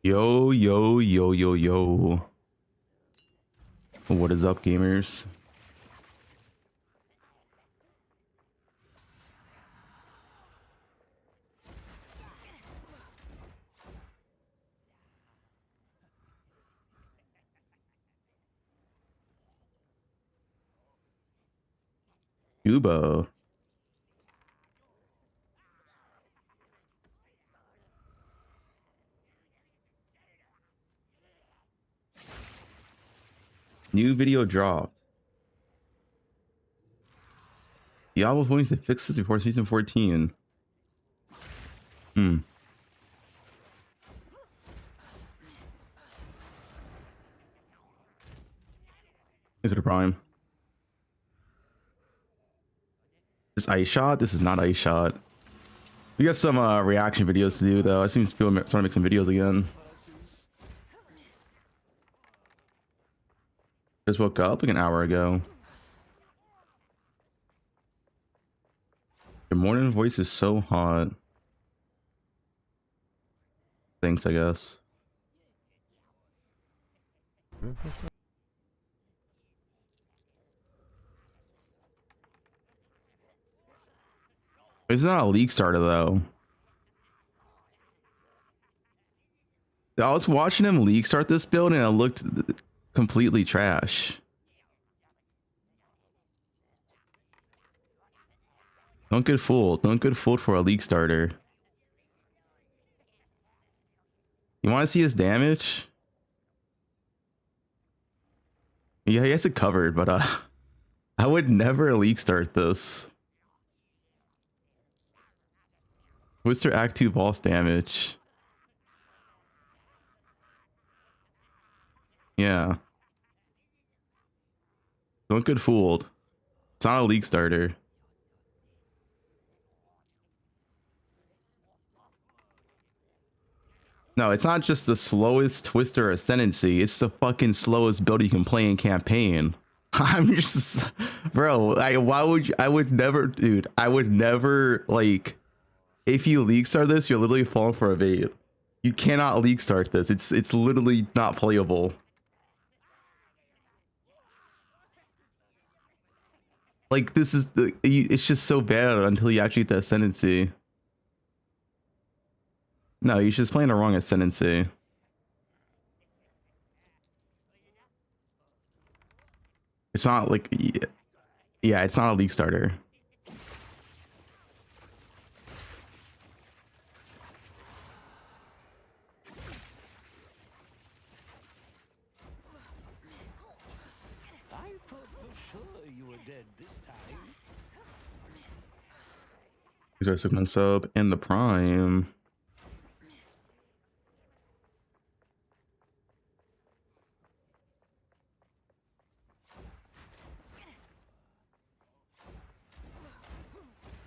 Yo, yo, yo, yo, yo. What is up, gamers? Cuba. New video dropped. Y'all was wanting to fix this before season 14. Is it a prime? This ice shot? This is not ice shot. We got some reaction videos to do though. I seem to feel starting to make some videos again. Just woke up like an hour ago. Your morning voice is so hot. Thanks, I guess. It's not a league starter though. I was watching him league start this build and it looked completely trash. Don't get fooled. Don't get fooled for a league starter. You want to see his damage? Yeah, he has it covered, but I would never league start this. Twister Act 2 boss damage. Yeah. Don't get fooled. It's not a league starter. No, it's not just the slowest Twister Ascendancy. It's the fucking slowest build you can play in campaign. I'm just, bro. Why would you, I would never, dude. I would never like. If you league start this, you're literally falling for a bait. You cannot league start this. It's literally not playable. Like this is the. It's just so bad until you actually get the Ascendancy. No, you're just playing the wrong Ascendancy. It's not like, yeah, it's not a league starter. I thought for sure you were dead this time. These are Sigma sub and the prime.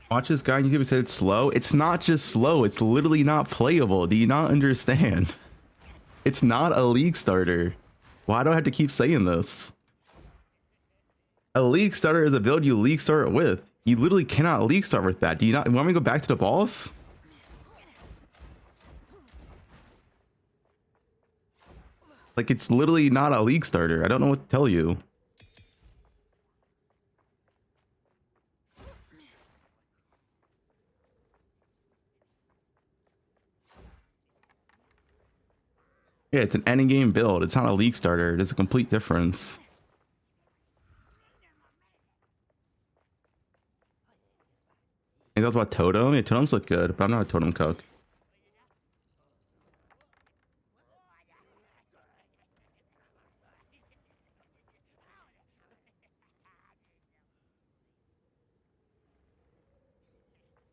Watch this guy on YouTube said it's slow. It's not just slow, it's literally not playable. Do you not understand? It's not a league starter. Why do I have to keep saying this? A league starter is a build you league start with. You literally cannot league start with that. Do you not want me to go back to the boss? Like, it's literally not a league starter. I don't know what to tell you. Yeah, it's an endgame build. It's not a league starter. There's a complete difference. I think that's about totem. Yeah, totems look good, but I'm not a totem cook.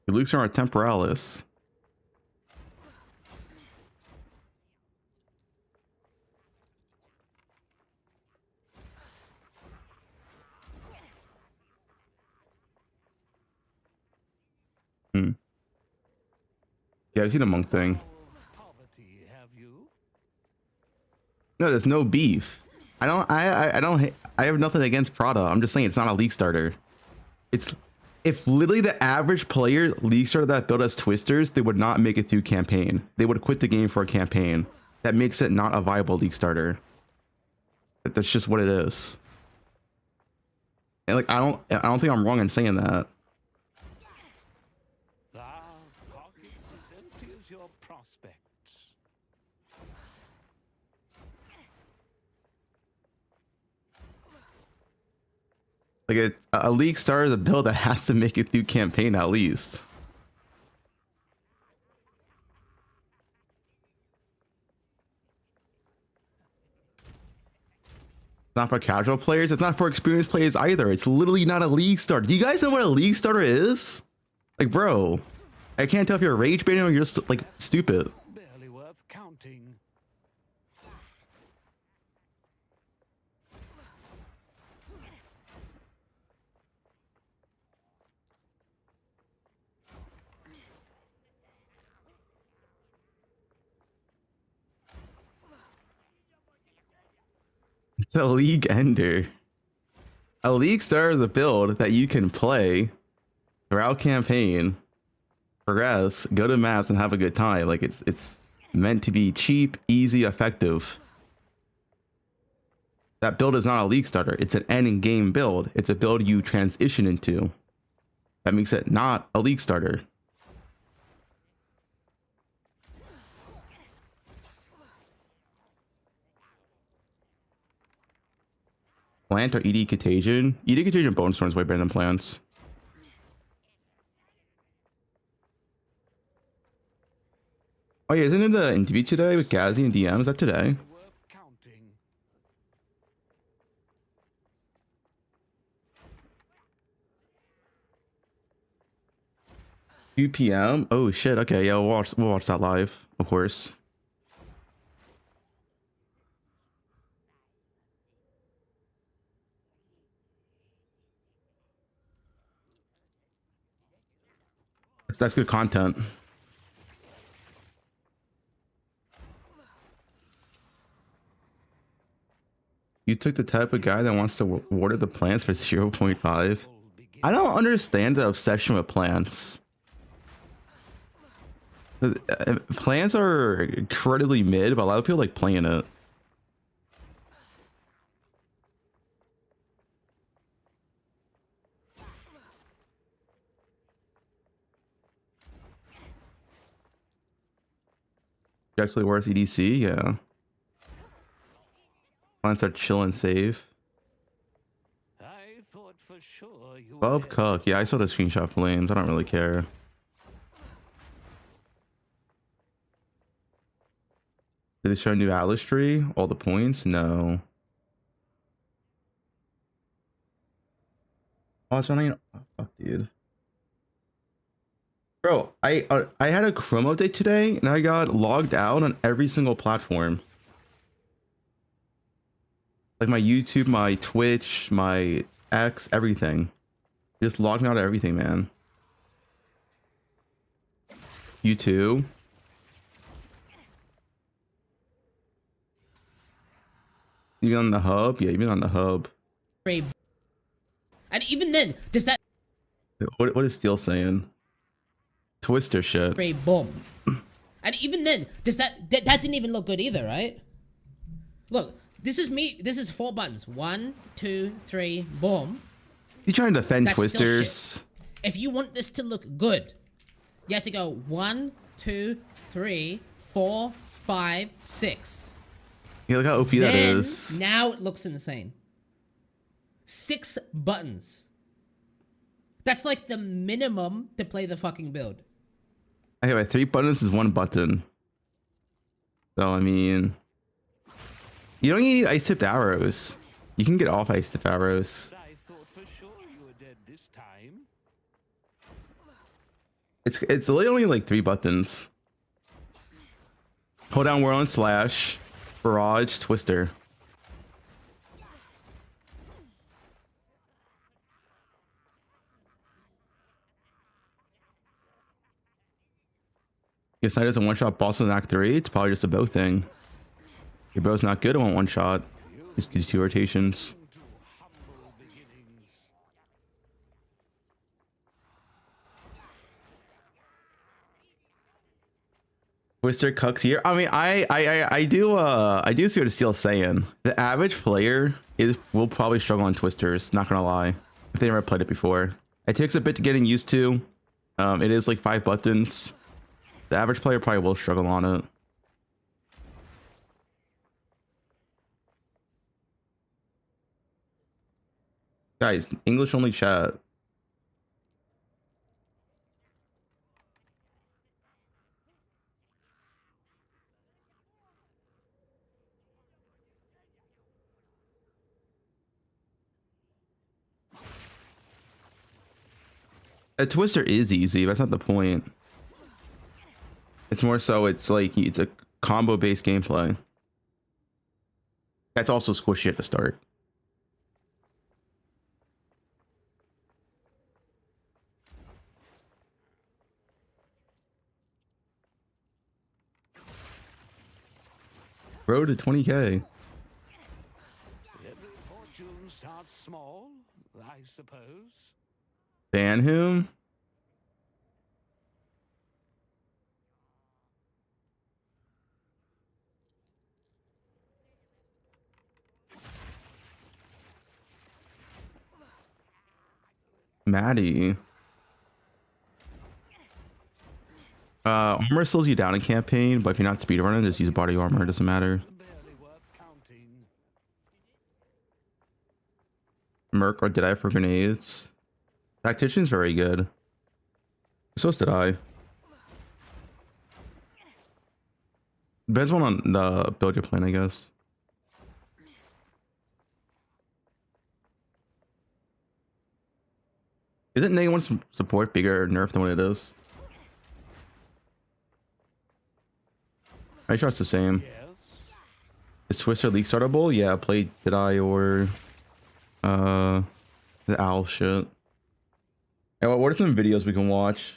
Your looks are temporalis. Yeah, I've seen the monk thing. Poverty, have you? No, there's no beef. I have nothing against Prada. I'm just saying it's not a league starter. It's if literally the average player league started that build as twisters, they would not make it through campaign. They would quit the game for a campaign. that makes it not a viable league starter. That's just what it is. And like I don't think I'm wrong in saying that. Thou pockets as empty as your prospects. Like a league starter is a build that has to make it through campaign at least. It's not for casual players. It's not for experienced players either. It's literally not a league starter. Do you guys know what a league starter is? Like, bro, I can't tell if you're rage baiting or you're just like stupid. Barely worth counting. It's a league ender. A league starter is a build that you can play throughout campaign, progress, go to maps, and have a good time. Like it's meant to be cheap, easy, effective. That build is not a league starter. It's an end game build. It's a build you transition into. That makes it not a league starter. Plant or ED Contagion? ED Contagion Bone Storm is way better than plants. Oh yeah, isn't it the interview today with Gazzy and DM? Is that today? Worth counting. 2 p.m. Oh shit. Okay, yeah, we'll watch that live, of course. That's good content. You took the type of guy that wants to water the plants for 0.5. I don't understand the obsession with plants. Plants are incredibly mid, but a lot of people like playing it. Actually worse EDC, yeah. Plants are chill and safe. I thought for sure you were Bob dead. Cook, yeah, I saw the screenshot flames. I don't really care. Did they show new Atlas tree? All the points? No. Oh, it's only. Oh, fuck, dude. Bro, I had a Chrome update today, and I got logged out on every single platform. Like my YouTube, my Twitch, my X, everything. Just logged me out of everything, man. You too? Even on the hub? Yeah, even on the hub. And even then, does that What is Steel saying? Twister shit. spray bomb? And even then, does that didn't even look good either, right? Look, this is me. This is 4 buttons. 1, 2, 3, boom. You trying to defend That's still Twisters? If you want this to look good, you have to go 1, 2, 3, 4, 5, 6. Yeah, look how OP that Then, is. now it looks insane. 6 buttons. That's like the minimum to play the fucking build. Okay, wait, 3 buttons is 1 button. So I mean, you don't need ice tipped arrows. You can get off ice tipped arrows. I thought for sure you were dead this time. It's literally only like 3 buttons. Hold down whirl and slash, barrage, twister. Your sniper doesn't one shot boss in Act 3. It's probably just a bow thing. Your bow's not good. I want one shot. Just do 2 rotations. To humble beginnings. Twister cucks here. I mean, I do see what Steel's saying. The average player will probably struggle on Twisters, not gonna lie, if they never played it before. It takes a bit to getting used to. It is like 5 buttons. The average player probably will struggle on it. Guys, English only chat. A Twister is easy, but that's not the point. It's more so it's like it's a combo based gameplay. That's also squishy at the start. Road to 20K. Every fortune starts small, I suppose. Ban him? Maddie. Armor slows you down in campaign, but if you're not speedrunning, just use body armor. It doesn't matter. Barely worth counting. Merc or did I for grenades? Tactician's very good. So did I. Depends on the build you're playing, I guess. Isn't negative 1 support bigger nerf than what it is? Are you sure it's the same? Yes. Is Twister League startable? Yeah, play Did I or the owl shit. Yeah, what are some videos we can watch?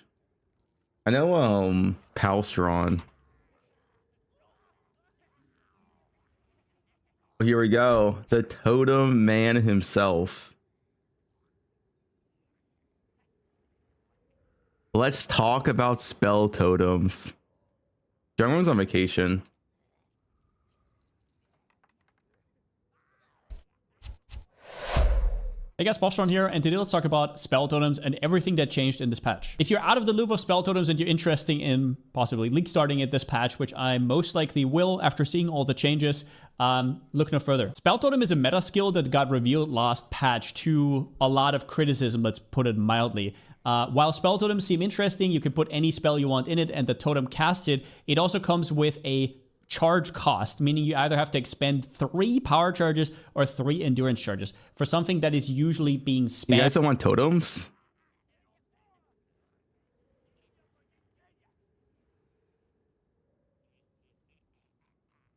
I know Palstron. Here we go. The totem man himself. Let's talk about spell totems. Everyone's on vacation. Hey guys, poe2 here, and today let's talk about spell totems and everything that changed in this patch. If you're out of the loop of spell totems and you're interested in possibly league starting at this patch, which I most likely will after seeing all the changes, look no further. Spell totem is a meta skill that got revealed last patch to a lot of criticism, let's put it mildly. While spell totems seem interesting, you can put any spell you want in it and the totem casts it. It also comes with a charge cost, meaning you either have to expend 3 power charges or 3 endurance charges for something that is usually being spent. You guys don't want totems?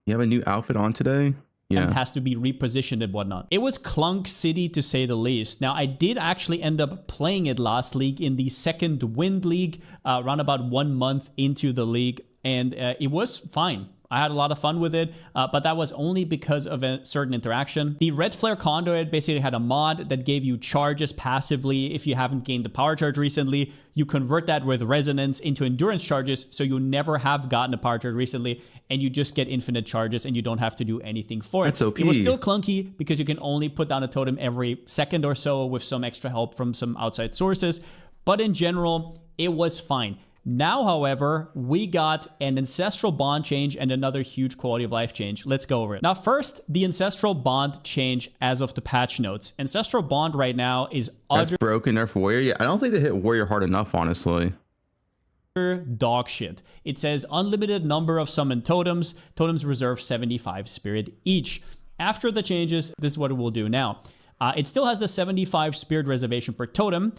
You have a new outfit on today? Yeah. And has to be repositioned and whatnot. It was Clunk City to say the least. Now, I did actually end up playing it last league in the second Wind League, around about 1 month into the league, and it was fine. I had a lot of fun with it, but that was only because of a certain interaction. The Red Flare Conduit basically had a mod that gave you charges passively. If you haven't gained the power charge recently, you convert that with Resonance into endurance charges, so you never have gotten a power charge recently, and you just get infinite charges and you don't have to do anything for it. That's okay. It was still clunky because you can only put down a totem every second or so with some extra help from some outside sources, but in general, it was fine. Now, however, we got an Ancestral Bond change and another huge quality of life change. Let's go over it. Now, first, the Ancestral Bond change as of the patch notes. Ancestral Bond right now is That's broken nerf warrior. Yeah, I don't think they hit warrior hard enough, honestly. Dog shit. It says unlimited number of summoned totems. Totems reserve 75 spirit each. After the changes, this is what it will do now. It still has the 75 spirit reservation per totem.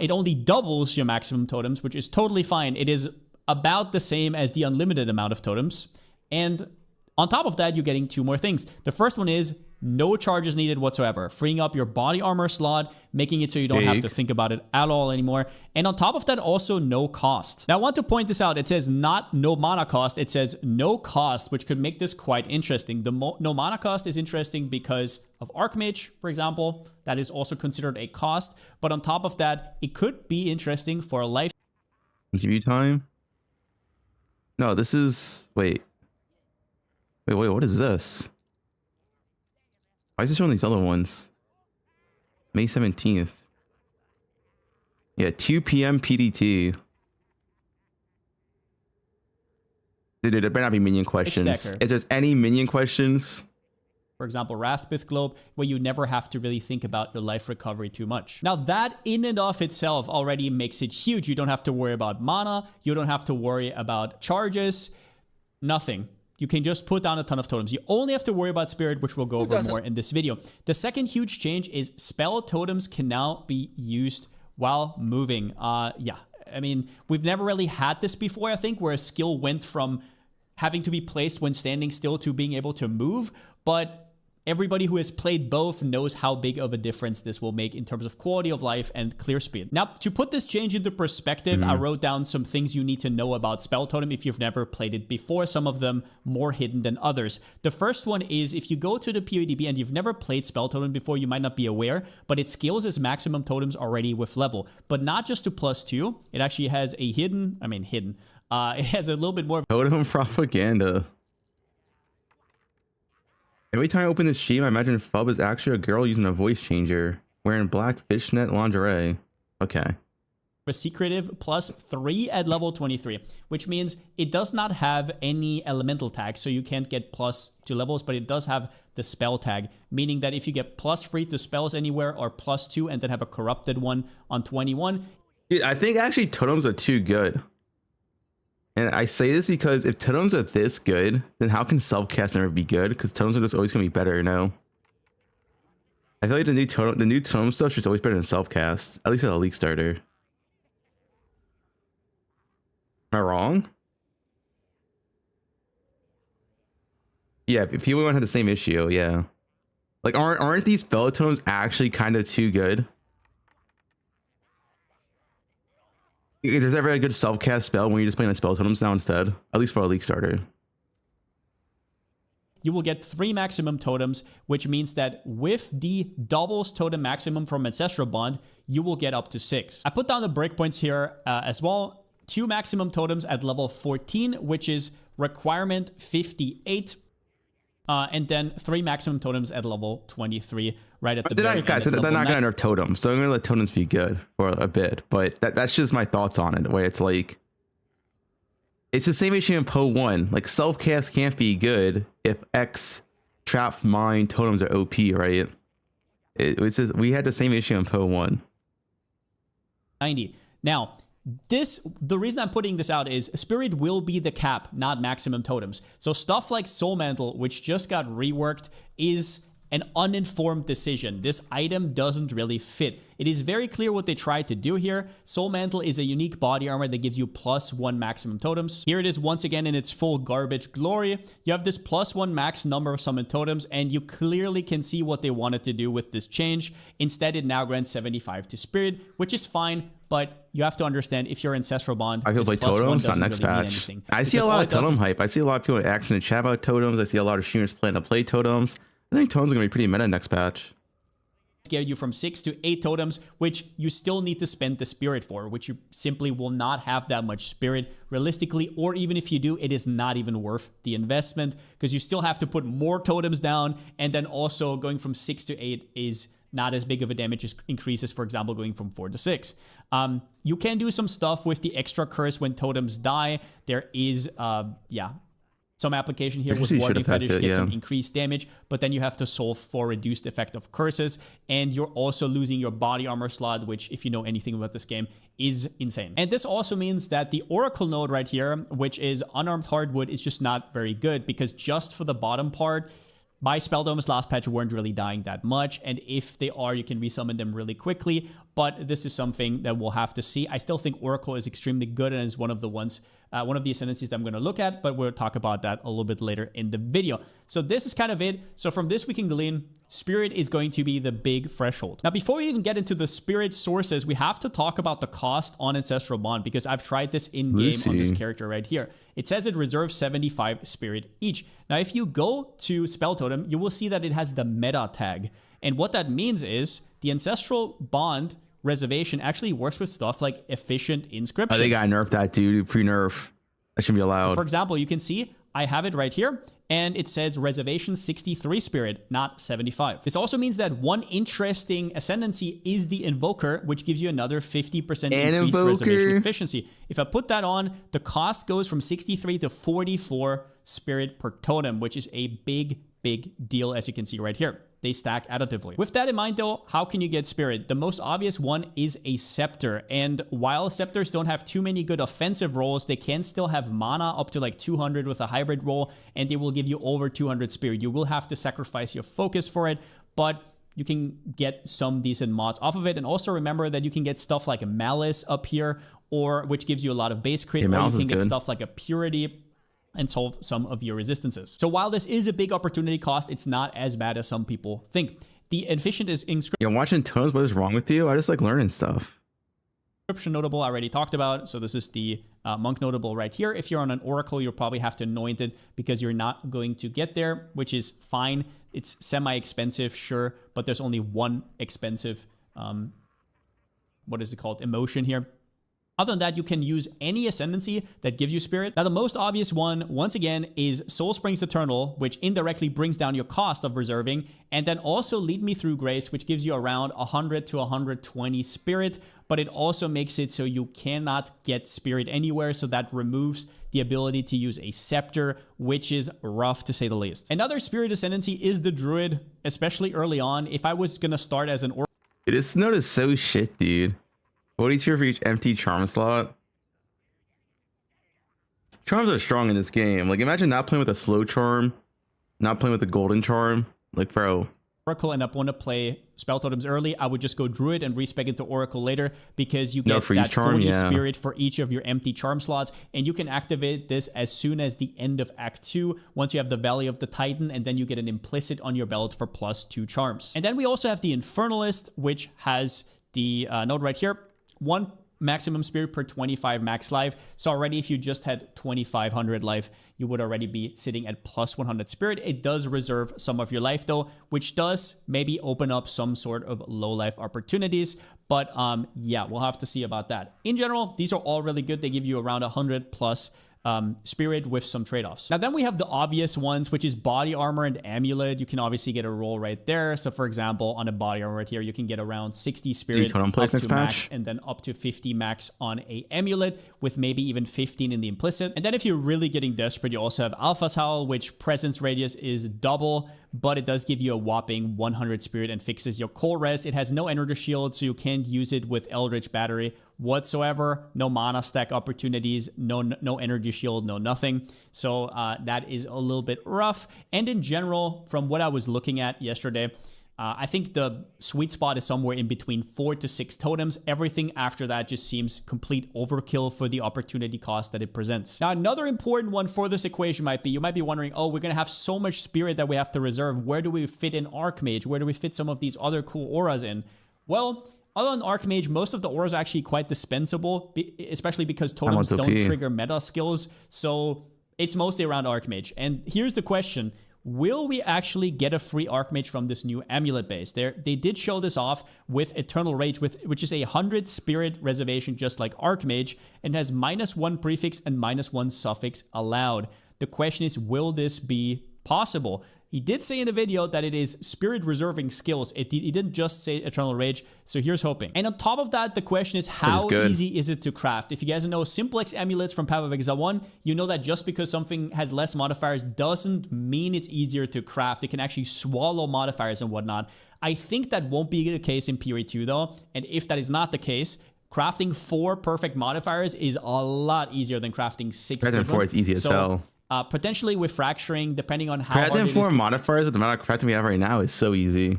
It only doubles your maximum totems, which is totally fine. It is about the same as the unlimited amount of totems. And on top of that, you're getting 2 more things. The first one is no charges needed whatsoever, freeing up your body armor slot, making it so you don't have to think about it at all anymore. And on top of that, also no cost. Now, I want to point this out. It says not no mana cost. It says no cost, which could make this quite interesting. The no mana cost is interesting because of Archmage, for example. That is also considered a cost. But on top of that, it could be interesting for a life Give you time. No, this is wait, what is this? Why is it showing these other ones? May 17th. Yeah, 2 p.m. PDT. Dude, there better not be minion questions. Stacker. If there's any minion questions, For example, Wrathbith Globe, where you never have to really think about your life recovery too much. Now, that in and of itself already makes it huge. You don't have to worry about mana. You don't have to worry about charges. Nothing. You can just put down a ton of totems. You only have to worry about Spirit, which we'll go over more in this video. The second huge change is spell totems can now be used while moving. Yeah, I mean, we've never really had this before, I think, where a skill went from having to be placed when standing still to being able to move, but everybody who has played both knows how big of a difference this will make in terms of quality of life and clear speed. Now, to put this change into perspective, I wrote down some things you need to know about Spell Totem if you've never played it before, some of them more hidden than others. The first one is if you go to the POEDB and you've never played Spell Totem before, you might not be aware, but it scales as maximum totems already with level. But not just to +2, it actually has a it has a little bit more totem propaganda. Every time I open this stream, I imagine Fub is actually a girl using a voice changer, wearing black fishnet lingerie. Okay. a secretive +3 at level 23, which means it does not have any elemental tag, so you can't get +2 levels, but it does have the spell tag, meaning that if you get +3 to spells anywhere or +2 and then have a corrupted one on 21. Dude, I think actually totems are too good. And I say this because if totems are this good, then how can self-cast never be good? Because totems are just always going to be better, you know? I feel like the new totem stuff is always better than self-cast, at least at a league starter. Am I wrong? Yeah, if people want to have the same issue, yeah. Like, aren't these spell totems actually kind of too good? If there's ever a good self-cast spell when you're just playing the spell totems now instead, at least for a league starter. You will get 3 maximum totems, which means that with the doubles totem maximum from Ancestral Bond, you will get up to 6. I put down the breakpoints here as well. 2 maximum totems at level 14, which is requirement 58. And then 3 maximum totems at level 23, right at the very end. Guys, they're not going to nerf totems, so I'm going to let totems be good for a bit. But that's just my thoughts on it, where it's like, it's the same issue in poe1. Like, self-cast can't be good if X traps mine totems are OP, right? We had the same issue in poe1. 90. Now, the reason I'm putting this out is Spirit will be the cap, not maximum totems. So stuff like Soul Mantle, which just got reworked, is an uninformed decision. This item doesn't really fit. It is very clear what they tried to do here. Soul Mantle is a unique body armor that gives you +1 maximum totems. Here it is once again in its full garbage glory. You have this +1 max number of summon totems, and you clearly can see what they wanted to do with this change. Instead, it now grants 75 to Spirit, which is fine. But you have to understand, if you're Ancestral Bond, I feel like totems on next patch. I see a lot of totem hype. I see a lot of people asking in chat about totems. I see a lot of streamers planning to play totems. I think totems are going to be pretty meta next patch. Get you from 6 to 8 totems, which you still need to spend the Spirit for, which you simply will not have that much Spirit realistically, or even if you do, it is not even worth the investment, because you still have to put more totems down, and then also going from 6 to 8 is not as big of a damage increase as, for example, going from 4 to 6. You can do some stuff with the extra curse when totems die. There is, some application here with Warding Fetish gets some increased damage, but then you have to solve for reduced effect of curses, and you're also losing your body armor slot, which, if you know anything about this game, is insane. And this also means that the Oracle node right here, which is Unarmed Hardwood, is just not very good, because just for the bottom part, my spell domes last patch weren't really dying that much, and if they are, you can resummon them really quickly, but this is something that we'll have to see. I still think Oracle is extremely good and is one of the ones, one of the ascendancies that I'm going to look at, but we'll talk about that a little bit later in the video. So this is kind of it. So from this we can glean, Spirit is going to be the big threshold. Now, before we even get into the Spirit sources, we have to talk about the cost on Ancestral Bond, because I've tried this in-game on this character right here. It says it reserves 75 Spirit each. Now, if you go to Spell Totem, you will see that it has the meta tag. And what that means is the Ancestral Bond reservation actually works with stuff like efficient inscriptions. Oh, they got nerfed that, dude. Pre-nerf. That shouldn't be So allowed. for example, you can see I have it right here, and it says reservation 63 spirit, not 75. This also means that one interesting ascendancy is the invoker, which gives you another 50% increased reservation efficiency. If I put that on, the cost goes from 63 to 44 spirit per totem, which is a big deal, as you can see right here. They stack additively. With that in mind though, how can you get spirit? The most obvious one is a scepter. And while scepters don't have too many good offensive rolls, they can still have mana up to like 200 with a hybrid roll, and they will give you over 200 spirit. You will have to sacrifice your focus for it, but you can get some decent mods off of it. And also remember that you can get stuff like a malice up here, or which gives you a lot of base crit, or you can get stuff like a purity and solve some of your resistances. So while this is a big opportunity cost, it's not as bad as some people think. The efficient is inscription. You're watching tones. What is wrong with you? I just like learning stuff. Inscription notable I already talked about. So this is the monk notable right here. If you're on an oracle, you'll probably have to anoint it because you're not going to get there, which is fine. It's semi-expensive, sure, but there's only one expensive, what is it called, emotion here. Other than that, you can use any ascendancy that gives you spirit. Now, the most obvious one, once again, is Soul Springs Eternal, which indirectly brings down your cost of reserving, and then also Lead Me Through Grace, which gives you around 100 to 120 spirit, but it also makes it so you cannot get spirit anywhere, so that removes the ability to use a scepter, which is rough to say the least. Another spirit ascendancy is the Druid, especially early on. If I was gonna start as an This note is so shit, dude. 42 for each empty charm slot. Charms are strong in this game. Like, imagine not playing with a slow charm, not playing with a golden charm. Like, bro. Oracle and I want to play spell totems early, I would just go Druid and respec into Oracle later, because you get that 40 spirit for each of your empty charm slots, and you can activate this as soon as the end of Act 2 once you have the Valley of the Titan, and then you get an implicit on your belt for +2 charms. And then we also have the Infernalist, which has the node right here. 1 maximum spirit per 25 max life. So already if you just had 2500 life, you would already be sitting at +100 spirit. It does reserve some of your life though, which does maybe open up some sort of low life opportunities. But yeah, we'll have to see about that. In general, these are all really good. They give you around 100 plus spirit with some trade-offs. Now then we have the obvious ones, which is body armor and amulet. You can obviously get a roll right there. So for example, on a body armor right here, you can get around 60 spirit up to max, and then up to 50 max on a amulet, with maybe even 15 in the implicit. And then if you're really getting desperate, you also have Alpha's Howl, which presence radius is double, but it does give you a whopping 100 spirit and fixes your core res. It has no energy shield, so you can't use it with Eldritch Battery whatsoever. No mana stack opportunities, no energy shield, no nothing. So that is a little bit rough. And in general, from what I was looking at yesterday, I think the sweet spot is somewhere in between 4 to 6 totems. Everything after that just seems complete overkill for the opportunity cost that it presents. Now, another important one for this equation might be, you might be wondering, oh, we're going to have so much spirit that we have to reserve. Where do we fit in Archmage? Where do we fit some of these other cool auras in? Well, other than Archmage, most of the auras are actually quite dispensable, especially because totems don't trigger meta skills. So it's mostly around Archmage. And here's the question. Will we actually get a free Archmage from this new amulet base? They did show this off with Eternal Rage, which is a 100 spirit reservation just like Archmage, and has -1 prefix and -1 suffix allowed. The question is, will this be possible? He did say in the video that it is spirit reserving skills. He didn't just say Eternal Rage, so here's hoping. And on top of that, the question is, how easy is it to craft? If you guys know Simplex amulets from Path of Exile 1, you know that just because something has less modifiers doesn't mean it's easier to craft. It can actually swallow modifiers and whatnot. I think that won't be the case in PoE2 though, and if that is not the case, crafting 4 perfect modifiers is a lot easier than crafting 6. Rather than 4 is easy as hell. Potentially with fracturing, depending on how hard it is. 4 modifiers with the amount of crafting we have right now is so easy.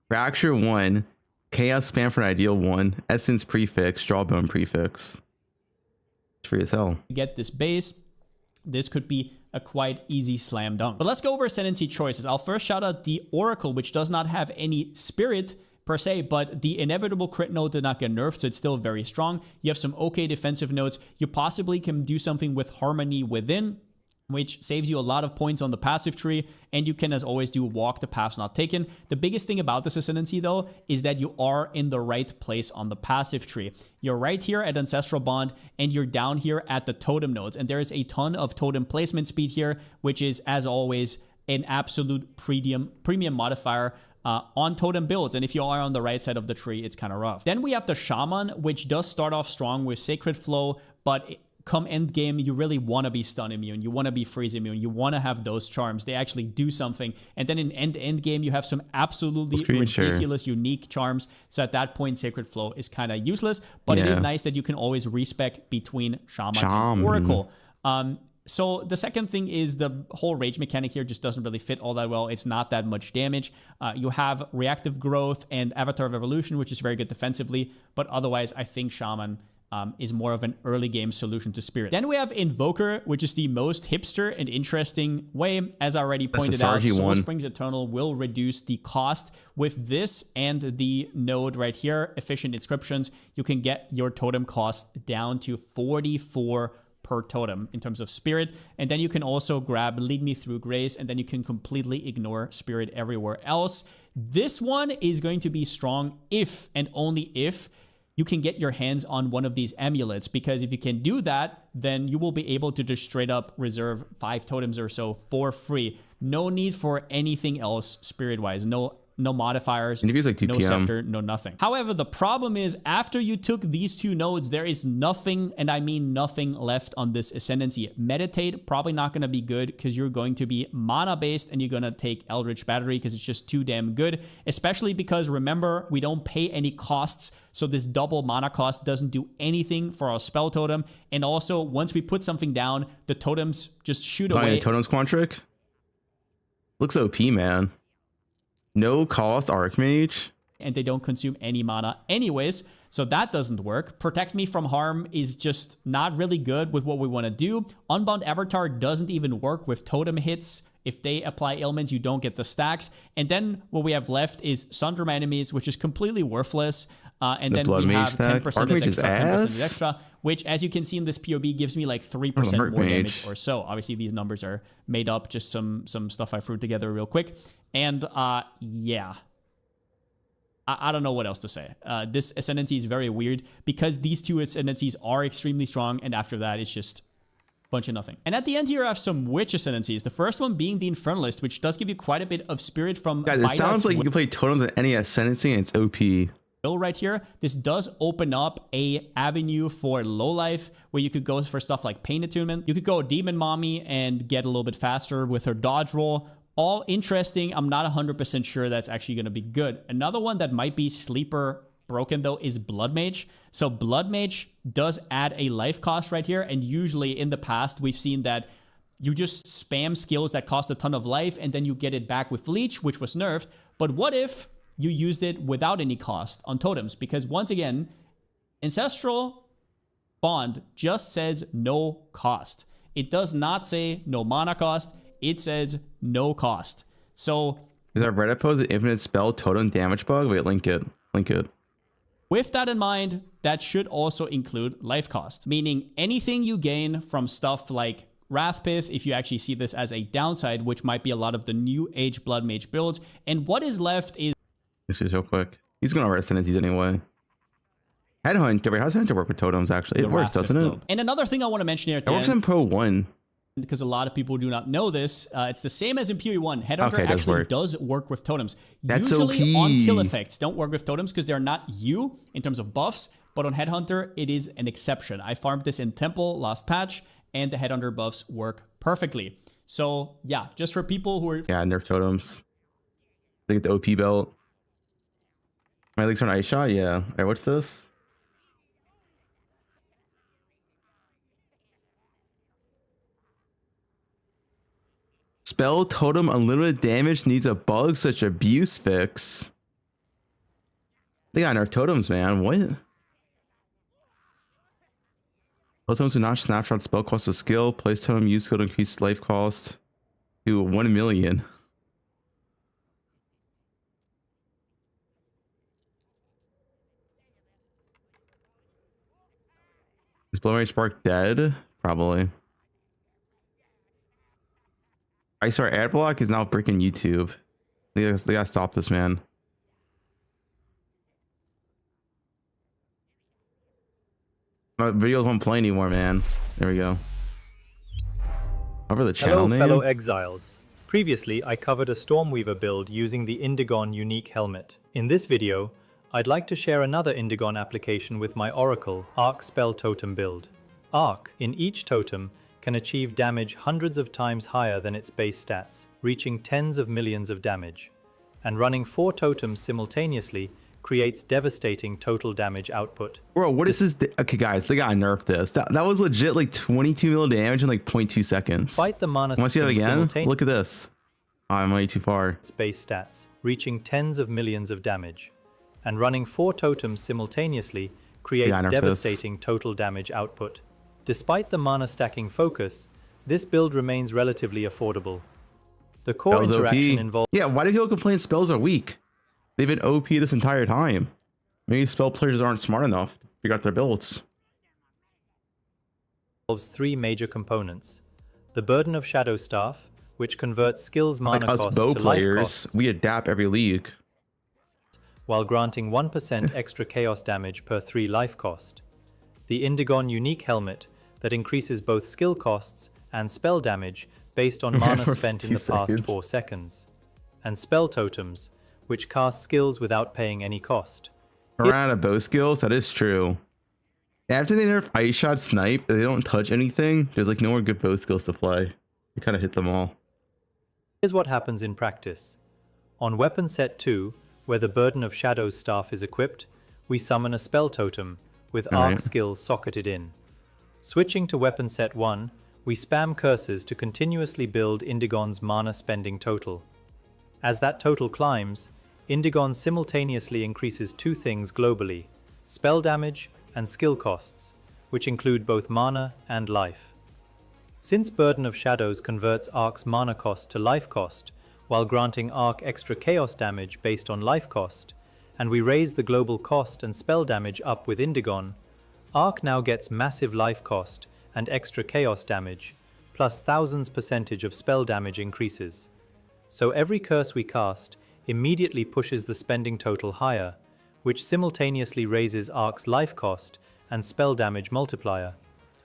Fracture 1, Chaos Spam for an Ideal 1, Essence prefix, Jawbone prefix. It's free as hell. To get this base, this could be a quite easy slam dunk. But let's go over Ascendancy choices. I'll first shout out the Oracle, which does not have any spirit per se, but the inevitable crit node did not get nerfed, so it's still very strong. You have some okay defensive nodes. You possibly can do something with Harmony Within. which saves you a lot of points on the passive tree, and you can, as always, do walk the paths not taken. The biggest thing about this Ascendancy, though, is that you are in the right place on the passive tree. You're right here at Ancestral Bond, and you're down here at the totem nodes, and there is a ton of totem placement speed here, which is, as always, an absolute premium modifier on totem builds. And if you are on the right side of the tree, it's kind of rough. Then we have the Shaman, which does start off strong with Sacred Flow, but come end game, you really want to be stun immune, you want to be freeze immune, you want to have those charms. They actually do something. And then in end game, you have some absolutely ridiculous, unique charms. So at that point, Sacred Flow is kind of useless, but it is nice that you can always respec between Shaman and Oracle. So the second thing is the whole rage mechanic here just doesn't really fit all that well. It's not that much damage. You have reactive growth and Avatar of Evolution, which is very good defensively, but otherwise I think Shaman is more of an early game solution to Spirit. Then we have Invoker, which is the most hipster and interesting way. As I already pointed out, Soul Springs Eternal will reduce the cost. With this and the node right here, Efficient Inscriptions, you can get your totem cost down to 44 per totem in terms of Spirit. And then you can also grab Lead Me Through Grace, and then you can completely ignore Spirit everywhere else. This one is going to be strong if and only if you can get your hands on one of these amulets, because if you can do that, then you will be able to just straight up reserve 5 totems or so for free. No need for anything else Spirit-wise. No modifiers, like no scepter, no nothing. However, the problem is after you took these 2 nodes, there is nothing, and I mean nothing, left on this Ascendancy. Meditate, probably not going to be good because you're going to be mana-based and you're going to take Eldritch Battery because it's just too damn good, especially because, remember, we don't pay any costs, so this double mana cost doesn't do anything for our spell totem. And also, once we put something down, the totems just shoot away. The totems quantric? Looks OP, man. No cost Archmage. And they don't consume any mana anyways, so that doesn't work. Protect Me from Harm is just not really good with what we want to do. Unbound Avatar doesn't even work with totem hits. If they apply ailments, you don't get the stacks. And then what we have left is Sundrum Enemies, which is completely worthless. And then we have 10% as extra, 10% as extra, which, as you can see in this POB, gives me like 3% more damage or so. Obviously, these numbers are made up, just some stuff I threw together real quick. And yeah, I don't know what else to say. This Ascendancy is very weird because these 2 Ascendancies are extremely strong, and after that, it's just bunch of nothing. And at the end here, I have some Witch Ascendancies. The first one being the Infernalist, which does give you quite a bit of Spirit from... Guys, it sounds like you can play totems on any Ascendancy, and it's OP. Right here, this does open up a avenue for low life where you could go for stuff like Pain Attunement. You could go Demon Mommy and get a little bit faster with her dodge roll. All interesting. I'm not 100% sure that's actually going to be good. Another one that might be sleeper broken though is Blood Mage. So Blood Mage does add a life cost right here, and usually in the past we've seen that you just spam skills that cost a ton of life and then you get it back with Leech, which was nerfed. But what if you used it without any cost on totems? Because once again, Ancestral Bond just says no cost. It does not say no mana cost. It says no cost. So is our Reddit post an infinite spell totem damage bug? Wait, link it. With that in mind, that should also include life cost, meaning anything you gain from stuff like Wrathpith, if you actually see this as a downside, which might be a lot of the new age Blood Mage builds. And what is left is... This is real quick. He's going to Ascendancies anyway. Headhunter. Wait, how's Headhunter work with totems, actually? It works, doesn't it? And another thing I want to mention here at the end, works in Pro 1. Because a lot of people do not know this. It's the same as in PoE1. Headhunter actually does work with totems. That's usually OP. On kill effects don't work with totems because they're not you in terms of buffs, but on Headhunter, it is an exception. I farmed this in Temple last patch, and the Headhunter buffs work perfectly. So yeah, just for people who are... Yeah, nerf totems. They get the OP belt. My legs are an ice shot? Yeah. All right, what's this? Spell totem unlimited damage needs a bug such abuse fix. They got nerf totems, man. What? Totems do not snapshot spell cost of skill. Place totem use skill to increase life cost to 1 million. Is Blow Rage Spark dead? Probably. I swear, Adblock is now breaking YouTube. They gotta stop this, man. My videos won't play anymore, man. There we go. Over the channel Hello, name. fellow exiles. Previously, I covered a Stormweaver build using the Indigon unique helmet. In this video, I'd like to share another Indigon application with my Oracle Arc Spell Totem build. Arc, in each totem, can achieve damage hundreds of times higher than its base stats, reaching tens of millions of damage. And running 4 totems simultaneously creates devastating total damage output. Bro, what is this? Okay, guys, they gotta nerf this. That was legit like 22 mil damage in like 0.2 seconds. Fight the mana. Want to see that again? Look at this. Oh, I'm way too far. Its base stats, reaching tens of millions of damage. And running 4 totems simultaneously creates devastating total damage output. Despite the mana stacking focus, this build remains relatively affordable. The core interaction involves... Yeah, why do people complain spells are weak? They've been OP this entire time. Maybe spell players aren't smart enough to figure out their builds. Involves 3 major components. The Burden of Shadow Staff, which converts skills mana like us cost bow to players, life costs, we adapt every league, while granting 1% extra chaos damage per 3 life cost. The Indigon unique helmet that increases both skill costs and spell damage based on mana spent in the past 4 seconds. And spell totems, which cast skills without paying any cost. Around a bow skills, that is true. After they nerf Ice Shot Snipe, they don't touch anything. There's like no more good bow skills to play. You kind of hit them all. Here's what happens in practice. On weapon set 2, where the Burden of Shadow's staff is equipped, we summon a spell totem with arc skills socketed in. Switching to weapon set 1, we spam curses to continuously build Indigon's mana spending total. As that total climbs, Indigon simultaneously increases 2 things globally: spell damage and skill costs, which include both mana and life. Since Burden of Shadows converts Arc's mana cost to life cost, while granting Arc extra chaos damage based on life cost, and we raise the global cost and spell damage up with Indigon, Arc now gets massive life cost and extra chaos damage, plus thousands percentage of spell damage increases. So every curse we cast immediately pushes the spending total higher, which simultaneously raises Arc's life cost and spell damage multiplier.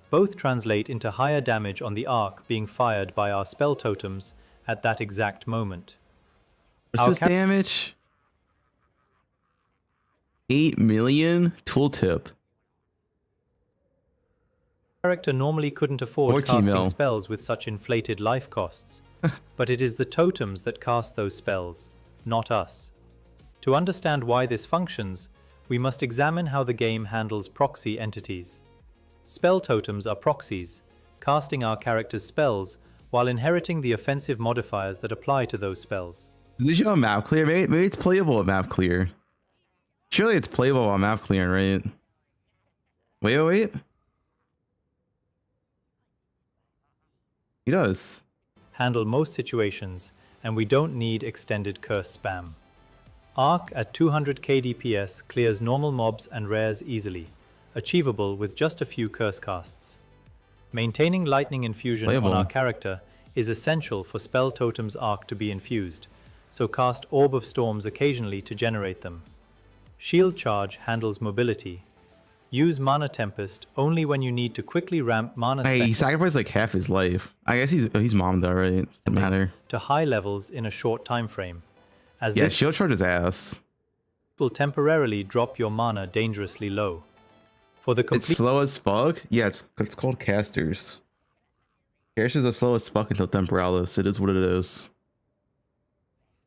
Both translate into higher damage on the Arc being fired by our spell totems at that exact moment. What's this damage? 8 million? Tooltip. Character normally couldn't afford casting spells with such inflated life costs, but it is the totems that cast those spells, not us. To understand why this functions, we must examine how the game handles proxy entities. Spell totems are proxies, casting our character's spells while inheriting the offensive modifiers that apply to those spells. Did you show a map clear? Maybe it's playable at map clear. Surely it's playable on map clear, right? Wait. He does. Handle most situations, and we don't need extended curse spam. Arc at 200k DPS clears normal mobs and rares easily, achievable with just a few curse casts. Maintaining lightning infusion on our character is essential for spell totems Arc to be infused, so cast Orb of Storms occasionally to generate them. Shield Charge handles mobility. Use Mana Tempest only when you need to quickly ramp mana spending. Hey, he sacrificed like half his life. I guess he's mommed that, right? Doesn't matter. To high levels in a short time frame. As yeah, this Shield Charge is ass. Will temporarily drop your mana dangerously low. For the complete... It's slow as fuck? Yeah, it's called Casters. Casters are slow as fuck until Temporalis. It is what it is.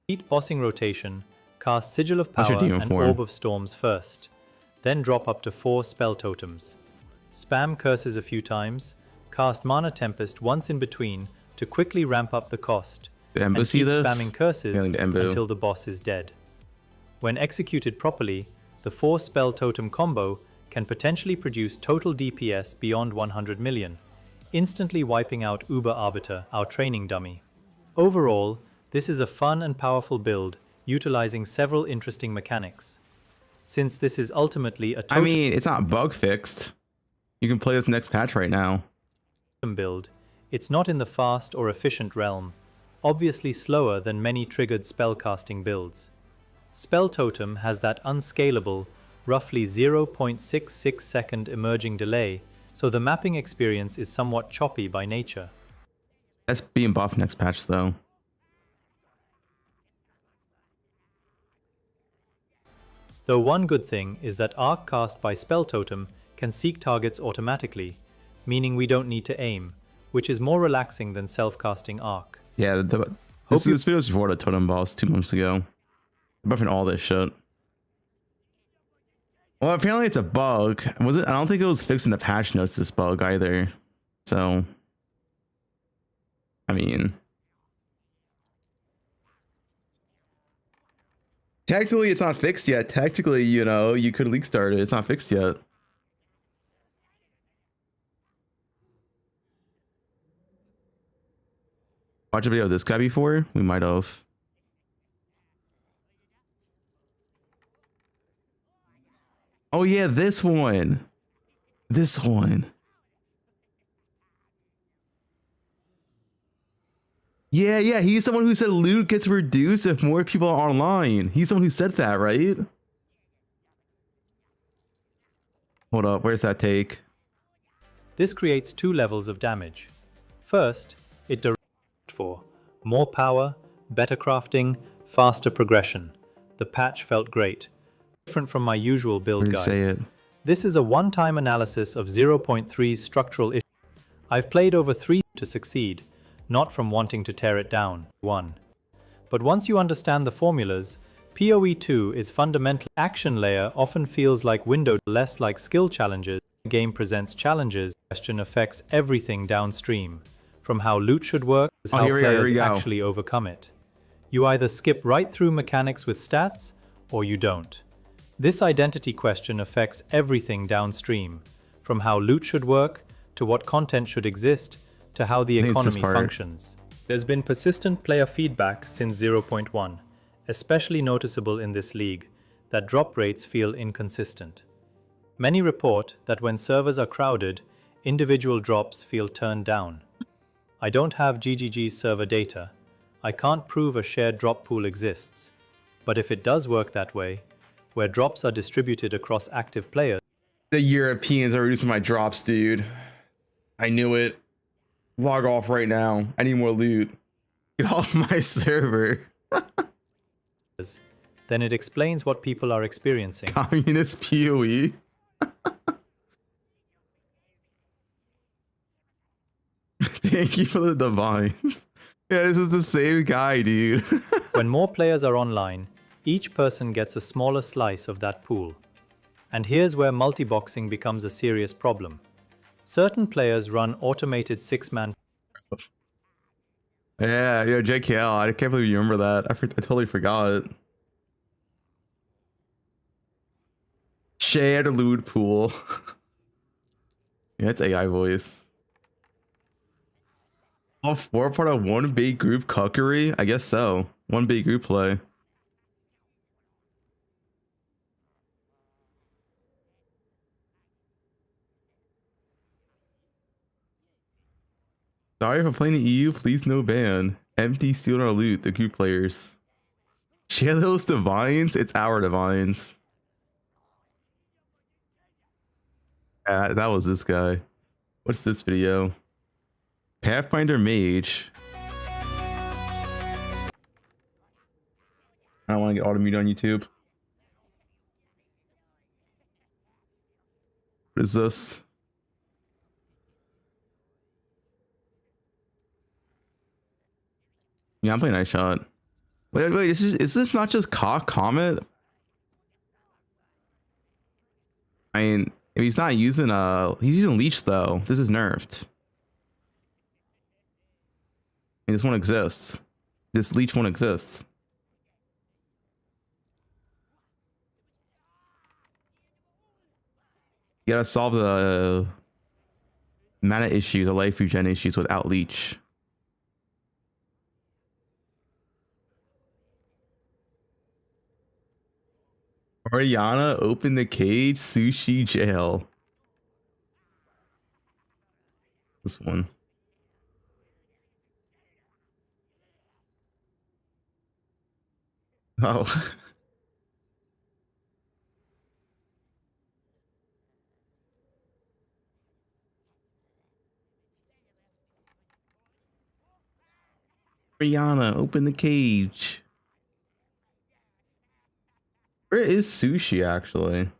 Complete bossing rotation, cast Sigil of Power and Orb of Storms first. Then drop up to 4 spell totems. Spam curses a few times, cast Mana Tempest once in between to quickly ramp up the cost, and keep spamming curses until the boss is dead. When executed properly, the 4 spell totem combo can potentially produce total DPS beyond 100 million, instantly wiping out Uber Arbiter, our training dummy. Overall, this is a fun and powerful build, utilizing several interesting mechanics. Since this is ultimately a totem... I mean, it's not bug fixed. You can play this next patch right now. ...build, it's not in the fast or efficient realm, obviously slower than many triggered spellcasting builds. Spell Totem has that unscalable, roughly 0.66 second emerging delay, so the mapping experience is somewhat choppy by nature. That's being buffed next patch though. Though one good thing is that Arc cast by Spell Totem can seek targets automatically, meaning we don't need to aim, which is more relaxing than self-casting Arc. Yeah, this video was before the totem boss 2 months ago. I'm buffing all this shit. Well, apparently it's a bug. Was it? I don't think it was fixed in the patch notes, this bug either. So, I mean, technically it's not fixed yet. Technically, you know, you could leak start it. It's not fixed yet. Watch a video of this guy before? We might have. Oh yeah, this one. This one. Yeah, he's someone who said loot gets reduced if more people are online. He's someone who said that, right? Hold up, where's that take? This creates 2 levels of damage. First, it directs for more power, better crafting, faster progression. The patch felt great. Different from my usual build guides. This is a one-time analysis of 0.3's structural issues. I've played over 3 to succeed, not from wanting to tear it down. 1. But once you understand the formulas, poe2 is fundamental. Action layer often feels like window, less like skill challenges. The game presents challenges. Question affects everything downstream, from how loot should work to how players actually overcome it. You either skip right through mechanics with stats, or you don't. This identity question affects everything downstream, from how loot should work, to what content should exist, to how the economy functions. There's been persistent player feedback since 0.1, especially noticeable in this league, that drop rates feel inconsistent. Many report that when servers are crowded, individual drops feel turned down. I don't have GGG's server data. I can't prove a shared drop pool exists. But if it does work that way, where drops are distributed across active players. The Europeans are reducing my drops, dude. I knew it. Log off right now. I need more loot. Get off my server. Then it explains what people are experiencing. Communist PoE. Thank you for the divines. Yeah, this is the same guy, dude. When more players are online, each person gets a smaller slice of that pool. And here's where multi-boxing becomes a serious problem. Certain players run automated 6-man. Yeah, JKL. I can't believe you remember that. I totally forgot. Shared loot pool. Yeah, it's AI voice. Oh, 4 part of one big group cuckery? I guess so. One big group play. Sorry for playing the EU, please no ban. Empty stealing our loot, the group players. Share those divines, it's our divines. That was this guy. What's this video? Pathfinder Mage. I don't want to get auto-muted on YouTube. What is this? Yeah, I'm playing Nice Shot. Wait, is this not just Comet? I mean, if he's not using he's using Leech though. This is nerfed. And this one exists. This Leech one exists. You gotta solve the mana issues, the life regen issues without Leech. Oriana, open the cage, sushi jail. This one. Oh. Rihanna, open the cage. Where is Sushi actually?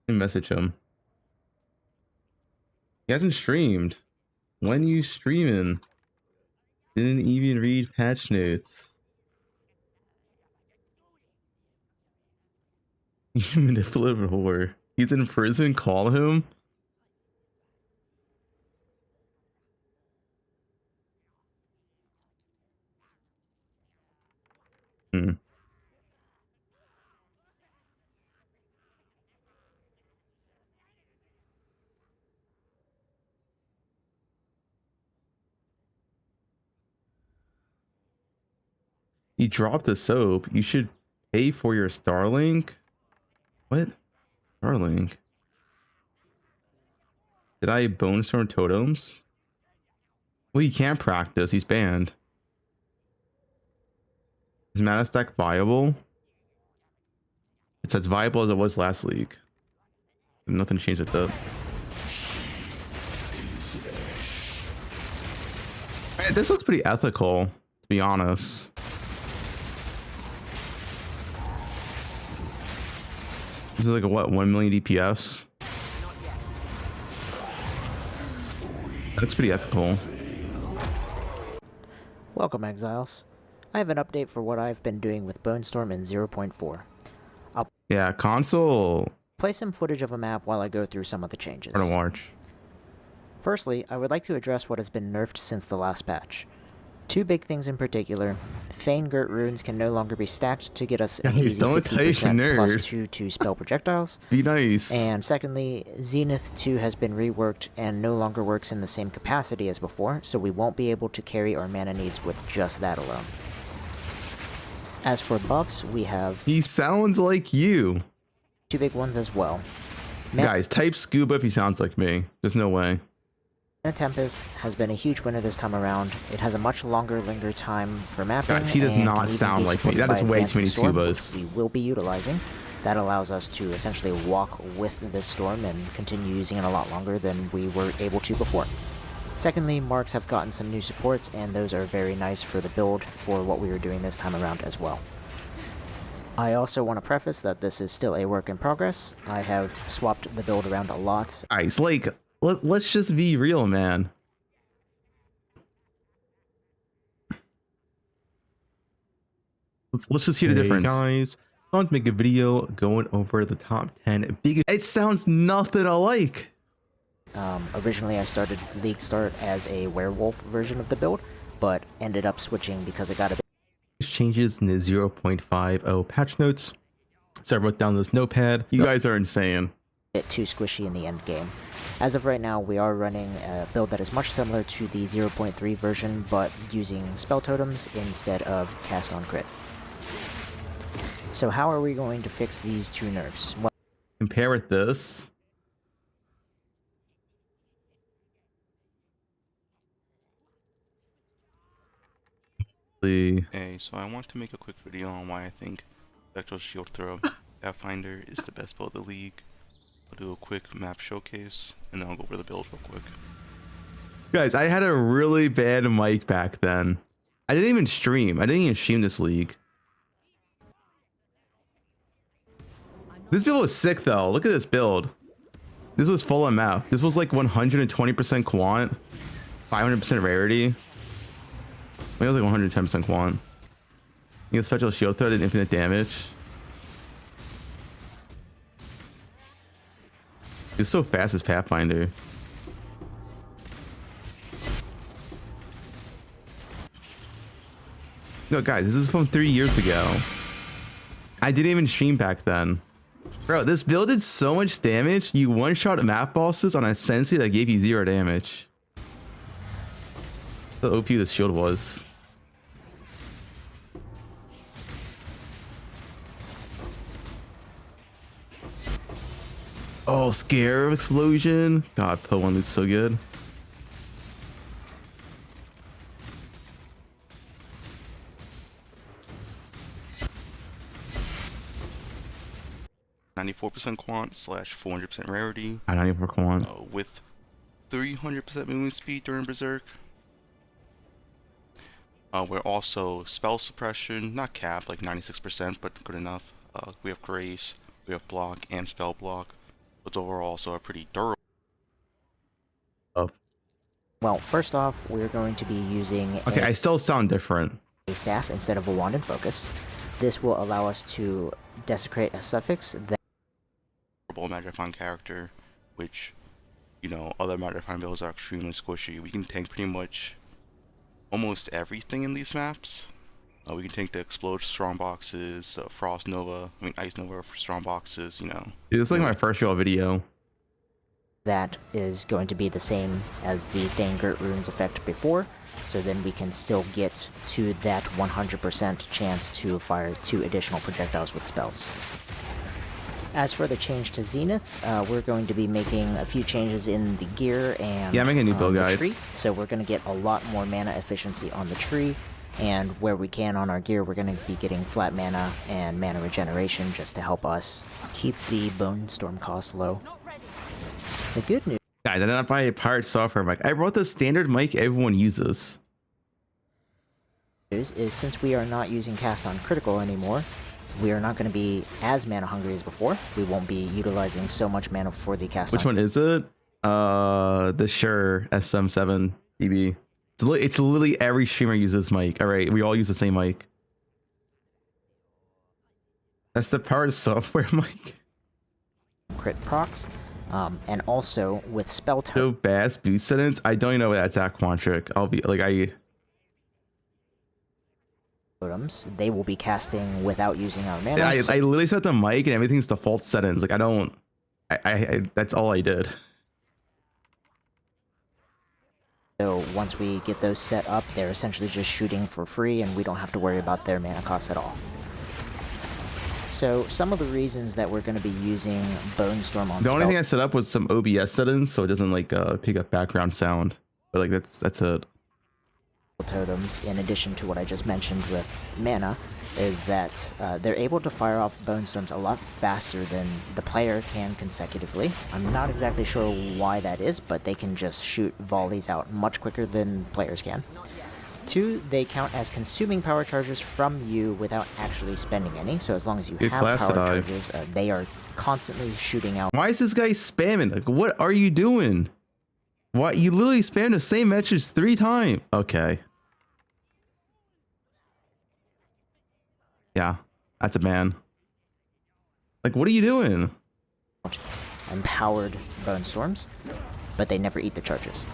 Let me message him. He hasn't streamed. When you streaming? Didn't even read patch notes. You manipulative whore. He's in prison, call him? Hmm. You dropped the soap. You should pay for your Starlink. What? Starlink? Did I bone storm totems? Well, he can't practice. He's banned. Is mana stack viable? It's as viable as it was last league. Nothing changed with that. Alright, this looks pretty ethical, to be honest. This is like a what, 1 million DPS? That's pretty ethical. Welcome, Exiles. I have an update for what I've been doing with Bone Storm in 0.4. Yeah, console. Play some footage of a map while I go through some of the changes. Hard to watch. Firstly, I would like to address what has been nerfed since the last patch. Two big things in particular. Fane Girt runes can no longer be stacked to get us an Guys, easy don't take 50% nerfs. plus 2 to spell projectiles. Be nice. And secondly, Zenith 2 has been reworked and no longer works in the same capacity as before, so we won't be able to carry our mana needs with just that alone. As for buffs, we have He sounds like you. two big ones as well. Guys, type scuba if he sounds like me. There's no way. Mana Tempest has been a huge winner this time around. It has a much longer linger time for mapping. Guys, he does and not can even sound be like me. supported That is by way too Advancing many Storm, scubas. which we will be utilizing. That allows us to essentially walk with this storm and continue using it a lot longer than we were able to before. Secondly, marks have gotten some new supports, and those are very nice for the build for what we were doing this time around as well. I also want to preface that this is still a work in progress. I have swapped the build around a lot. Guys, like, let's just be real, man. Let's just hear the difference. Guys, I want to make a video going over the top 10 biggest. It sounds nothing alike. Originally I started League Start as a werewolf version of the build, but ended up switching because it got a Changes in the 0.50 patch notes. So I wrote down this notepad. You guys are insane. bit too squishy in the end game. As of right now, we are running a build that is much similar to the 0.3 version, but using spell totems instead of cast on crit. So how are we going to fix these two nerfs? Well, Compare with this. Hey, so I want to make a quick video on why I think Spectral Shield Throw Pathfinder is the best build of the league. I'll do a quick map showcase, and then I'll go over the build real quick. Guys, I had a really bad mic back then. I didn't even stream. I didn't even stream this league. This build was sick though. Look at this build. This was full MF. This was like 120% quant, 500% rarity. Maybe it was like 110% quant. You get special shield throw did infinite damage. He was so fast as Pathfinder. No, guys, this is from 3 years ago. I didn't even stream back then. Bro, this build did so much damage. You one-shot map bosses on Ascendancy that gave you 0 damage. The OP this shield was. Oh, scare explosion. God, poe2 is so good. 94% quant / 400% rarity. I don't even want. With 300% movement speed during Berserk. We're also spell suppression, not capped, like 96%, but good enough. We have grace, we have block, and spell block. But overall also are pretty durable. Well, first off, we're going to be using Okay, I still sound different. a staff instead of a wand and focus. This will allow us to desecrate a suffix that Magifying character, which, you know, other Magifying builds are extremely squishy. We can tank pretty much almost everything in these maps. We can tank the Explode strong boxes, Frost Nova, Ice Nova for strong boxes, you know. Dude, this is like my first real video. that is going to be the same as the Thangert runes effect before, so then we can still get to that 100% chance to fire 2 additional projectiles with spells. As for the change to Zenith, we're going to be making a few changes in the gear and Yeah, make a new build the guide. tree, so we're going to get a lot more mana efficiency on the tree, and where we can on our gear, we're going to be getting flat mana and mana regeneration just to help us keep the Bone Storm cost low. The good news Guys, I did not buy a pirate software mic. I brought the standard mic everyone uses. is since we are not using cast on critical anymore, we are not going to be as mana hungry as before. We won't be utilizing so much mana for the cast Which on. one is it? The Shure SM7 DB. It's literally every streamer uses this mic. All right, we all use the same mic. That's the pirate software mic. Crit procs. And also with spell So bass boost settings. I don't even know what that's at Quantric. I'll be like totems, they will be casting without using our mana. I literally set the mic and everything's default settings. Like I don't. I that's all I did. So once we get those set up, they're essentially just shooting for free, and we don't have to worry about their mana costs at all. So some of the reasons that we're going to be using Bone Storm on The only spell thing I set up was some OBS settings, so it doesn't like pick up background sound. But like that's it. totems, in addition to what I just mentioned with mana, is that they're able to fire off Bone Storms a lot faster than the player can consecutively. I'm not exactly sure why that is, but they can just shoot volleys out much quicker than players can. 2, they count as consuming power charges from you without actually spending any, so as long as you Good have class power dive. charges, they are constantly shooting out. Why is this guy spamming? Like, what are you doing? What, you literally spammed the same message 3 times? Okay. Yeah, that's a ban. Like, what are you doing? Empowered Bone Storms, but they never eat the charges.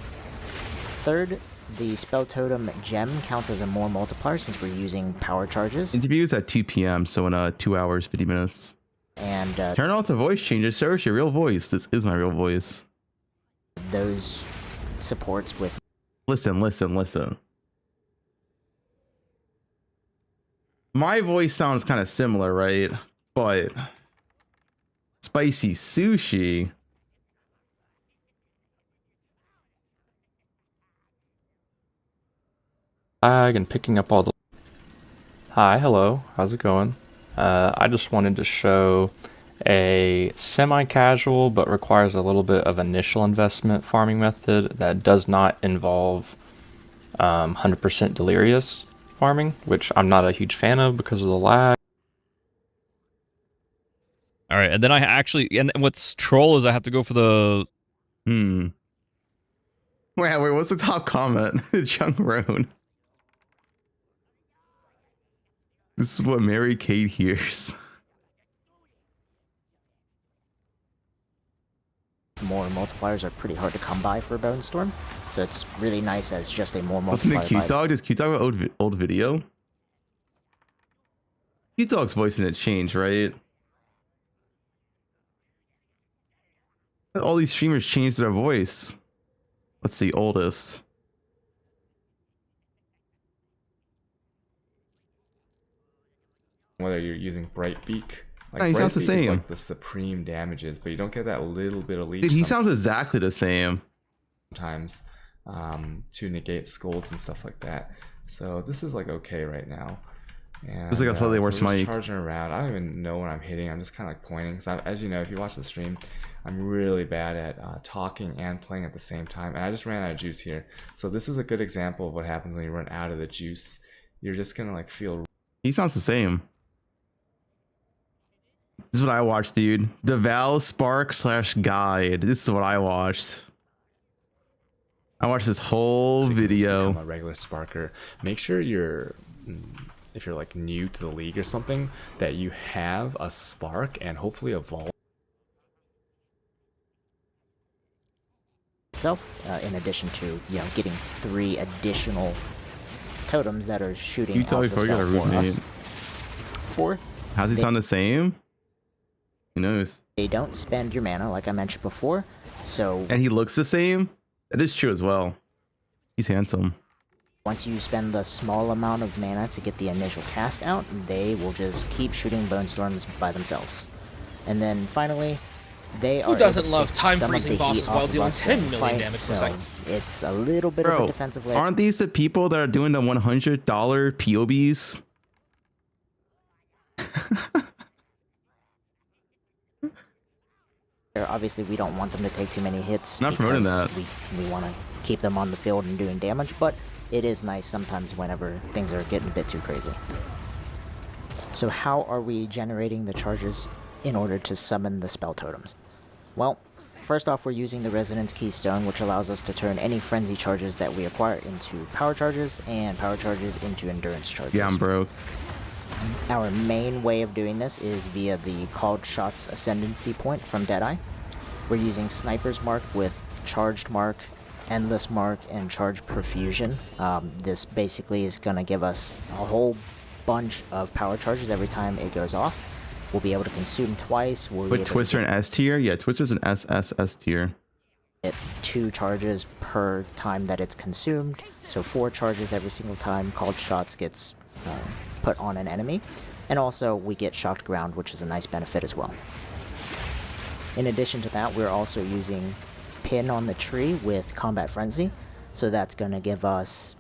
3rd, the Spell Totem gem counts as a more multiplier since we're using power charges. Interviews at 2 p.m., so in 2 hours, 50 minutes. And Turn off the voice changes, search your real voice. This is my real voice. those supports with Listen. My voice sounds kind of similar, right? But spicy sushi. And picking up all the... Hi, hello, how's it going? I just wanted to show a semi-casual but requires a little bit of initial investment farming method that does not involve 100% delirious farming, which I'm not a huge fan of because of the lag. All right, and then I actually, and what's troll is I have to go for the... Wait, what's the top comment? Chung Roan. This is what Mary Kate hears. more multipliers are pretty hard to come by for Bone Storm, so it's really nice as just a more Listen multiplier. to Cute Dog. Does Cute Dog have old video? Cute Dog's voice didn't change, right? All these streamers changed their voice. Let's see, oldest. Whether you're using Brightbeak, like Yeah, he sounds the Brightbeak is same. like the supreme damages, but you don't get that little bit of leech Dude, he sounds exactly the same. sometimes to negate scolds and stuff like that. So this is like okay right now. And, It's like a slightly so worse we're just mic. charging around. I don't even know when I'm hitting. I'm just kind of like pointing. Because as you know, if you watch the stream, I'm really bad at talking and playing at the same time. And I just ran out of juice here. So this is a good example of what happens when you run out of the juice. You're just gonna like feel. He sounds the same. This is what I watched, dude. The Val Spark / guide. This is what I watched. I watched this whole So you can just video. become a regular sparker. Make sure you're, if you're like new to the league or something, that you have a spark and hopefully a vault. Itself, in addition to getting 3 additional totems that are shooting You out tell the before you got a spell for us. roommate. 4, How's he sound the same? Who knows? they don't spend your mana like I mentioned before, so And he looks the same. That is true as well. He's handsome. once you spend the small amount of mana to get the initial cast out, they will just keep shooting bone storms by themselves. And then finally, they are Who doesn't able to love take time some of freezing the bosses heat while off of dealing us 10 during the million fight, damage per so second? it's a little bit of a Bro, defensive layer. aren't these the people that are doing the $100 POBs? Obviously, we don't want them to take too many hits. Not promoting because that. We want to keep them on the field and doing damage, but it is nice sometimes whenever things are getting a bit too crazy. So how are we generating the charges in order to summon the spell totems? Well, first off, we're using the Resonance Keystone, which allows us to turn any frenzy charges that we acquire into power charges, and power charges into endurance charges. Yeah, I'm broke. Our main way of doing this is via the Called Shots Ascendancy point from Deadeye. We're using Sniper's Mark with Charged Mark, Endless Mark, and Charged Profusion. This basically is going to give us a whole bunch of power charges every time it goes off. We'll be able to consume twice. We'll be Put able Twister to in S tier? Yeah, Twister's an S tier. get 2 charges per time that it's consumed. So 4 charges every single time Called Shots gets put on an enemy. And also we get Shocked Ground, which is a nice benefit as well. In addition to that, we're also using Pin on the Tree with Combat Frenzy. So that's going to give us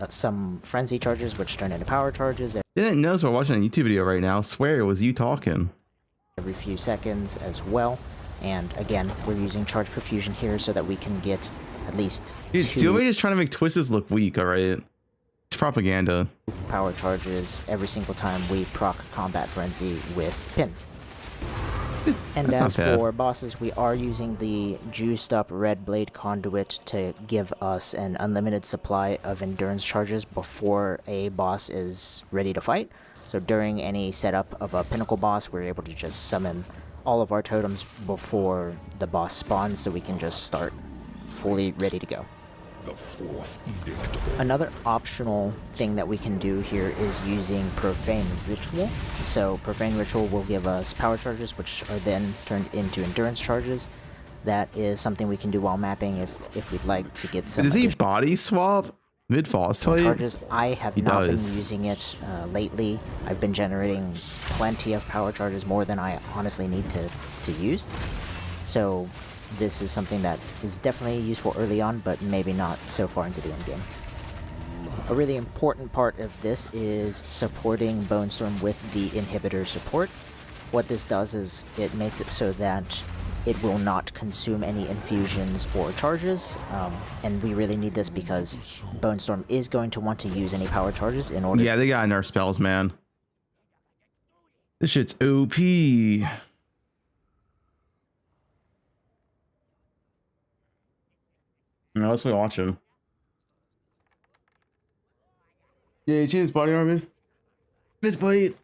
some Frenzy charges, which turn into power charges Didn't notice we're watching a YouTube video right now. Swear it was you talking. every few seconds as well. And again, we're using Charge Profusion here so that we can get at least Dude, 2 Steelmate is trying to make Twisters look weak, alright? It's propaganda. power charges every single time we proc Combat Frenzy with Pin. And That's as not bad. for bosses, we are using the juiced up Red Blade Conduit to give us an unlimited supply of endurance charges before a boss is ready to fight. So during any setup of a pinnacle boss, we're able to just summon all of our totems before the boss spawns so we can just start fully ready to go. Another optional thing that we can do here is using Profane Ritual. So Profane Ritual will give us power charges, which are then turned into endurance charges. That is something we can do while mapping if we'd like to get some Does he additional body swap mid-boss fight? charges. I have He not been does. using it lately. I've been generating plenty of power charges, more than I honestly need to use. So this is something that is definitely useful early on, but maybe not so far into the end game. A really important part of this is supporting Bone Storm with the inhibitor support. What this does is it makes it so that it will not consume any infusions or charges, and we really need this because Bone Storm is going to want to use any power charges in order. Yeah, they got nerf spells, man. This shit's OP. No, let's watch watching. Yeah, he changed his body armor. Myth bite.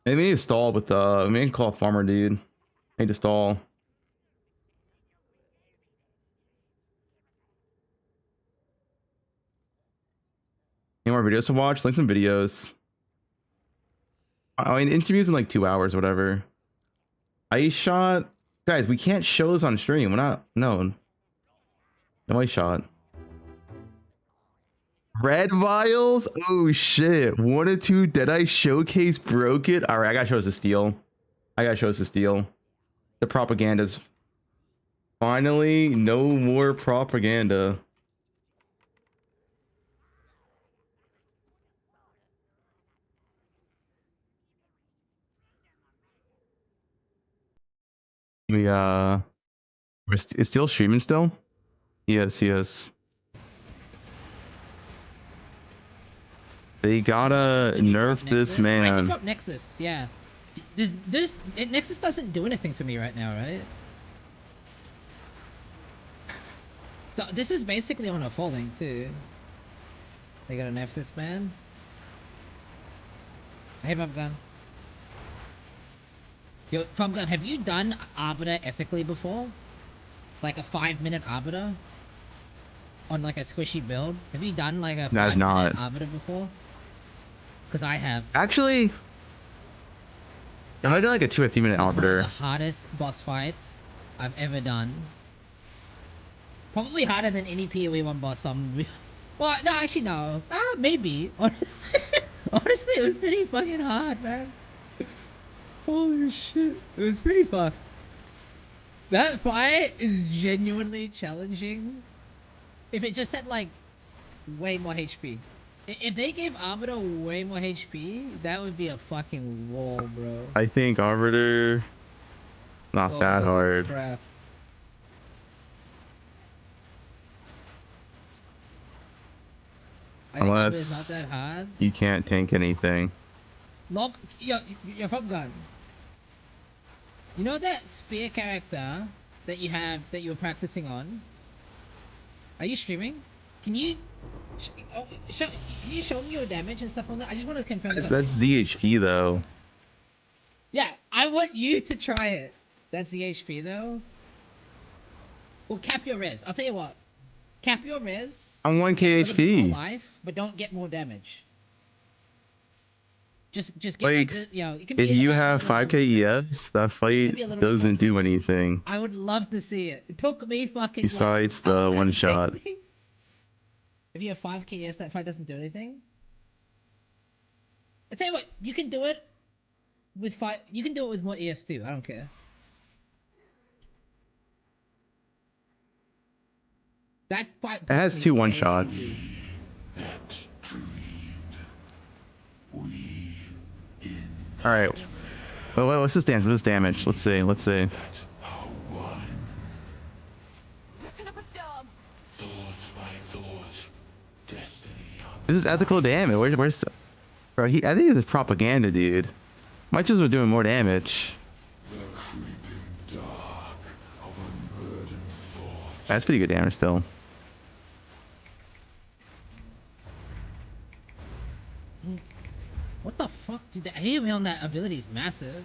They need to stall with the main call farmer dude. Need to stall. Any more videos to watch? Link some videos. I mean, interviews in like 2 hours, whatever. Ice shot, guys. We can't show this on stream. We're not. No. No ice shot. Red vials? Oh shit. 1 or 2 Deadeye showcase broken. Alright, I gotta show us the steal. The propagandas. Finally, no more propaganda. It's still streaming still? Yes. They gotta Did you drop nerf this Nexus? I did man. drop Nexus, yeah. Nexus doesn't do anything for me right now, right? So this is basically on a folding too. They gotta nerf this man. Hey, Fubgun. Yo, Fubgun, have you done Arbiter ethically before? Like a 5-minute Arbiter? On like a squishy build? Have you done like a 5-minute Arbiter before? Because I have. Actually, I did like a 2 or 3 minute It's one of arbiter. the hardest boss fights I've ever done. Probably harder than any PoE 1 boss on. Well, no, actually no. Maybe. Honestly, it was pretty fucking hard, man. Holy shit. It was pretty fucked. That fight is genuinely challenging. If it just had like way more HP. If they gave Arbiter way more HP, that would be a fucking wall, bro. I think arbiter not that hard. Crap. I think Arbiter's not that hard. You can't tank anything. Lock your Fubgun. You know that spear character that you have that you were practicing on? Are you streaming? Can you can you show me your damage and stuff on that? I just want to confirm something. That's ZHP though. Yeah, I want you to try it. That's the HP though. Well, cap your res. I'll tell you what. Cap your res. I'm 1k HP. Life, but don't get more damage. Just get like you know. It can be if you have 5k ES, that fight doesn't do anything. I would love to see it. It took me fucking. Besides the one shot. If you have 5k ES, that fight doesn't do anything. I tell you what, you can do it with 5. You can do it with more ES too. I don't care. That fight. It has 2 one shots. All right. Well, what's this damage? Let's see. This is ethical damage. Where's bro? I think this is propaganda, dude. Might just be doing more damage. That's pretty good damage still. What the fuck, dude? The AoE on that ability is massive.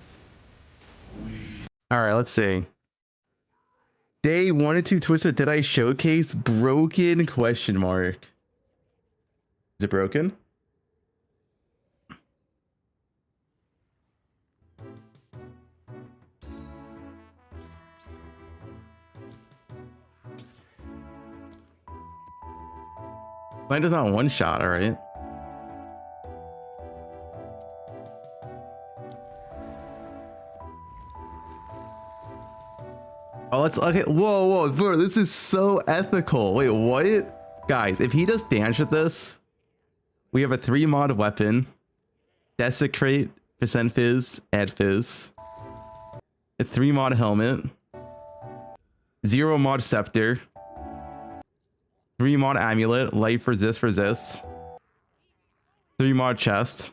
All right, let's see. Day 1 and 2 Twisted Deadeye showcase broken question mark. Is it broken? Mine does not one shot, all right. Oh, let's okay. Whoa, bro, this is so ethical. Wait, what? Guys, if he does damage with this, we have a 3 mod weapon, desecrate, percent fizz, add fizz, a 3 mod helmet, 0 mod scepter, 3 mod amulet, life resist, 3 mod chest,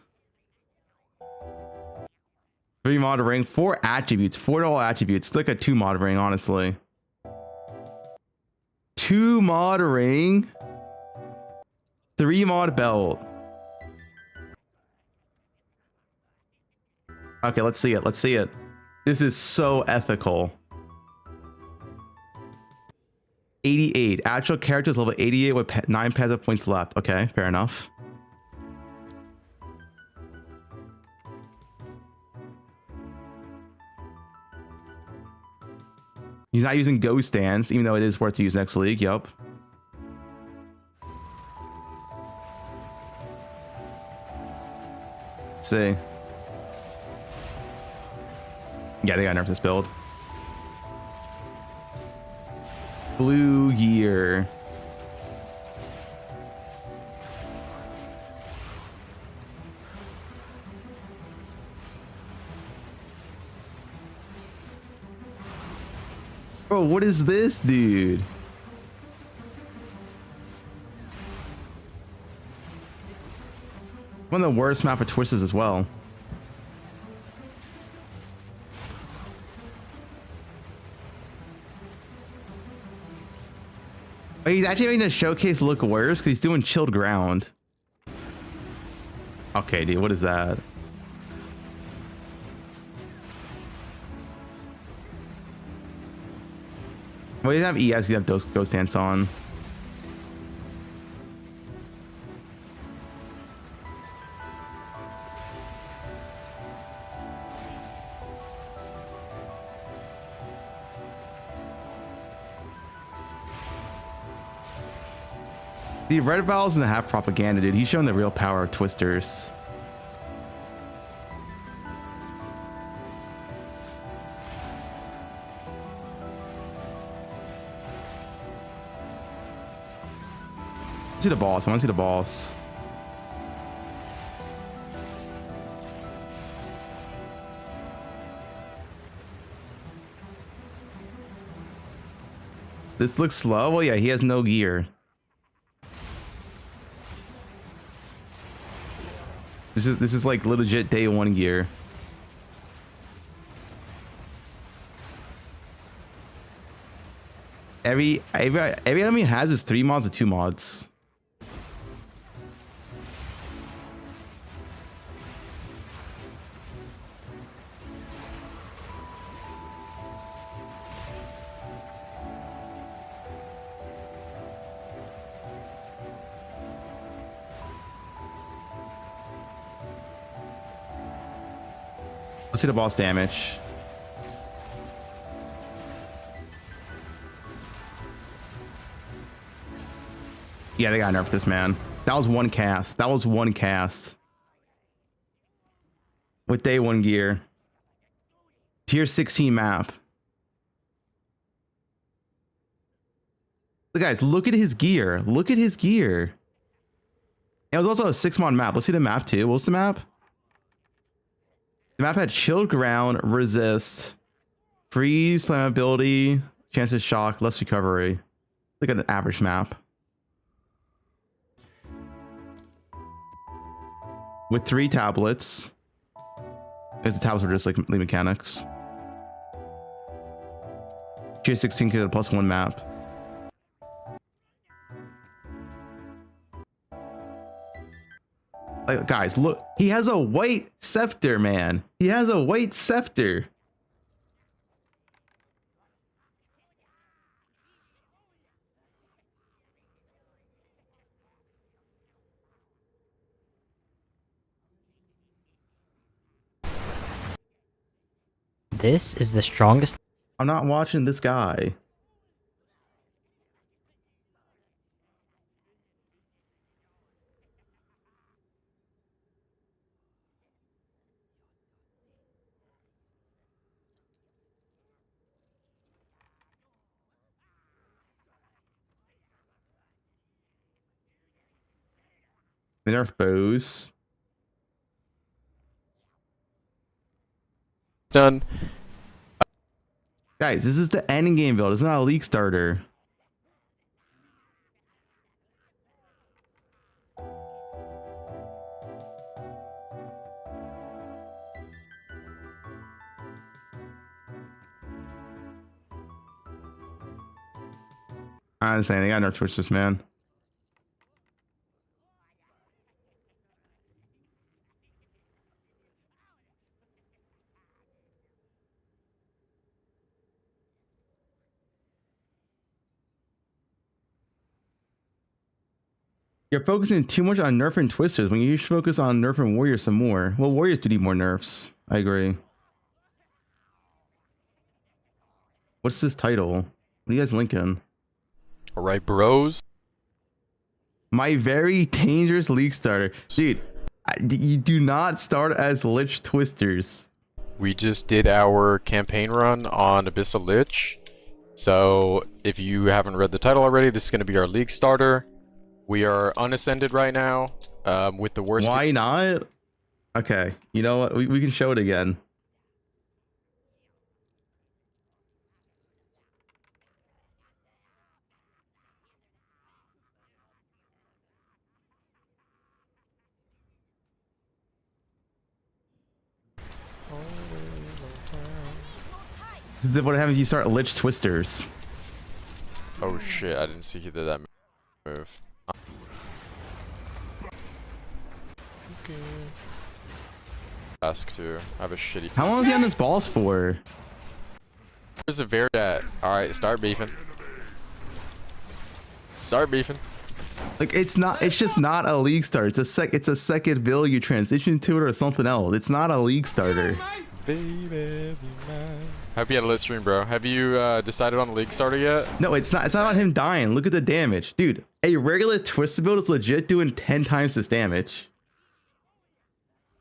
3 mod ring, 4 attributes, 4 all attributes. It's like a 2 mod ring, honestly. 2 mod ring, 3 mod belt. Okay, let's see it. This is so ethical. 88. Actual characters level 88 with 9 passive points left. Okay, fair enough. He's not using ghost stance, even though it is worth to use next league. Yup. Let's see. Yeah, they got nerfed this build. Blue gear. Bro, what is this, dude? One of the worst map for twisters as well. Oh, he's actually making the showcase look worse because he's doing chilled ground. Okay, dude, what is that? Well, you have ES, you have those ghost dance on. The red valves and the half propaganda, dude. He's showing the real power of twisters. See the boss. I want to see the boss. This looks slow. Well, yeah, he has no gear. This is like legit day one gear. Every enemy has is 3 mods or 2 mods. Let's see the boss damage. Yeah, they got nerfed this, man. That was one cast. That was one cast. With day one gear. Tier 16 map. Look, guys, look at his gear. Look at his gear. It was also a 6-mod map. Let's see the map too. What's the map? The map had chilled ground, resist, freeze, flammability, chance of shock, less recovery. Look at an average map. With 3 tablets. Because the tablets were just like lead mechanics. Tier 16 could have a +1 map. Like, guys, look, he has a white scepter, man. He has a white scepter. This is the strongest. I'm not watching this guy. They nerf bows. Done. Guys, this is the Endgame build. It's not a league starter. I understand. They got nerf twisters, man. You're focusing too much on nerfing twisters when you should focus on nerfing warriors some more. Well, warriors do need more nerfs. I agree. What's this title? What are you guys linking? All right, bros. My very dangerous league starter. Dude, You do not start as Lich Twisters. We just did our campaign run on Abyssal Lich. So if you haven't read the title already, this is going to be our league starter. We are unascended right now with the worst. Why not? Okay, you know what? We can show it again. This is what happens if you start Lich Twisters. Oh shit, I didn't see he did that move. Okay. Ask to. I have a shitty. How long is he on this boss for? Where's the Verd at? Alright, start beefing. Start beefing. Like it's just not a league starter. It's a second build, you transition to it or something else. It's not a league starter. Baby, hope you had a lit stream, bro. Have you decided on a league starter yet? No, it's not about him dying. Look at the damage. Dude, a regular twisted build is legit doing 10 times this damage.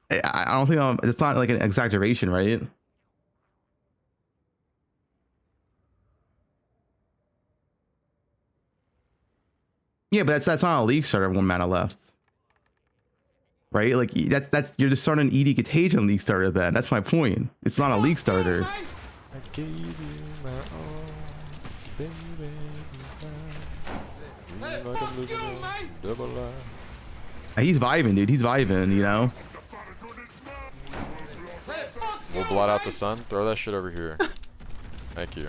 I don't think it's not like an exaggeration, right? Yeah, but that's not a league starter. 1 mana left, right? Like that's you're just starting an ED Contagion league starter. Then that's my point. It's not a league starter. I gave you my all, baby. He's vibing, dude. He's vibing, you know. We'll blot out the sun. Throw that shit over here. Thank you.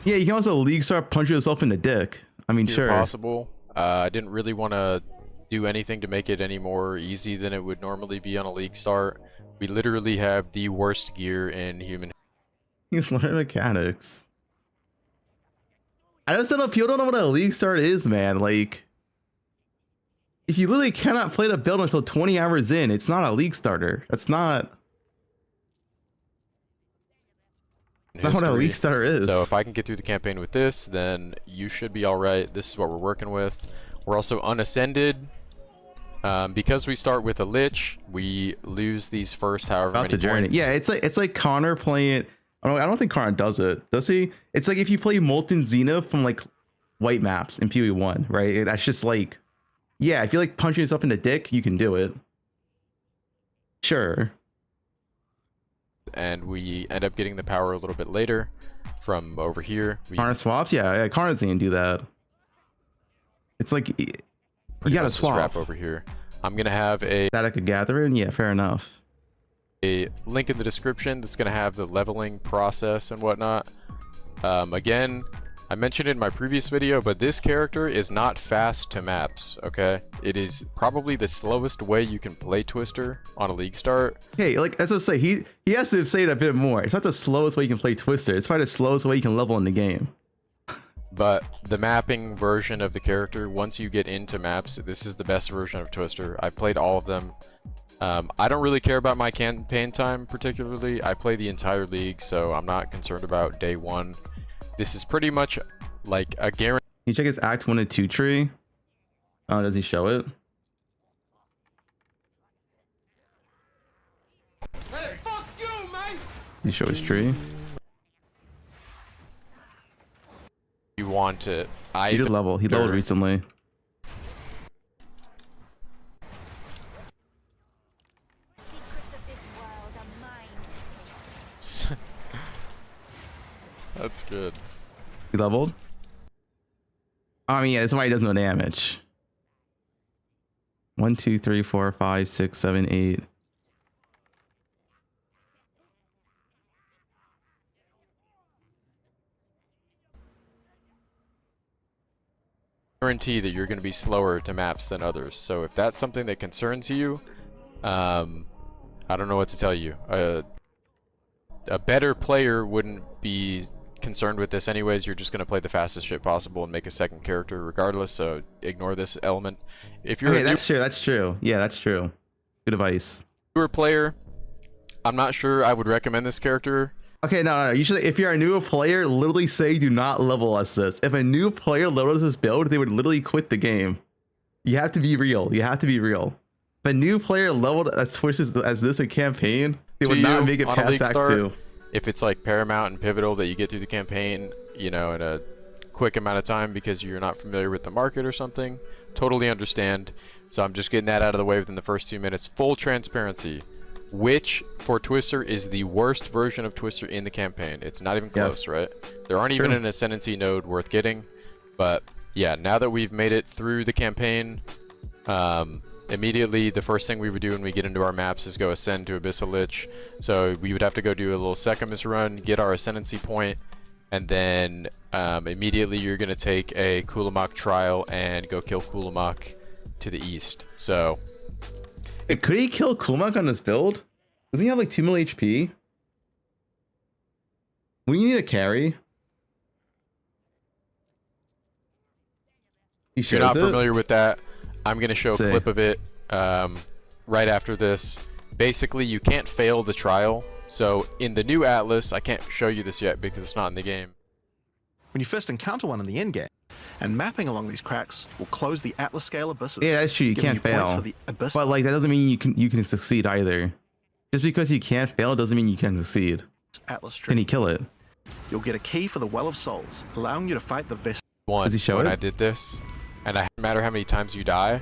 Yeah, you can also league start punching yourself in the dick. I mean, sure. Possible. I didn't really want to do anything to make it any more easy than it would normally be on a league start. We literally have the worst gear in human. He's learning mechanics. I just don't know. People don't know what a league start is, man. Like, if you literally cannot play the build until 20 hours in, it's not a league starter. That's not what a league starter is. So if I can get through the campaign with this, then you should be all right. This is what we're working with. We're also unascended. Because we start with a Lich, we lose these first however many points. Yeah, it's like Connor playing. I don't think Connor does it. Does he? It's like if you play Molten Zenith from like white maps in PoE1, right? That's just like, yeah, if you like punching yourself in the dick, you can do it. Sure. And we end up getting the power a little bit later from over here. Connor swaps? Yeah, Connor's gonna do that. It's like, you gotta swap. Wrap over here. I'm gonna have a Static Gathering? Yeah, fair enough. A link in the description that's going to have the leveling process and whatnot. Again, I mentioned it in my previous video, but this character is not fast to maps, okay? It is probably the slowest way you can play Twister on a league start. Hey, like, as I say, he has to say it a bit more. It's not the slowest way you can play Twister. It's probably the slowest way you can level in the game. But the mapping version of the character, once you get into maps, this is the best version of Twister. I've played all of them. I don't really care about my campaign time particularly. I play the entire league, so I'm not concerned about day 1. This is pretty much like a guarantee. Can you check his Act 1 and 2 tree? Oh, does he show it? Hey, fuck you, man! You show his tree? You want it. He did level. He leveled recently. That's good. He leveled? I mean, yeah, that's why he does no damage. 1, 2, 3, 4, 5, 6, 7, 8. Guarantee that you're going to be slower to maps than others. So if that's something that concerns you, I don't know what to tell you. A better player wouldn't be concerned with this anyways. You're just going to play the fastest shit possible and make a second character regardless, so ignore this element. If you're that's true. Yeah, that's true. Good advice. Newer player, I'm not sure I would recommend this character. Okay, no. Usually, if you're a new player, literally say do not level us this. If a new player levels this build, they would literally quit the game. You have to be real. You have to be real. If a new player leveled as Twisted as this in campaign, they To would not you, make it on a past league Act start, 2. if it's like paramount and pivotal that you get through the campaign, you know, in a quick amount of time because you're not familiar with the market or something, totally understand. So I'm just getting that out of the way within the first 2 minutes. Full transparency. Which for Twister is the worst version of Twister in the campaign? It's not even close, right? There aren't even an Ascendancy node worth getting. But yeah, now that we've made it through the campaign, immediately the first thing we would do when we get into our maps is go ascend to Abyssal Lich. So we would have to go do a little Sechamus run, get our Ascendancy point, and then immediately you're going to take a Kulamak trial and go kill Kulamak to the east. So Could he kill Kulamak on this build? Doesn't he have like 2 mil HP? We need a carry. If you're not familiar with that, I'm going to show a clip of it right after this. Basically, you can't fail the trial. So in the new Atlas, I can't show you this yet because it's not in the game. When you first encounter one in the endgame, and mapping along these cracks will close the Atlas scale abysses. Yeah, that's true. You can't fail. But like that doesn't mean you can succeed either. Just because you can't fail doesn't mean you can succeed. Atlas Can he kill it? You'll get a key for the Well of Souls, allowing you to fight the Vest. Does he show when it? I did this, and no matter how many times you die.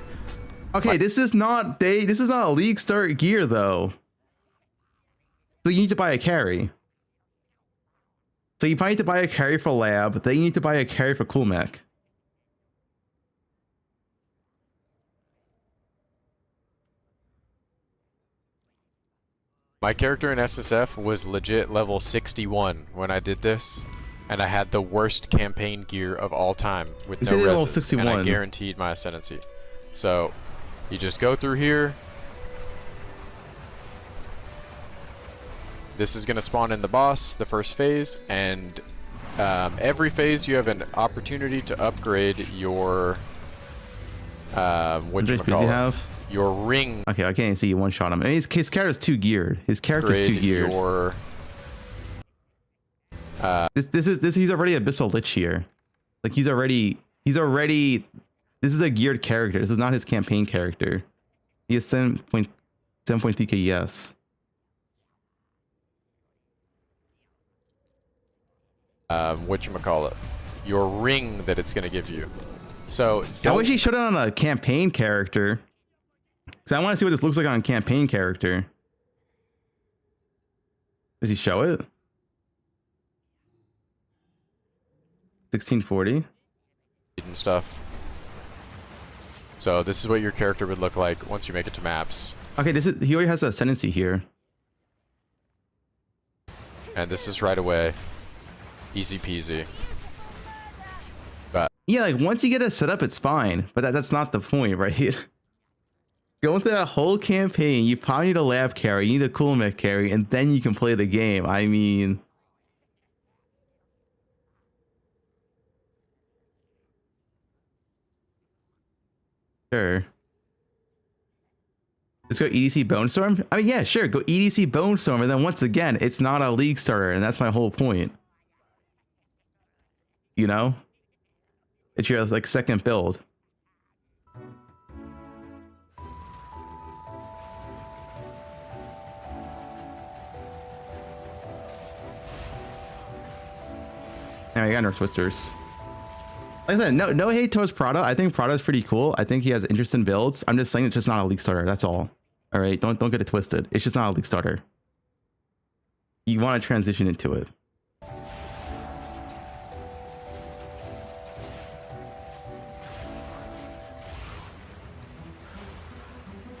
Okay, this is not a league start gear though. So you need to buy a carry. So you probably need to buy a carry for lab, then you need to buy a carry for Coolmech. My character in SSF was legit level 61 when I did this, and I had the worst campaign gear of all time with no level reses, 61. and I guaranteed my Ascendancy. So, you just go through here. This is going to spawn in the boss, the first phase, and every phase you have an opportunity to upgrade your your ring. Okay, I can't see you one shot him. I mean, his character's too geared. His character's too geared. Your, this he's already Abyssal Lich here. Like he's already this is a geared character. This is not his campaign character. He has 7.3 KES. Whatchamacallit, your ring that it's going to give you. So I wish he showed it on a campaign character, because I want to see what this looks like on a campaign character. Does he show it? 1640 and stuff. So this is what your character would look like once you make it to maps. Okay, he already has an Ascendancy here. And this is right away. Easy peasy. But yeah, like once you get it set up, it's fine. But that's not the point, right? Going through that whole campaign, you probably need a lab carry, you need a Coolmech carry, and then you can play the game. I mean, sure. Let's go EDC Bone Storm. I mean, yeah, sure. Go EDC Bone Storm, and then once again, it's not a league starter, and that's my whole point. You know, it's your like second build. Now you got Nerf Twisters. Like I said, no hate towards Prada. I think Prada is pretty cool. I think he has interesting builds. I'm just saying it's just not a league starter. That's all. All right, don't get it twisted. It's just not a league starter. You want to transition into it.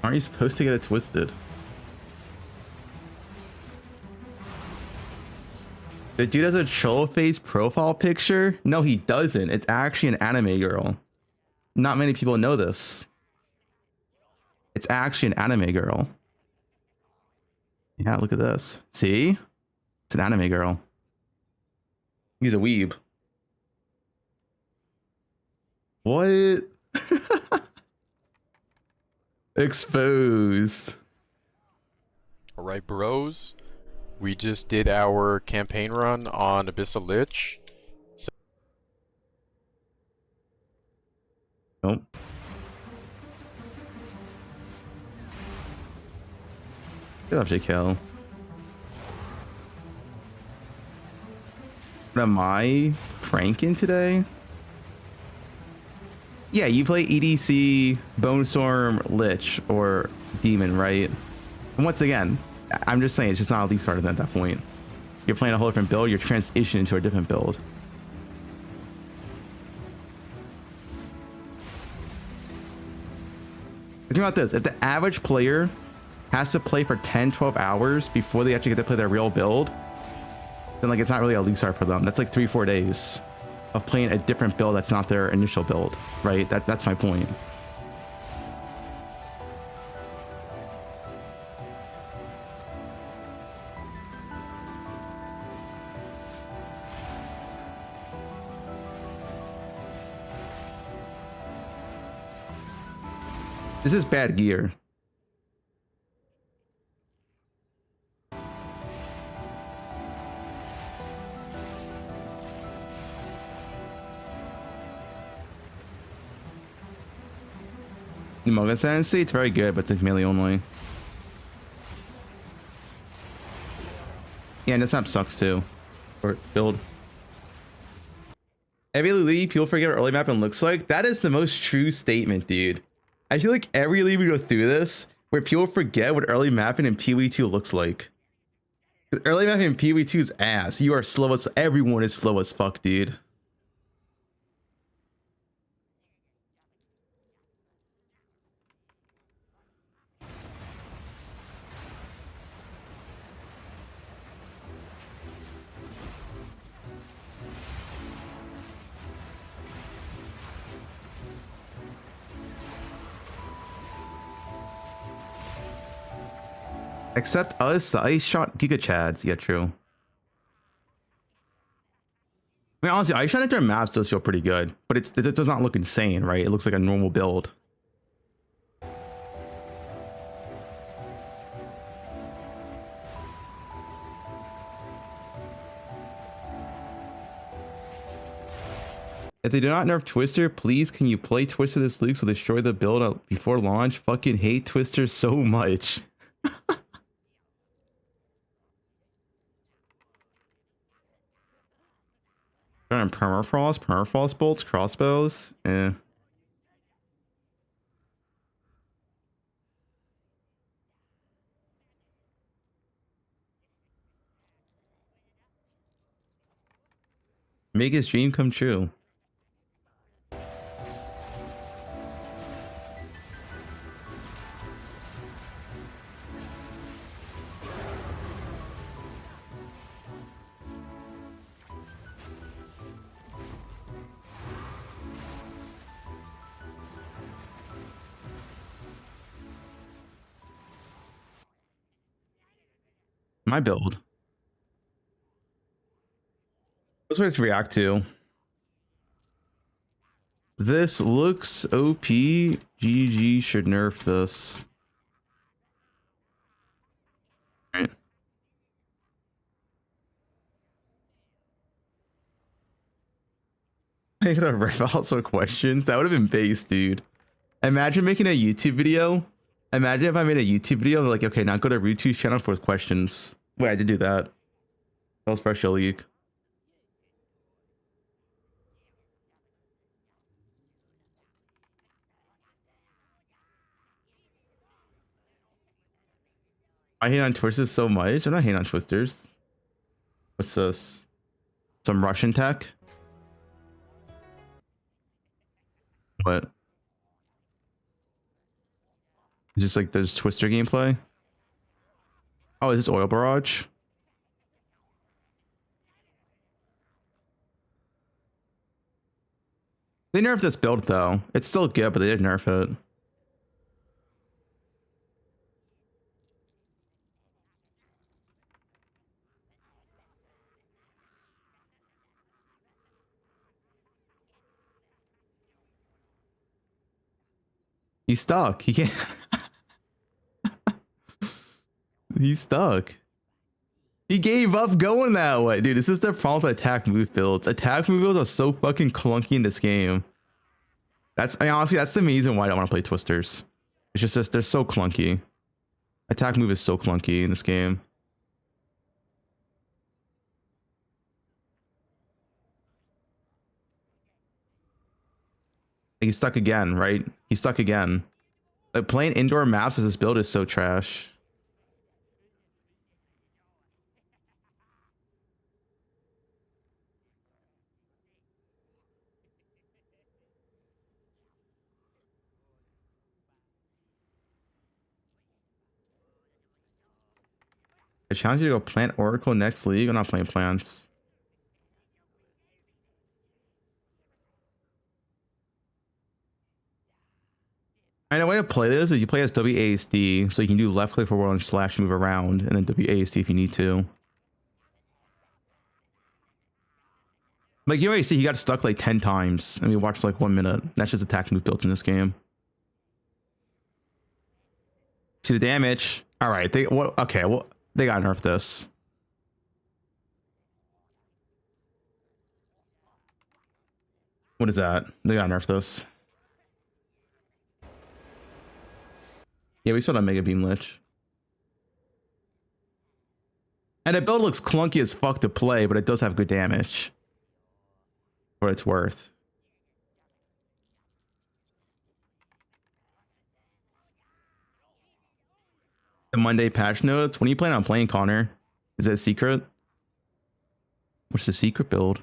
Aren't you supposed to get it twisted? The dude has a troll face profile picture? No, he doesn't. It's actually an anime girl. Not many people know this. It's actually an anime girl. Yeah, look at this. See? It's an anime girl. He's a weeb. What? Exposed. all right, bros. We just did our campaign run on Abyssal Lich. So nope. Good job, JKL. Am I Franken today? Yeah, you play EDC, Bone Storm, Lich, or Demon, right? And once again, I'm just saying, it's just not a league starter at that point. You're playing a whole different build, you're transitioning into a different build. Think about this, if the average player has to play for 10-12 hours before they actually get to play their real build, then like it's not really a league start for them. That's like 3-4 days of playing a different build that's not their initial build, right? That's my point. This is bad gear. Ascendancy, it's very good, but it's melee only. Yeah, and this map sucks too. Or its build. Every league, people forget what early mapping looks like. That is the most true statement, dude. I feel like every league we go through this, where people forget what early mapping in PoE2 looks like. Early mapping in PoE2 is ass. You are slow as, everyone is slow as fuck, dude. Except us, the ice shot Giga Chads. Yeah, true. I mean, honestly, ice shot into maps does feel pretty good, but it does not look insane, right? It looks like a normal build. If they do not nerf Twister, please can you play Twister this league so destroy the build before launch? Fucking hate Twister so much. Permafrost bolts, crossbows. Eh. Make his dream come true. My build. What's what to react to? This looks OP. GG should nerf this. Right. I could have read also questions. That would have been base, dude. Imagine making a YouTube video. Imagine if I made a YouTube video like, okay, now go to Rutu's channel for questions. Wait, I did do that. That was Fresh League. I hate on Twisters so much. I'm not hating on Twisters. What's this? Some Russian tech? What? Is this like there's Twister gameplay? Oh, is this Oil Barrage? They nerfed this build though. It's still good, but they did nerf it. He's stuck. He can't. He's stuck. He gave up going that way. Dude, this is the problem with attack move builds. Attack move builds are so fucking clunky in this game. I mean, honestly, that's the reason why I don't want to play Twisters. It's just they're so clunky. Attack move is so clunky in this game. He's stuck again, right? He's stuck again. Like, playing indoor maps as this build is so trash. I challenge you to go plant Oracle next league. I'm not playing plants. I know, way to play this is you play as WASD, so you can do left click for one slash move around, and then WASD if you need to. Like, you already see he got stuck like 10 times. I mean, watch for like 1 minute. That's just attack move built in this game. See the damage. All right, they what? Okay, well, they got nerfed this. What is that? They got nerfed this. Yeah, we still don't Mega Beam Lich. And the build looks clunky as fuck to play, but it does have good damage. For what it's worth. The Monday patch notes. When are you planning on playing, Connor? Is that a secret? What's the secret build?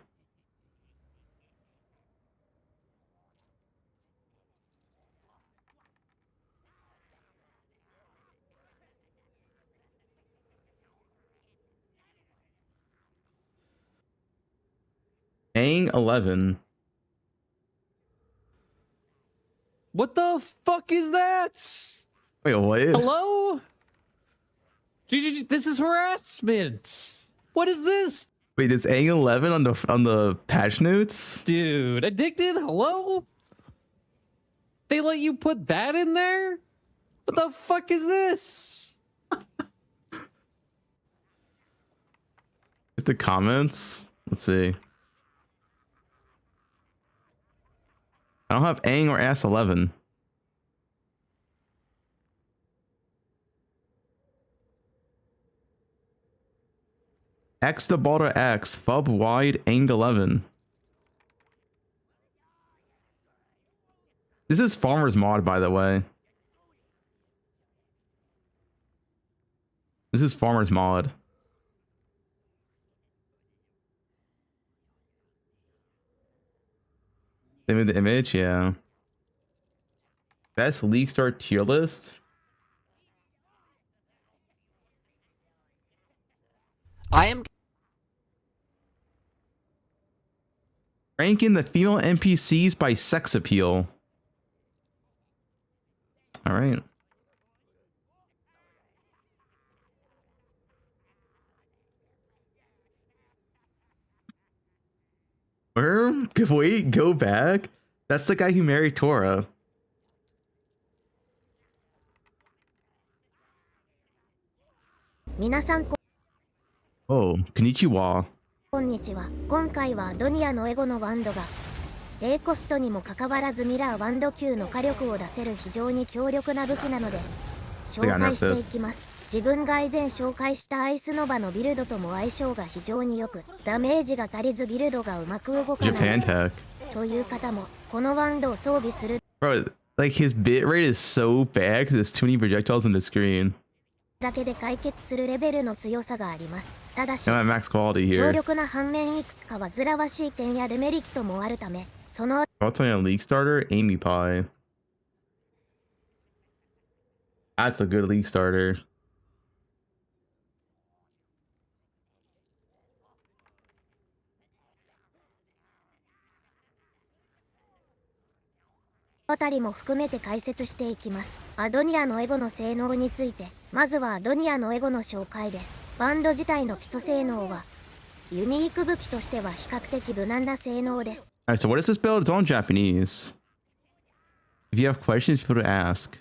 Ang 11. What the fuck is that? Wait, what? Hello? This is harassment. What is this? Wait, there's Ang 11 on the patch notes? Dude, addicted? Hello? They let you put that in there? What the fuck is this? The comments? Let's see. I don't have Ang or Ass 11. X to Balder X, Fub wide, Ang 11. This is Farmer's mod, by the way. This is Farmer's mod. They made the image, yeah. Best League Star tier list. I am Ranking the female NPCs by sex appeal. All right. Where? Wait, go back. That's the guy who married Tora. Oh, konnichiwa. こんにちは。今回はドニアのエゴのワンドが低コストにもかかわらずミラーワンド級の火力を出せる非常に強力な武器なので紹介していきます。自分が以前紹介したアイスノバのビルドとも相性が非常に良く、ダメージが足りずビルドがうまく動かないという方もこのワンドを装備する。Bro, like his bit rate is so bad because there's too many projectiles on the screen. だけで解決するレベルの強さがあります。ただし、 I'm at max quality 強 here. 力な反面いくつかは煩わしい点やデメリットもあるため、その What's on a league starter? Amy Pie. That's a good league starter. あたりも含めて解説していきます。アドニアのエゴの性能について、まずはアドニアのエゴの紹介です。バンド自体の基礎性能は、ユニーク武器としては比較的無難な性能です。Alright, so what is this build? It's all in Japanese. If you have questions, feel free to ask.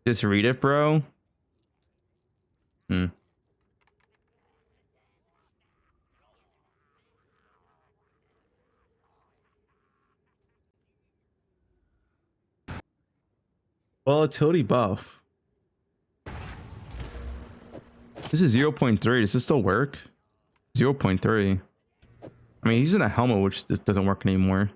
Just read it, bro. Hmm. Volatility buff. This is 0.3. Does this still work? 0.3. I mean, he's in a helmet, which just doesn't work anymore.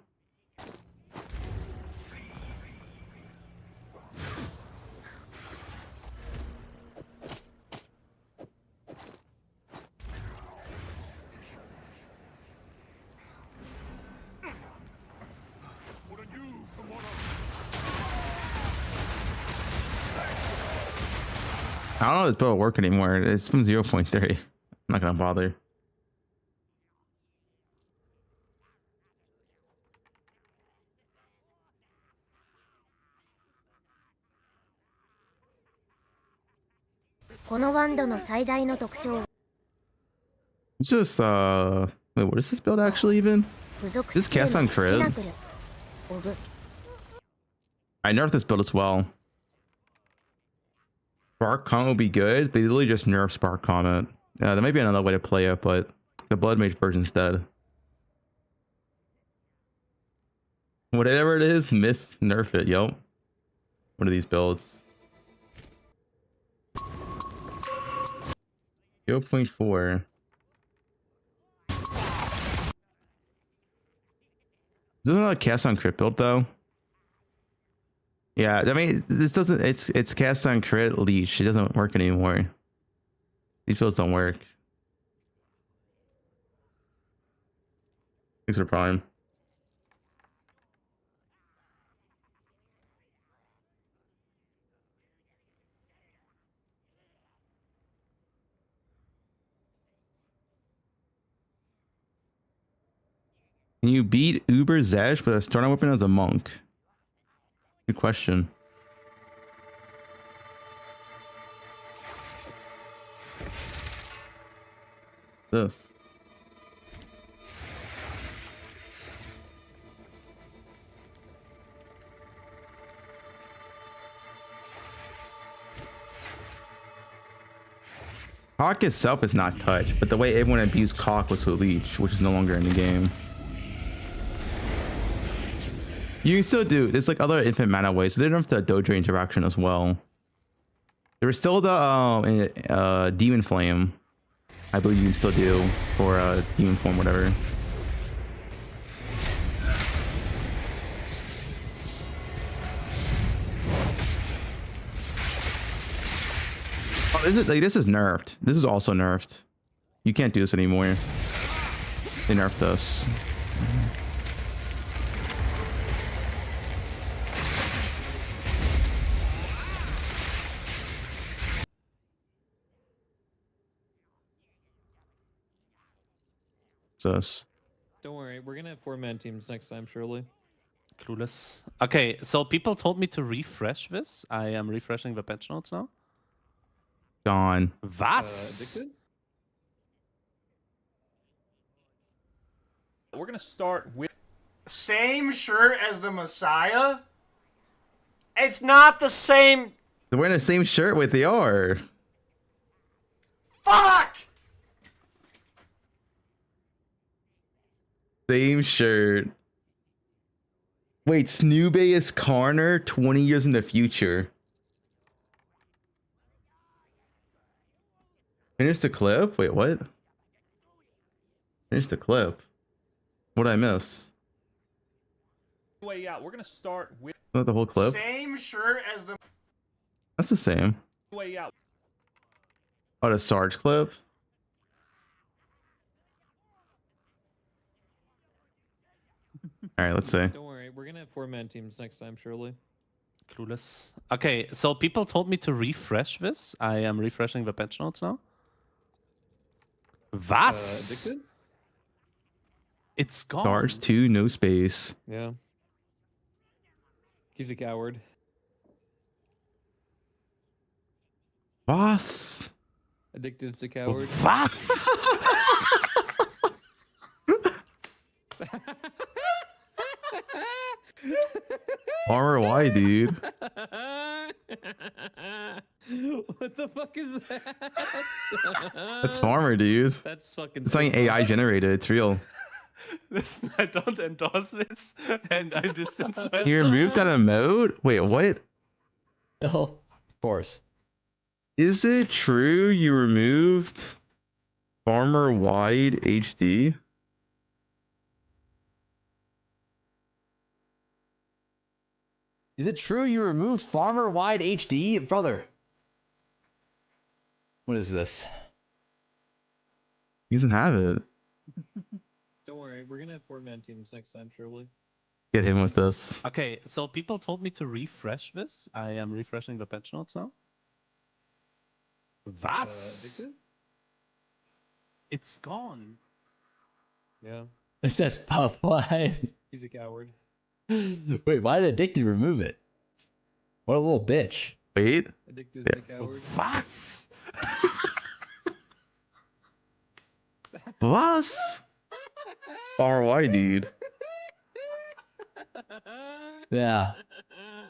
I don't know if this build will work anymore. It's from 0.3. I'm not gonna bother. It's just wait, what is this build actually even? Is this cast on crit? I nerfed this build as well. Spark Comet would be good. They literally just nerf Spark Comet. Yeah, there might be another way to play it, but the Blood Mage version's dead. Whatever it is, nerf it, yo. One of these builds. 0.4. Doesn't it cast on crit build though? Yeah, I mean this doesn't. It's cast on crit leash. It doesn't work anymore. These builds don't work. Thanks for Prime. Can you beat Uber Zesh with a starting weapon as a monk? Good question. This. Hawk itself is not touched, but the way everyone abused Cock was with Leech, which is no longer in the game. You can still do. There's like other infinite mana ways. So they don't have the Dojo interaction as well. There was still the Demon Flame. I believe you can still do for Demon Form, whatever. Oh, this is nerfed. This is also nerfed. You can't do this anymore. They nerfed this. Us. Don't worry, we're gonna have 4-man teams next time, surely. Clueless. Okay, so people told me to refresh this. I am refreshing the patch notes now. Gone. Was? We're gonna start with same shirt as the Messiah. It's not the same. They're wearing the same shirt with the R. Fuck! Same shirt. Wait, Snoobe is Karner 20 years in the future. Finish the clip? Wait, what? Finish the clip. What did I miss? Way out. We're gonna start with Not the whole clip. same shirt as the That's the same. way out. Oh, the Sarge clip? Alright, let's see. Don't worry, we're gonna have 4-man teams next time, surely. Clueless. Okay, so people told me to refresh this. I am refreshing the patch notes now. Was? Addicted? It's gone. Sarge 2, no space. Yeah. He's a coward. Was? Addicted's a coward. Was? Armor Y, dude. What the fuck is that? That's Farmer, dude. That's fucking. It's like AI generated. It's real. Listen, I don't endorse this, and I distance myself. He removed that emote? Wait, what? Oh, of course. Is it true you removed Farmer Wide HD? Is it true you removed Farmer Wide HD? Brother. What is this? He doesn't have it. Don't worry, we're gonna have 4-man teams next time, surely. Get him with this. Okay, so people told me to refresh this. I am refreshing the patch notes now. Was? It's gone. Yeah. That's Puff. Why? He's a coward. Wait, why did Addicted remove it? What a little bitch. Wait. Addicted is a coward. Was? Was? Farmer Wide, dude. Yeah.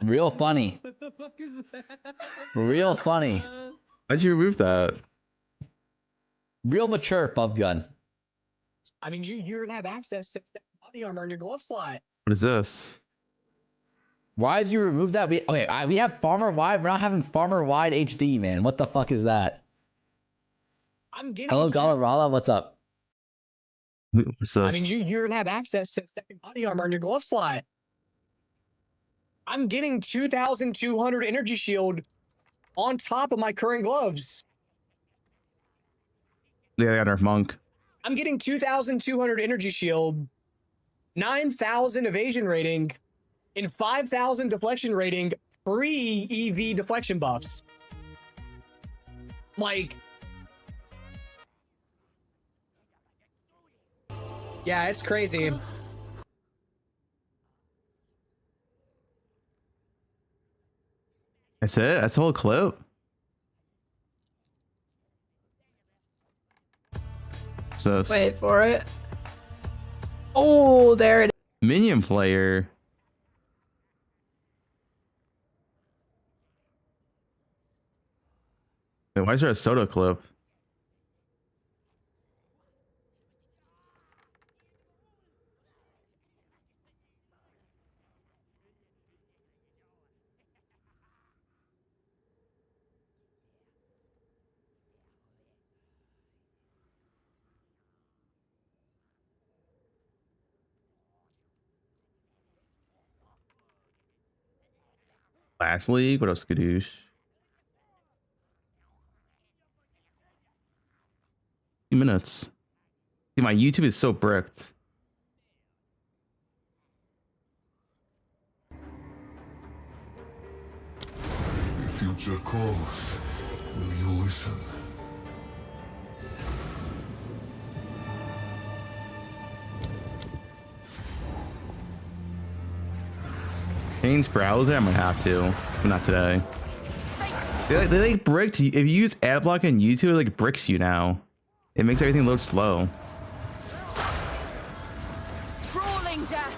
Real funny. What the fuck is that? Real funny. Why'd you remove that? Real mature, Fubgun. I mean, you're gonna have access to that body armor in your glove slot. What is this? Why did you remove that? We have Farmer Wide. We're not having Farmer Wide HD, man. What the fuck is that? I'm getting. Hello, Galarala. What's up? What's this? I mean, you're gonna have access to second body armor in your glove slot. I'm getting 2,200 energy shield on top of my current gloves. Yeah, they got our monk. I'm getting 2,200 energy shield, 9,000 evasion rating, and 5,000 deflection rating pre-EV deflection buffs. Like, yeah, it's crazy. That's it? That's the whole clip? So Wait for it. Oh, there it is. Minion player. Wait, why is there a Soda clip? Last league? What else, Skadoosh? 2 minutes. Dude, my YouTube is so bricked. The future calls. Will you listen? Change browser? I might have to, but not today. They like bricked. If you use ad block on YouTube, it like bricks you now. It makes everything load slow. Sprawling death.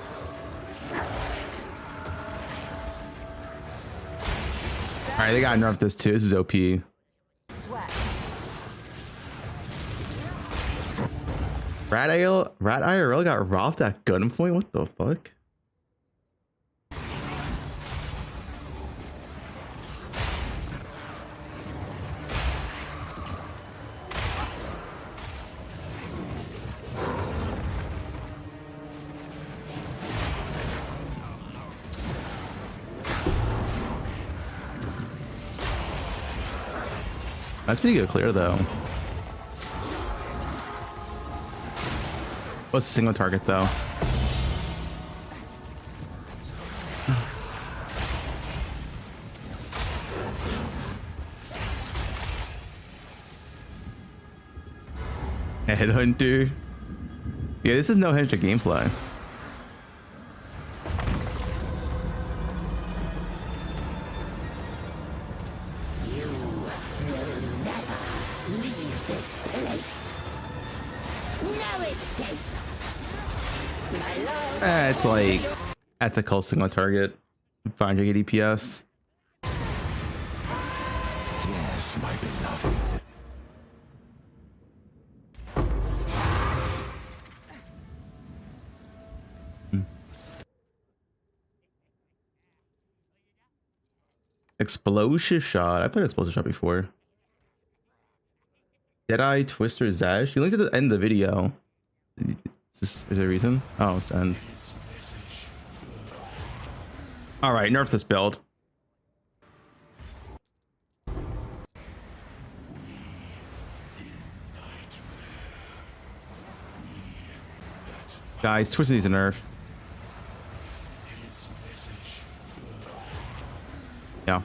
All right, they gotta nerf this too. This is OP. Rat IRL got robbed at gunpoint. What the fuck? That's pretty good clear though. What's a single target though? Headhunter. Yeah, this is no headhunter gameplay. It's like ethical single target, 580 DPS. Yes, my beloved. Explosive shot. I played explosive shot before. Deadeye, Twister, Zash. You linked at the end of the video. Is there a reason? Oh, it's end. All right, nerf this build. Guys, Twister needs a nerf. Yeah.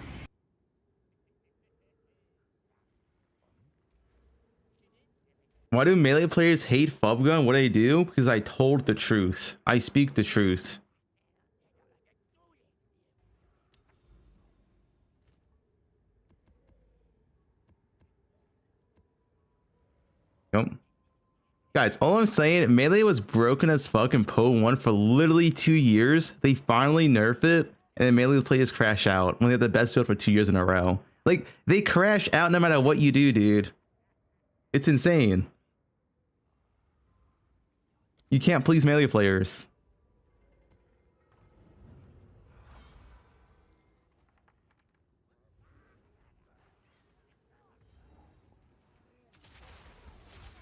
Why do melee players hate Fubgun? What do I do? Because I told the truth. I speak the truth. Yep. Guys, all I'm saying, melee was broken as fuck in poe1 for literally 2 years. They finally nerfed it, and then melee players crash out when they have the best build for 2 years in a row. Like, they crash out no matter what you do, dude. It's insane. You can't please melee players.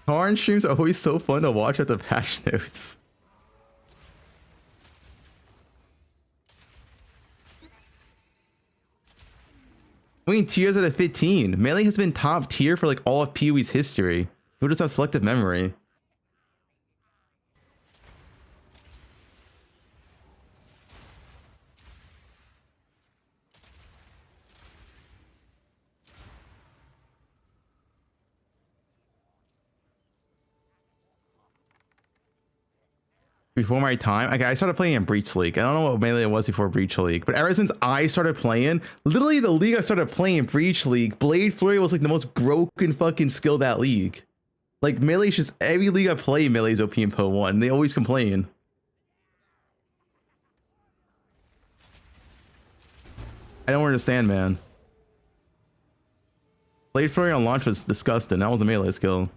Karn streams are always so fun to watch at the patch notes. I mean, 2 years out of 15. Melee has been top tier for like all of PoE's history. Who just have selective memory? Before my time, okay, I started playing in Breach League. I don't know what melee it was before Breach League, but ever since I started playing, literally the league I started playing, Breach League, Blade Flurry was like the most broken fucking skill that league. Like melee's just every league I play, melee's OP in poe1. They always complain. I don't understand, man. Blade Flurry on launch was disgusting. That was a melee skill.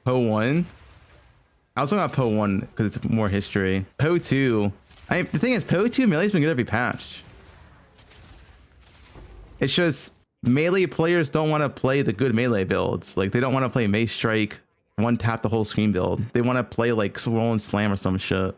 poe1. I was talking about poe1 because it's more history. poe2. The thing is, poe2 melee's been good every patch. It's just melee players don't want to play the good melee builds. Like they don't want to play Mace Strike, one tap the whole screen build. They want to play like Swirl and Slam or some shit.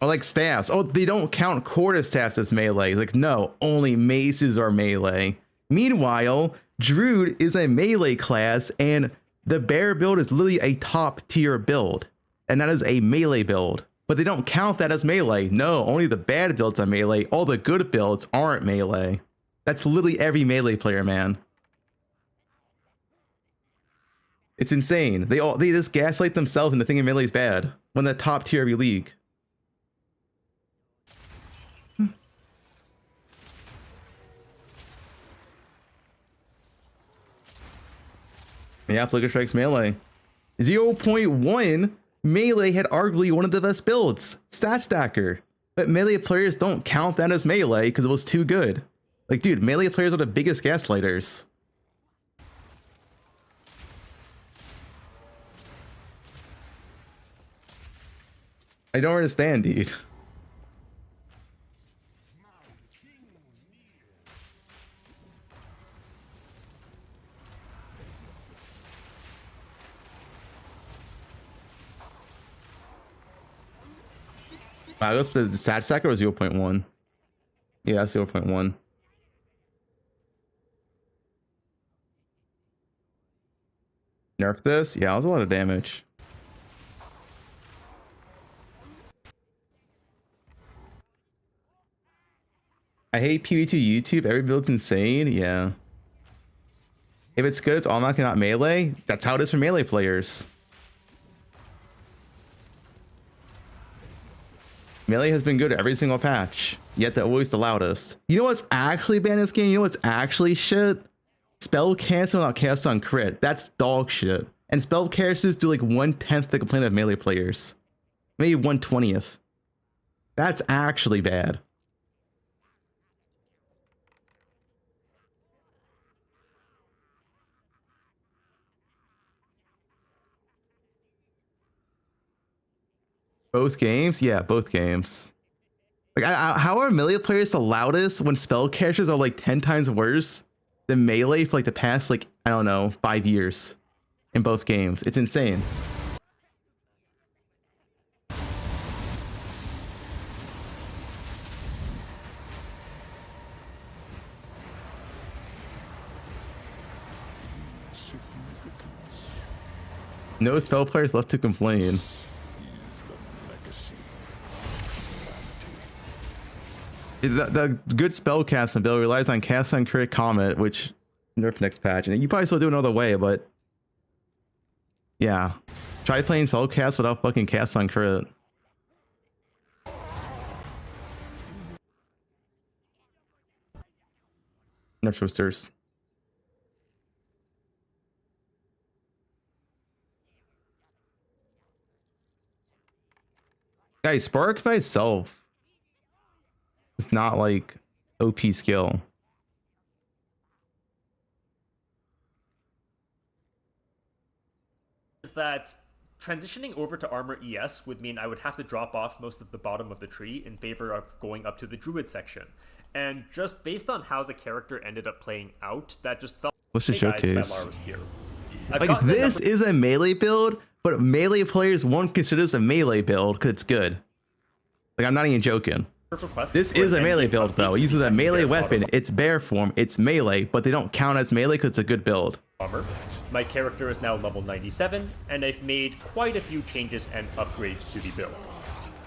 Or like staffs. Oh, they don't count quarterstaffs as melee. Like, no, only maces are melee. Meanwhile, Druid is a melee class, and the bear build is literally a top tier build. And that is a melee build. But they don't count that as melee. No, only the bad builds are melee. All the good builds aren't melee. That's literally every melee player, man. It's insane. They just gaslight themselves into thinking melee is bad when the top tier of your league. Yeah, Flicker Strike's melee. 0.1, melee had arguably one of the best builds, Stat Stacker. But melee players don't count that as melee because it was too good. Like, dude, melee players are the biggest gaslighters. I don't understand, dude. Wow, that's the Stat Stacker was 0.1. Yeah, that's 0.1. Nerf this? Yeah, that was a lot of damage. I hate poe2 YouTube. Every build's insane. Yeah. If it's good, it's all knocking out melee. That's how it is for melee players. Melee has been good every single patch, yet they're always the loudest. You know what's actually bad in this game? You know what's actually shit? Spell cancel without cast on crit. That's dog shit. And spell casters do like 1/10 the complaint of melee players. Maybe 1/20th. That's actually bad. Both games? Yeah, both games. Like, how are melee players the loudest when spell characters are like 10 times worse than melee for like the past, like, I don't know, 5 years in both games? It's insane. No spell players left to complain. The good spell casting ability relies on cast on crit comet, which nerf next patch, and you probably still do another way, but yeah, try playing spell cast without fucking cast on crit. Nerf twisters. Guys, Spark by itself, it's not like OP skill. Is that transitioning over to Armor ES would mean I would have to drop off most of the bottom of the tree in favor of going up to the Druid section. And just based on how the character ended up playing out, that just felt What's the showcase? here. Like, this is a melee build, but melee players won't consider this a melee build because it's good. Like, I'm not even joking. This is a melee build, though. It uses a melee weapon. It's bear form. It's melee, but they don't count as melee because it's a good build. My character is now level 97, and I've made quite a few changes and upgrades to the build.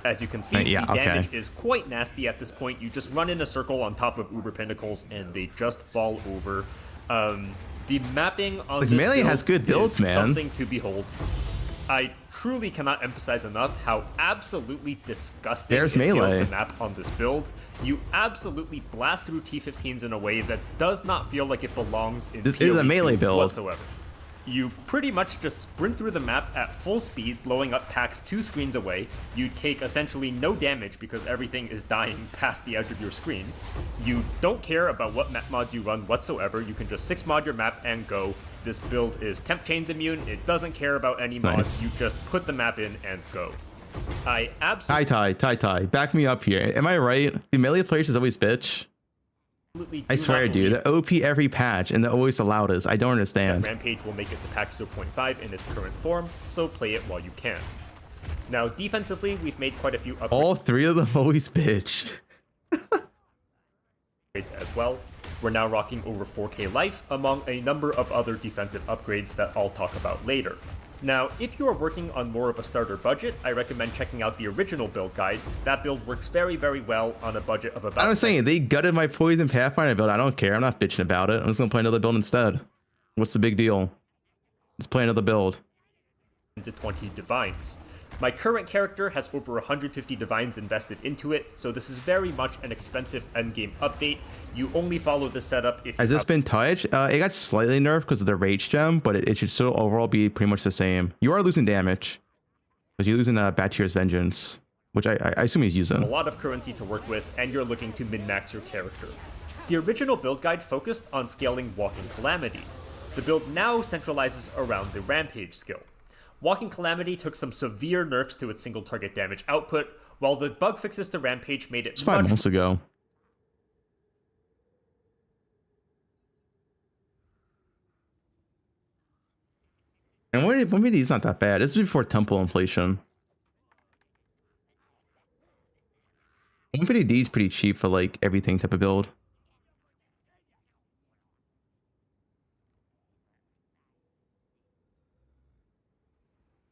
As you can see, the damage is quite nasty at this point. You just run in a circle on top of Uber Pinnacles, and they just fall over. The mapping on like, this melee build has good builds, is man. something to behold. I truly cannot emphasize enough how absolutely disgusting There's it feels melee. to map on this build. You absolutely blast through T15s in a way that does not feel like it belongs in This is a PoE2 melee build. whatsoever. You pretty much just sprint through the map at full speed, blowing up packs 2 screens away. You take essentially no damage because everything is dying past the edge of your screen. You don't care about what map mods you run whatsoever. You can just 6 mod your map and go. This build is temp chains immune. It doesn't care about any mods. Nice. You just put the map in and go. I absolutely Tai, back me up here. Am I right? The melee players is always bitch. I swear, dude. The OP every patch, and they're always the loudest. I don't understand. Rampage will make it to patch 0.5 in its current form, so play it while you can. Now, defensively, we've made quite a few upgrades. All 3 of them always bitch. As well. We're now rocking over 4k life, among a number of other defensive upgrades that I'll talk about later. Now, if you are working on more of a starter budget, I recommend checking out the original build guide. That build works very, very well on a budget of about... I was saying, they gutted my Poison Pathfinder build. I don't care. I'm not bitching about it. I'm just going to play another build instead. What's the big deal? Let's play another build. ...to 20 divines. My current character has over 150 divines invested into it, so this is very much an expensive endgame update. You only follow this setup if you Has this been touched? It got slightly nerfed because of the Rage Gem, but it should still overall be pretty much the same. You are losing damage, because you're losing Batyr's Vengeance, which I assume he's using. A lot of currency to work with, and you're looking to min-max your character. The original build guide focused on scaling Walking Calamity. The build now centralizes around the Rampage skill. Walking Calamity took some severe nerfs to its single target damage output, while the bug fixes to Rampage made it It's 5 months ago. And 150 is not that bad. This is before temple inflation. 150D is pretty cheap for like everything type of build.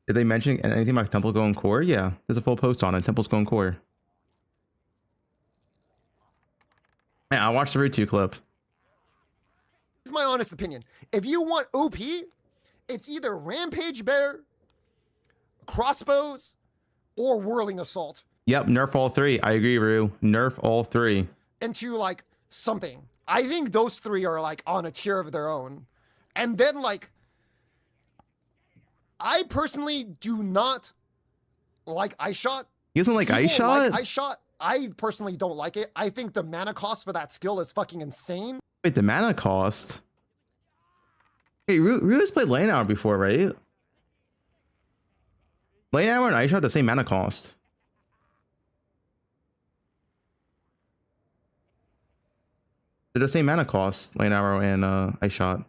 Did they mention anything about Temple going core? Yeah, there's a full post on it. Temple's going core. Yeah, I watched the Root 2 clip. Here's my honest opinion. If you want OP, it's either Rampage Bear, Crossbows, or Whirling Assault. Yep, nerf all 3. I agree, Rue. Nerf all 3. Into like something. I think those 3 are like on a tier of their own. And then like, I personally do not like Ice Shot. You doesn't like Ice Shot? Ice Shot. I personally don't like it. I think the mana cost for that skill is fucking insane. Wait, the mana cost? Hey, Rue has played Lane Hour before, right? Lane Hour and Ice Shot have the same mana cost. They're the same mana cost, Lane Arrow and Ice Shot.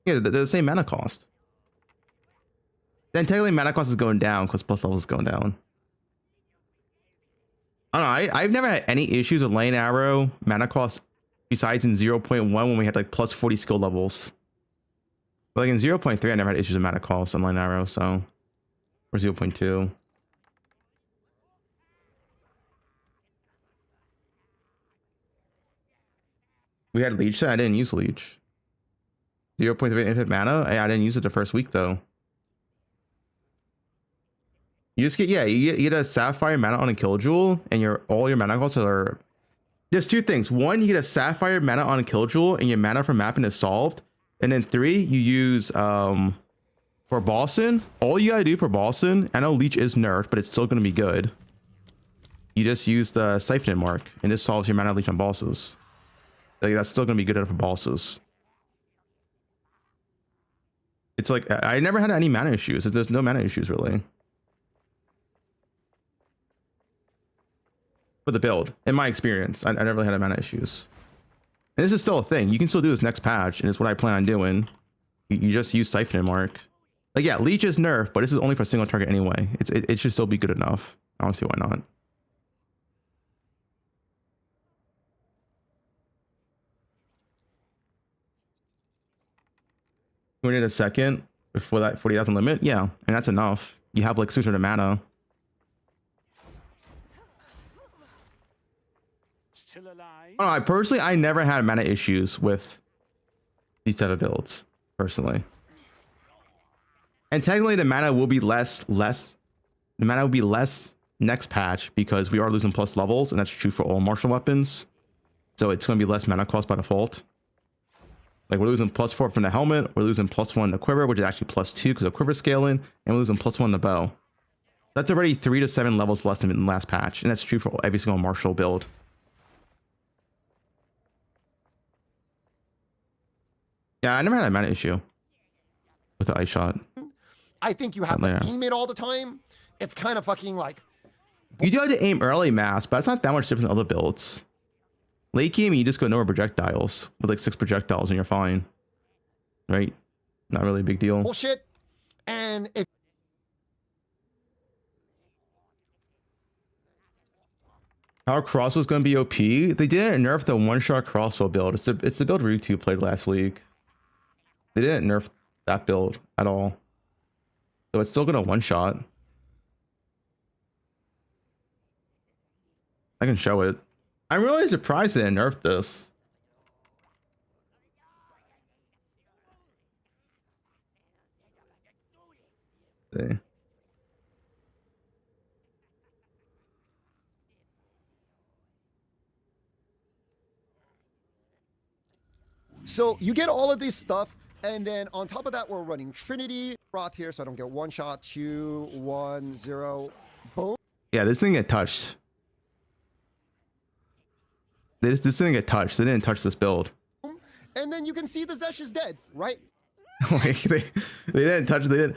Yeah, they're the same mana cost. Then technically mana cost is going down because plus level is going down. I don't know, I've never had any issues with Lane Arrow mana cost besides in 0.1 when we had like plus 40 skill levels. But like in 0.3 I never had issues with mana cost on Lane Arrow, so. Or 0.2. We had Leech set, I didn't use Leech. 0.3 infinite mana? I didn't use it the first week though. You just get, yeah, you get a Sapphire mana on a Kill and all your mana costs are... There's two things. One, you get a Sapphire mana on a Kill and your mana for mapping is solved. And then 3, you use, for Boston, all you gotta do for Boston, I know Leech is nerfed, but it's still gonna be good. You just use the Siphoning Mark, and this solves your mana leech on bosses. Like, that's still gonna be good for bosses. It's like, I never had any mana issues. There's no mana issues, really. For the build, in my experience, I never really had mana issues. And this is still a thing. You can still do this next patch, and it's what I plan on doing. You just use Siphoning Mark. Like, yeah, Leech is nerfed, but this is only for a single target anyway. It should still be good enough. I don't see why not. We need a second before that 40,000 limit. Yeah, and that's enough. You have like 600 mana. I don't know, personally, I never had mana issues with these type of builds, personally. And technically the mana will be less next patch because we are losing plus levels, and that's true for all martial weapons. So it's going to be less mana cost by default. Like, we're losing +4 from the helmet, we're losing +1 the quiver, which is actually +2 because of quiver scaling, and we're losing +1 the bow. That's already 3 to 7 levels less than in the last patch, and that's true for every single martial build. Yeah, I never had a mana issue with the Ice Shot. I think you have to aim it all the time. It's kind of fucking like... You do have to aim early mass, but it's not that much different than other builds. Late game, you just go no projectiles with like 6 projectiles and you're fine. Right? Not really a big deal. Bullshit. And if... Our crossbow's going to be OP. They didn't nerf the one-shot crossbow build. It's the build Ryutu played last week. They didn't nerf that build at all. So it's still going to one-shot. I can show it. I'm really surprised they didn't nerf this. See. So you get all of this stuff, and then on top of that, we're running Trinity Roth here, so I don't get 1 shot, 2, 1, 0, boom. Yeah, this didn't get touched. This didn't get touched. They didn't touch this build. And then you can see the Zesh is dead, right? Like they didn't touch. They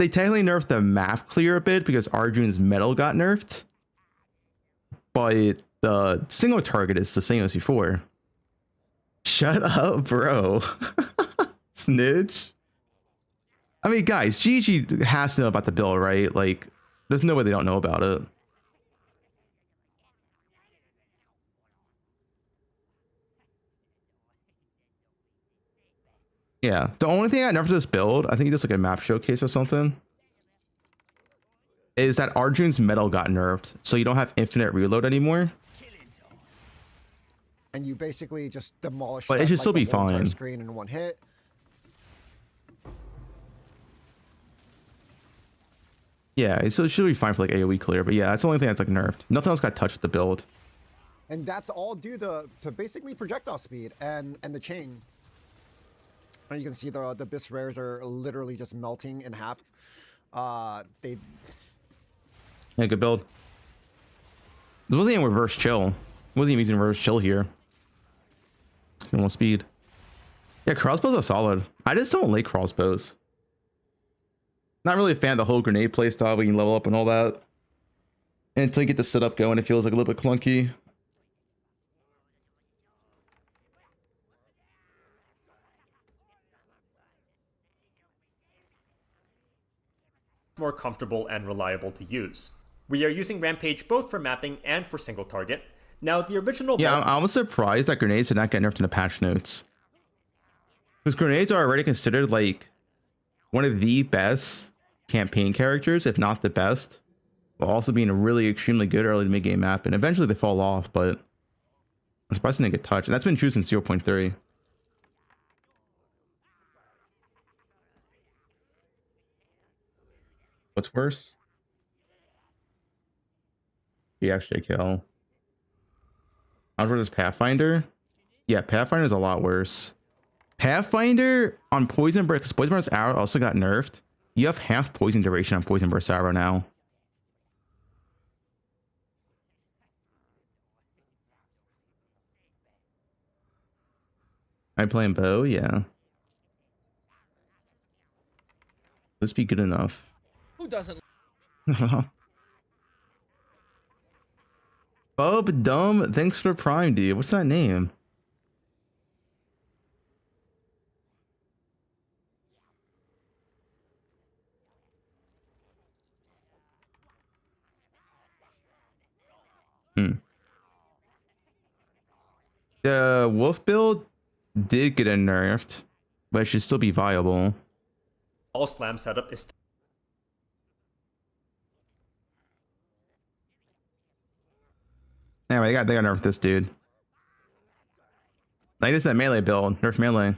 technically nerfed the map clear a bit because Arjun's metal got nerfed, but the single target is the same as before. Shut up, bro. Snitch. I mean, guys, GG has to know about the build, right? Like, there's no way they don't know about it. Yeah, the only thing I nerfed this build, I think he does like a map showcase or something, is that Arjun's metal got nerfed, so you don't have infinite reload anymore. And you basically just demolish. But it should still be fine. Screen in 1 hit. Yeah, it should be fine for like AoE clear, but yeah, that's the only thing that's like nerfed. Nothing else got touched with the build. And that's all due to basically projectile speed and the chain. And you can see the Abyss rares are literally just melting in half. Yeah, good build. This wasn't even reverse chill. It wasn't even using reverse chill here. Normal speed. Yeah, crossbows are solid. I just don't like crossbows. Not really a fan of the whole grenade playstyle, but you can level up and all that. And until you get the setup going, it feels like a little bit clunky. more comfortable and reliable to use. We are using Rampage both for mapping and for single target. Now, the original... Yeah, I was surprised that grenades did not get nerfed in the patch notes. Because grenades are already considered like one of the best campaign characters, if not the best, while also being a really extremely good early to mid-game map, and eventually they fall off, but I'm surprised they didn't get touched, and that's been true since 0.3. What's worse? BXJKL. I was this Pathfinder. Yeah, Pathfinder is a lot worse. Pathfinder on Poison Burst, because Poison Burst Arrow also got nerfed. You have half poison duration on Poison Burst Arrow now. I'm playing bow, yeah. Let's be good enough. Who doesn't? Bub Dumb, thanks for the Prime, dude. What's that name? The wolf build did get nerfed, but it should still be viable. All slam setup is... Anyway, they got nerfed this dude. Like this is a melee build. Nerf melee.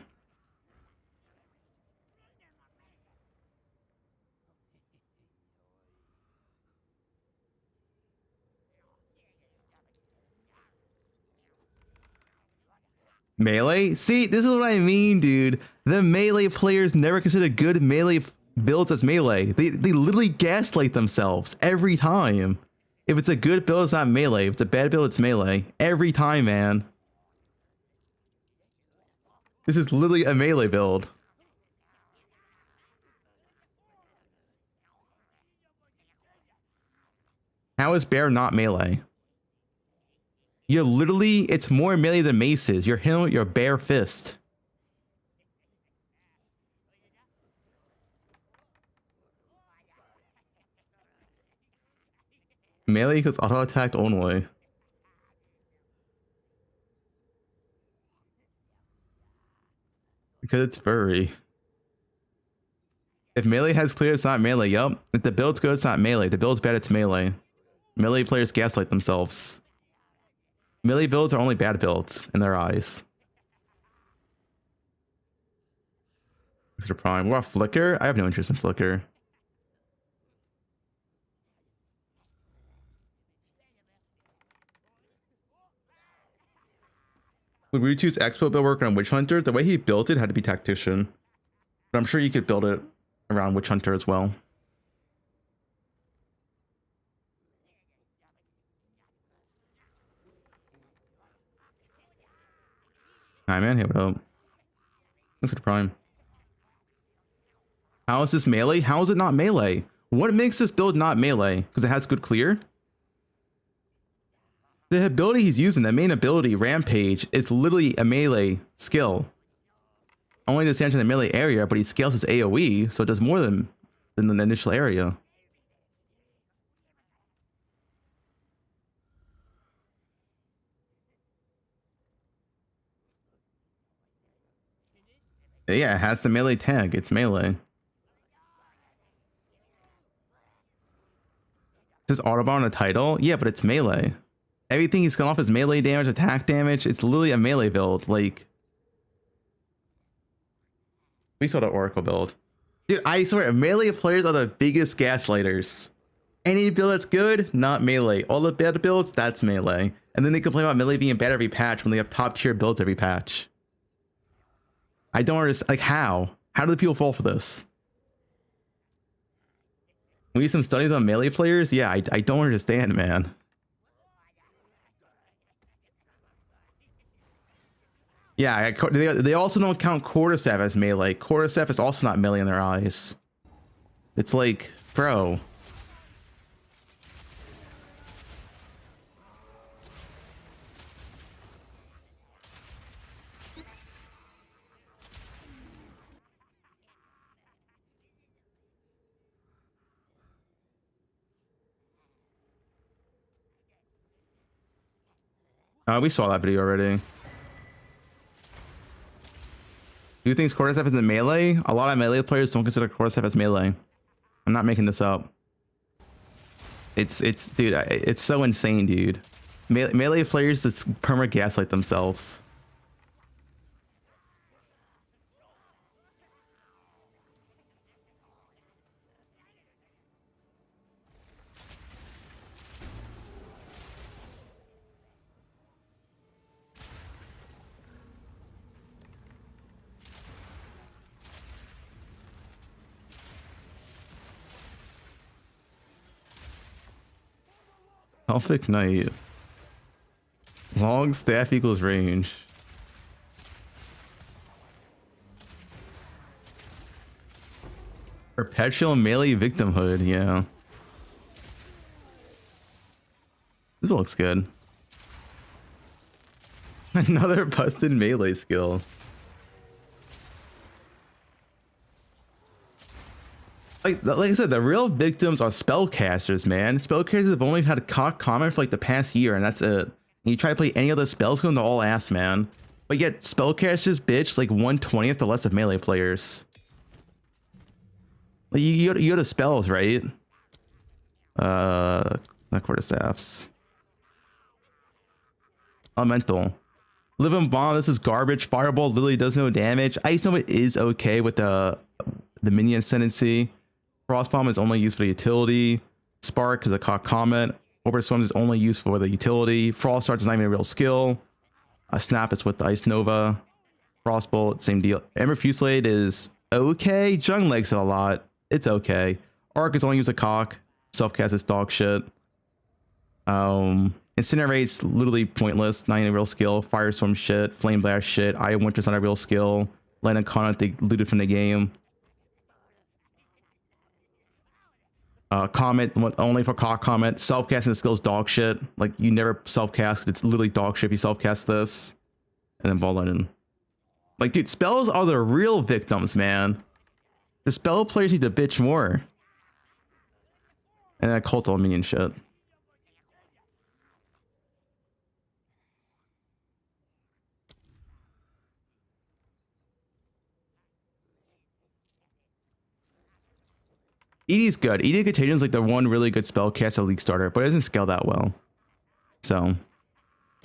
Melee? See, this is what I mean, dude. The melee players never consider good melee builds as melee. They literally gaslight themselves every time. If it's a good build, it's not melee. If it's a bad build, it's melee. Every time, man. This is literally a melee build. How is bear not melee? You're literally, it's more melee than maces. You're hitting with your bare fist. Melee equals auto attack only. Because it's furry. If melee has clear, it's not melee. Yup. If the build's good, it's not melee. If the build's bad, it's melee. Melee players gaslight themselves. Melee builds are only bad builds in their eyes. Mr. Prime. What about Flicker? I have no interest in Flicker. Would we choose Expo build work on Witch Hunter? The way he built it had to be Tactician. But I'm sure you could build it around Witch Hunter as well. Hi man, hey, what up? Thanks for the Prime. How is this melee? How is it not melee? What makes this build not melee? Because it has good clear? The ability he's using, the main ability, Rampage, is literally a melee skill. Only does damage in the melee area, but he scales his AoE, so it does more than the initial area. Yeah, it has the melee tag. It's melee. It says Autobahn on the title. Yeah, but it's melee. Everything he's gone off is melee damage, attack damage. It's literally a melee build. Like, we saw the Oracle build. Dude, I swear, melee players are the biggest gaslighters. Any build that's good, not melee. All the bad builds, that's melee. And then they complain about melee being bad every patch when they have top tier builds every patch. I don't understand, like, how? How do the people fall for this? We need some studies on melee players? Yeah, I don't understand, man. Yeah, they also don't count Quarterstaff as melee. Quarterstaff is also not melee in their eyes. It's like, bro. We saw that video already. Do you think Cordyceps is in melee? A lot of melee players don't consider Cordyceps as melee. I'm not making this up. It's dude, it's so insane, dude. Melee players just perma gaslight themselves. Elfic Knight. Long staff equals range. Perpetual melee victimhood, yeah. This looks good. Another busted melee skill. Like I said, the real victims are spellcasters, man. Spellcasters have only had a comment for like the past year, and that's it. And you try to play any other spell skill, and they're all ass, man. But yet, spellcasters bitch like 1/20th the less of melee players. Like you go to spells, right? Not Cordyceps. Elemental. Living Bomb, this is garbage. Fireball literally does no damage. Ice Nova is okay with the minion ascendancy. Frost Bomb is only used for the utility. Spark is a cock comment. Orbit Swarm is only used for the utility. Frost Dart is not even a real skill. Snap is with the Ice Nova. Frostbolt, same deal. Ember Fusillade is okay. Jung likes it a lot. It's okay. Arc is only used a cock. Self-cast is dog shit. Incinerate's literally pointless. Not even a real skill. Firestorm shit. Flame Blast shit. Eye of Winter's not a real skill. Lightning Conduct, they looted from the game. Comet, only for cock comment. Self-casting the skill's dog shit. Like, you never self-cast, it's literally dog shit if you self-cast this. And then Ball Lightning. Like, dude, spells are the real victims, man. The spell players need to bitch more. And that cult all minion shit. ED's good. ED Contagion is like the one really good spellcast at League Starter, but it doesn't scale that well. So,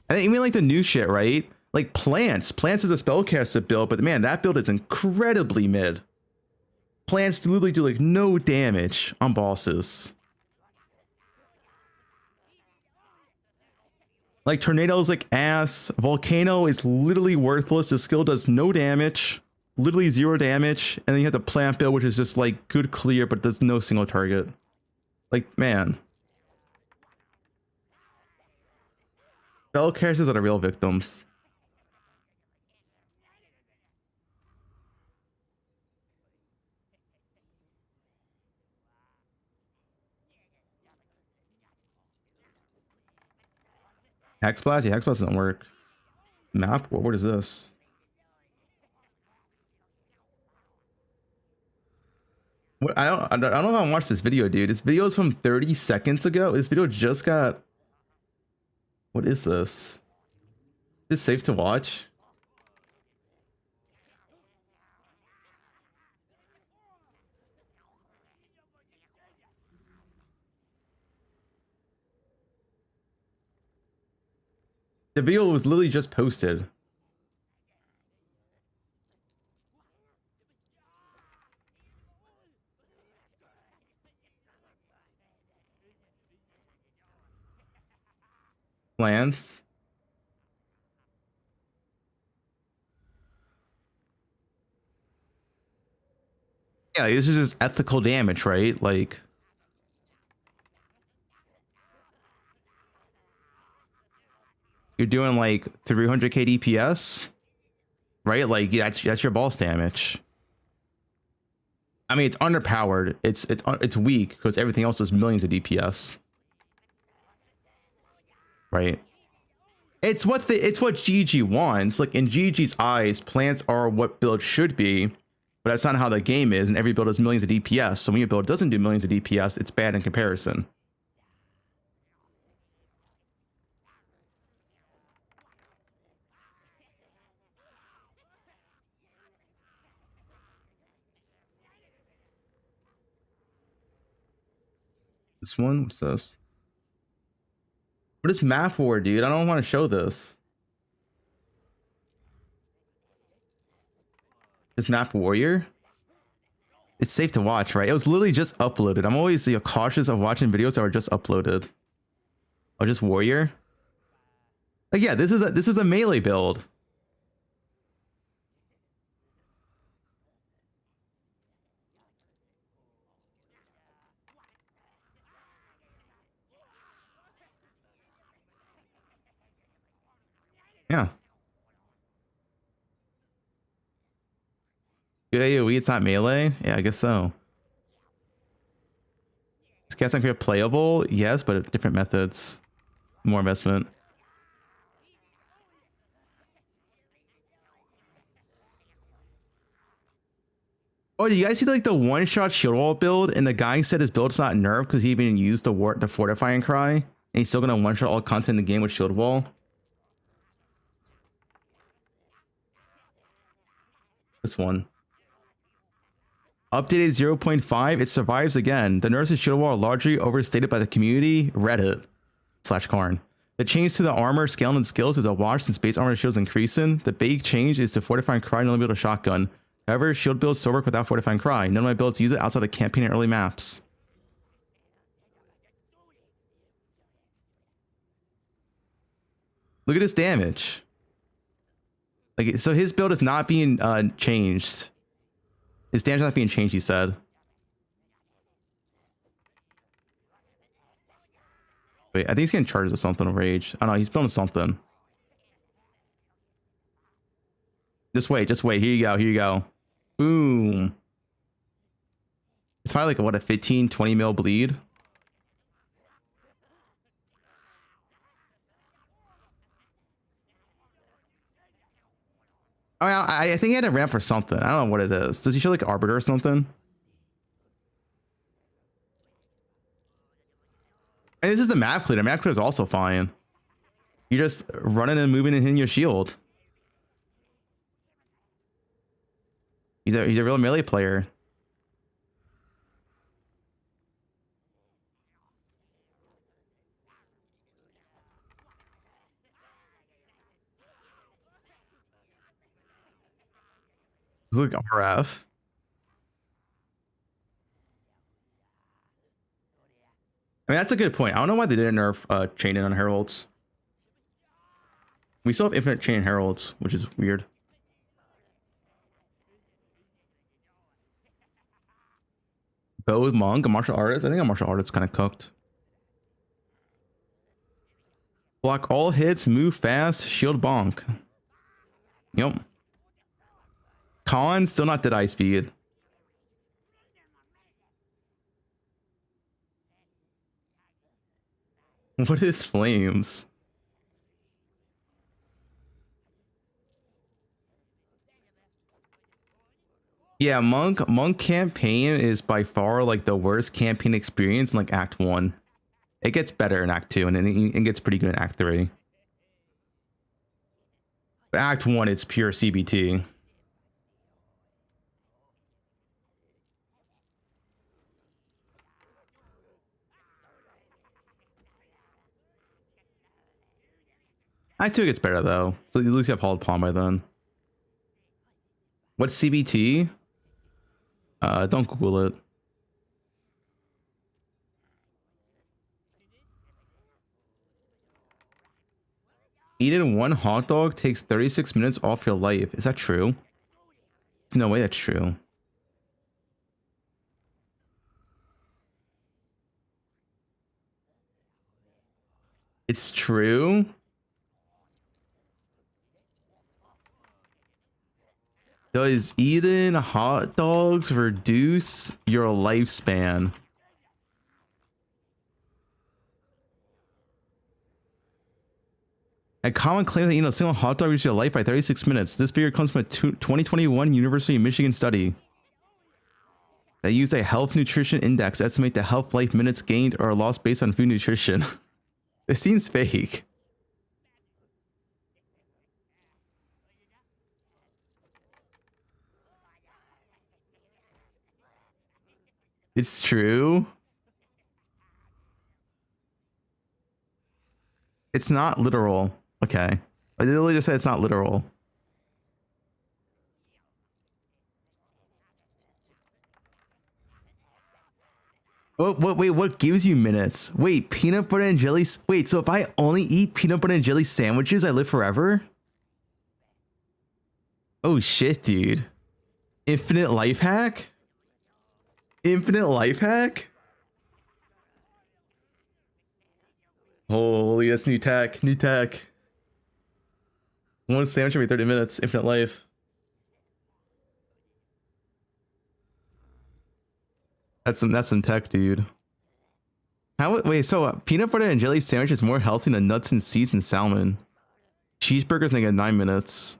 I think even like the new shit, right? Like Plants. Plants is a spellcaster build, but man, that build is incredibly mid. Plants literally do like no damage on bosses. Like Tornado is like ass. Volcano is literally worthless. The skill does no damage. Literally 0 damage, and then you have the plant build, which is just like good clear, but does no single target. Like, man. Spellcasters are the real victims. Hexblast? Yeah, Hexblast doesn't work. Map? What is this? What, I don't know if I watched this video, dude. This video is from 30 seconds ago. This video just got... What is this? Is this safe to watch? The video was literally just posted. Plants. Yeah, this is just ethical damage, right? Like, you're doing like 300k DPS, right? Like, that's your boss damage. I mean, it's underpowered. It's weak because everything else is millions of DPS. Right. It's what GG wants. Like, in GG's eyes, plants are what build should be, but that's not how the game is, and every build has millions of DPS. So when your build doesn't do millions of DPS, it's bad in comparison. This one? What's this? What is map for, dude? I don't want to show this. This map warrior? It's safe to watch, right? It was literally just uploaded. I'm always cautious of watching videos that are just uploaded. Oh, just warrior? Like, yeah, this is a melee build. Yeah. Good AoE, it's not melee? Yeah, I guess so. Is Cast on Create playable? Yes, but different methods. More investment. Oh, do you guys see like the one-shot shield wall build? And the guy said his build's not nerfed because he even used the fortifying cry. And he's still gonna one-shot all content in the game with shield wall. This one. Updated 0.5, it survives again. The nerfs of shield wall are largely overstated by the community, Reddit /Karn. The change to the armor, scale, and skills is a wash since base armor shields increasing. The big change is to fortifying cry and only build a shotgun. However, shield builds still work without fortifying cry. None of my builds use it outside of campaign and early maps. Look at his damage. Like, so his build is not being changed. His damage is not being changed, he said. Wait, I think he's getting charged with something of rage. I don't know, he's building something. Just wait, just wait. Here you go, here you go. Boom. It's probably like, what, a 15, 20 mil bleed? I mean, I think he had to ramp for something. I don't know what it is. Does he show like Arbiter or something? And this is the map cleaner. Map cleaner is also fine. You're just running and moving and hitting your shield. He's a real melee player. Look, RF. I mean, that's a good point. I don't know why they didn't nerf chaining on heralds. We still have infinite chain heralds, which is weird. Bow monk, a martial artist. I think a martial artist kind of cooked. Block all hits, move fast, shield bonk. Yep. Con still not dead eye speed. What is flames? Yeah, monk campaign is by far like the worst campaign experience in like Act 1. It gets better in Act 2 and then it gets pretty good in Act 3. But Act 1, it's pure CBT. Act 2 gets better though. So at least you have Hauled Palm by then. What's CBT? Don't Google it. Eating one hot dog takes 36 minutes off your life. Is that true? There's no way that's true. It's true? Does eating hot dogs reduce your lifespan? A common claim that a single hot dog reduces your life by 36 minutes. This figure comes from a 2021 University of Michigan study that used a health nutrition index to estimate the health life minutes gained or lost based on food nutrition. It seems fake. It's true. It's not literal. Okay. I literally just said it's not literal. Wait, what gives you minutes? Wait, peanut butter and jelly. Wait, so if I only eat peanut butter and jelly sandwiches, I live forever? Oh shit, dude. Infinite life hack? Infinite life hack? Holy, that's new tech. New tech. One sandwich every 30 minutes. Infinite life. That's some tech, dude. Wait, so peanut butter and jelly sandwich is more healthy than nuts and seeds and salmon. Cheeseburgers make it 9 minutes.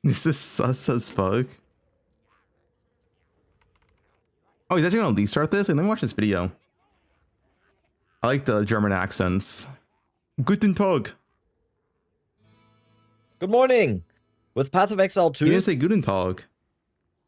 This is sus as fuck. Oh, he's actually gonna restart this? Let me watch this video. I like the German accents. Guten Tag. Good morning. With Path of Exile 2, You didn't say Guten Tag.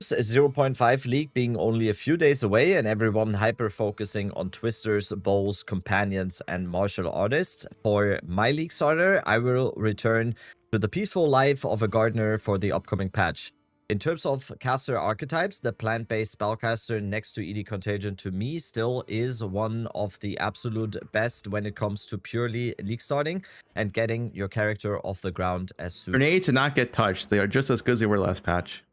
0.5 league being only a few days away and everyone hyper-focusing on twisters, bows, companions, and martial artists, for my league starter, I will return to the peaceful life of a gardener for the upcoming patch. In terms of caster archetypes, the plant-based spellcaster next to ED Contagion to me still is one of the absolute best when it comes to purely league starting and getting your character off the ground as soon Grenades did not get touched. They are just as good as they were last patch.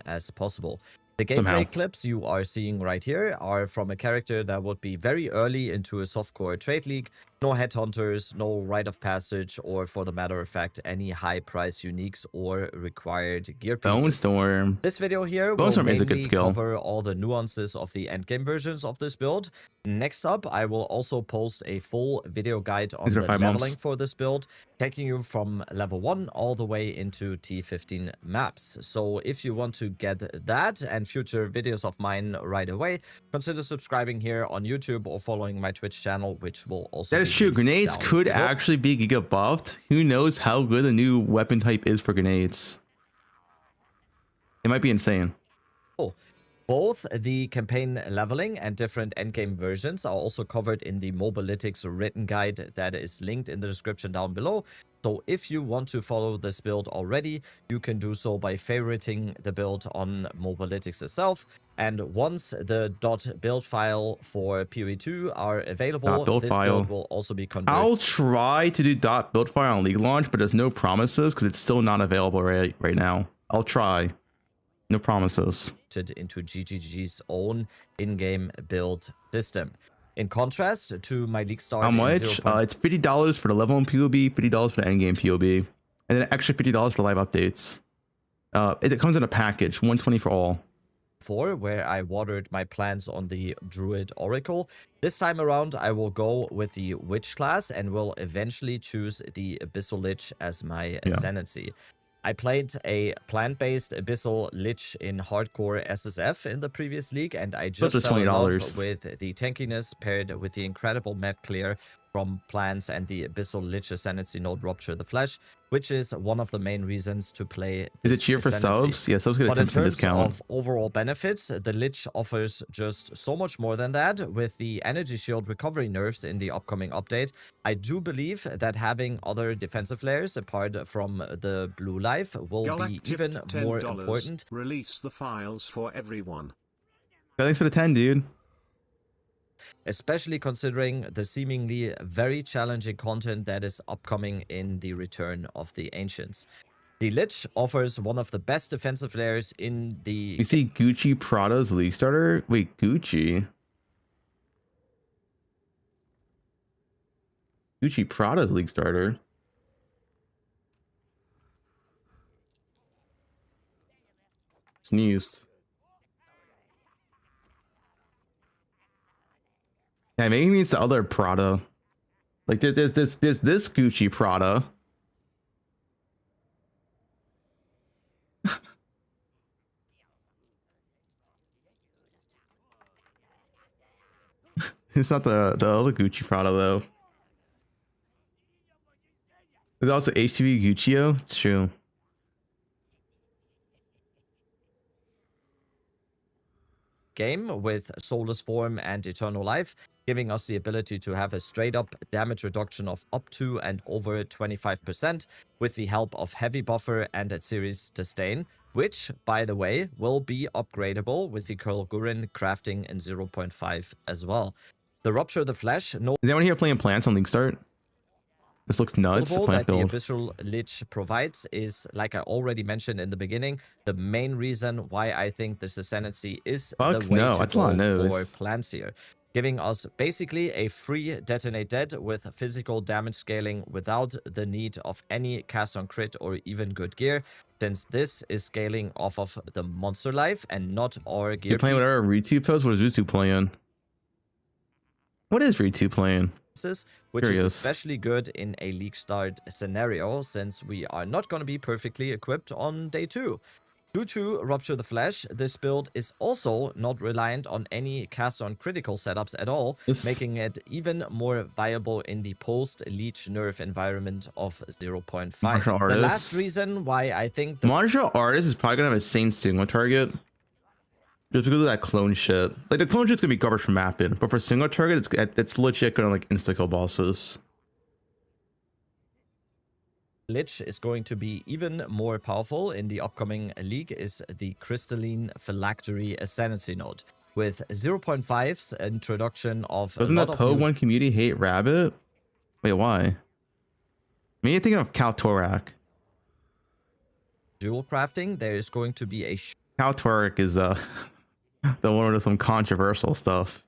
as possible. The gameplay Somehow. clips you are seeing right here are from a character that would be very early into a softcore trade league. No headhunters, no rite of passage, or for the matter of fact, any high price uniques or required gear pieces. Bone Storm. This video here Bone will Storm is a good mainly skill. cover all the nuances of the endgame versions of this build. Next up, I will also post a full video guide on These are the 5 leveling months. for this build, taking you from level 1 all the way into T15 maps. So if you want to get that and future videos of mine right away, consider subscribing here on YouTube or following my Twitch channel, which will also That is be true. linked Grenades down could below. actually be Giga buffed. Who knows how good the new weapon type is for grenades? It might be insane. Cool. Both the campaign leveling and different endgame versions are also covered in the Mobalytics written guide that is linked in the description down below. So if you want to follow this build already, you can do so by favoriting the build on Mobalytics itself. And once the .build file for PoE2 are available, .build this file. build will also be converted I'll try to do .build file on League launch, but there's no promises because it's still not available right now. I'll try. No promises. into GGG's own in-game build system. In contrast to my league start How in much? 0. It's $50 for the level 1 POB, $50 for the endgame POB, and then extra $50 for live updates. It comes in a package, $120 for all. 4, where I watered my plants on the Druid Oracle. This time around, I will go with the Witch class and will eventually choose the Abyssal Lich as my Ascendancy. I played a plant-based Abyssal Lich in hardcore SSF in the previous league, and I just was fell in love $20. with the tankiness paired with the incredible med clear from plants and the Abyssal Lich Ascendancy node Rupture the Flesh, which is one of the main reasons to play Is this it cheer for Ascendancy. subs? Yeah, subs get a But in 10% terms discount. of overall benefits, the Lich offers just so much more than that. With the energy shield recovery nerfs in the upcoming update, I do believe that having other defensive layers apart from the blue life will be even more important. Release the files for everyone. Thanks for the 10, dude. Especially considering the seemingly very challenging content that is upcoming in the Return of the Ancients. The Lich offers one of the best defensive layers in the... You see Gucci Prada's League starter? Wait, Gucci? Gucci Prada's League starter? Sneezed. Yeah, maybe he means the other Prada. Like there's this Gucci Prada. It's not the other Gucci Prada though. There's also HTV Guccio. It's true. game with Soulless Form and Eternal Life, giving us the ability to have a straight up damage reduction of up to and over 25% with the help of Heavy Buffer and a Series Disdain, which, by the way, will be upgradable with the Kurlgurin crafting in 0.5 as well. The Rupture of the Flesh, no. Is anyone here playing plants on League Start? This looks nuts. That the Abyssal Lich provides is, like I already mentioned in the beginning, the main reason why I think this Ascendancy is the way to go for plants here. Giving us basically a free Detonate Dead with physical damage scaling without the need of any cast on crit or even good gear, since this is scaling off of the monster life and not our gear. You're playing whatever Ritu post? What is Ritu playing? What is Ritu playing? Which is especially good in a League Start scenario, since we are not going to be perfectly equipped on day 2. Due to Rupture the Flesh, this build is also not reliant on any cast on critical setups at all, making it even more viable in the post-Leech nerf environment of 0.5. The last reason why I think the Martial Artist is probably going to have a same single target. Just because of that clone shit. Like, the clone shit's gonna be garbage for mapping, but for single target, it's legit gonna, like, insta-kill bosses. Lich is going to be even more powerful in the upcoming league is the Crystalline Phylactery Ascendancy node. With 0.5's introduction of Doesn't the poe2 community hate Rabbit? Wait, why? Maybe you're thinking of Kaltorak. Dual crafting, there is going to be a... Kaltorak is, the one with some controversial stuff.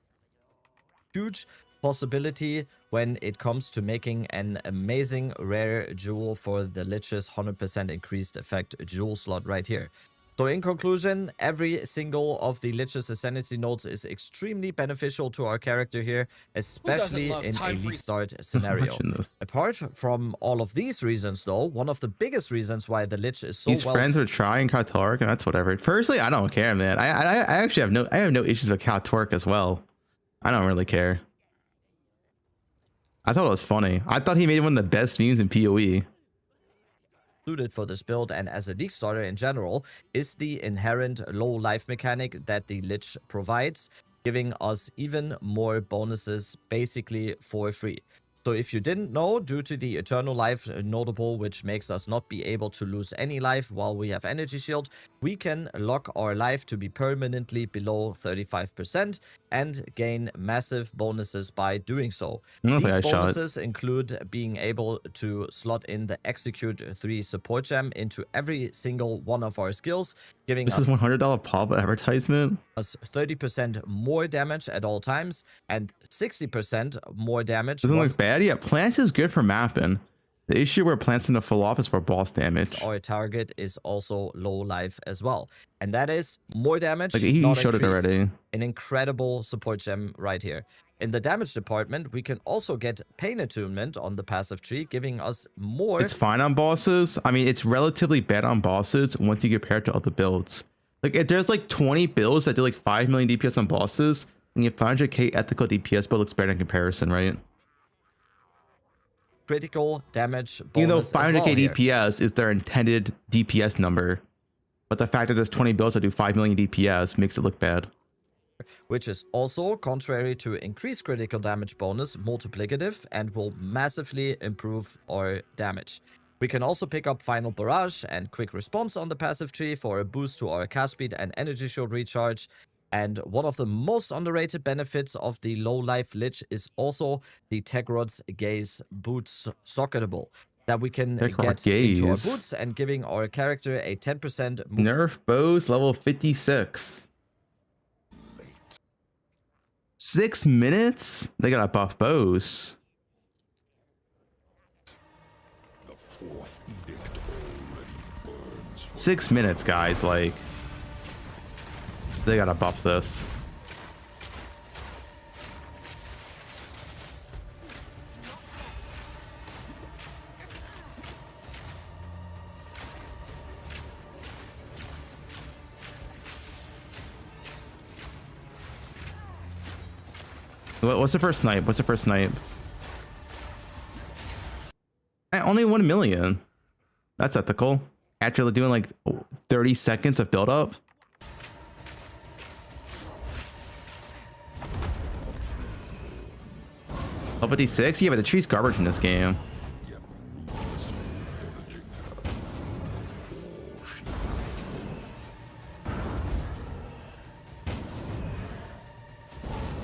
Huge possibility when it comes to making an amazing rare jewel for the Lich's 100% increased effect jewel slot right here. So in conclusion, every single of the Lich's Ascendancy nodes is extremely beneficial to our character here, especially in a League Start scenario. Apart from all of these reasons though, one of the biggest reasons why the Lich is so These friends are trying Kaltorak, and that's whatever. Personally, I don't care, man. I actually have no issues with Kaltorak as well. I don't really care. I thought it was funny. I thought he made one of the best memes in PoE. Suited for this build and as a League Starter in general is the inherent low life mechanic that the Lich provides, giving us even more bonuses basically for free. So if you didn't know, due to the Eternal Life notable, which makes us not be able to lose any life while we have Energy Shield, we can lock our life to be permanently below 35% and gain massive bonuses by doing so. These bonuses include being able to slot in the Execute 3 support gem into every single one of our skills, giving us $100 pop advertisement. Us 30% more damage at all times and 60% more damage. Doesn't look bad. Yeah, plants is good for mapping. The issue where plants tend to fall off is for boss damage. Our target is also low life as well. And that is more damage. Like, he showed it already. An incredible support gem right here. In the damage department, we can also get Pain Attunement on the passive tree, giving us more. It's fine on bosses. I mean, it's relatively bad on bosses once you compare it to other builds. Like, if there's like 20 builds that do like 5 million DPS on bosses, and you have 500k ethical DPS build looks better in comparison, right? Critical damage bonus. Even though 500k DPS is their intended DPS number, but the fact that there's 20 builds that do 5 million DPS makes it look bad. Which is also, contrary to increased critical damage bonus, multiplicative and will massively improve our damage. We can also pick up Final Barrage and Quick Response on the passive tree for a boost to our cast speed and energy shield recharge. And one of the most underrated benefits of the low life Lich is also the Tegrod's Gaze boots socketable that we can get into our boots and giving our character a 10% nerf bows level 56. 6 minutes? They gotta buff bows. 6 minutes, guys, like they gotta buff this. What's the first snipe? What's the first snipe? Only 1 million. That's ethical. After doing like 30 seconds of build up. Level 56? Yeah, but the tree's garbage in this game.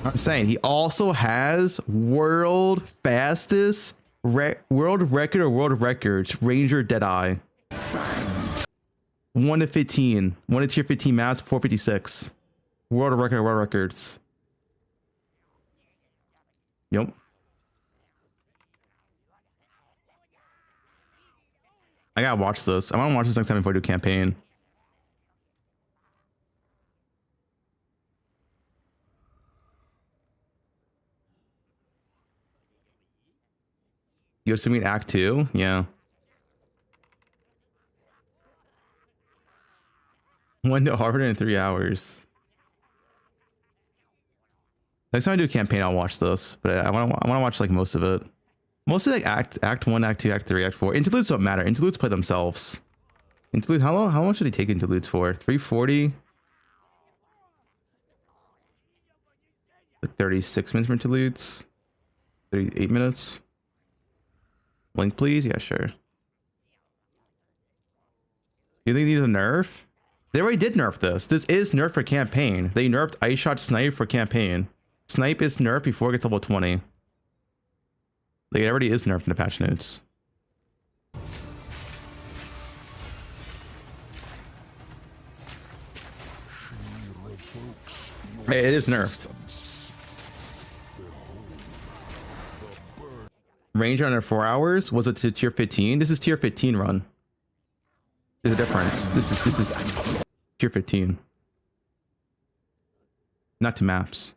I'm saying he also has world fastest world record or world records Ranger Deadeye. 1 to 15. 1 to tier 15 maps, 456. World record, world records. Yep. I gotta watch this. I wanna watch this next time before I do campaign. You assuming Act 2? Yeah. 1 to Harvard in 3 hours. Next time I do a campaign, I'll watch this, but I want to watch like most of it. Mostly like Act 1, Act 2, Act 3, Act 4. Interludes don't matter. Interludes play themselves. Interlude, how long should he take interludes for? 340? Like 36 minutes for interludes? 38 minutes? Link, please? Yeah, sure. You think these are nerf? They already did nerf this. This is nerf for campaign. They nerfed Ice Shot Snipe for campaign. Snipe is nerfed before it gets level 20. Like, it already is nerfed in the patch notes. Hey, it is nerfed. Ranger under 4 hours? Was it to tier 15? This is tier 15 run. There's a difference. This is tier 15. Not to maps.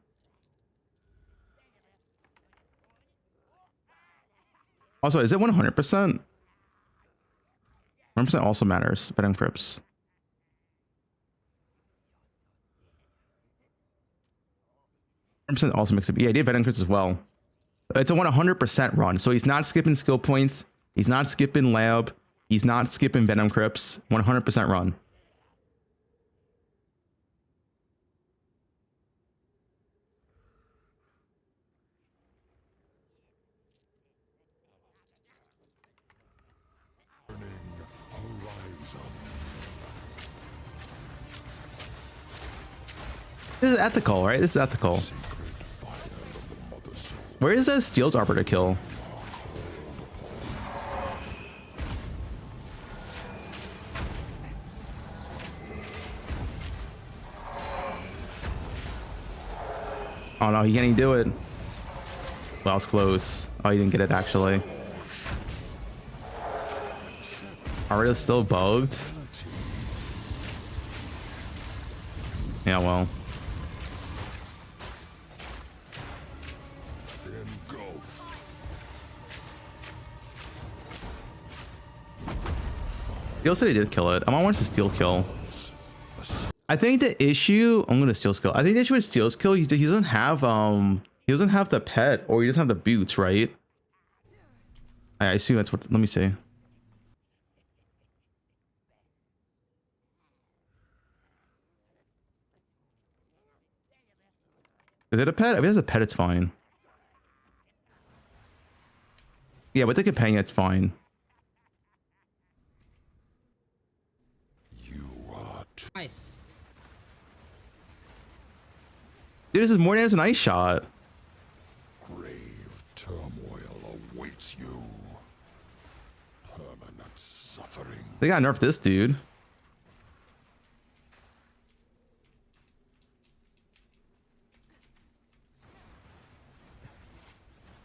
Also, is it 100%? 100% also matters, but encrypts. % also makes it. Yeah, he did vet encrypts as well. It's a 100% run, so he's not skipping skill points. He's not skipping lab. He's not skipping Venom Crypts. 100% run. This is ethical, right? This is ethical. Where is that Steel's Arbor to kill? Oh no, he can't even do it. Well, I was close. Oh, he didn't get it actually. Arbor is still bugged. Yeah, well. Steel said he did kill it. I want to watch the Steel kill. I think the issue, I'm gonna Steel skill. I think the issue with Steel skill, he doesn't have the pet, or he doesn't have the boots, right? I assume that's what. Let me see. Is it a pet? If it has a pet, it's fine. Yeah, with the companion, it's fine. Nice. Dude, this is more damage than Ice Shot. Grave turmoil awaits you. Permanent suffering. They gotta nerf this dude.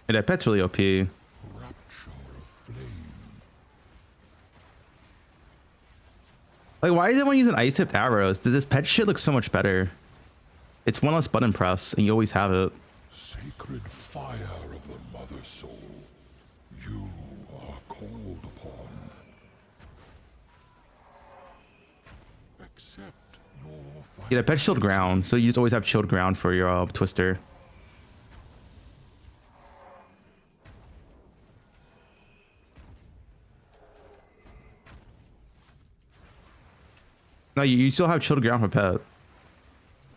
And that pet's really OP. Like, why is everyone using ice tipped arrows? This pet shit looks so much better. It's one less button press, and you always have it. Sacred fire of the mother soul. You are called upon. Accept your Yeah, the pet shield ground, so you just always have shield ground for your twister. No, you still have shield ground for pet.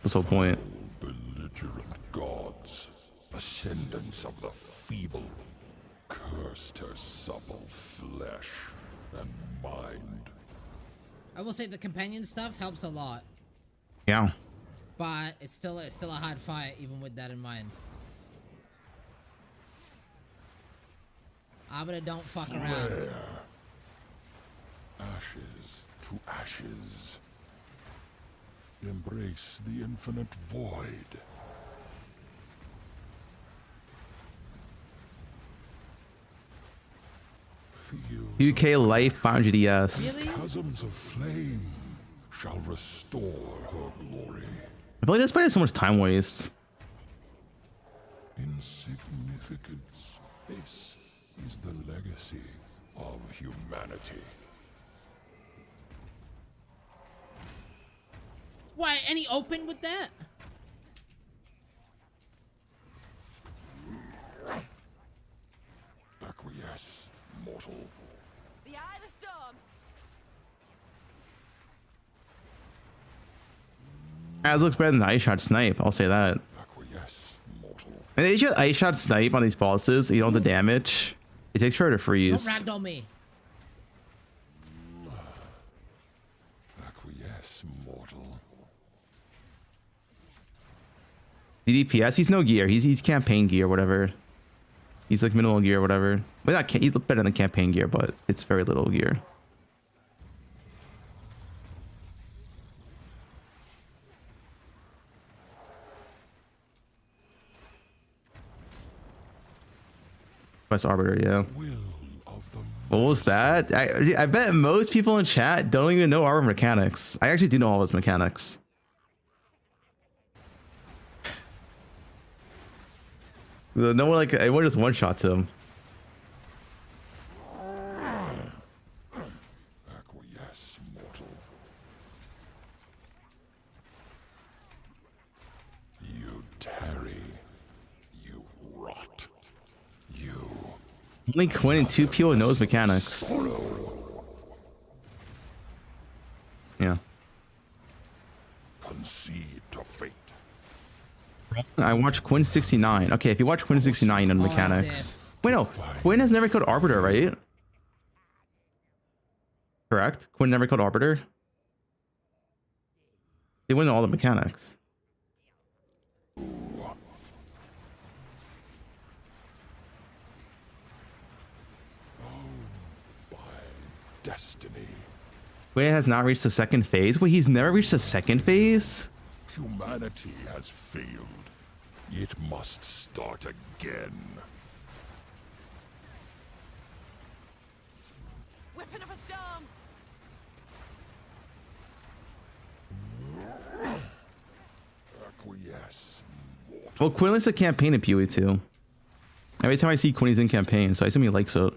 That's the whole point. Belligerent gods, Ascendants of the feeble, cursed her supple flesh and mind. I will say the companion stuff helps a lot, Yeah. but it's still a hard fight even with that in mind. Abra don't fuck around. Flare. Ashes to ashes. Embrace the infinite void. Feel UK Life 500 DS. chasms of flame shall restore her glory. I feel like this fight is so much time waste. Insignificance. This is the legacy of humanity. Why? Any open with that? Acquiesce, mortal. The eye of the storm. As looks better than the ice shot snipe. I'll say that. And they just ice shot snipe on these bosses. You know the damage. It takes forever to freeze. Don't ragdoll me. Acquiesce, mortal. DDPS. He's no gear. He's campaign gear, whatever. He's like minimal gear, whatever. But not. He's better than campaign gear, but it's very little gear. Quest Arbiter, yeah. What was that? I bet most people in chat don't even know Arbiter mechanics. I actually do know all his mechanics. No one like everyone just one shots him. Acquiesce, mortal. You tarry. You rot. You. Only Quinn and 2 people knows mechanics. Yeah. Concede to fate. I watched Quinn 69. Okay, if you watch Quinn 69, you know the mechanics. Wait, no. Quinn has never killed Arbiter, right? Correct? Quinn never killed Arbiter? They win all the mechanics. Destiny. Quinn has not reached the second phase? Wait, he's never reached the second phase? Humanity has failed. It must start again. Weapon of a storm. Acquiesce. Well, Quinn likes the campaign in poe2. Every time I see Quinn, he's in campaign, so I assume he likes it.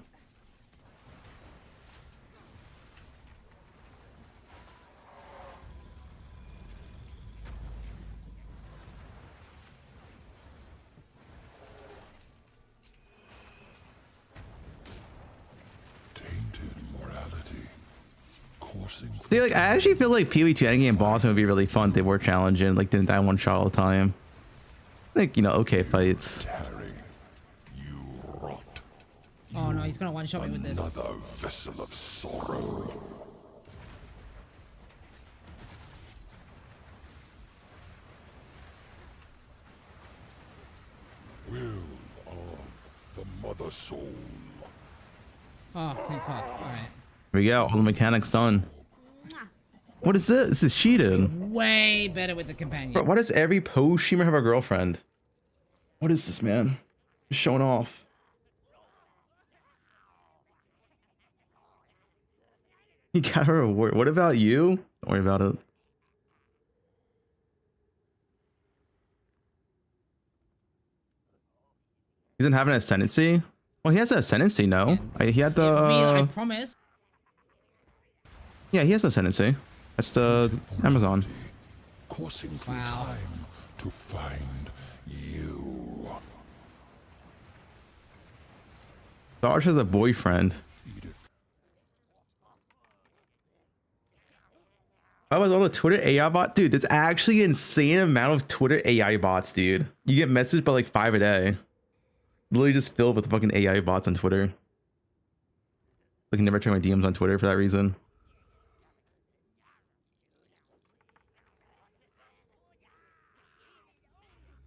See, like, I actually feel like poe2 endgame boss would be really fun if they were challenging, like didn't die one shot all the time. Like, you know, okay fights. Oh no, he's gonna one shot me with this. Another vessel of sorrow. Will of the mother soul. Oh, thank fuck. Alright. Here we go, all the mechanics done. What is this? This is cheating. Way better with the companion. Bro, why does every poe streamer have a girlfriend? What is this, man? Just showing off. You got her a award. What about you? Don't worry about it. He doesn't have an ascendancy? Well, he has an ascendancy, no? He had the... I promise. Yeah, he has an ascendancy. That's the Amazon. Coursing through time to find you. Dodge has a boyfriend. Oh, with all the Twitter AI bot, dude, there's actually an insane amount of Twitter AI bots, dude. You get messaged by like 5 a day. Literally just filled with fucking AI bots on Twitter. I can never check my DMs on Twitter for that reason.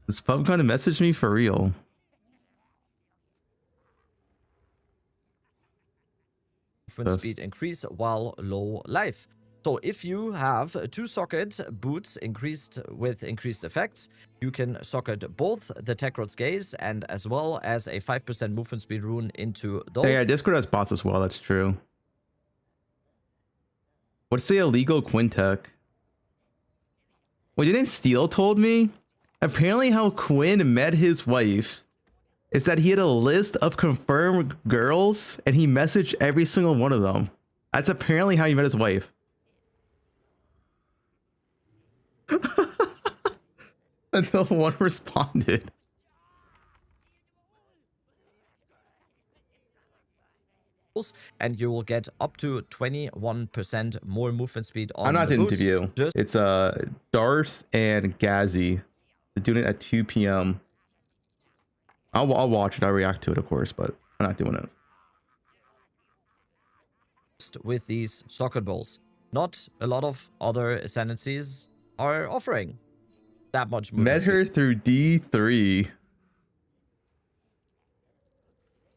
This Fubgun message me for real. Movement speed increase while low life. So if you have 2 socket boots increased with increased effects, you can socket both the Techrod's Gaze and as well as a 5% movement speed rune into those. Yeah, Discord has bots as well, that's true. What's the illegal Quintech? Well, didn't Steel told me? Apparently how Quinn met his wife is that he had a list of confirmed girls and he messaged every single one of them. That's apparently how he met his wife. Until one responded. And you will get up to 21% more movement speed on I'm not the doing boots. interview. It's Darth and Gazzy. They're doing it at 2 p.m. I'll watch it. I'll react to it, of course, but I'm not doing it. With these socket bowls, not a lot of other ascendancies are offering that much movement Met her through D3.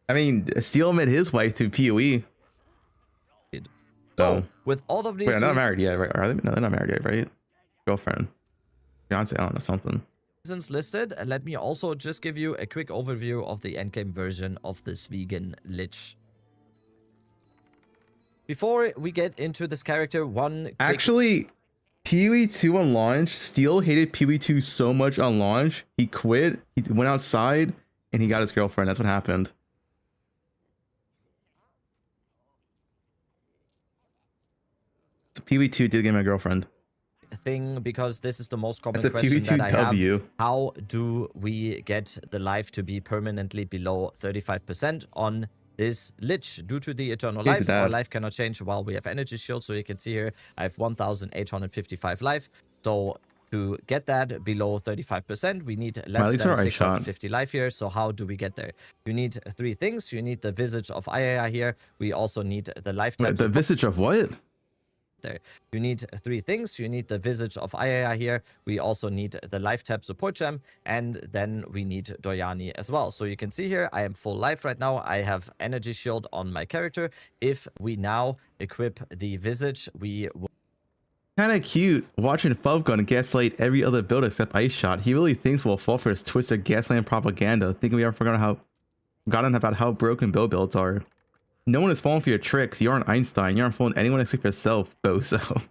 I mean, Steel met his wife through PoE. So, with all of these... Wait, they're not married yet, right? Are they? No, they're not married yet, right? Girlfriend. Fiance, I don't know, something. Reasons listed, and let me also just give you a quick overview of the endgame version of this vegan lich. Before we get into this character, Actually, PoE 2 on launch, Steel hated PoE 2 so much on launch, he quit, he went outside, and he got his girlfriend. That's what happened. So PoE 2 did get my girlfriend. Thing, because this is the most common That's a question that I have. PoE2W. How do we get the life to be permanently below 35% on this lich? Due to the eternal life, our life cannot change while we have energy shield. So you can see here I have 1855 life. So to get that below 35%, we need less than 650 life here. So how do we get there? You need 3 things. You need the visage of IAI here. We also need the life tab. The visage of what? There. You need 3 things. You need the visage of IAI here. We also need the life tab support gem, and then we need Doyani as well. So you can see here I am full life right now. I have energy shield on my character. If we now equip the visage, we will... Kind of cute watching Fubgun gaslight every other build except Ice Shot. He really thinks we'll fall for his twisted gaslighting propaganda, thinking we haven't forgotten about how broken builds are. No one is falling for your tricks. You aren't Einstein. You aren't fooling anyone except yourself, Bozo.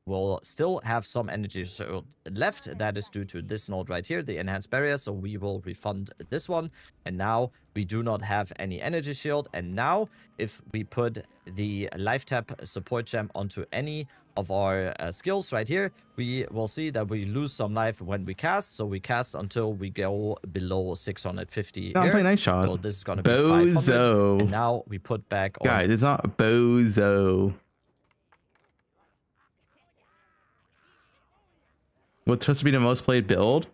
We'll still have some energy shield left. That is due to this node right here, the enhanced barrier. So we will refund this one. And now we do not have any energy shield. And now if we put the life tap support gem onto any of our skills right here, we will see that we lose some life when we cast. So we cast until we go below 650. No, I'm playing Ice Shot. So this is going to be 500. And now we put back on... Guys, it's not Bozo. What's supposed to be the most played build?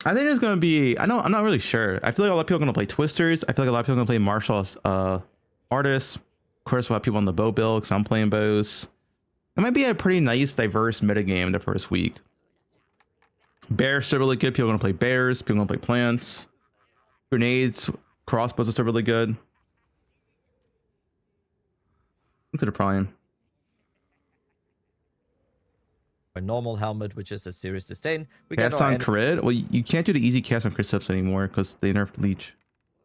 I think there's going to be... I'm not really sure. I feel like a lot of people are going to play Twisters. I feel like a lot of people are going to play martial artists. Of course, we'll have people on the bow build because I'm playing bows. It might be a pretty nice, diverse metagame the first week. Bears still really good. People are going to play bears. People are going to play plants. Grenades, crossbows are still really good. Consider Prime. A normal helmet, which is a serious disdain. We cast on crit? Well, you can't do the easy cast on crit steps anymore because they nerfed Leech.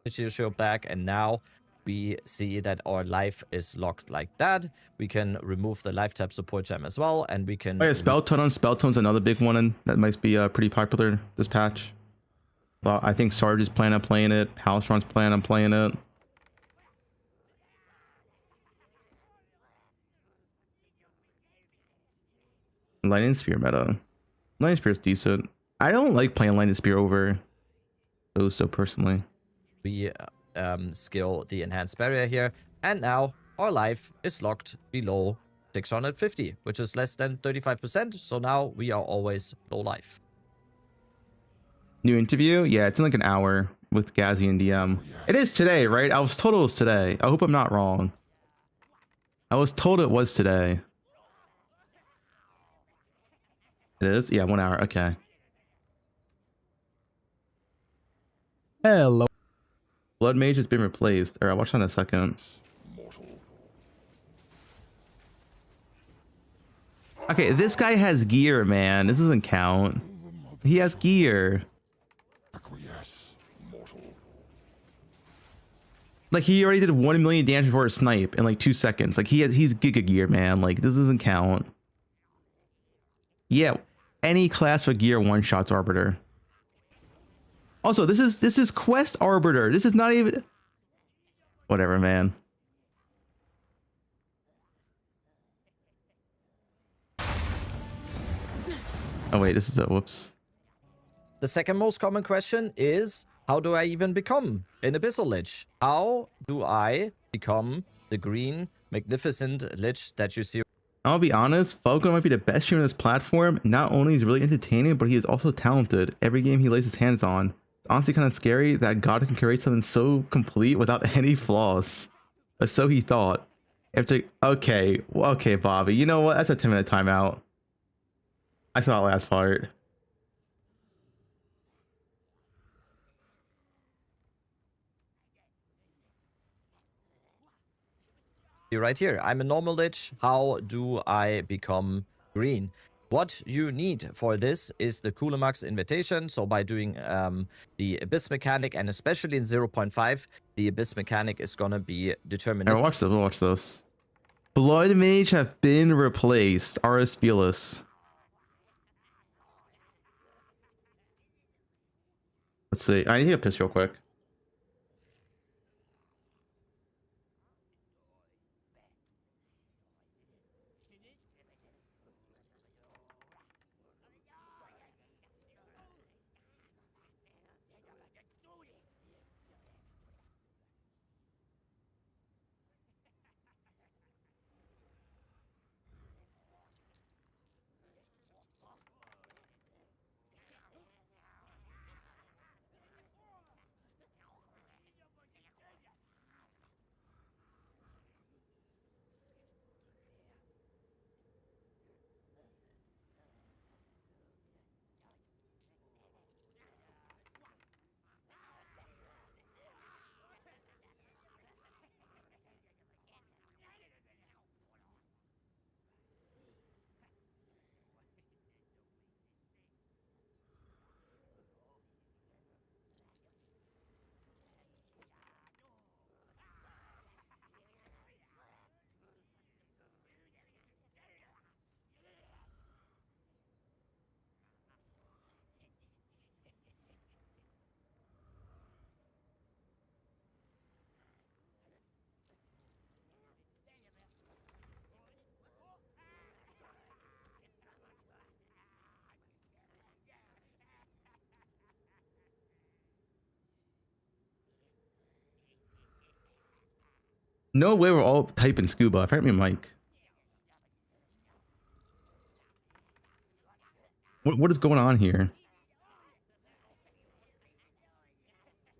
Shield back, and now we see that our life is locked like that. We can remove the life tab support gem as well, and we can... Oh yeah, Spell Totem's another big one, and that might be pretty popular this patch. Well, I think Sarge is planning on playing it. Halcron's planning on playing it. Lightning Spear meta. Lightning Spear is decent. I don't like playing Lightning Spear over those so personally. We skill the enhanced barrier here, and now our life is locked below 650, which is less than 35%. So now we are always low life. New interview? Yeah, it's in like an hour with Gazzy and DM. It is today, right? I was told it was today. I hope I'm not wrong. I was told it was today. It is? Yeah, 1 hour. Okay. Hello. Blood Mage has been replaced. Alright, watch that in a second. Okay, this guy has gear, man. This doesn't count. He has gear. Like, he already did 1 million damage before a snipe in like 2 seconds. Like, he's Giga Gear, man. Like, this doesn't count. Yeah, any class with gear one-shots Arbiter. Also, this is Quest Arbiter. This is not even... Whatever, man. Oh wait, this is the... Whoops. The second most common question is, how do I even become an Abyssal Lich? How do I become the green, magnificent Lich that you see? I'll be honest, Fubgun might be the best streamer on this platform. Not only is he really entertaining, but he is also talented. Every game he lays his hands on. It's honestly kind of scary that God can create something so complete without any flaws. Or so he thought. After... Okay, Bobby. You know what? That's a 10-minute timeout. I saw that last part. Right here, I'm a normal Lich. How do I become green? What you need for this is the Kulamax invitation. So by doing the Abyss mechanic, and especially in 0.5, the Abyss mechanic is gonna be determined. Alright, watch this. Watch this. Blood Mage have been replaced. RS Fearless. Let's see. I need to get a piss real quick. No way we're all typing scuba. I forgot my mic. What is going on here?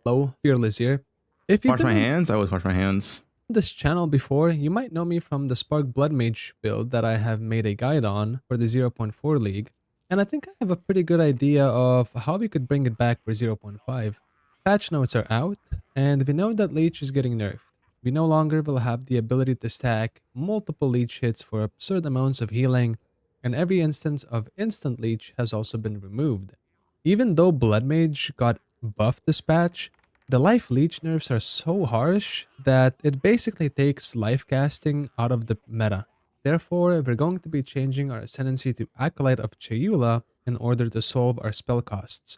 Hello, Fearless here. If you Wash my hands? I always wash my hands. This channel before, you might know me from the Spark Blood Mage build that I have made a guide on for the 0.4 league, and I think I have a pretty good idea of how we could bring it back for 0.5. Patch notes are out, and we know that Leech is getting nerfed. We no longer will have the ability to stack multiple Leech hits for absurd amounts of healing, and every instance of instant Leech has also been removed. Even though Blood Mage got buffed this patch, the life leech nerfs are so harsh that it basically takes life casting out of the meta. Therefore, we're going to be changing our Ascendancy to Acolyte of Chayula in order to solve our spell costs.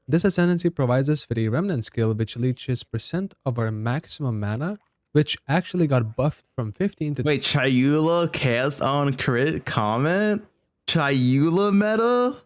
This Ascendancy provides us with a Remnant skill which leeches % of our maximum mana, which actually got buffed from 15 to... Wait, Chayula cast on crit comment? Chayula meta?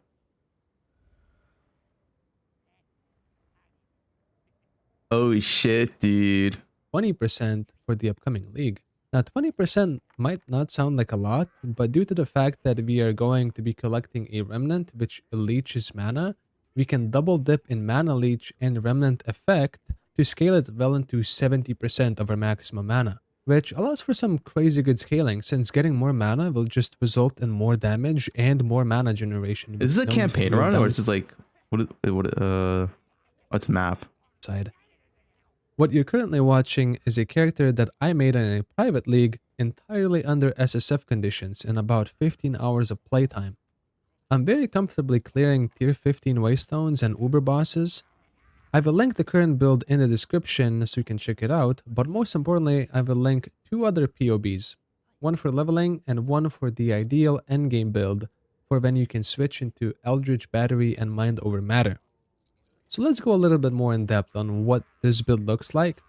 Oh shit, dude. 20% for the upcoming league. Now 20% might not sound like a lot, but due to the fact that we are going to be collecting a remnant which leeches mana, we can double dip in mana leech and remnant effect to scale it well into 70% of our maximum mana, which allows for some crazy good scaling since getting more mana will just result in more damage and more mana generation. Is this a campaign run or is this like what's map? Side. What you're currently watching is a character that I made in a private league entirely under SSF conditions in about 15 hours of playtime. I'm very comfortably clearing tier 15 waystones and uber bosses. I will link the current build in the description so you can check it out, but most importantly, I will link 2 other POBs, one for leveling and one for the ideal endgame build for when you can switch into Eldritch Battery and Mind Over Matter. So let's go a little bit more in depth on what this build looks like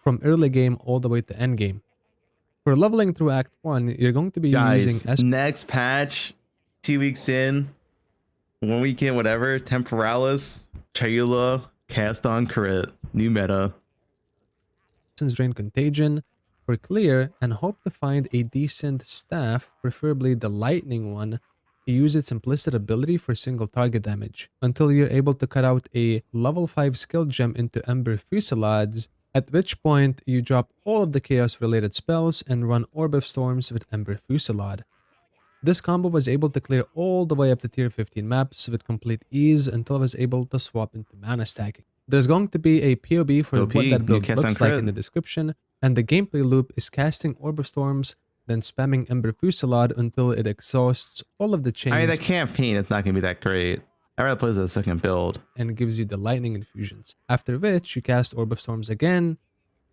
from early game all the way to end game. For leveling through Act 1, you're going to be using next patch, 2 weeks in, 1 week in, whatever, Temporalis, Chayula, Cast on Crit, new meta. Drain Contagion for clear and hope to find a decent staff, preferably the lightning one, to use its implicit ability for single target damage, until you're able to cut out a level 5 skill gem into Ember Fuselage, at which point you drop all of the chaos related spells and run Orb of Storms with Ember Fusillade. This combo was able to clear all the way up to tier 15 maps with complete ease until I was able to swap into mana stacking. There's going to be a POB for what that build looks like in the description, and the gameplay loop is casting Orb of Storms, then spamming Ember Fusillade until it exhausts all of the chains. I mean, that campaign is not going to be that great. I'd rather play as a second build. And gives you the lightning infusions. After which, you cast Orb of Storms again,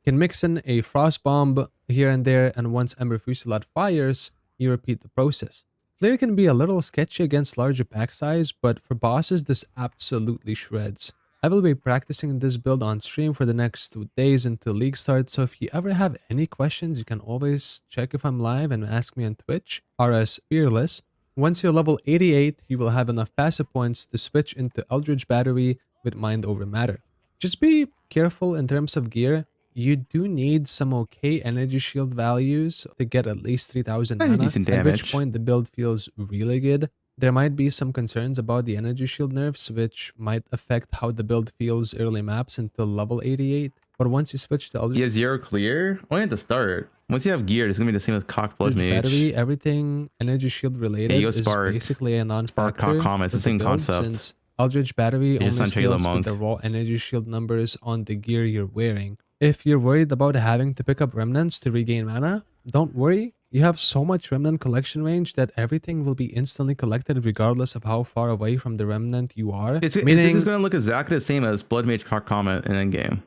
can mix in a Frost Bomb here and there, and once Ember Fusillade fires, you repeat the process. Clear can be a little sketchy against larger pack size, but for bosses, this absolutely shreds. I will be practicing this build on stream for the next 2 days until league starts, so if you ever have any questions, you can always check if I'm live and ask me on Twitch, RS Fearless. Once you're level 88, you will have enough passive points to switch into Eldritch Battery with Mind Over Matter. Just be careful in terms of gear. You do need some okay energy shield values to get at least 3000 mana, at which point the build feels really good. There might be some concerns about the energy shield nerfs, which might affect how the build feels early maps until level 88. But once you switch to Eldritch... You have 0 clear? Only at the start. Once you have gear, it's going to be the same as Cock Blood Mage. Battery, everything energy shield related is basically a non-factor. Spark, Cock, it's the same concept. Since Eldritch Battery only scales with the raw energy shield numbers on the gear you're wearing. If you're worried about having to pick up remnants to regain mana, don't worry. You have so much remnant collection range that everything will be instantly collected regardless of how far away from the remnant you are. This is going to look exactly the same as Blood Mage, Cock Comet, and Endgame.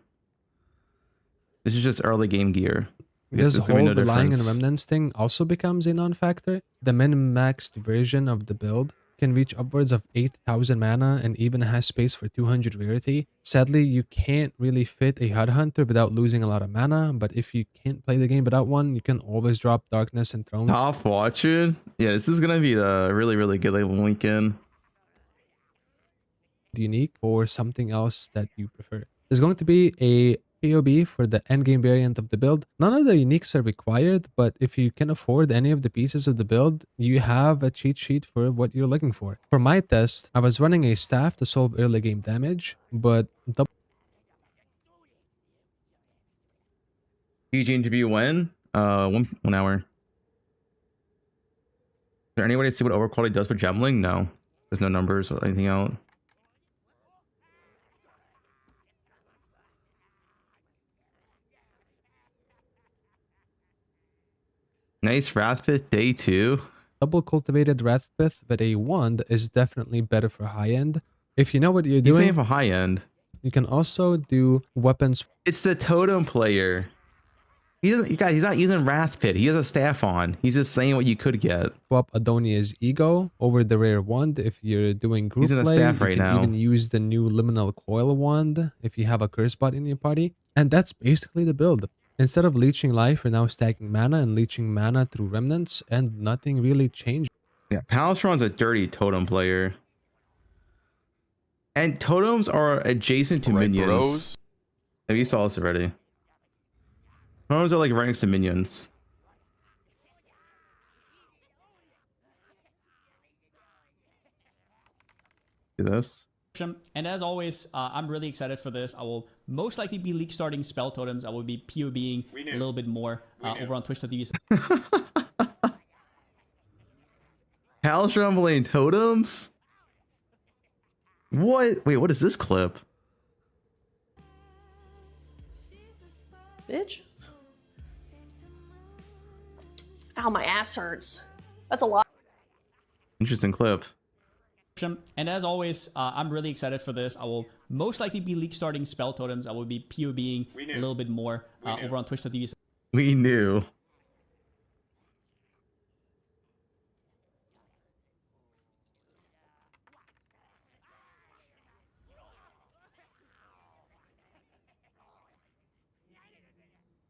This is just early game gear. This whole relying on remnants thing also becomes a non-factor. The min-maxed version of the build can reach upwards of 8000 mana and even has space for 200 rarity. Sadly, you can't really fit a HUD Hunter without losing a lot of mana, but if you can't play the game without one, you can always drop Darkness and Throne. Top watching? Yeah, this is going to be a really, really good weekend. Unique or something else that you prefer. There's going to be a POB for the endgame variant of the build. None of the uniques are required, but if you can afford any of the pieces of the build, you have a cheat sheet for what you're looking for. For my test, I was running a staff to solve early game damage, but PG interview when? 1 hour. Is there any way to see what overquality does for gemling? No. There's no numbers or anything out. Nice Wrathpith day 2. Double cultivated Wrathpith with a wand is definitely better for high end. If you know what you're doing, saying for high end. You can also do weapons. It's the totem player. He doesn't, guys, he's not using Wrathpit. He has a staff on. He's just saying what you could get. Swap Adonia's ego over the rare wand if you're doing group play. He's in a staff right now. You can even use the new Liminal Coil wand if you have a curse bot in your party. And that's basically the build. Instead of leeching life, we're now stacking mana and leeching mana through remnants, and nothing really changed. Yeah, Palastron's a dirty totem player. And totems are adjacent to minions. Bros. Have you saw this already? Totems are like ranks and minions. Do this. And as always, I'm really excited for this. I will most likely be league starting spell totems. I will be POBing a little bit more over on Twitch.tv. House rumbling totems? What? Wait, what is this clip? Bitch. Ow, my ass hurts. That's a lot. Interesting clip. And as always, I'm really excited for this. I will most likely be league starting spell totems. I will be POBing a little bit more over on Twitch.tv. We knew.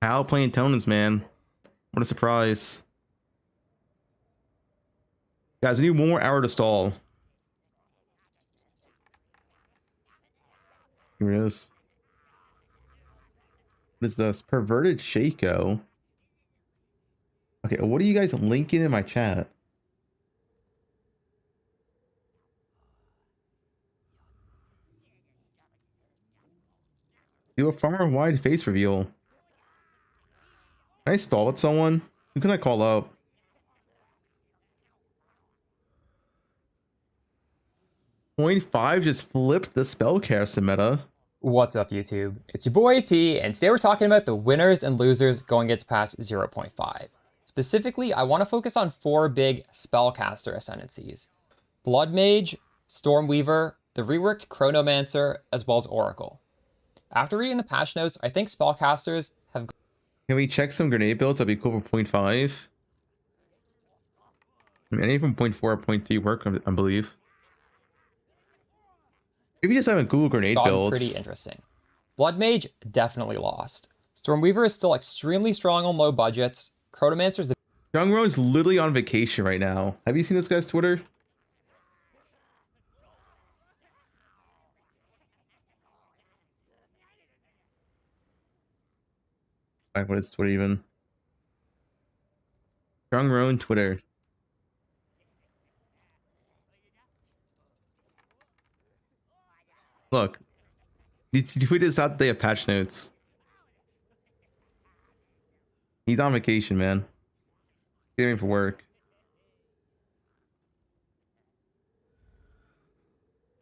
Hal playing totems, man. What a surprise. Guys, I need one more hour to stall. Here it is. What is this? Perverted Shaco. Okay, what are you guys linking in my chat? Do a farmer-wide face reveal. Can I stall with someone? Who can I call up? Point 5 just flipped the spellcaster meta. What's up, YouTube? It's your boy P, and today we're talking about the winners and losers going into patch 0.5. Specifically, I want to focus on 4 big spellcaster ascendancies: Blood Mage, Stormweaver, the reworked Chronomancer, as well as Oracle. After reading the patch notes, I think spellcasters have... Can we check some grenade builds? That'd be cool for 0.5. I mean, any from 0.4 or 0.3 work, I believe. Maybe just having Google grenade builds. Pretty interesting. Blood Mage definitely lost. Stormweaver is still extremely strong on low budgets. Chronomancer's the... Jungro is literally on vacation right now. Have you seen this guy's Twitter? Alright, what is Twitter even? Jungro and Twitter. Look, he tweeted this out today of patch notes. He's on vacation, man. Getting for work.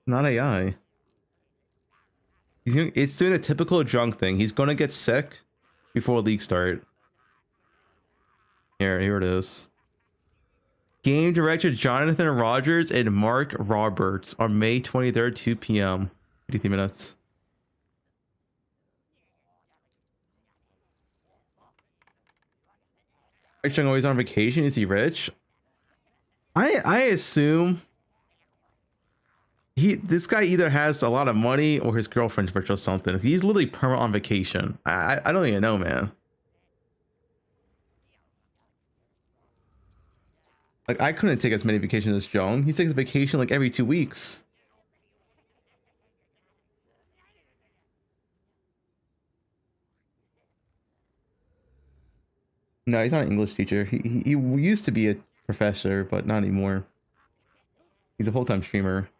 Not AI. It's doing a typical drunk thing. He's gonna get sick before league start. Here it is. Game director Jonathan Rogers and Mark Roberts on May 23rd, 2 p.m. 83 minutes. Rich always on vacation. Is he rich? I assume this guy either has a lot of money or his girlfriend's rich or something. He's literally permanent on vacation. I don't even know, man. Like, I couldn't take as many vacations as Jung. He takes a vacation like every 2 weeks. No, he's not an English teacher. He used to be a professor, but not anymore. He's a full-time streamer.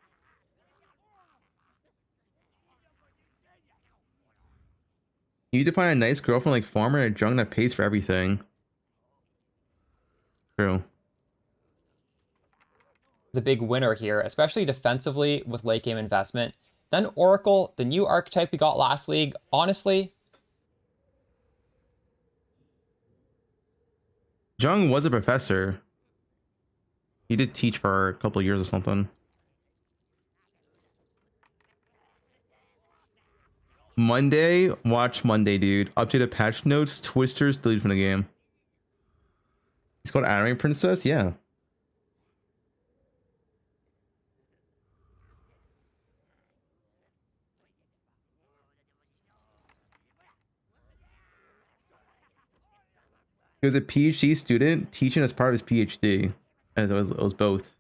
You need to find a nice girlfriend like Farmer and a Jung that pays for everything. True. The big winner here, especially defensively with late game investment. Then Oracle, the new archetype we got last league, honestly... Jung was a professor. He did teach for a couple of years or something. Monday, watch Monday, dude. Updated patch notes, Twisters deleted from the game. He's called Anime Princess? Yeah. He was a PhD student teaching as part of his PhD. And it was both.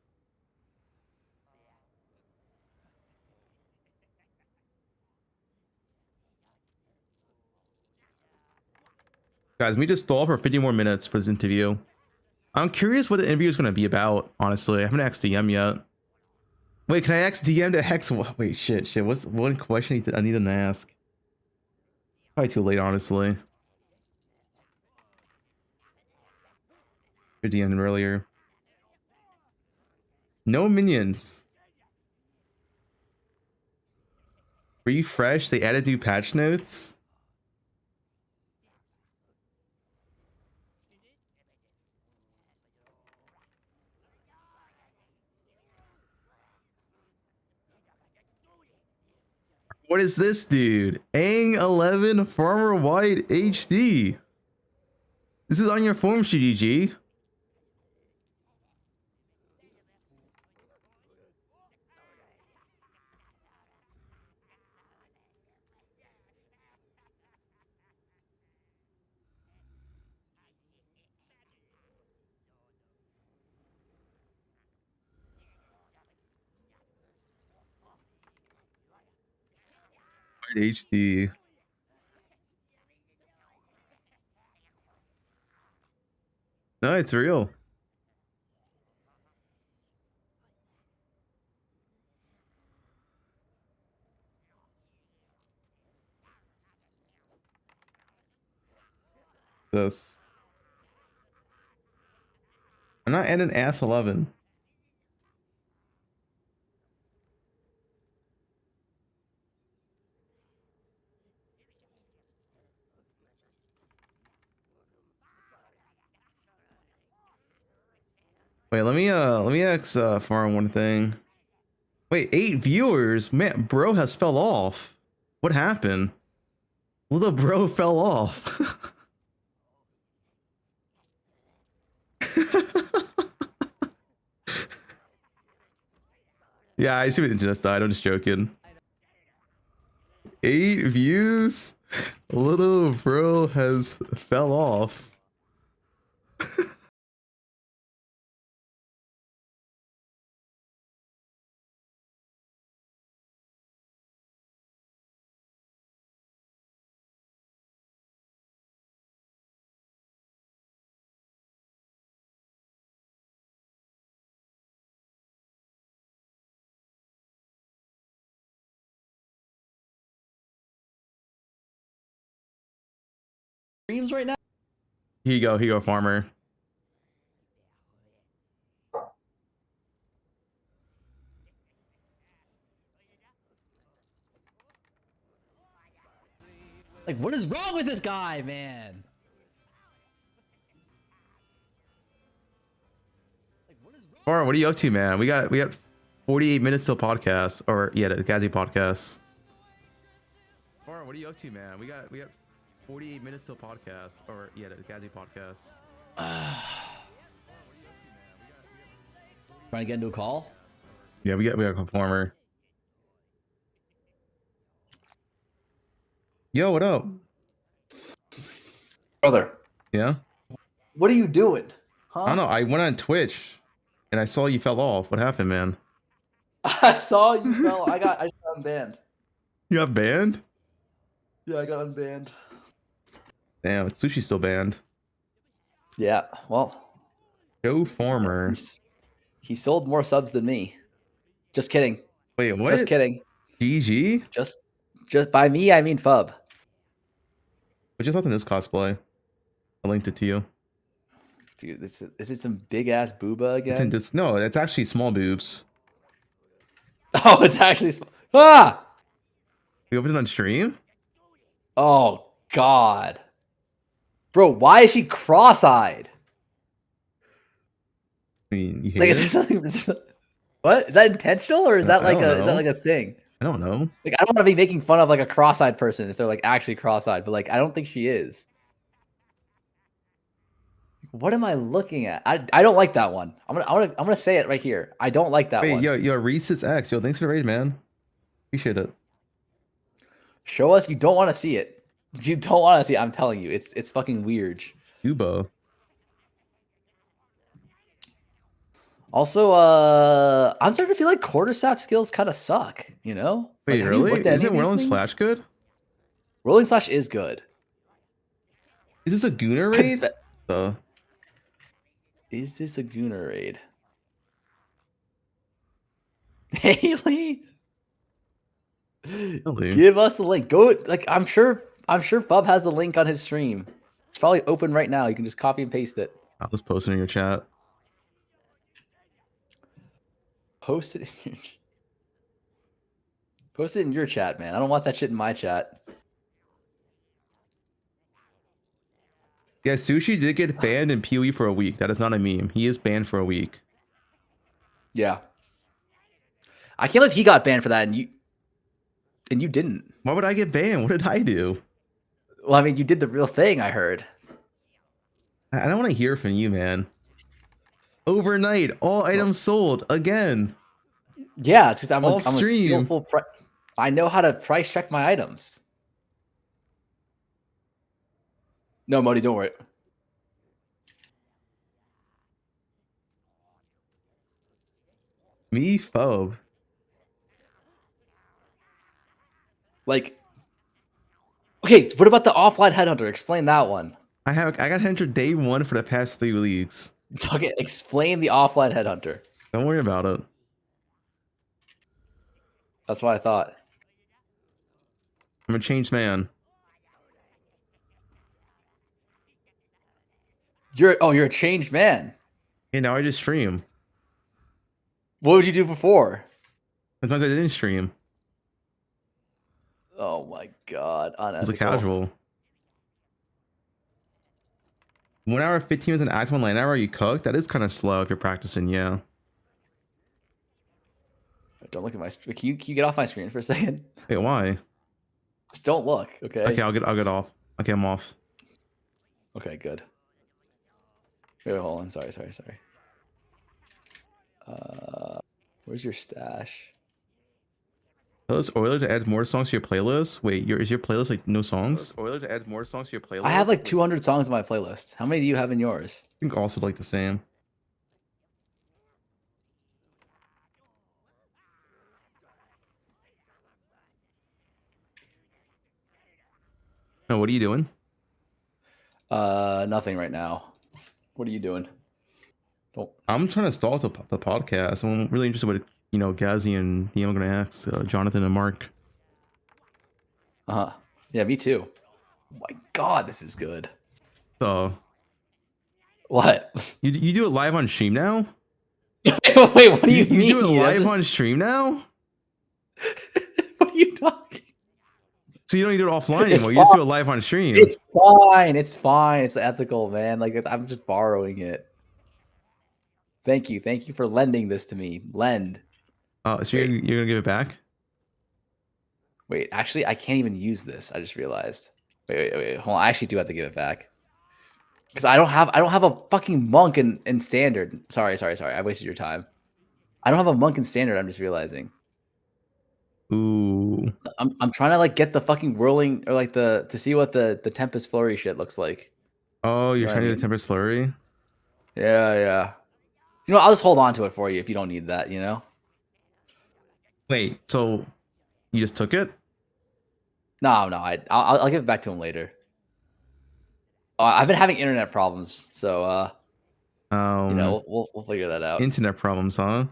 Guys, we just stall for 50 more minutes for this interview. I'm curious what the interview is going to be about, honestly. I haven't asked DM yet. Wait, can I ask DM to Hex? Wait, shit. What's one question I need them to ask? Probably too late, honestly. Or DM earlier. No minions. Refresh, they added new patch notes. What is this, dude? Aang 11 Farmer White HD. This is on your form, GG. White HD. No, it's real. This. I'm not adding ass 11. Wait, let me ask Farm one thing. Wait, 8 viewers? Man, bro has fell off. What happened? Well, the bro fell off. Yeah, I see what just died. I'm just joking. 8 views? Little bro has fell off. Streams right now. Here you go, farmer. Like, what is wrong with this guy, man? Farmer, what are you up to, man? We got 48 minutes till podcast, or yeah, the Gazi podcast. Farmer, what are you up to, man? We got 48 minutes till podcast, or yeah, the Gazi podcast. Trying to get into a call? Yeah, we got a farmer. Yo, what up? Brother. Yeah? What are you doing? Huh? I don't know. I went on Twitch and I saw you fell off. What happened, man? I saw you fell. I just got unbanned. You got banned? Yeah, I got unbanned. Damn, Sushi's still banned. Yeah, well. Joe Farmer. He sold more subs than me. Just kidding. Wait, what? Just kidding. GG? Just by me, I mean Fub. What's your thoughts on this cosplay? I linked it to you. Dude, is it some big ass booba again? It's in this. No, it's actually small boobs. Oh, it's actually small. Ah! You opened it on stream? Oh, God. Bro, why is she cross-eyed? I mean, you hate Like, it? is there something, what? Is that intentional or is that like a thing? I don't know. Like, I don't want to be making fun of like a cross-eyed person if they're like actually cross-eyed, but like I don't think she is. What am I looking at? I don't like that one. I'm gonna say it right here. I don't like that one. Wait, yo, Reese's X. Yo, thanks for the raid, man. Appreciate it. Show us you don't want to see it. You don't want to see it. I'm telling you, it's fucking weird. Dubo. Also, I'm starting to feel like quarterstaff skills kind of suck, you know? Wait, like, really? Isn't Rolling Slash good? Rolling Slash is good. Is this a Gooner raid? Is this a Gooner raid? Haley, give us the link. Go like I'm sure Fub has the link on his stream. It's probably open right now. You can just copy and paste it. I'll just post it in your chat. Post it in your Post it in your chat, man. I don't want that shit in my chat. Yeah, Sushi did get banned in PoE for a week. That is not a meme. He is banned for a week. Yeah. I can't believe he got banned for that and you didn't. Why would I get banned? What did I do? Well, I mean, you did the real thing, I heard. I don't want to hear from you, man. Overnight, all items sold again. Yeah, it's just I'm off a stream. skillful I know how to price check my items. No, Modi, don't worry. Me, Phobe. Like, okay, what about the offline headhunter? Explain that one. I got entered day 1 for the past 3 leagues. Okay, explain the offline headhunter. Don't worry about it. That's what I thought. I'm a changed man. You're a changed man. Yeah, now I just stream. What would you do before? Sometimes I didn't stream. Oh my god, unethical. It was a casual. 1 hour 15 minutes an act 1 lane hour. You cooked? That is kind of slow if you're practicing. Yeah. Don't look at my screen. Can you get off my screen for a second? Wait, why? Just don't look, okay? Okay, I'll get off. Okay, I'm off. Okay, good. Wait, hold on. Sorry. Where's your stash? Tell us Euler to add more songs to your playlist. Wait, is your playlist like no songs? Euler to add more songs to your playlist. I have like 200 songs in my playlist. How many do you have in yours? I think also like the same. No, what are you doing? Nothing right now. What are you doing? I'm trying to stall the podcast. I'm really interested with Gazzy and I'm gonna ask Jonathan and Mark. Yeah, me too. Oh my god, this is good. So what? You do it live on stream now? Wait, what do you mean? You do it live on stream now? What are you talking? So you don't need to do it offline anymore. You just do it live on stream. It's fine. It's fine. It's ethical, man. Like I'm just borrowing it. Thank you for lending this to me. Lend. So you're gonna give it back? Wait, actually, I can't even use this. I just realized. Wait. Hold on. I actually do have to give it back because I don't have a fucking monk in standard. Sorry. I wasted your time. I don't have a monk in standard. I'm just realizing. Ooh. I'm trying to like get the fucking whirling or like to see what the Tempest Flurry shit looks like. Oh, you're trying to do the Tempest Flurry? Yeah. You know, I'll just hold on to it for you if you don't need that, you know? Wait, so you just took it? No, I'll give it back to him later. I've been having internet problems, so we'll figure that out. Internet problems, huh?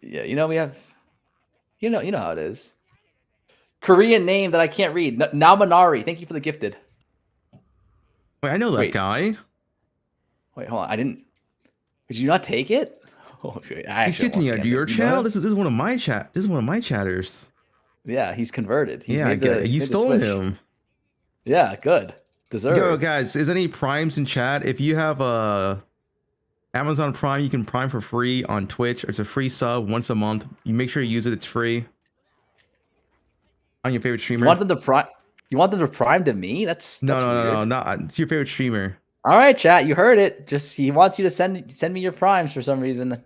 Yeah, we have you know how it is. Korean name that I can't read. Namanari, thank you for the gifted. Wait, I know that guy. Wait, hold on. Did you not take it? Oh, he's getting out of your channel. This is one of my chat. This is one of my chatters. Yeah, he's converted. You stole him. Yeah, good. Deserved. Yo, guys, is any primes in chat? If you have Amazon Prime, you can prime for free on Twitch. It's a free sub once a month. You make sure you use it. It's free. On your favorite streamer. You want them to prime to me? That's no, not it's your favorite streamer. All right, chat, you heard it. Just he wants you to send me your primes for some reason.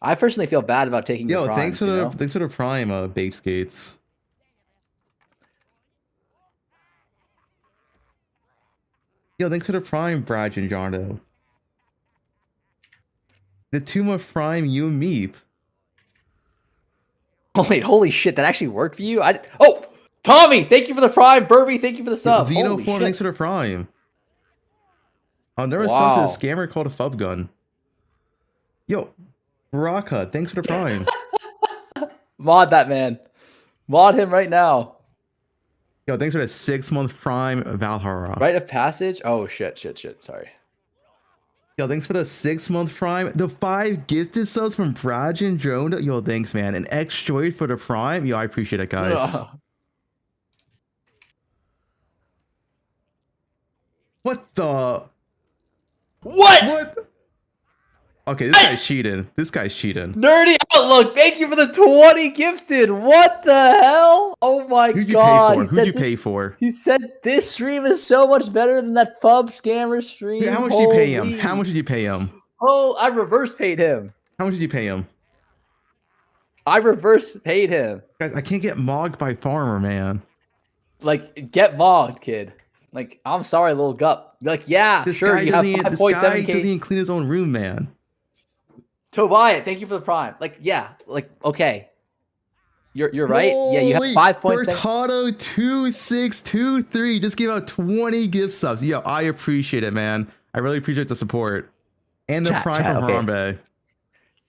I personally feel bad about taking your primes. Thanks for the prime, Baked Skates. Yo, thanks for the prime, Brad and Jarno. The Tomb of Prime, you and Meep. Oh, wait, holy shit, that actually worked for you? Tommy, thank you for the prime. Burby, thank you for the sub. Holy Xenoform, shit. thanks for the prime. I'll never Wow. subs to the scammer called a Fubgun. Yo, Baraka, thanks for the prime. Mod that man. Mod him right now. Yo, thanks for the 6-month prime, Valhalla. Rite of passage? Oh, shit. Sorry. Yo, thanks for the 6-month prime. The 5 gifted subs from Braj and Drone. Yo, thanks, man. An X-Droid for the prime. Yo, I appreciate it, guys. What the? What? Okay, this guy's cheating. This guy's cheating. Nerdy Outlook, thank you for the 20 gifted. What the hell? Oh my Who'd you god. pay for? Who'd you pay for? He said this stream is so much better than that Fub scammer stream. How much did you pay him? How much did you pay him? Oh, I reverse paid him. How much did you pay him? I reverse paid him. Guys, I can't get mogged by Farmer, man. Like, get mogged, kid. Like, I'm sorry, little gup. Like, yeah, This sure, guy you have doesn't. This guy 5.7K. doesn't even clean his own room, man. Tobias, thank you for the prime. Like, yeah, like, okay. You're right. Yeah, you have 5.7. Furtado 2623 just gave out 20 gift subs. Yo, I appreciate it, man. I really appreciate the support. And the prime from Harambe.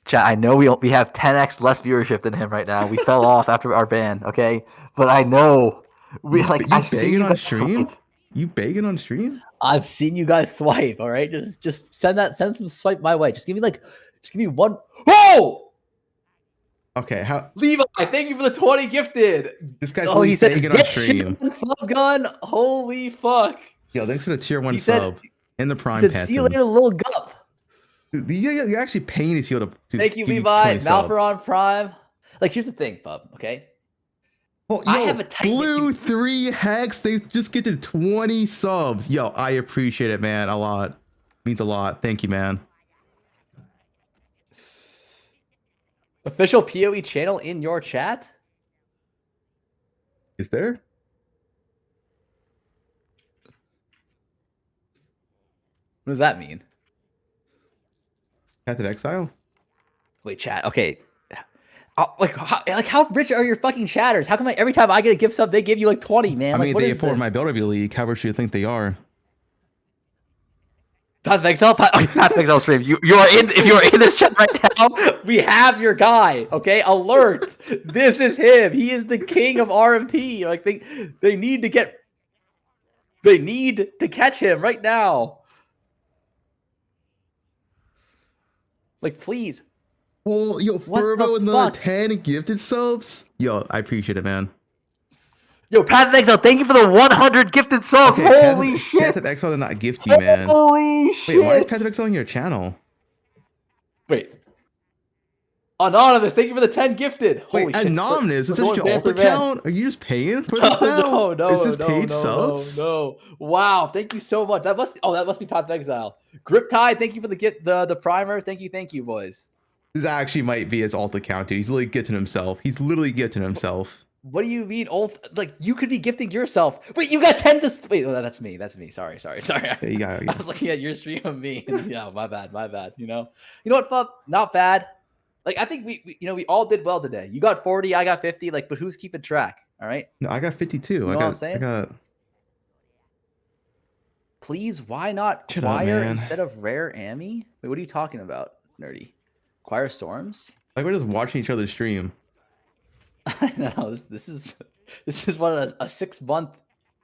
Chat, I know we have 10x less viewership than him right now. We fell off after our ban, okay? But I know we like You I've seen begging you on guys stream? swipe. You begging on stream? I've seen you guys swipe, all right? Just send some swipe my way. Just give me one. Oh! Okay, how Levi, thank you for the 20 gifted. this guy's Oh, he says begging on get stream. Fubgun. Holy fuck. Yo, thanks for the tier 1 He said- sub. And the prime He said, see you Phantom. later, little gup. You're actually paying his heel to Thank you, give Levi. 20 subs. Malferon Prime. Like, here's the thing, bub, okay? Oh, I yo, have a tight Blue 3 Hex, they just get to 20 subs. Yo, I appreciate it, man, a lot. Means a lot. Thank you, man. Official PoE channel in your chat? Is there? What does that mean? Path of Exile? Wait, chat. Okay. How rich are your fucking chatters? How come every time I get a gift sub, they give you like 20, man? I Like, mean, what they is afford this? my Builder League. How rich do you think they are? Path of Exile, Path of Exile stream. You are in. If you are in this chat right now, we have your guy. Okay, alert! This is him. He is the king of RMT. Like they need to get. They need to catch him right now. Like, please. Well, yo, What Furbo the and the fuck? 10 gifted subs. Yo, I appreciate it, man. Yo, Path of Exile, thank you for the 100 gifted subs. Okay, Holy shit! Path of Exile did not gift you, man. Holy shit! Wait, why is Path of Exile on your channel? Wait. Anonymous, thank you for the 10 gifted. Holy Wait, shit. Anonymous, is We're this going your alt man for man. account? Are you just paying for this now? No. Is this paid subs? No. Wow, thank you so much. That must be Path of Exile. Grip Tide, thank you for the primer. Thank you, boys. This actually might be his alt account, dude. He's literally gifting himself. He's literally gifting himself. What do you mean, old? Like, you could be gifting yourself. Wait, you got 10 to. Wait, oh, that's me. Sorry. Yeah, you got it. I was looking at your stream of me. Yeah, my bad. You know what, Fub? Not bad. Like, I think we all did well today. You got 40, I got 50. Like, but who's keeping track? All right. No, I got 52. You know what I'm saying? I got. Please, why not Shut up, choir man. instead of rare Ami? Wait, what are you talking about, nerdy? Choir storms? Like, we're just watching each other stream. I know this is what a 6-month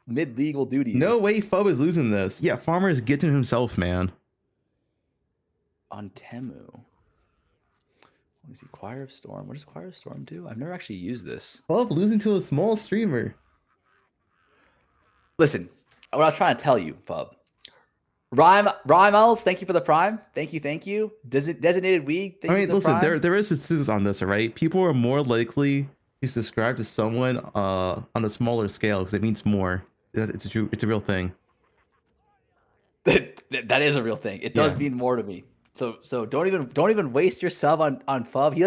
mid-league will do to you. No way Fub is losing this. Yeah, Farmer is getting himself, man. On Temu. Let me see. Choir of Storm. What does Choir of Storm do? I've never actually used this. Fub losing to a small streamer. Listen, what I was trying to tell you, Fub. Rhymes, thank you for the prime. Thank you. Designated week. Thank I you mean, for the listen, prime. there is statistics on this, all right? People are more likely to subscribe to someone on a smaller scale because it means more. It's a real thing. That is a real thing. It does mean more to me. So don't even waste your sub on Fub.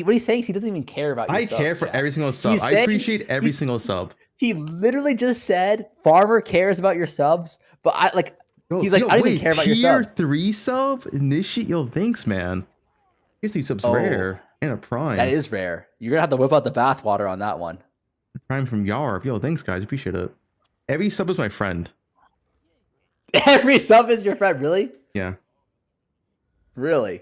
What he's saying is he doesn't even care about your I subs, care for Jack. every single sub. He's I saying- appreciate every single sub. He literally just said Farmer cares about your subs, but he's like, I don't even care about your Tier subs. 3 sub? Initiate. Yo, thanks, man. Tier 3 sub's Oh. rare. And a prime. That is rare. You're gonna have to whip out the bathwater on that one. Prime from Yarv. Yo, thanks guys, appreciate it. Every sub is my friend. Every sub is your friend, really? Yeah. Really?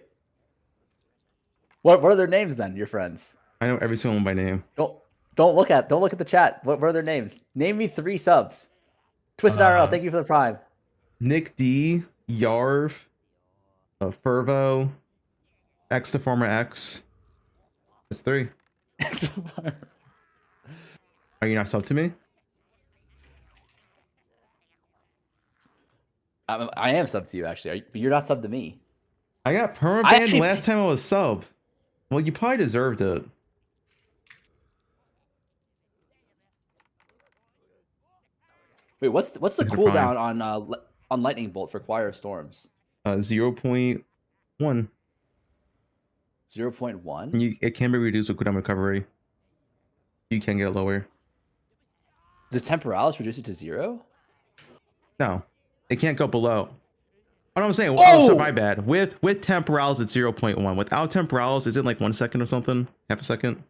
What are their names then? Your friends? I know every single one by name. Don't look at the chat. What are their names? Name me 3 subs. Twisted IRL, thank you for the prime. Nick D, Yarv, Fervo, X the former X. That's 3. Are you not subbed to me? I am subbed to you actually. But you're not subbed to me. I got permabanned last time I was subbed. Well, you probably deserved it. Wait, what's the cooldown on Lightning Bolt for Choir of Storms? 0.1. 0.1? It can be reduced with cooldown recovery. You can get it lower. Does Temporalis reduce it to 0? No, it can't go below. Oh, no, I'm saying, oh, sorry, my bad. With Temporalis, it's 0.1. Without Temporalis, is it like 1 second or something? Half a second?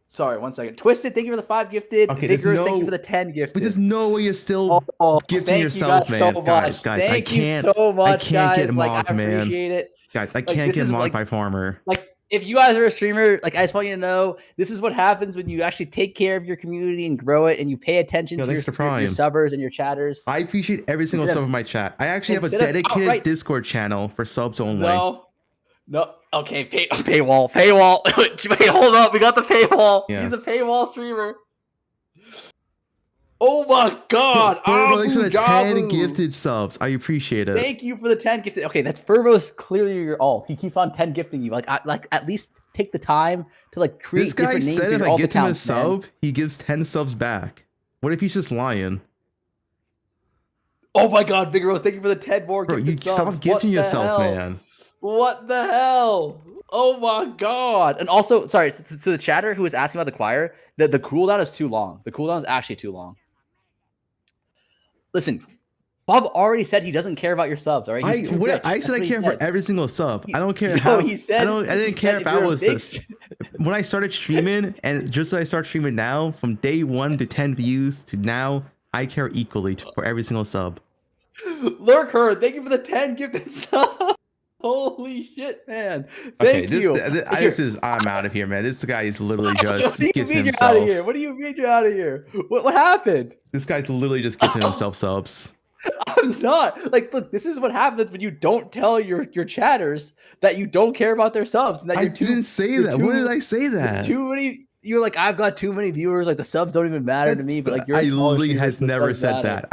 Sorry, 1 second. Twisted, thank you for the 5 gifted. Okay, Vigorous, thank you for the 10 gifted. But there's no way you're still gifting yourself, man. So guys, thank I can't. You so much, I can't get like, mocked, man. I appreciate it. Guys, I can't get mocked by Farmer. Like, if you guys are a streamer, like, I just want you to know, this is what happens when you actually take care of your community and grow it, and you pay attention to your subbers and your chatters. I appreciate every single sub of my chat. I actually have a dedicated Discord channel for subs only. No. Okay, paywall. Wait, hold up. We got the paywall. Yeah. He's a paywall streamer. Oh my god! Thanks for the 10 gifted subs. I appreciate it. Thank you for the 10 gifted. Okay, that's Furbo's clearly your alt. He keeps on 10 gifting you. Like, at least take the time to like create. This guy different names said if for I your get him a accounts, sub, man. he gives 10 subs back. What if he's just lying? Oh my god, Big Rose, thank you for the 10 more. Bro, you subs. stop gifting yourself, man. What the hell? Oh my god! And also, sorry to the chatter who was asking about the choir. The cooldown is too long. The cooldown is actually too long. Listen, Bob already said he doesn't care about your subs. All right, I said I care for every single sub. I don't care No, how. he said. I didn't care if I was this. When I started streaming, and just as I start streaming now, from day 1 to 10 views to now, I care equally for every single sub. Lurk her, thank you for the 10 gifted subs. Holy shit, man! Thank you. I'm out of here, man. This guy is literally just What do you mean you're out of here? What do you mean you're out of here? What happened? This guy's literally just gifting himself subs. I'm not. Like, look, this is what happens when you don't tell your chatters that you don't care about their subs. And that I didn't say that. When did I say that? Too many. You're like, I've got too many viewers. Like, the subs don't even matter to me. But like, I literally has never said that.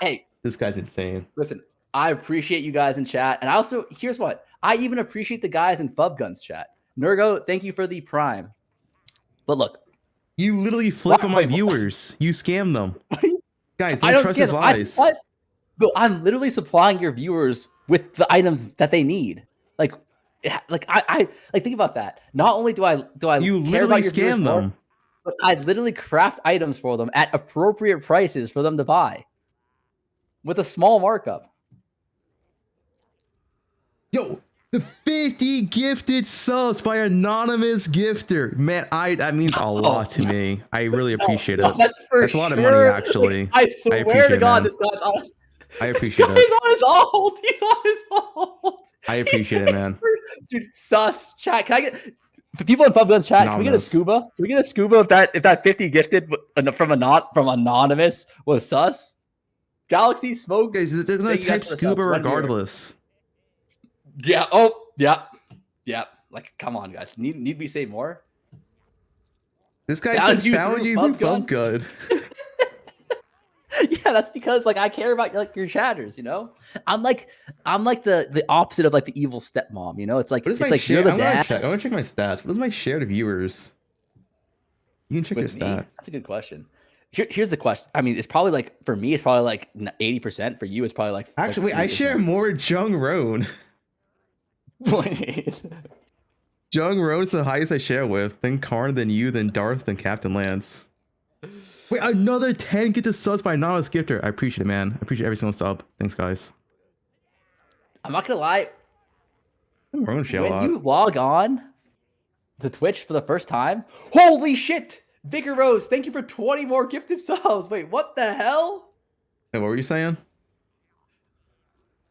Hey, this guy's insane. Listen, I appreciate you guys in chat, and I also here's what I even appreciate the guys in Fubgun's chat. Nergo, thank you for the prime. But look, you literally flip on my viewers. You scam them. Guys, don't trust his lies. I'm literally supplying your viewers with the items that they need. Like I think about that. Not only do I you care about your scam them, more, but I literally craft items for them at appropriate prices for them to buy with a small markup. Yo, the 50 gifted subs by anonymous gifter. Man, that means a lot to me. I really appreciate it. That's a lot of money, actually. Like, I swear to God, this guy's honest. I appreciate it. He's on his ult. He's on his ult. I appreciate it, man. Dude, sus. Chat, can I get... For people in Fubgun's chat, can we get a scuba? Can we get a scuba if that 50 gifted from anonymous was sus? Galaxy Smoke. Guys, they're gonna type scuba regardless. Yeah. Oh, yeah. Yeah. Like, come on, guys. Need we say more? This guy said found you through Fubgun. Yeah, that's because like I care about your chatters, you know. I'm like the opposite of like the evil stepmom, you know. It's like you're the dad. I want to check my stats. What is my share to viewers? You can check your stats. That's a good question. Here's the question. I mean, it's probably like for me, it's probably like 80%. For you, it's probably like actually. Wait, I share more with Jung Roan. Jung Roan's the highest I share with. Then Karn, then you, then Darth, then Captain Lance. Wait, another 10 get the subs by anonymous gifter. I appreciate it, man. I appreciate every single sub. Thanks, guys. I'm not gonna lie. When you log on, to Twitch for the first time. Holy shit! Vigor Rose, thank you for 20 more gifted subs. Wait, what the hell? Hey, what were you saying?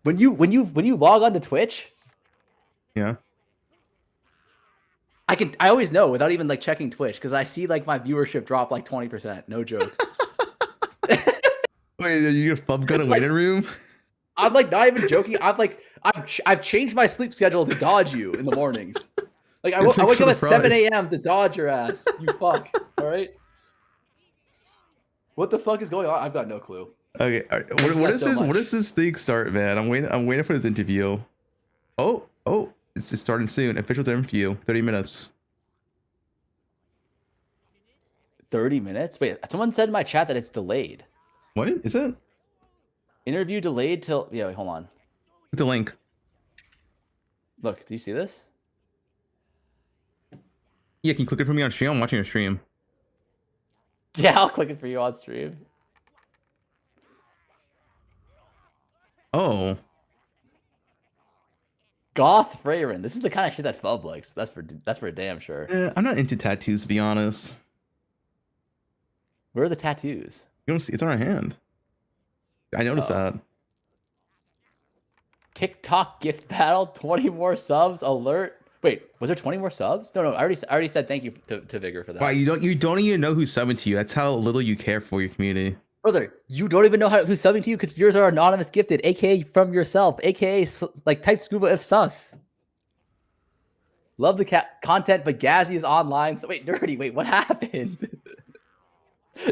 When you log on to Twitch, Yeah. I always know without even like checking Twitch because I see like my viewership drop like 20%. No joke. Wait, you get Fubgun a waiting room? I'm like not even joking. I've changed my sleep schedule to dodge you in the mornings. Like I wake up at 7 a.m. to dodge your ass. You fuck. All right. What the fuck is going on? I've got no clue. Okay. What is this? What does this thing start, man? I'm waiting for this interview. Oh, it's starting soon. Official interview. 30 minutes. 30 minutes? Wait, someone said in my chat that it's delayed. What is it? Interview delayed till. Yeah, wait, hold on. Click the link. Look, do you see this? Yeah, can you click it for me on stream? I'm watching a stream. Yeah, I'll click it for you on stream. Oh. Goth Freyrin. This is the kind of shit that Fub likes. That's for damn sure. I'm not into tattoos, to be honest. Where are the tattoos? You don't see, it's on our hand. I noticed that. TikTok gift battle, 20 more subs, alert. Wait, was there 20 more subs? No, I already said thank you to Vigor for that. Wow, you don't even know who's subbing to you. That's how little you care for your community. Brother, you don't even know who's subbing to you because yours are anonymous gifted, aka from yourself, aka like type scuba if sus. Love the content, but Gazzy is online. So wait, nerdy, wait, what happened?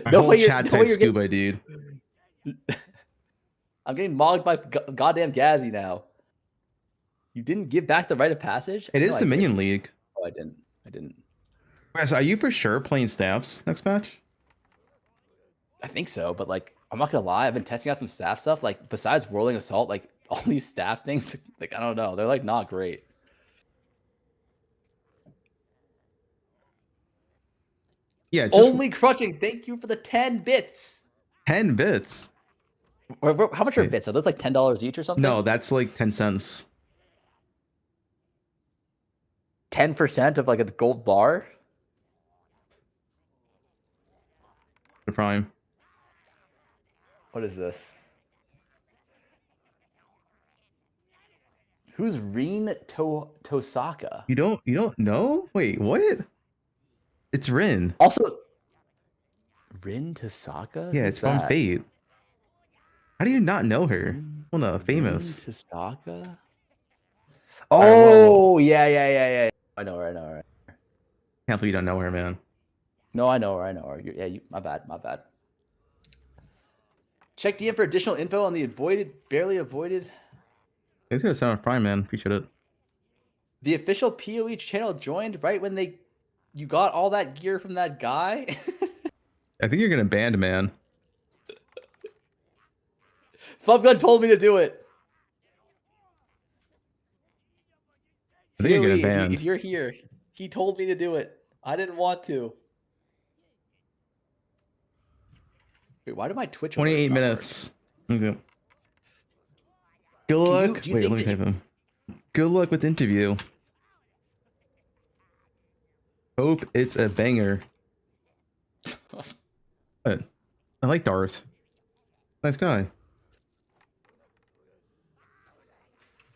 My whole chat type scuba, dude. I'm getting mocked by goddamn Gazzy now. You didn't give back the rite of passage? It is the Minion League. Oh, I didn't. Wait, so are you for sure playing staffs next match? I think so, but like, I'm not gonna lie, I've been testing out some staff stuff. Like, besides Whirling Assault, like all these staff things, like I don't know, they're like not great. Yeah, only crushing. Thank you for the 10 bits. 10 bits. How much are bits? Are those like $10 each or something? No, that's like 10 cents. 10% of like a gold bar. The prime. What is this? Who's Rin Tosaka? You don't know? Wait, what? It's Rin. Also, Rin Tosaka? Yeah, it's from Fate. How do you not know her? Well, no, famous. Rin Tosaka? Oh, yeah. I know her. Can't believe you don't know her, man. No, I know her. Yeah, my bad. Check DM for additional info on the barely avoided. Thanks for the sound of Prime, man. Appreciate it. The official PoE channel joined right when you got all that gear from that guy. I think you're gonna ban, man. Fubgun told me to do it. I think you're PoE, gonna ban. If you're here, he told me to do it. I didn't want to. Wait, why did my Twitch? 28 minutes. Okay. Good luck. Wait, let me type him. Good luck with the interview. Hope it's a banger. What? I like Darth. Nice guy.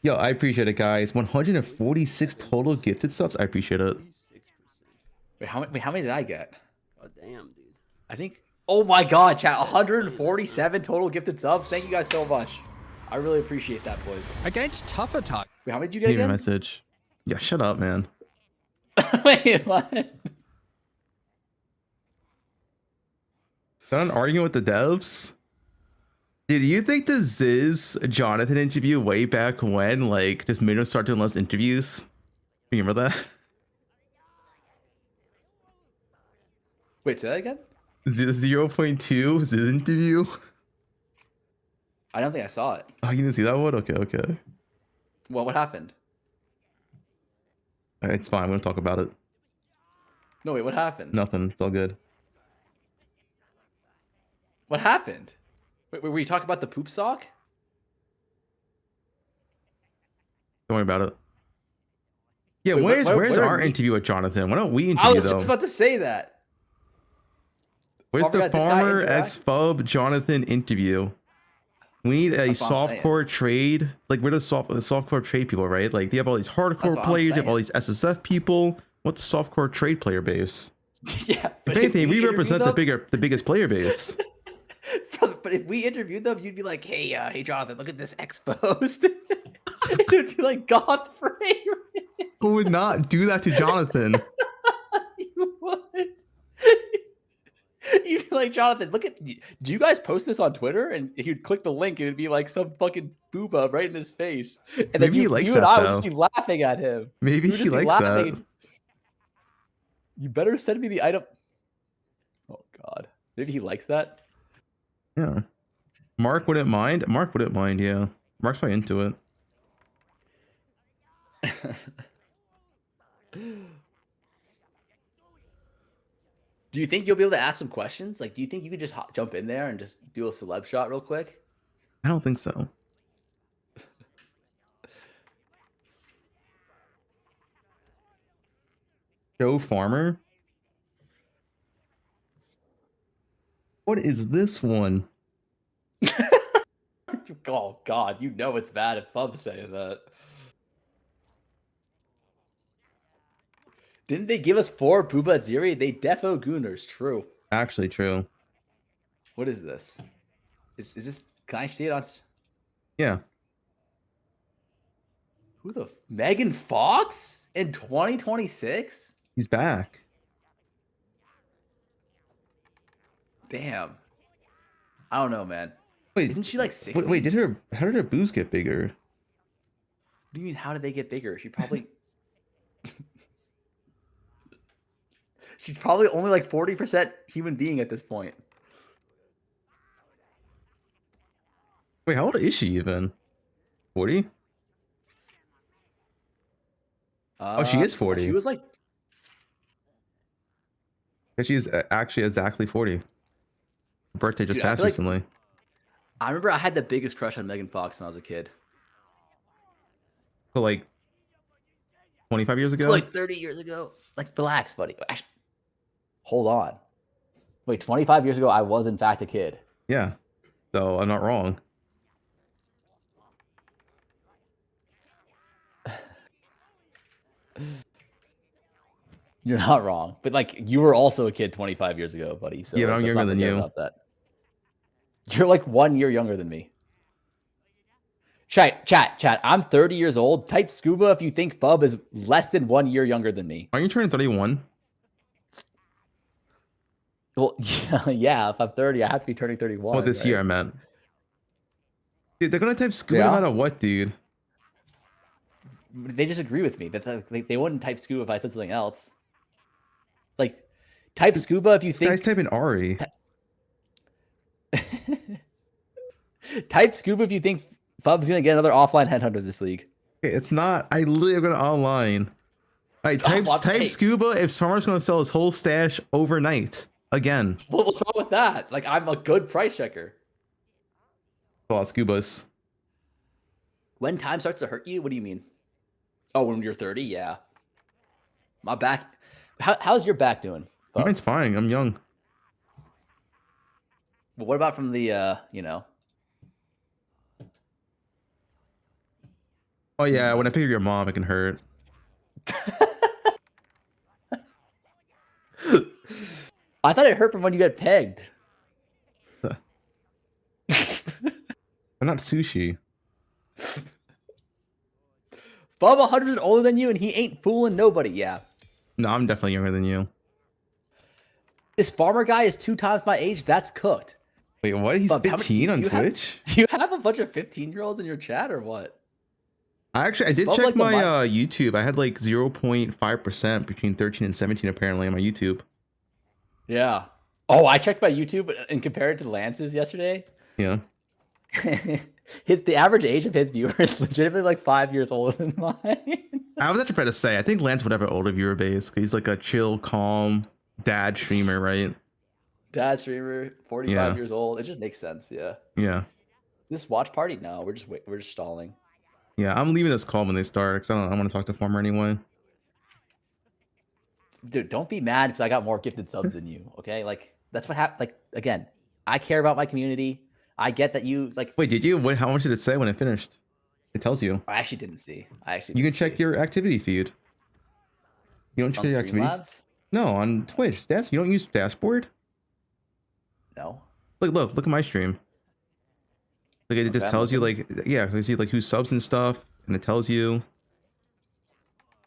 Yo, I appreciate it, guys. 146 total gifted subs. I appreciate it. Wait, how many did I get? Oh damn, dude. I think. Oh my god, chat! 147 total gifted subs. Thank you guys so much. I really appreciate that, boys. Against tough attack. Wait, how many did you get Leave a again? message. Yeah, shut up, man. Wait, what? Done arguing with the devs? Dude, you think the Ziz Jonathan interview way back when, like, just made him start doing less interviews? You remember that? Wait, say that again? 0.2 Ziz interview? I don't think I saw it. Oh, you didn't see that one? Okay. Well, what happened? It's fine. We don't talk about it. No, wait, what happened? Nothing. It's all good. What happened? Wait, were you talking about the poop sock? Don't worry about it. Yeah, Wait, where's what are our we- interview with Jonathan? Why don't we I interview was them? just about to say that. Where's Farmer the got this guy farmer interact- X Fub Jonathan interview? We need a That's what I'm softcore trade. Like we're the softcore trade people, right? Like they have all these hardcore what I'm players, they have saying. all these SSF people. What's the softcore trade player base? Yeah. If but anything, we interview represent them- the biggest player base. But if we interviewed them, you'd be like, hey, Jonathan, look at this exposed. It would be like goth frame. Who would not do that to Jonathan? You would. You'd be like, Jonathan, look at. Do you guys post this on Twitter? And you'd click the link, and it'd be like some fucking booba right in his face. And then Maybe he you likes and that, I would though. just be laughing at him. Maybe We would he just be likes laughing. that. You better send me the item. Oh God, maybe he likes that. Yeah. Mark wouldn't mind. Mark wouldn't mind, yeah. Mark's probably into it. Do you think you'll be able to ask some questions? Like, do you think you could just jump in there and just do a celeb shot real quick? I don't think so. Joe Farmer? What is this one? Oh God, you know it's bad if Bub's saying that. Didn't they give us 4 Booba Ziri? They defo Gooners, true. Actually true. What is this? Is this, can I see it on? Yeah. Who the, Megan Fox in 2026? He's back. Damn. I don't know, man. Wait, isn't she like 60? Wait, how did her boobs get bigger? What do you mean, how did they get bigger? She probably... She's probably only like 40% human being at this point. Wait, how old is she even? 40? Oh, she is 40. She was like... She is actually exactly 40. Her birthday just Dude, I passed feel like- recently. I remember I had the biggest crush on Megan Fox when I was a kid. So like 25 years ago? So like 30 years ago. Like, relax, buddy. Actually, hold on. Wait, 25 years ago, I was in fact a kid. Yeah. So I'm not wrong. You're not wrong. But like, you were also a kid 25 years ago, buddy. So Yeah, but I'm let's younger not than forget you. about that. You're like 1 year younger than me. Chat. I'm 30 years old. Type scuba if you think Fub is less than 1 year younger than me. Are you turning 31? Well, yeah. If I'm 30, I have to be turning 31. Well, this year I meant. Dude, they're gonna type scuba Yeah? no matter what, dude. They disagree with me. That they wouldn't type scuba if I said something else. Like, type scuba if you This think. guy's typing Ari. Type scuba if you think Fub's gonna get another offline headhunter this league. Okay, it's not. I literally am gonna online. Alright, type Hey. scuba if Summer's gonna sell his whole stash overnight. Again. What's wrong with that? Like, I'm a good price checker. A lot of scubas. When time starts to hurt you, what do you mean? Oh, when you're 30, yeah. My back. How's your back doing? Fub? Mine's fine. I'm young. But what about from the you know? Oh yeah, when I pick up your mom, it can hurt. I thought it hurt from when you got pegged. I'm not sushi. Bub 100 is older than you, and he ain't fooling nobody. Yeah. No, I'm definitely younger than you. This farmer guy is 2 times my age. That's cooked. Wait, what? He's Bub, how many- 15 on do you have- Twitch? Do you have a bunch of 15-year-olds in your chat or what? I did Fub check like the my mi- YouTube. I had like 0.5% between 13 and 17 apparently on my YouTube. Yeah. Oh, I checked my YouTube and compared it to Lance's yesterday. Yeah. The average age of his viewer is legitimately like 5 years older than mine. I was actually about to say, I think Lance would have an older viewer base. 'Cause he's like a chill, calm dad streamer, right? Dad streamer, 45 Yeah. years old. It just makes sense. Yeah. Yeah. This watch party? No, we're just stalling. Yeah, I'm leaving this call when they start because I don't want to talk to Farmer anyway. dude, don't be mad because I got more gifted subs than you. Okay, like that's what happened. Like again, I care about my community. I get that you like. Wait, did you? How much did it say when it finished? It tells you. I actually didn't see. You can check your activity feed. You don't check On your activity. Streamlabs? No, on Twitch. You don't use dashboard. No. Look at my stream. Like it just I'm tells you looking. like yeah, you see like who subs and stuff, and it tells you. You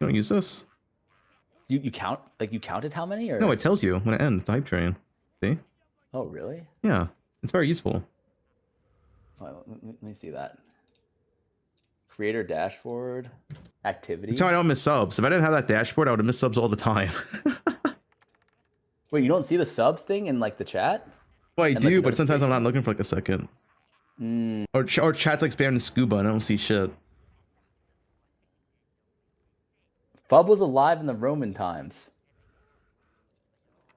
don't use this. You count like you counted how many or No, it tells you when it ends. The hype train. See? Oh really? Yeah, it's very useful. Let me see that. Creator dashboard activity. That's how I don't miss subs. If I didn't have that dashboard, I would have missed subs all the time. Wait, you don't see the subs thing in like the chat? Well, I And, do, like, but sometimes I'm not looking for like a second. Or chat's like spamming scuba and I don't see shit. Fub was alive in the Roman times.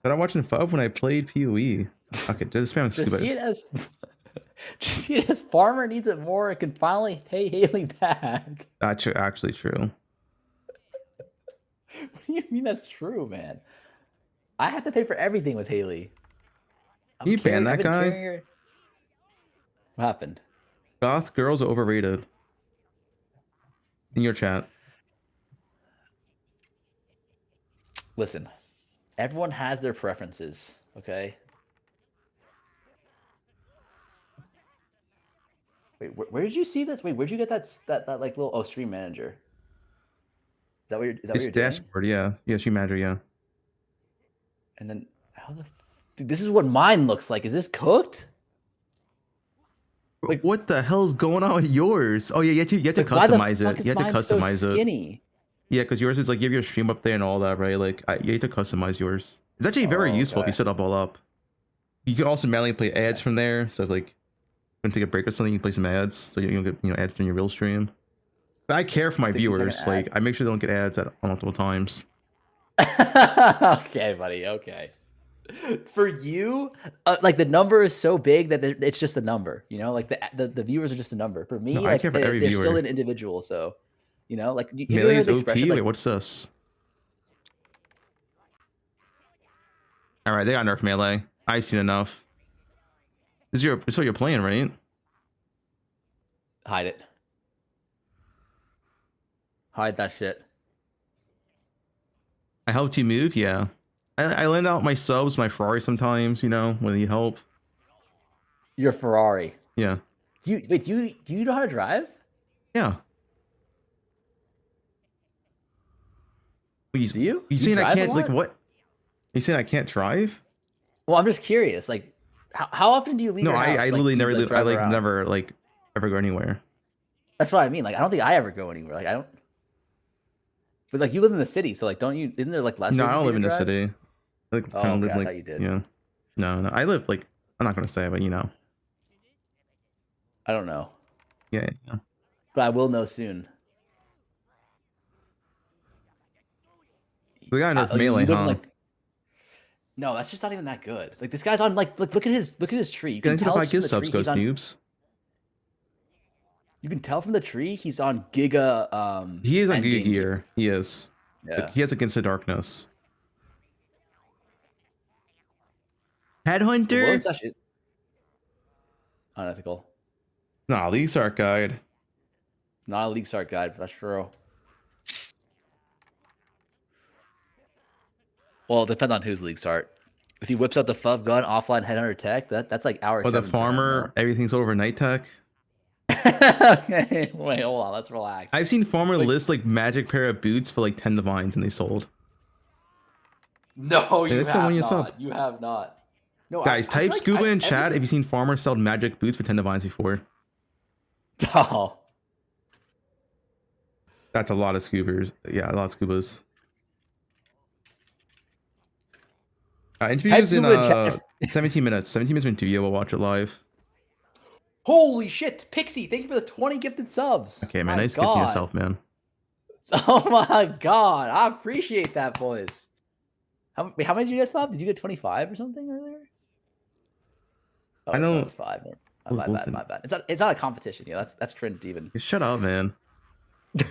But I'm watching Fub when I played PoE. Okay, just spamming Just scuba. see it as just see it as Farmer needs it more and can finally pay Haley back. That's actually true. What do you mean that's true, man? I have to pay for everything with Haley. Can you ban that guy? What happened? Goth girls are overrated. In your chat. Listen, everyone has their preferences, okay? Wait, where did you see this? Wait, where'd you get that like little stream manager? Is that what you're? Is that It's what you're doing? dashboard, yeah. Yeah, she manager, yeah. And then how the? Dude, this is what mine looks like. Is this cooked? Like, what the hell's going on with yours? Oh yeah, you have to Like, why the customize fuck it. is You have to mine so customize it. skinny? Yeah, because yours is like you have your stream up there and all that, right? Like you have to customize yours. It's actually very Oh, useful if you okay. set up all up. You can also manually play ads from there. So if, like when you take a break or something, you can play some ads so you don't get ads during your real stream. I care for my 60-second viewers. ad. Like I make sure they don't get ads at multiple times. Okay, buddy. Okay. For you, like the number is so big that it's just a number. You know, like the viewers are just a number. For me, No, I like care for every they're still viewer. an individual. So, you know, like you Melee is the OP. expression, Wait, like, what's this? All right, they got nerf melee. I've seen enough. This is what you're playing, right? hide it. Hide that shit. I helped you move, yeah. I lend out my subs, my Ferrari sometimes, you know, when you help. Your Ferrari. Yeah. Do you know how to drive? Yeah. Do you? You saying I drive a can't like lot? what? You saying I can't drive? Well, I'm just curious. Like, how often do you leave No, your house? I Like, literally do you, never like, I drive like around? never like ever go anywhere. That's what I mean. Like, I don't think I ever go anywhere. Like, I don't. But like, you live in the city, so like, don't you? Isn't there like less? No, I reason don't for live you in to the drive? city. I like Oh, kind of okay, live I like thought you did. yeah. No, I live like I'm not gonna say, but you know. I don't know, Yeah. but I will know soon. The guy You nerf melee, live in, huh? like- no, that's just not even that good. Like this guy's on like look at his tree. You Guys, can get tell if I just from get the subs, tree goes he's on. noobs. You can tell from the tree he's on Giga. He is on Endgame Giga Gear. He is. Yeah. Like, he has Against the Darkness. Headhunter? Well, it's actually unethical. Nah, League Start Guide. Not a league start guide. That's true. Well, it depends on whose league start. If he whips out the Fubgun offline headhunter tech, that's like hour Or the 7 for him, farmer, everything's overnight tech. Okay, wait, hold on. Let's relax. I've seen farmer list like magic pair of boots for like 10 divines and they sold. No, Yeah, you that's the have one you not. sub. You have not. No, Guys, I type feel like scuba in chat everything- if you've seen farmer sell magic boots for 10 divines before. Oh. That's a lot of scubas. Yeah, a lot of scubas. Interviews in scuba in chat 17 minutes. 17 minutes interview. We'll watch it live. Holy shit, Pixie! Thank you for the 20 gifted subs. Okay, man. My Nice gifting God. yourself, man. Oh my God, I appreciate that, boys. How many did you get, Fub? Did you get 25 or something earlier? Oh, I know. That's 5. My bad, Listen. my bad. It's not a competition, yeah. That's cringe even. Shut up, man. You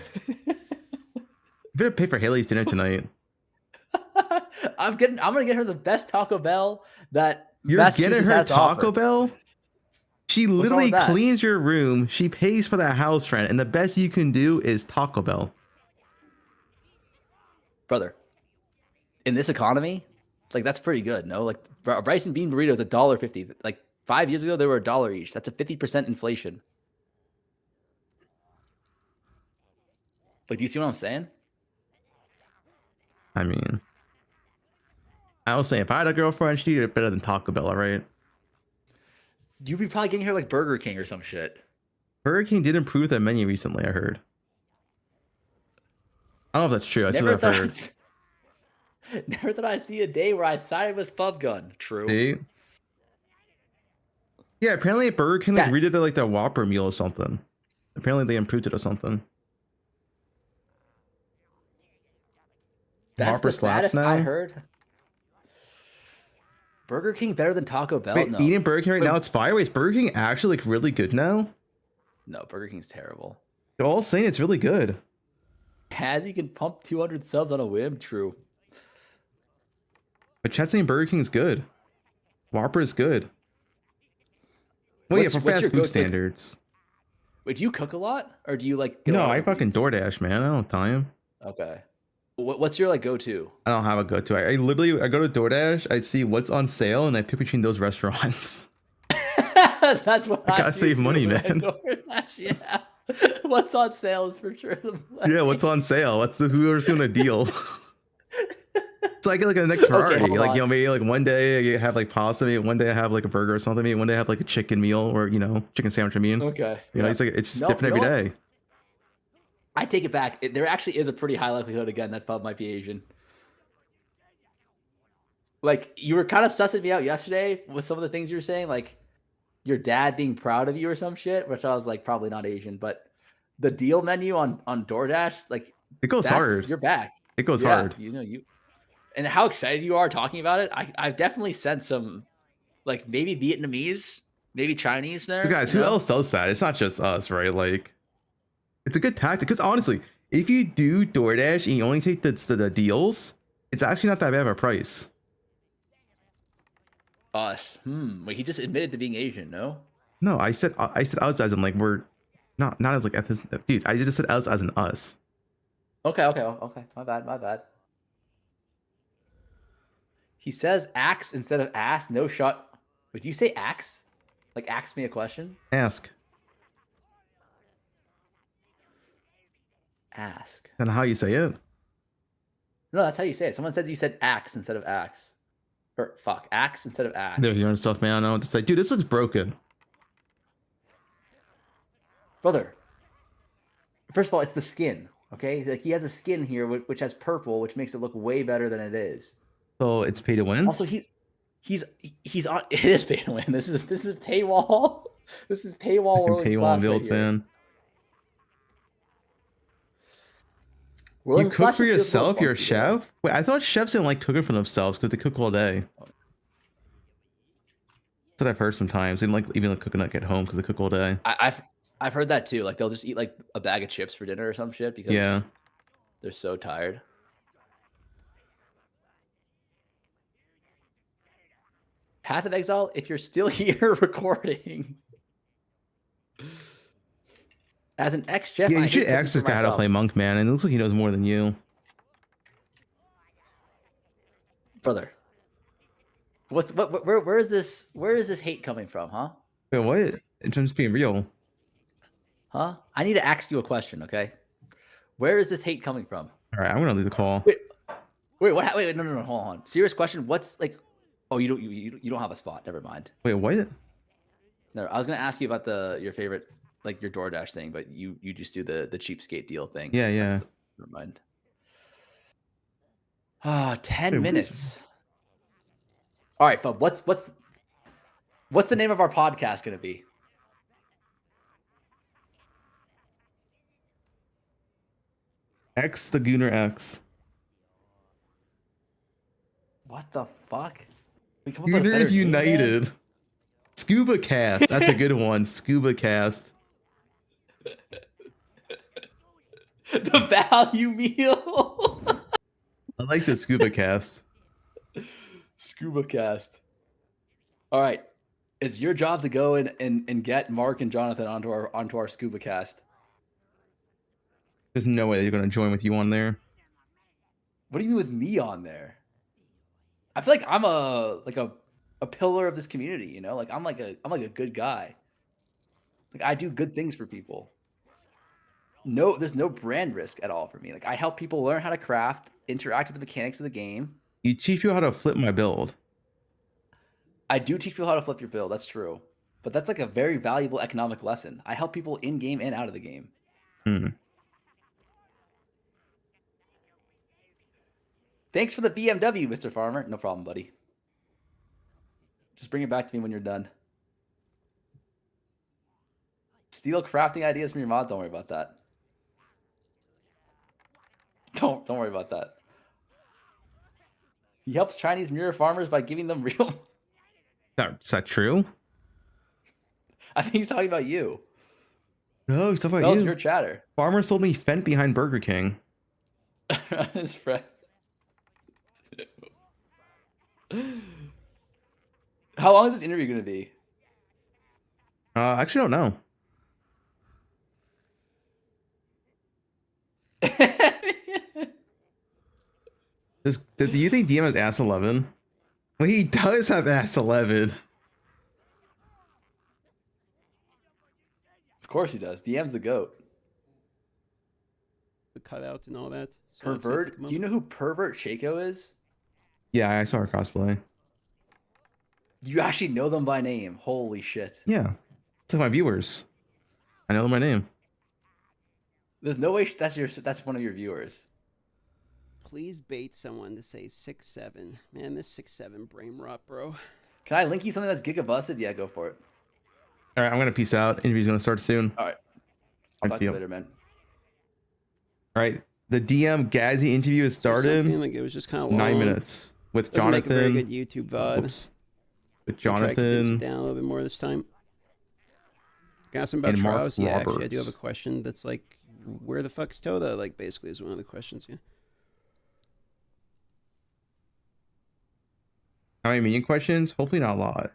better pay for Haley's dinner tonight. I'm gonna get her the best Taco Bell that You're Massachusetts getting her has to offer. Taco Bell? She What's wrong literally with that? cleans your room. She pays for that house rent, and the best you can do is Taco Bell. Brother, in this economy, like that's pretty good, no? Like a rice and bean burrito is $1.50. Like 5 years ago, they were $1 each. That's a 50% inflation. Like, do you see what I'm saying? I mean, I was saying, if I had a girlfriend, she'd eat it better than Taco Bell, all right? You'd be probably getting her like Burger King or some shit. Burger King did improve their menu recently, I heard. I don't know if that's true. I still Never have heard. Never thought I'd see a day where I sided with Fubgun. True. See? Yeah, apparently Burger King like redid their like their Whopper meal or something. Apparently they improved it or something. That's Whopper the slaps saddest now. I heard. Burger King better than Taco Bell? Wait, No. eating Burger King right now, it's fire. Wait, is Burger King actually like really good now? No, Burger King's terrible. They're all saying it's really good. Kazzy can pump 200 subs on a whim. True. But chat's saying Burger King's good. Whopper is good. Well, yeah, for fast food standards. Wait, do you cook a lot, or do you like? Get No, I fucking DoorDash, man. I don't have time. Okay. What's your like go-to? I don't have a go-to. I literally I go to DoorDash, I see what's on sale, and I pick between those restaurants. That's what I gotta save money, man. DoorDash, yeah. What's on sale is for sure the play. Yeah, what's on sale? What's the whoever's doing a deal? So I get like a next variety. hold Like, on. you know, maybe like one day I have like pasta, maybe one day I have like a burger or something, maybe one day I have like a chicken meal or, you know, chicken sandwich, I mean. Okay. You know, yeah. it's like it's just No, different you know every what? day. I take it back. There actually is a pretty high likelihood again that Pub might be Asian. Like you were kind of sussing me out yesterday with some of the things you were saying, like your dad being proud of you or some shit, which I was like probably not Asian, but the deal menu on DoorDash, like It goes hard. You're back. It goes Yeah, hard. You know you, and how excited you are talking about it. I've definitely sensed some, like maybe Vietnamese, maybe Chinese there. But guys, you who know? else does that? It's not just us, right? Like, it's a good tactic. Because honestly, if you do DoorDash and you only take the deals, it's actually not that bad of a price. Us. Wait, he just admitted to being Asian. No. No, I said us as in like we're not as like ethnic. Dude, I just said us as in us. Okay. My bad. He says axe instead of ass. No shot. Would you say axe? Like ask me a question? Ask. Ask. And how you say it? No, that's how you say it. Someone said you said axe instead of axe. Or fuck, axe instead of axe. Dude, you know stuff, man. I don't know what to say. Dude, this looks broken. Brother. First of all, it's the skin. Okay, like he has a skin here which has purple, which makes it look way better than it is. So it's pay to win. Also, he's on. It is pay to win. This is paywall. This is paywall. Fucking paywall builds, man. You cook for yourself? You're a chef? Wait, I thought chefs didn't like cooking for themselves because they cook all day. That's what I've heard sometimes. They don't like even like cooking like at home because they cook all day. I've heard that too. Like they'll just eat like a bag of chips for dinner or some shit because they're so tired. Path of Exile, if you're still here recording. As an ex-chef, Yeah, you I should hate ask this cooking for guy how to myself. play Monk, man. And it looks like he knows more than you. Brother. Where is this hate coming from, huh? Wait, what? In terms of being real. Huh? I need to ask you a question, okay? Where is this hate coming from? All right, I'm gonna leave the call. Wait, what? Wait, no, hold on. Serious question. What's like? Oh, you don't have a spot. Never mind. Wait, what? No, I was gonna ask you about your favorite, like your DoorDash thing, but you just do the cheapskate deal thing. Yeah. Never mind. 10 minutes. All right, Fub. What's the name of our podcast gonna be? X the Gooner X. What the fuck? We come up with a better Gooners name, man? United. Scuba Cast. That's a good one. Scuba Cast. The value meal. I like the Scuba Cast. Scuba cast. All right. It's your job to go and get Mark and Jonathan onto our scuba cast. There's no way they're gonna join with you on there. What do you mean with me on there? I feel like I'm a pillar of this community, you know? Like I'm like a good guy. Like I do good things for people. No, there's no brand risk at all for me. Like I help people learn how to craft, interact with the mechanics of the game. You teach you how to flip my build. I do teach people how to flip your build, that's true. But that's like a very valuable economic lesson. I help people in game and out of the game. Thanks for the BMW, Mr. Farmer. No problem, buddy. Just bring it back to me when you're done. Steal crafting ideas from your mod. Don't worry about that. Don't worry about that. He helps Chinese mirror farmers by giving them real. Is that true? I think he's talking about you. No, he's talking That about was you. your chatter. Farmer sold me Fent behind Burger King. His friend. How long is this interview going to be? I actually don't know. Do you think DM has ass 11? Well, he does have ass 11. Of course he does. DM's the GOAT. The cutout and all that. So Pervert? Do you know who Pervert Shaco is? Yeah, I saw her cosplay. You actually know them by name. Holy shit. Yeah. To my viewers. I know my name. There's no way that's one of your viewers. Please bait someone to say 6'7". Man, this 6'7" brain rot, bro. Can I link you something that's giga busted? Yeah, go for it. All right, I'm gonna peace out. Interview's gonna start soon. All right. I'll talk to you later, man. All right, the DM Gazzy interview is started. Like it was just kind of 9 minutes with Doesn't Jonathan. make a very good YouTube VOD. Oops. With I'll try to condense Jonathan it down a little bit more this time. Got some about and Mark trials. Yeah, actually, I do Roberts. have a question that's like, where the fuck's Toda? Like, basically, is one of the questions. Yeah. How many minion questions? Hopefully not a lot.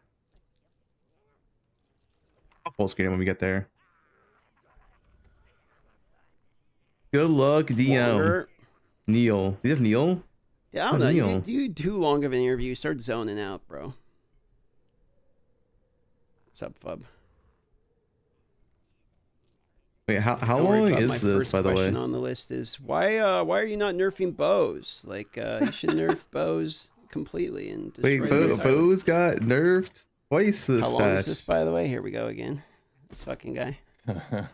I'll full screen it when we get there. Good luck, DM. Water. Neil. Do you have Neil? Yeah, I don't know. You do too long of an interview, you start zoning out, bro. What's up, Fub? Wait, how Don't worry, long Fub, is my this, first by the way? question on the list is why are you not nerfing bows? Like you should nerf bows completely and Wait, destroy the bow. Bo's got nerfed twice this How long patch. is this, by the way? Here we go again. This fucking guy.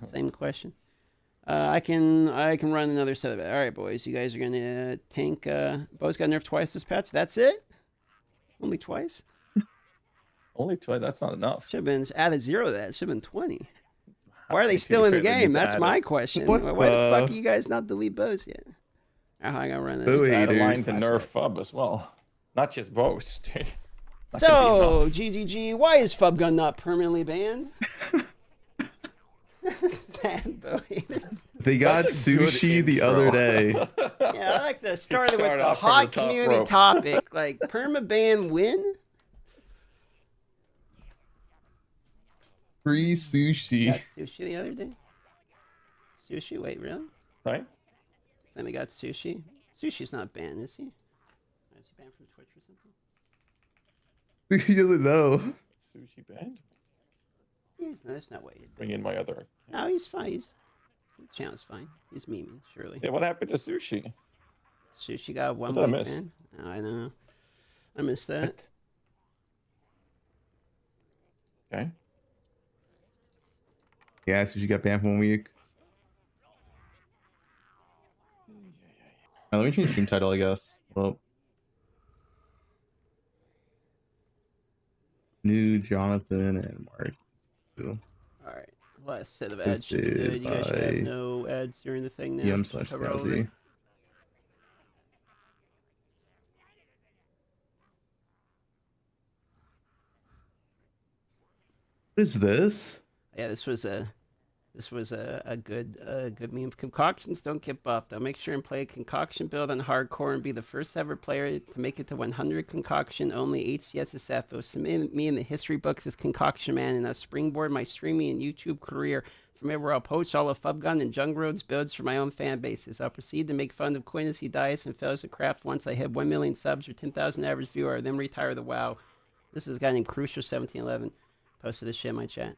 Same question. I can run another set of it. All right, boys. You guys are gonna tank. Bo's got nerfed twice this patch. That's it. Only twice. Only twice. That's not enough. Should have been added 0 to that. Should have been 20. Why are they many still in the people need game? to That's add my it? question. What Why the fuck the- are you guys not delete bows yet? All right, I gotta run this. Boo Add a line haters. to nerf Fub as well. Not just bows, dude. Not gonna be So, enough. GGG, why is Fubgun not permanently banned? Sad bow haters. They got That's a good sushi the intro. other day. Yeah, I like to start it with start a off from hot the top community rope. topic, like permaban win. Free Got sushi. sushi the other day. Sushi? Wait, really? Right? Then we got sushi. Sushi's not banned, is he? Is he banned from Twitch or something? He doesn't know. Sushi band? That's not what he did. Bring in my other. No, he's fine. His channel's fine. He's memeing, surely. Yeah, what happened to sushi? Sushi got one What did I week miss? ban. Oh, I don't know. I missed that. What? Okay. Yeah, sushi got banned for 1 week. Let me change stream title, I guess. Well, new Jonathan and Mark. Cool. Alright. Last set of ads should be good. You guys should have no ads during the thing now. Cover all of it. DM/Gazzy. What is this? Yeah, this was a This was a good meme. Concoctions don't get buffed. I'll make sure and play a concoction build on hardcore and be the first ever player to make it to 100 concoction only HCSSF. It will submit me in the history books as concoction man, and I'll springboard my streaming and YouTube career from it, where I'll post all of Fubgun and Jung Roads builds for my own fan bases. I'll proceed to make fun of Quinn as he dies and fails to craft once I hit 1 million subs or 10,000 average viewer, then retire the WoW. This is a guy named Crucial1711. Posted this shit in my chat.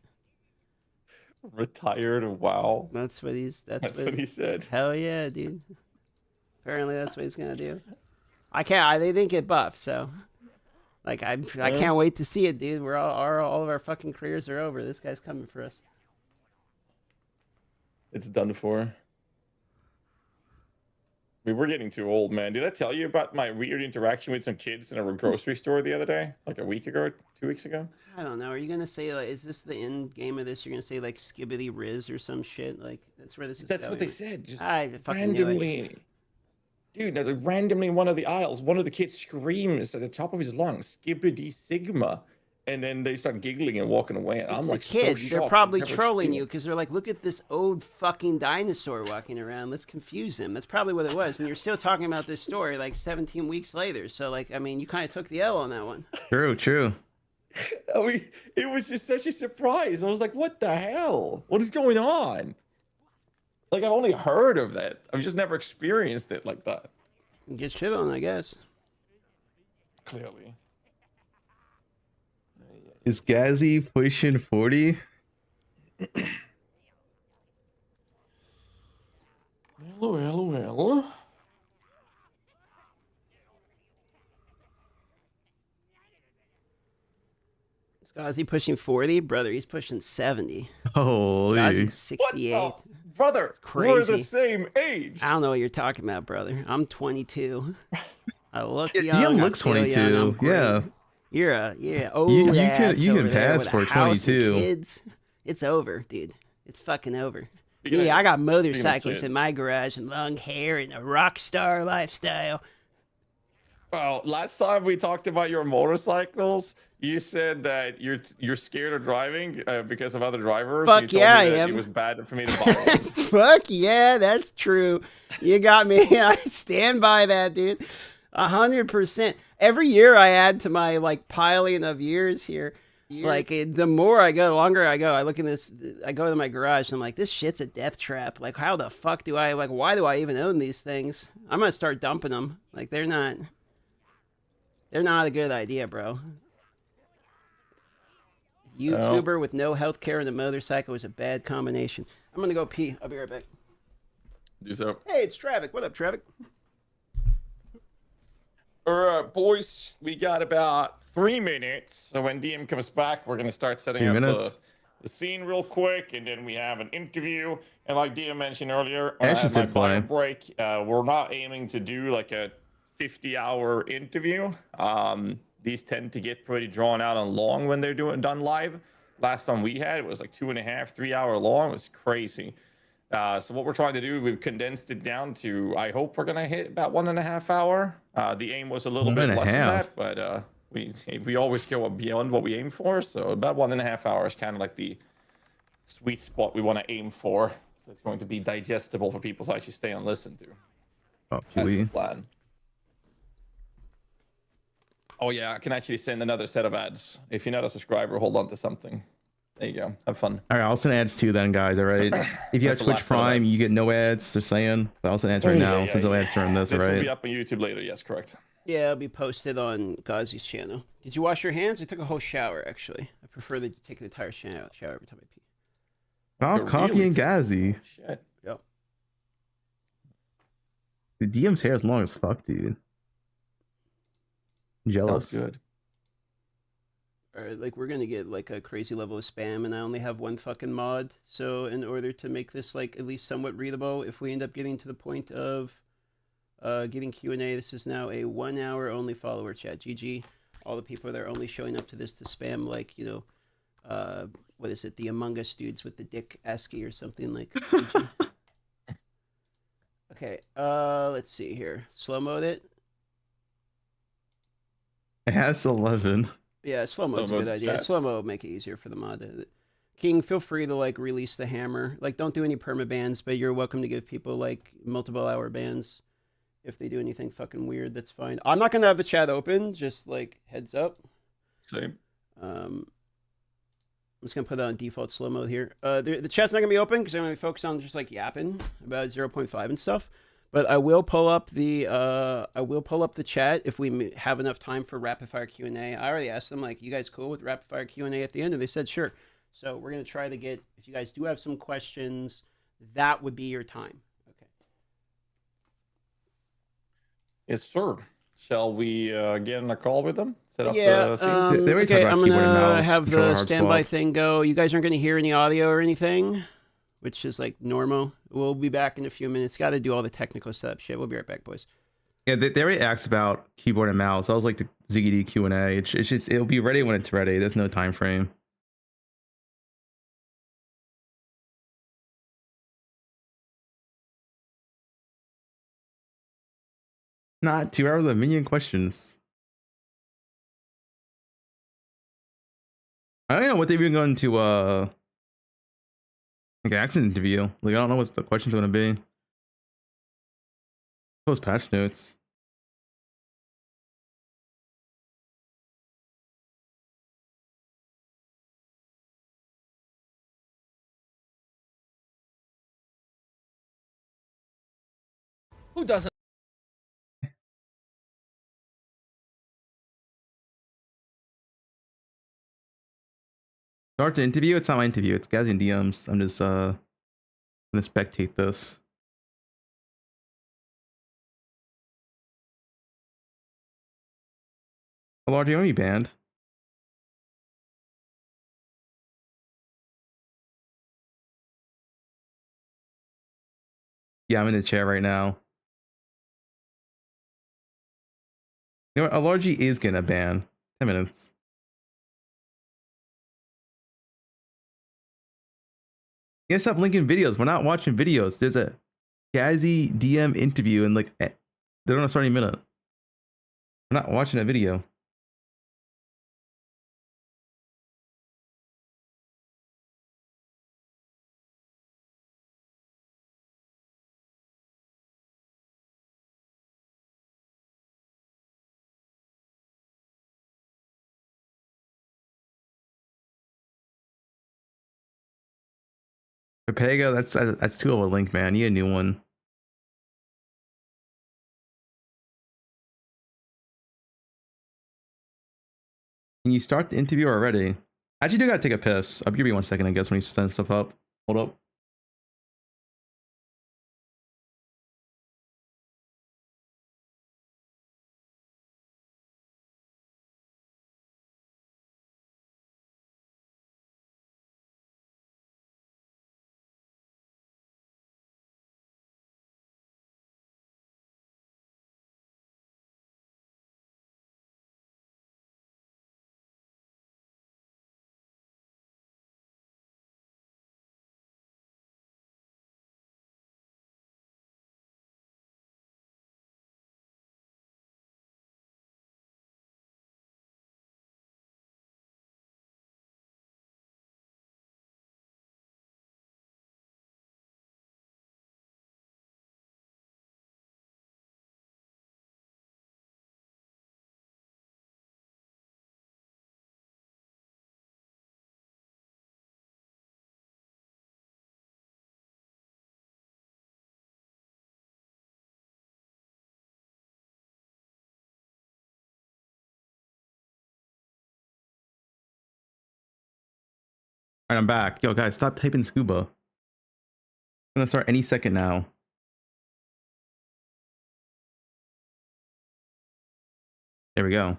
Retired. Wow. That's what That's what he said. Hell yeah, dude. Apparently that's what he's gonna do. They didn't get buffed, so like I can't wait to see it, dude. We're all of our fucking careers are over. This guy's coming for us. It's done for. We were getting too old, man. Did I tell you about my weird interaction with some kids in a grocery store the other day? Like a week ago, 2 weeks ago? I don't know. Are you gonna say like, is this the end game of this? You're gonna say like Skibbity Riz or some shit? Like that's where this is. That's going. what they said. Just I fucking knew it. randomly. Dude, no, randomly in one of the aisles, one of the kids screams at the top of his lungs, Skibbity Sigma. And then they start giggling and walking away. And I'm like, kids. so They're shocked. probably I've never trolling seen you it. because they're like, look at this old fucking dinosaur walking around. Let's confuse him. That's probably what it was. And you're still talking about this story like 17 weeks later. So like, I mean, you kind of took the L on that one. True. I mean, it was just such a surprise. I was like, what the hell? What is going on? Like, I've only heard of that. I've just never experienced it like that. Get shit on, I guess. Clearly. Is Gazzy pushing 40? Well. Is he pushing 40? Brother, he's pushing 70. Holy. Gazzy's 68. Brother, crazy. we're the same age. I don't know what you're talking about, brother. I'm 22. I look Yeah, young. Dion I looks feel young, 22. I'm great. Yeah. You're old You ass can over there pass with for a house and 22. kids. It's over, dude. It's fucking over. Speaking of- Yeah, I got speaking of motorcycles kids. in my garage and long hair and a rock star lifestyle. Well, last time we talked about your motorcycles, you said that you're scared of driving because of other drivers. Fuck and you told yeah, me I that am. It was bad for me to buy one. Fuck yeah, that's true. You got me. I stand by that, dude. 100%. Every year I add to my like piling of years here. Like the more I go, the longer I go. I look in this. I go to my garage and I'm like, this shit's a death trap. Like, how the fuck do I like? Why do I even own these things? I'm gonna start dumping them. Like, they're not a good idea, bro. YouTuber with no health care and a motorcycle is a bad combination. I'm gonna go pee. I'll be right back. Do so. Hey, it's Travic. What up, Travic? All right, boys, we got about 3 minutes. So when DM comes back, we're going to start setting 3 up minutes? the scene real quick, and then we have an interview. And like DM mentioned earlier, Ashes my did play. bio break, we're not aiming to do like a 50-hour interview. These tend to get pretty drawn out and long when they're done live. Last one we had, it was like 2.5, 3 hour long. It was crazy. So what we're trying to do, we've condensed it down to, I hope we're going to hit about 1.5 hour. The aim was a little bit less than that, but we always go beyond what we aim for. So about 1.5 hours is kind of like the sweet spot we want to aim for. So it's going to be digestible for people to actually stay and listen to. Oh, That's the plan. Oh yeah, I can actually send another set of ads. If you're not a subscriber, hold on to something. There you go. Have fun. All right, I'll send ads too then, guys. All right. If you have That's the Twitch last set of Prime, ads. you get no ads. Just saying. But I'll send ads right now. Since no ads during this, all This will right? be up on YouTube later. Yes, correct. Yeah, it'll be posted on Ghazi's channel. Did you wash your hands? I took a whole shower, actually. I prefer to take an entire shower every time I pee. Coffee and Ghazi. Shit. Yep. The DM's hair is long as fuck, dude. Jealous. Sounds good. Or like we're gonna get like a crazy level of spam, and I only have one fucking mod. So in order to make this like at least somewhat readable, if we end up getting to the point of getting Q&A, this is now a 1 hour only follower chat. GG. All the people that are only showing up to this to spam like, you know, what is it? The Among Us dudes with the dick ASCII or something like. GG. Okay. Let's see here. Slow mode it. It has 11. Yeah, slow mode's a good idea. stats. Slow mo would make it easier for the mod. King, feel free to like release the hammer. Like, don't do any perma bans, but you're welcome to give people like multiple hour bans if they do anything fucking weird. That's fine. I'm not gonna have the chat open. Just like heads up. Same. I'm just gonna put that on default slow mode here. The chat's not gonna be open because I'm gonna be focused on just like yapping about 0.5 and stuff. But I will pull up the chat if we have enough time for rapid fire Q&A. I already asked them like, you guys cool with rapid fire Q&A at the end, and they said sure. So we're gonna try to get, if you guys do have some questions, that would be your time. Okay. Yes, sir. Shall we get in a call with them? Set up Yeah. the scenes? Okay, I'm gonna have the standby thing go. You guys aren't gonna hear any audio or anything, which is like normal. We'll be back in a few minutes. Got to do all the technical setup shit. We'll be right back, boys. Yeah, they already asked about keyboard and mouse. I was like the ZGD Q&A. It's just, it'll be ready when it's ready. There's no time frame. Not 2 hours of minion questions. I don't know what they've been going to like an accent interview. Like I don't know what the questions are gonna be. Those patch notes. Who doesn't? Start the interview. It's not my interview. It's guys in DMs. I'm just gonna spectate this. Hello, do you want to be banned? Yeah, I'm in the chair right now. You know what? Alargy is gonna ban. 10 minutes. You guys stop linking videos. We're not watching videos. There's a Gazzy DM interview and like they're on a starting minute. We're not watching a video. Pepega, that's too old a link, man. You need a new one. Can you start the interview already? I actually do gotta take a piss. I'll give you 1 second, I guess, when you send stuff up. Hold up. Alright, I'm back. Yo, guys, stop typing scuba. I'm gonna start any second now. There we go.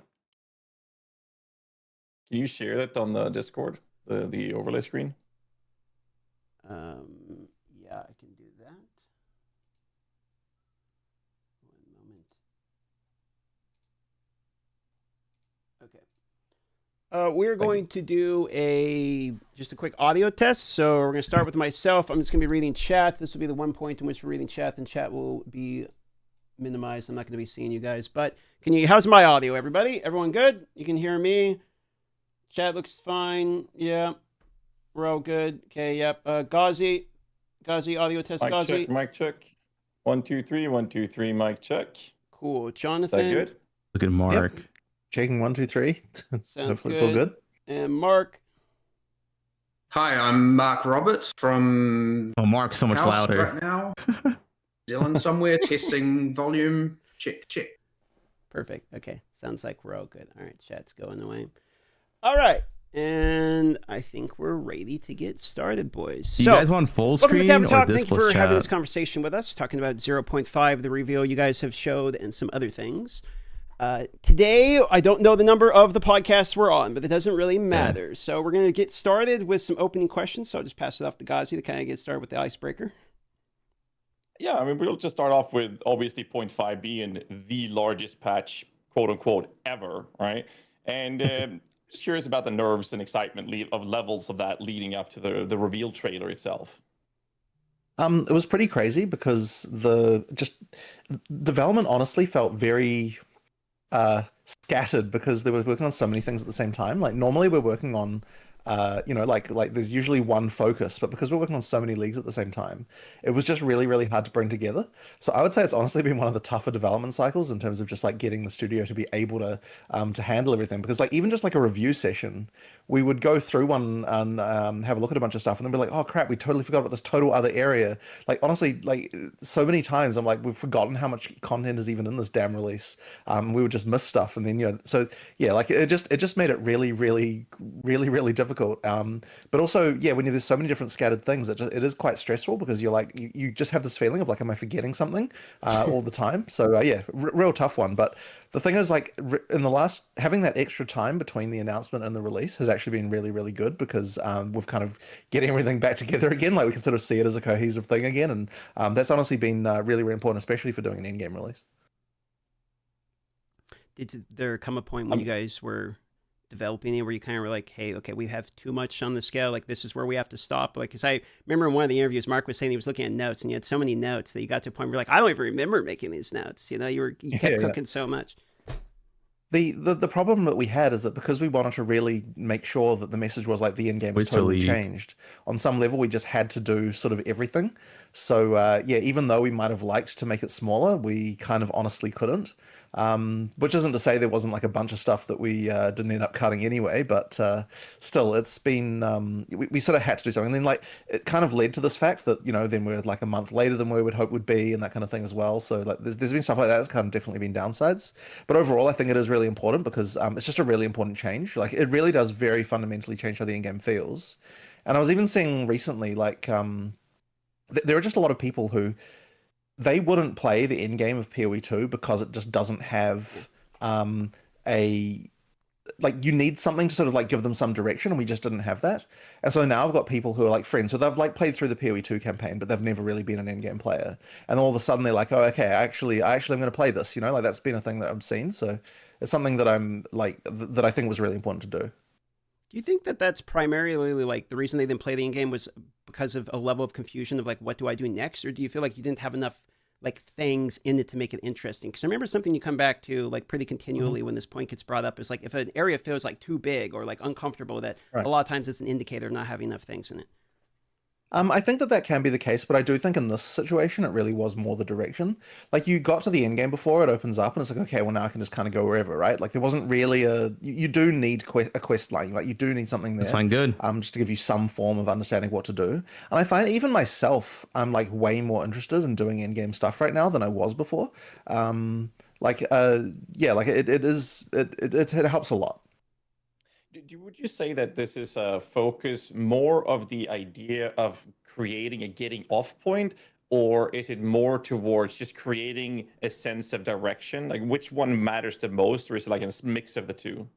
Can you share that on the Discord, the overlay screen? Yeah, I can do that. 1 moment. Okay. We're going to do just a quick audio test. So we're going to start with myself. I'm just going to be reading chat. This will be the one point in which we're reading chat, and chat will be minimized. I'm not going to be seeing you guys, but how's my audio, everybody? Everyone good? You can hear me? Chat looks fine. Yeah. We're all good. Okay, yep. Ghazi, audio test. Mic Ghazi. check, mic check. 1, 2, 3, 1, 2, 3, mic check. Cool. Is Jonathan. that good? Look at Mark. Checking 1, 2, 3. Sounds Hopefully it's all good. And Mark. Hi, I'm Mark Roberts from. Oh, Mark's so much House louder. right now. Zealand somewhere, testing volume. Check, check. Perfect. Okay. Sounds like we're all good. All right. Chat's going away. All right. And I think we're ready to get started, boys. You guys want full screen or Talk. this Thank you plus for chat? having this conversation with us, talking about 0.5, the reveal you guys have showed, and some other things. Today, I don't know the number of the podcasts we're on, but it doesn't really matter. Yeah. So we're going to get started with some opening questions. So I'll just pass it off to Ghazi to kind of get started with the icebreaker. Yeah, I mean, we'll just start off with obviously 0.5 being the largest patch, quote unquote, ever, right? And just curious about the nerves and excitement of levels of that leading up to the reveal trailer itself. It was pretty crazy because the development honestly felt very scattered because they were working on so many things at the same time. Like normally we're working on like there's usually one focus, but because we're working on so many leagues at the same time, it was just really, really hard to bring together. So I would say it's honestly been one of the tougher development cycles in terms of just like getting the studio to be able to handle everything. Because like even just like a review session, we would go through one and have a look at a bunch of stuff and then be like, oh crap, we totally forgot about this total other area. Like honestly, like so many times I'm like, we've forgotten how much content is even in this damn release. We would just miss stuff. And then, so yeah, like it just made it really, really, really, really difficult. But also, yeah, when there's so many different scattered things, it is quite stressful because you're like, you just have this feeling of like, am I forgetting something all the time? So yeah, real tough one. But the thing is, like in the last, having that extra time between the announcement and the release has actually been really, really good because we've kind of getting everything back together again. Like we can sort of see it as a cohesive thing again. And that's honestly been really, really important, especially for doing an in-game release. Did there come a point when you guys were developing it where you kind of were like, hey, okay, we have too much on the scale, like this is where we have to stop? Like, because I remember in one of the interviews Mark was saying he was looking at notes and you had so many notes that you got to a point where you're like, I don't even remember making these notes, you kept cooking so much. The problem that we had is that because we wanted to really make sure that the message was like the in-game was totally changed, on some level we just had to do sort of everything. So yeah, even though we might have liked to make it smaller, we kind of honestly couldn't. Which isn't to say there wasn't like a bunch of stuff that we didn't end up cutting anyway, but still, it's been we sort of had to do something. And then like it kind of led to this fact that then we're like a month later than we would hope would be, and that kind of thing as well. So like there's been stuff like that that's kind of definitely been downsides. But overall, I think it is really important because it's just a really important change. Like it really does very fundamentally change how the in-game feels. And I was even seeing recently like there are just a lot of people who they wouldn't play the end game of poe2 because it just doesn't have you need something to sort of like give them some direction, and we just didn't have that. And so now I've got people who are like friends, so they've like played through the poe2 campaign, but they've never really been an end game player. And all of a sudden they're like, oh, okay, I actually am going to play this, like that's been a thing that I've seen. So it's something that I'm like, that I think was really important to do. Do you think that that's primarily like the reason they didn't play the in-game was because of a level of confusion of like, what do I do next? Or do you feel like you didn't have enough like things in it to make it interesting? Because I remember something you come back to like pretty continually when this point gets brought up is like if an area feels like too big or like uncomfortable, that a lot of times it's an indicator of not having enough things in it. I think that can be the case, but I do think in this situation, it really was more the direction. Like you got to the end game before it opens up and it's like, okay, well now I can just kind of go wherever, right? Like there wasn't really you do need a quest line, like you do need something there. That's good. Just to give you some form of understanding what to do. And I find even myself, I'm like way more interested in doing end game stuff right now than I was before. Yeah, like it helps a lot. Would you say that this is a focus more of the idea of creating a getting off point, or is it more towards just creating a sense of direction? Like which one matters the most, or is it like a mix of the two?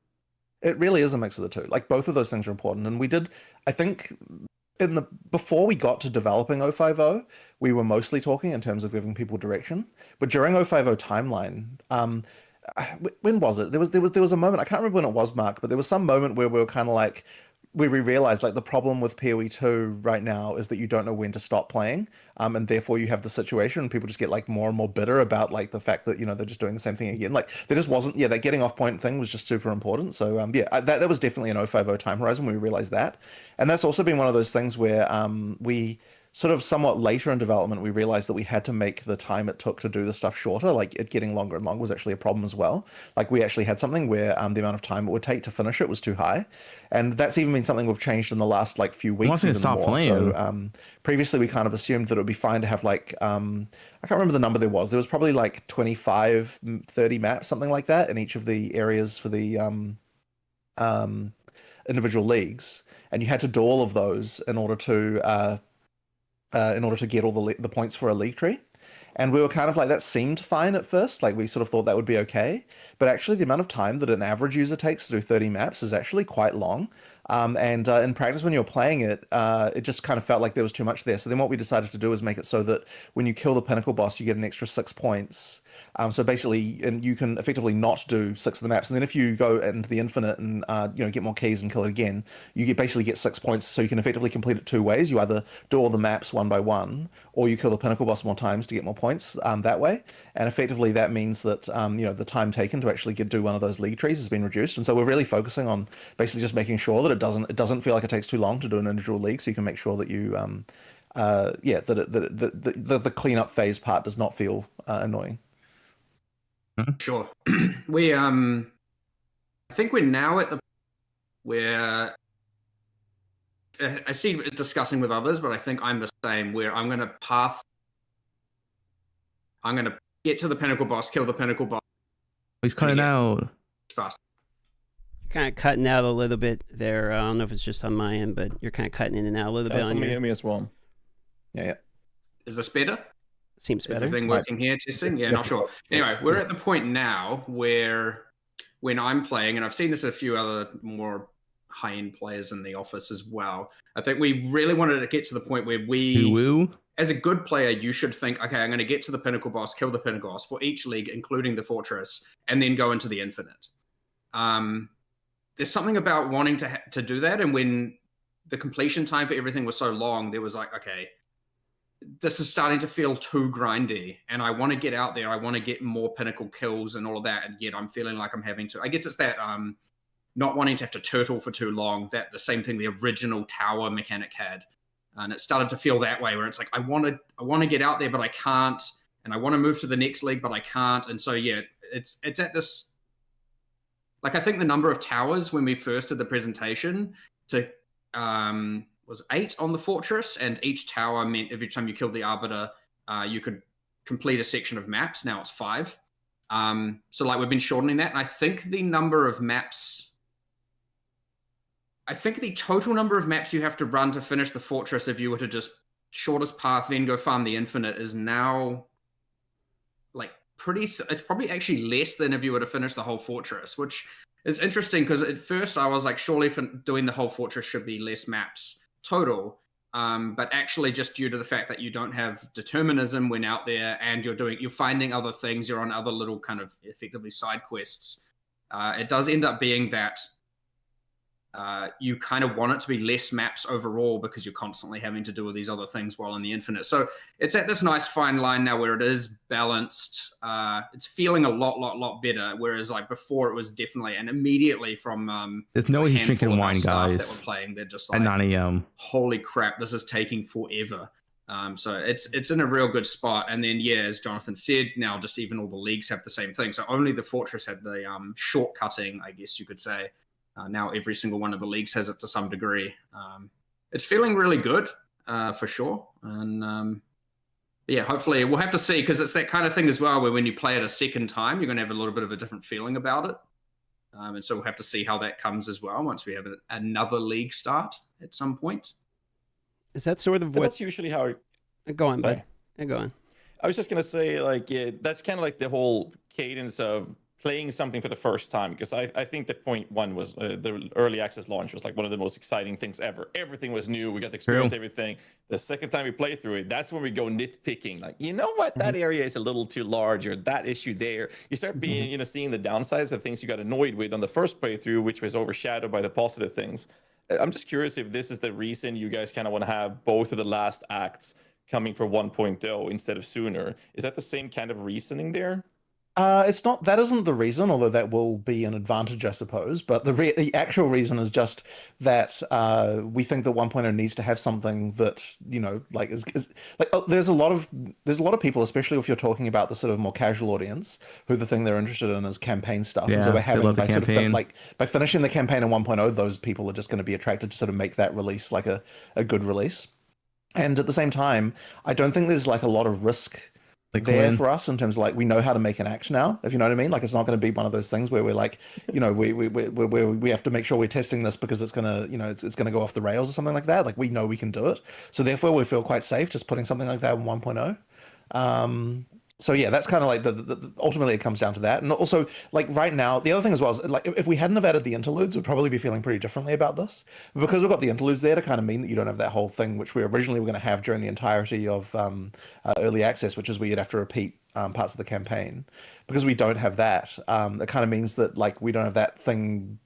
It really is a mix of the two. Like both of those things are important. And we did, I think before we got to developing 050, we were mostly talking in terms of giving people direction. But during 050 timeline, when was it? There was a moment, I can't remember when it was, Mark, but there was some moment where we were kind of like, where we realized like the problem with PoE2 right now is that you don't know when to stop playing, and therefore you have the situation and people just get like more and more bitter about like the fact that, you know, they're just doing the same thing again. Like there just wasn't, yeah, that getting off point thing was just super important. So yeah, that was definitely an 050 time horizon when we realized that. And that's also been one of those things where we sort of somewhat later in development, we realized that we had to make the time it took to do the stuff shorter. Like it getting longer and longer was actually a problem as well. Like we actually had something where the amount of time it would take to finish it was too high. And that's even been something we've changed in the last like few weeks. Even stop more. playing. So previously we kind of assumed that it would be fine to have like, I can't remember the number there was. There was probably like 25, 30 maps, something like that in each of the areas for the individual leagues. And you had to do all of those in order to get all the points for a league tree. And we were kind of like, that seemed fine at first. Like we sort of thought that would be okay. But actually the amount of time that an average user takes to do 30 maps is actually quite long. And in practice, when you're playing it, it just kind of felt like there was too much there. So then what we decided to do is make it so that when you kill the pinnacle boss, you get an extra 6 points. So basically, and you can effectively not do 6 of the maps. And then if you go into the infinite and you know, get more keys and kill it again, you basically get 6 points. So you can effectively complete it 2 ways. You either do all the maps one by one, or you kill the pinnacle boss more times to get more points that way. And effectively, that means that you know, the time taken to actually do one of those league trees has been reduced. And so we're really focusing on basically just making sure that it doesn't feel like it takes too long to do an individual league. So you can make sure that you yeah, that the cleanup phase part does not feel annoying. Sure. We I think we're now at the where I see it discussing with others, but I think I'm the same, where I'm gonna get to the pinnacle boss, kill the pinnacle boss. He's cutting out. Fast. Kind of cutting out a little bit there. I don't know if it's just on my end, but you're kind of cutting in and out a little bit on your... me as well. Yeah. Is this better? Seems better. Everything working here, testing? Yeah, not sure. Anyway, we're at the point now where when I'm playing, and I've seen this a few other more high-end players in the office as well, I think we really wanted to get to the point where we, as a good player, you should think, okay, I'm going to get to the pinnacle boss, kill the pinnacle boss for each league, including the fortress, and then go into the infinite. There's something about wanting to do that, and when the completion time for everything was so long, there was like, okay, this is starting to feel too grindy, and I want to get out there. I want to get more pinnacle kills and all of that, and yet I'm feeling like I'm having to. I guess it's that not wanting to have to turtle for too long. That the same thing the original tower mechanic had, and it started to feel that way, where it's like I want to get out there, but I can't, and I want to move to the next league, but I can't, and so yeah, it's at this. Like I think the number of towers when we first did the presentation to was 8 on the fortress, and each tower meant every time you killed the arbiter, you could complete a section of maps. Now it's 5. So like we've been shortening that, and I think the number of maps, I think the total number of maps you have to run to finish the fortress, if you were to just shortest path, then go farm the infinite, is now like it's probably actually less than if you were to finish the whole fortress, which is interesting because at first I was like, surely for doing the whole fortress should be less maps total, but actually just due to the fact that you don't have determinism when out there, and you're finding other things, you're on other little kind of effectively side quests, it does end up being that you kind of want it to be less maps overall because you're constantly having to do all these other things while in the infinite. So it's at this nice fine line now where it is balanced. It's feeling a lot better, whereas like before it was definitely, and immediately from there's no way he's drinking wine, guys. That were playing, they're just like, at 9 a.m. Holy crap, this is taking forever. So it's in a real good spot. And then yeah, as Jonathan said, now just even all the leagues have the same thing. So only the fortress had the shortcutting, I guess you could say. Now every single one of the leagues has it to some degree. It's feeling really good for sure. And yeah, hopefully we'll have to see, because it's that kind of thing as well, where when you play it a second time, you're going to have a little bit of a different feeling about it. And so we'll have to see how that comes as well once we have another league start at some point. Is that sort of what... That's usually how... Go on, bud. Go on. I was just going to say, like, yeah, that's kind of like the whole cadence of playing something for the first time, because I think that point 1 was the early access launch was like one of the most exciting things ever. Everything was new. We got to experience everything. The second time we play through it, that's when we go nitpicking. Like, you know what? That area is a little too large, or that issue there. You start being, seeing the downsides of things you got annoyed with on the first playthrough, which was overshadowed by the positive things. I'm just curious if this is the reason you guys kind of want to have both of the last acts coming for 1.0 instead of sooner. Is that the same kind of reasoning there? It's not. That isn't the reason, although that will be an advantage, I suppose. But the actual reason is just that we think that 1.0 needs to have something that, you know, like is like there's a lot of people, especially if you're talking about the sort of more casual audience, who the thing they're interested in is campaign stuff. And so Yeah, we're they having love the like sort of campaign. like by finishing the campaign in 1.0, those people are just going to be attracted to sort of make that release like a good release. And at the same time, I don't think there's like a lot of risk there for us in terms of like we know how to make an act now, if you know what I mean. Like it's not going to be one of those things where we're like, you know, we have to make sure we're testing this because it's gonna, you know, it's gonna go off the rails or something like that. Like we know we can do it, so therefore we feel quite safe just putting something like that in 1.0. So yeah, that's kind of like the ultimately it comes down to that. And also like right now, the other thing as well is like if we hadn't have added the interludes, we'd probably be feeling pretty differently about this. But because we've got the interludes there to kind of mean that you don't have that whole thing, which we originally were going to have during the entirety of early access, which is where you'd have to repeat parts of the campaign. Because we don't have that, it kind of means that like we don't have that thing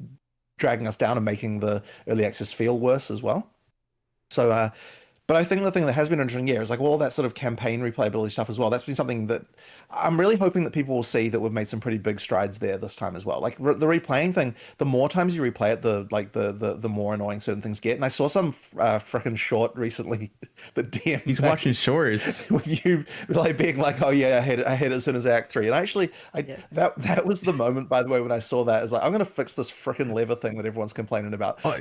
dragging us down and making the early access feel worse as well. So but I think the thing that has been interesting, yeah, is like all that sort of campaign replayability stuff as well. That's been something that I'm really hoping that people will see that we've made some pretty big strides there this time as well. Like the replaying thing, the more times you replay it, the more annoying certain things get. And I saw some freaking short recently that DM. He's watching shorts with you like being like, oh yeah, I hit it as soon as Act 3. And actually, that was the moment, by the way, when I saw that. Is like I'm gonna fix this freaking lever thing that everyone's complaining about. Oh,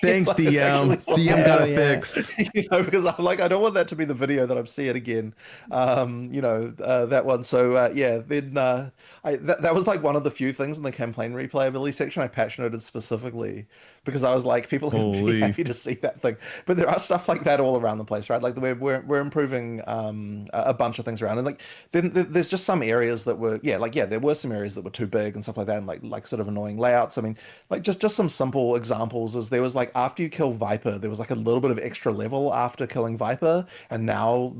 thanks, Like, DM. DM got it fixed. You know, because I'm like, I don't want that to be the video that I'm seeing again. You know, that one. So yeah, then that was like one of the few things in the campaign replayability section I patch noted specifically because I was like, people can be happy to see that thing. But there are stuff like that all around the place, right? Like we're improving a bunch of things around, and like then there's just some areas that were there were some areas that were too big and stuff like that, and like sort of annoying layouts. I mean, like just some simple examples is there was like after you kill Viper, there was like a little bit of extra level after killing Viper, and now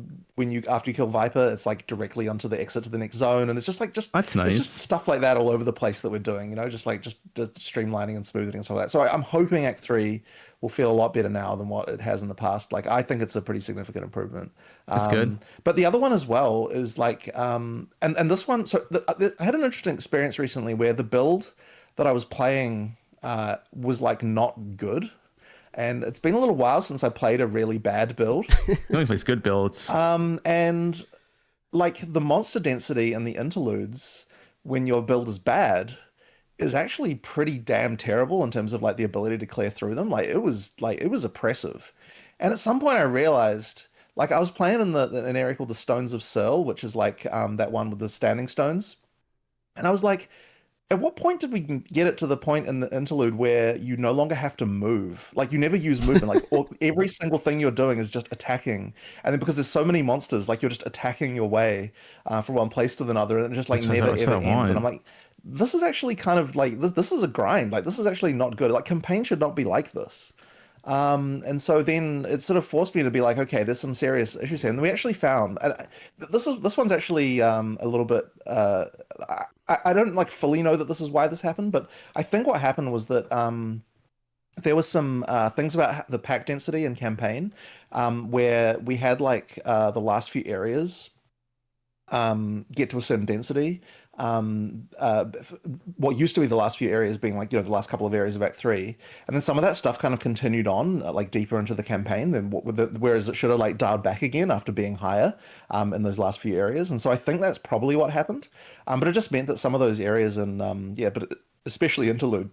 after you kill Viper, it's like directly onto the exit to the next zone, and it's just like that's nice. It's just stuff like that all over the place that we're doing, you know, just streamlining and smoothing and stuff like that. So I'm hoping Act 3 will feel a lot better now than what it has in the past. Like I think it's a pretty significant improvement. That's good. But the other one as well is like and this one, so I had an interesting experience recently where the build that I was playing was like not good. And it's been a little while since I played a really bad build. You only plays good builds. And like the monster density and the interludes when your build is bad is actually pretty damn terrible in terms of like the ability to clear through them. Like it was oppressive. And at some point I realized, like I was playing in an area called the Stones of Searle, which is like that one with the standing stones. And I was like, at what point did we get it to the point in the interlude where you no longer have to move? Like you never use movement. Like every single thing you're doing is just attacking. And then because there's so many monsters, like you're just attacking your way from one place to another, and it just like never ever ends. And I'm like, this is actually kind of like this is a grind. Like this is actually not good. Like campaign should not be like this. And so then it sort of forced me to be like, okay, there's some serious issues here. And we actually found, and this one's actually a little bit, I don't like fully know that this is why this happened, but I think what happened was that there was some things about the pack density in campaign where we had like the last few areas get to a certain density. What used to be the last few areas being like, you know, the last couple of areas of Act 3, and then some of that stuff kind of continued on like deeper into the campaign than whereas it should have like dialed back again after being higher in those last few areas. And so I think that's probably what happened, but it just meant that some of those areas and but especially interlude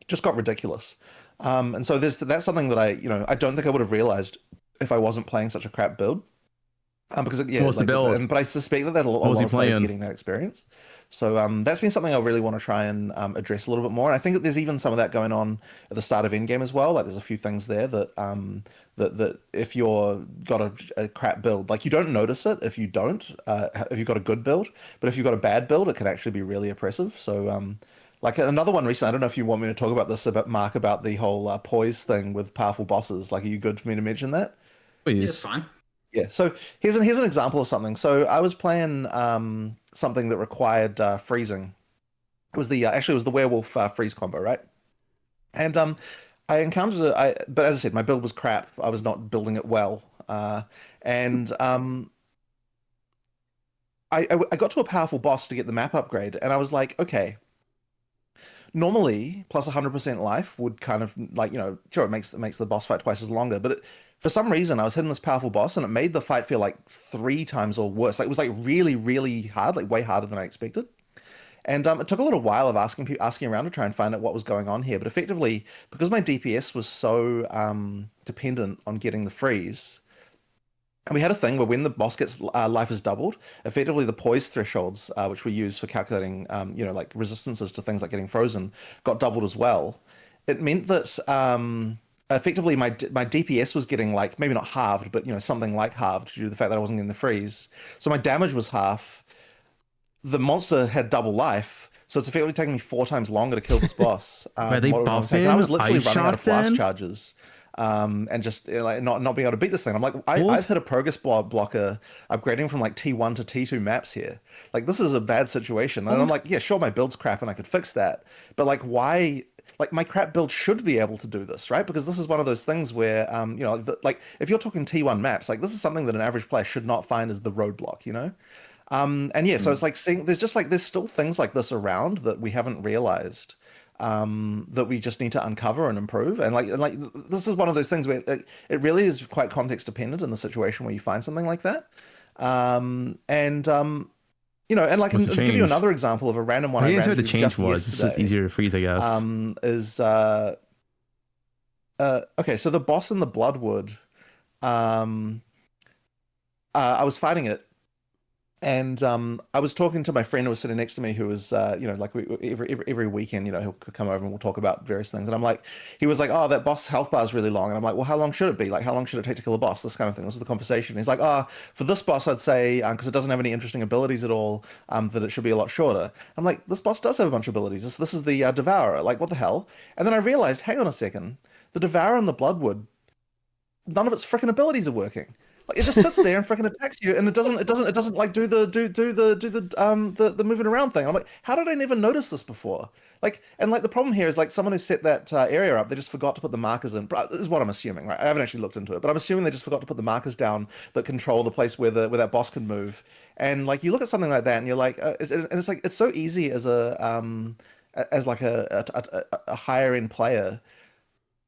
just got ridiculous. And so that's something that I don't think I would have realized if I wasn't playing such a crap build. Because what's the build? But I suspect that a lot of players getting that experience. So that's been something I really want to try and address a little bit more. And I think that there's even some of that going on at the start of Endgame as well. Like there's a few things there that that if you're got a crap build, like you don't notice it if you don't if you've got a good build, but if you've got a bad build, it can actually be really oppressive. So like another one recently, I don't know if you want me to talk about this Mark, about the whole poise thing with powerful bosses. Like, are you good for me to mention that? Please. Yeah, it's fine. Yeah, so here's an example of something. So I was playing something that required freezing. It was actually it was the werewolf freeze combo, right? And I encountered it, but as I said, my build was crap. I was not building it well, and I got to a powerful boss to get the map upgrade, and I was like, okay. Normally, plus 100% life would kind of like, sure, it makes the boss fight twice as longer, but for some reason I was hitting this powerful boss and it made the fight feel like 3 times or worse. Like it was like really, really hard, like way harder than I expected. And it took a little while of asking around to try and find out what was going on here. But effectively, because my DPS was so dependent on getting the freeze, and we had a thing where when the boss gets life is doubled, effectively the poise thresholds, which we use for calculating, like resistances to things like getting frozen, got doubled as well. It meant that effectively my DPS was getting like, maybe not halved, but something like halved due to the fact that I wasn't getting the freeze. So my damage was half. The monster had double life, so it's effectively taking me 4 times longer to kill this boss. Are they buffing? I was literally running out of flash then? charges. And just like not being able to beat this thing. I'm like, I've hit a progress blocker upgrading from like T1 to T2 maps here. Like this is a bad situation. And I'm like, yeah, sure, my build's crap and I could fix that. But like, why? Like my crap build should be able to do this, right? Because this is one of those things where, like if you're talking T1 maps, like this is something that an average player should not find as the roadblock, And yeah, so it's like seeing there's still things like this around that we haven't realized. That we just need to uncover and improve, and like this is one of those things where it really is quite context dependent in the situation where you find something like that, and like I'll give you another example of a random one. I ran didn't know what the into change just was. It's just yesterday, easier to freeze, I guess. Okay, so the boss in the Bloodwood, I was fighting it. And I was talking to my friend who was sitting next to me, who was, like every weekend, he'll come over and we'll talk about various things. And I'm like, he was like, oh, that boss health bar is really long. And I'm like, well, how long should it be? Like, how long should it take to kill a boss? This kind of thing. This was the conversation. And he's like, oh, for this boss, I'd say, because it doesn't have any interesting abilities at all, that it should be a lot shorter. I'm like, this boss does have a bunch of abilities. This is the Devourer. Like, what the hell? And then I realized, hang on a second, the Devourer and the Bloodwood, none of its freaking abilities are working. Like it just sits there and freaking attacks you, and it doesn't like do the moving around thing. I'm like, how did I never notice this before? Like, and like the problem here is like someone who set that area up, they just forgot to put the markers in. This is what I'm assuming, right? I haven't actually looked into it, but I'm assuming they just forgot to put the markers down that control the place where that boss can move. And like you look at something like that, and you're like, it's like it's so easy as a higher end player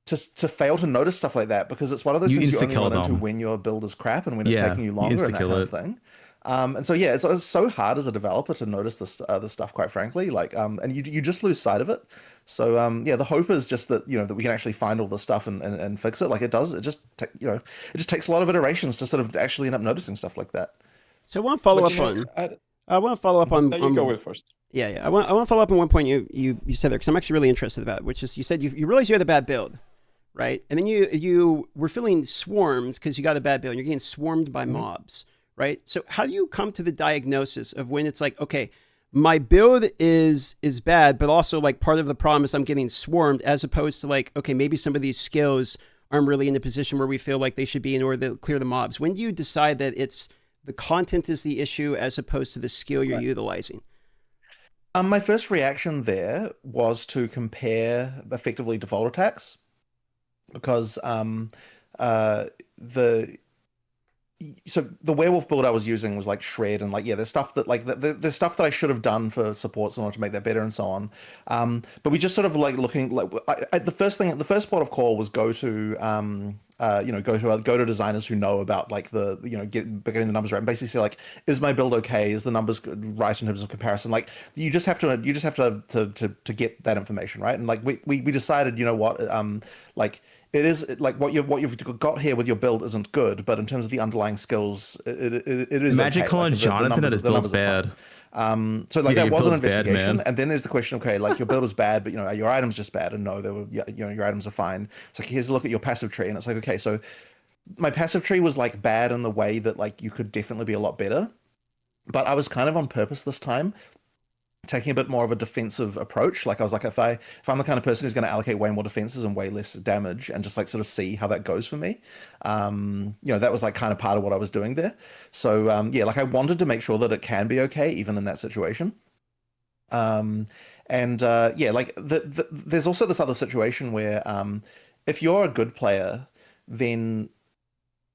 to fail to notice stuff like that, because it's one of those things you only run into when your build is crap and when it's taking you longer and that kind of thing. And so yeah, it's so hard as a developer to notice this stuff, quite frankly. Like and you just lose sight of it. So yeah, the hope is just that that we can actually find all this stuff and fix it. Like it does. It just it just takes a lot of iterations to sort of actually end up noticing stuff like that. So I want to follow up on. I want to follow up on. You go with first. Yeah. I want to follow up on one point you said there, because I'm actually really interested about, which is you said you realize you had a bad build. Right, and then you were feeling swarmed because you got a bad build. And you're getting swarmed by mobs, right? So how do you come to the diagnosis of when it's like, okay, my build is bad, but also like part of the problem is I'm getting swarmed, as opposed to like, okay, maybe some of these skills aren't really in the position where we feel like they should be in order to clear the mobs. When do you decide that it's the content is the issue as opposed to the skill you're utilizing? My first reaction there was to compare effectively default attacks. Because the werewolf build I was using was like shred, and like there's stuff that there's stuff that I should have done for supports in order to make that better and so on. But we just sort of like looking like the first port of call was go to designers who know about like getting the numbers right, and basically say like, is my build okay? Is the numbers right in terms of comparison? Like you just have to get that information right. And like we decided, like it is like what you've got here with your build isn't good, but in terms of the underlying skills, it is Magic okay. calling Like, Jonathan that his build's bad. So like that was an investigation, and then there's the question, okay, like your build is bad, but your items just bad, and no, they were your items are fine. It's like, here's a look at your passive tree, and it's like, okay, so my passive tree was like bad in the way that like you could definitely be a lot better, but I was kind of on purpose this time taking a bit more of a defensive approach. Like I was like, if I'm the kind of person who's going to allocate way more defenses and way less damage, and just like sort of see how that goes for me, that was like kind of part of what I was doing there. So yeah, like I wanted to make sure that it can be okay even in that situation. Yeah, like there's also this other situation where if you're a good player, then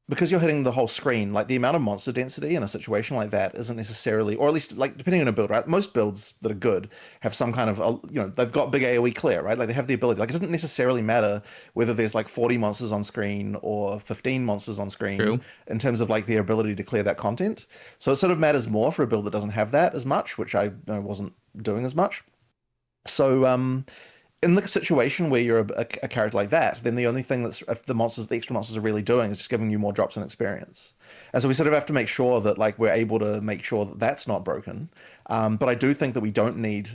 because you're hitting the whole screen, like the amount of monster density in a situation like that isn't necessarily, or at least like depending on a build, right? Most builds that are good have some kind of, they've got big AoE clear, right? Like they have the ability, like it doesn't necessarily matter whether there's like 40 monsters on screen or 15 monsters on screen in terms of like their ability to clear that content. So it sort of matters more for a build that doesn't have that as much, which I wasn't doing as much. So, in the situation where you're a character like that, then the only thing that's the extra monsters are really doing is just giving you more drops in experience. And so we sort of have to make sure that like we're able to make sure that that's not broken. But I do think that we don't need,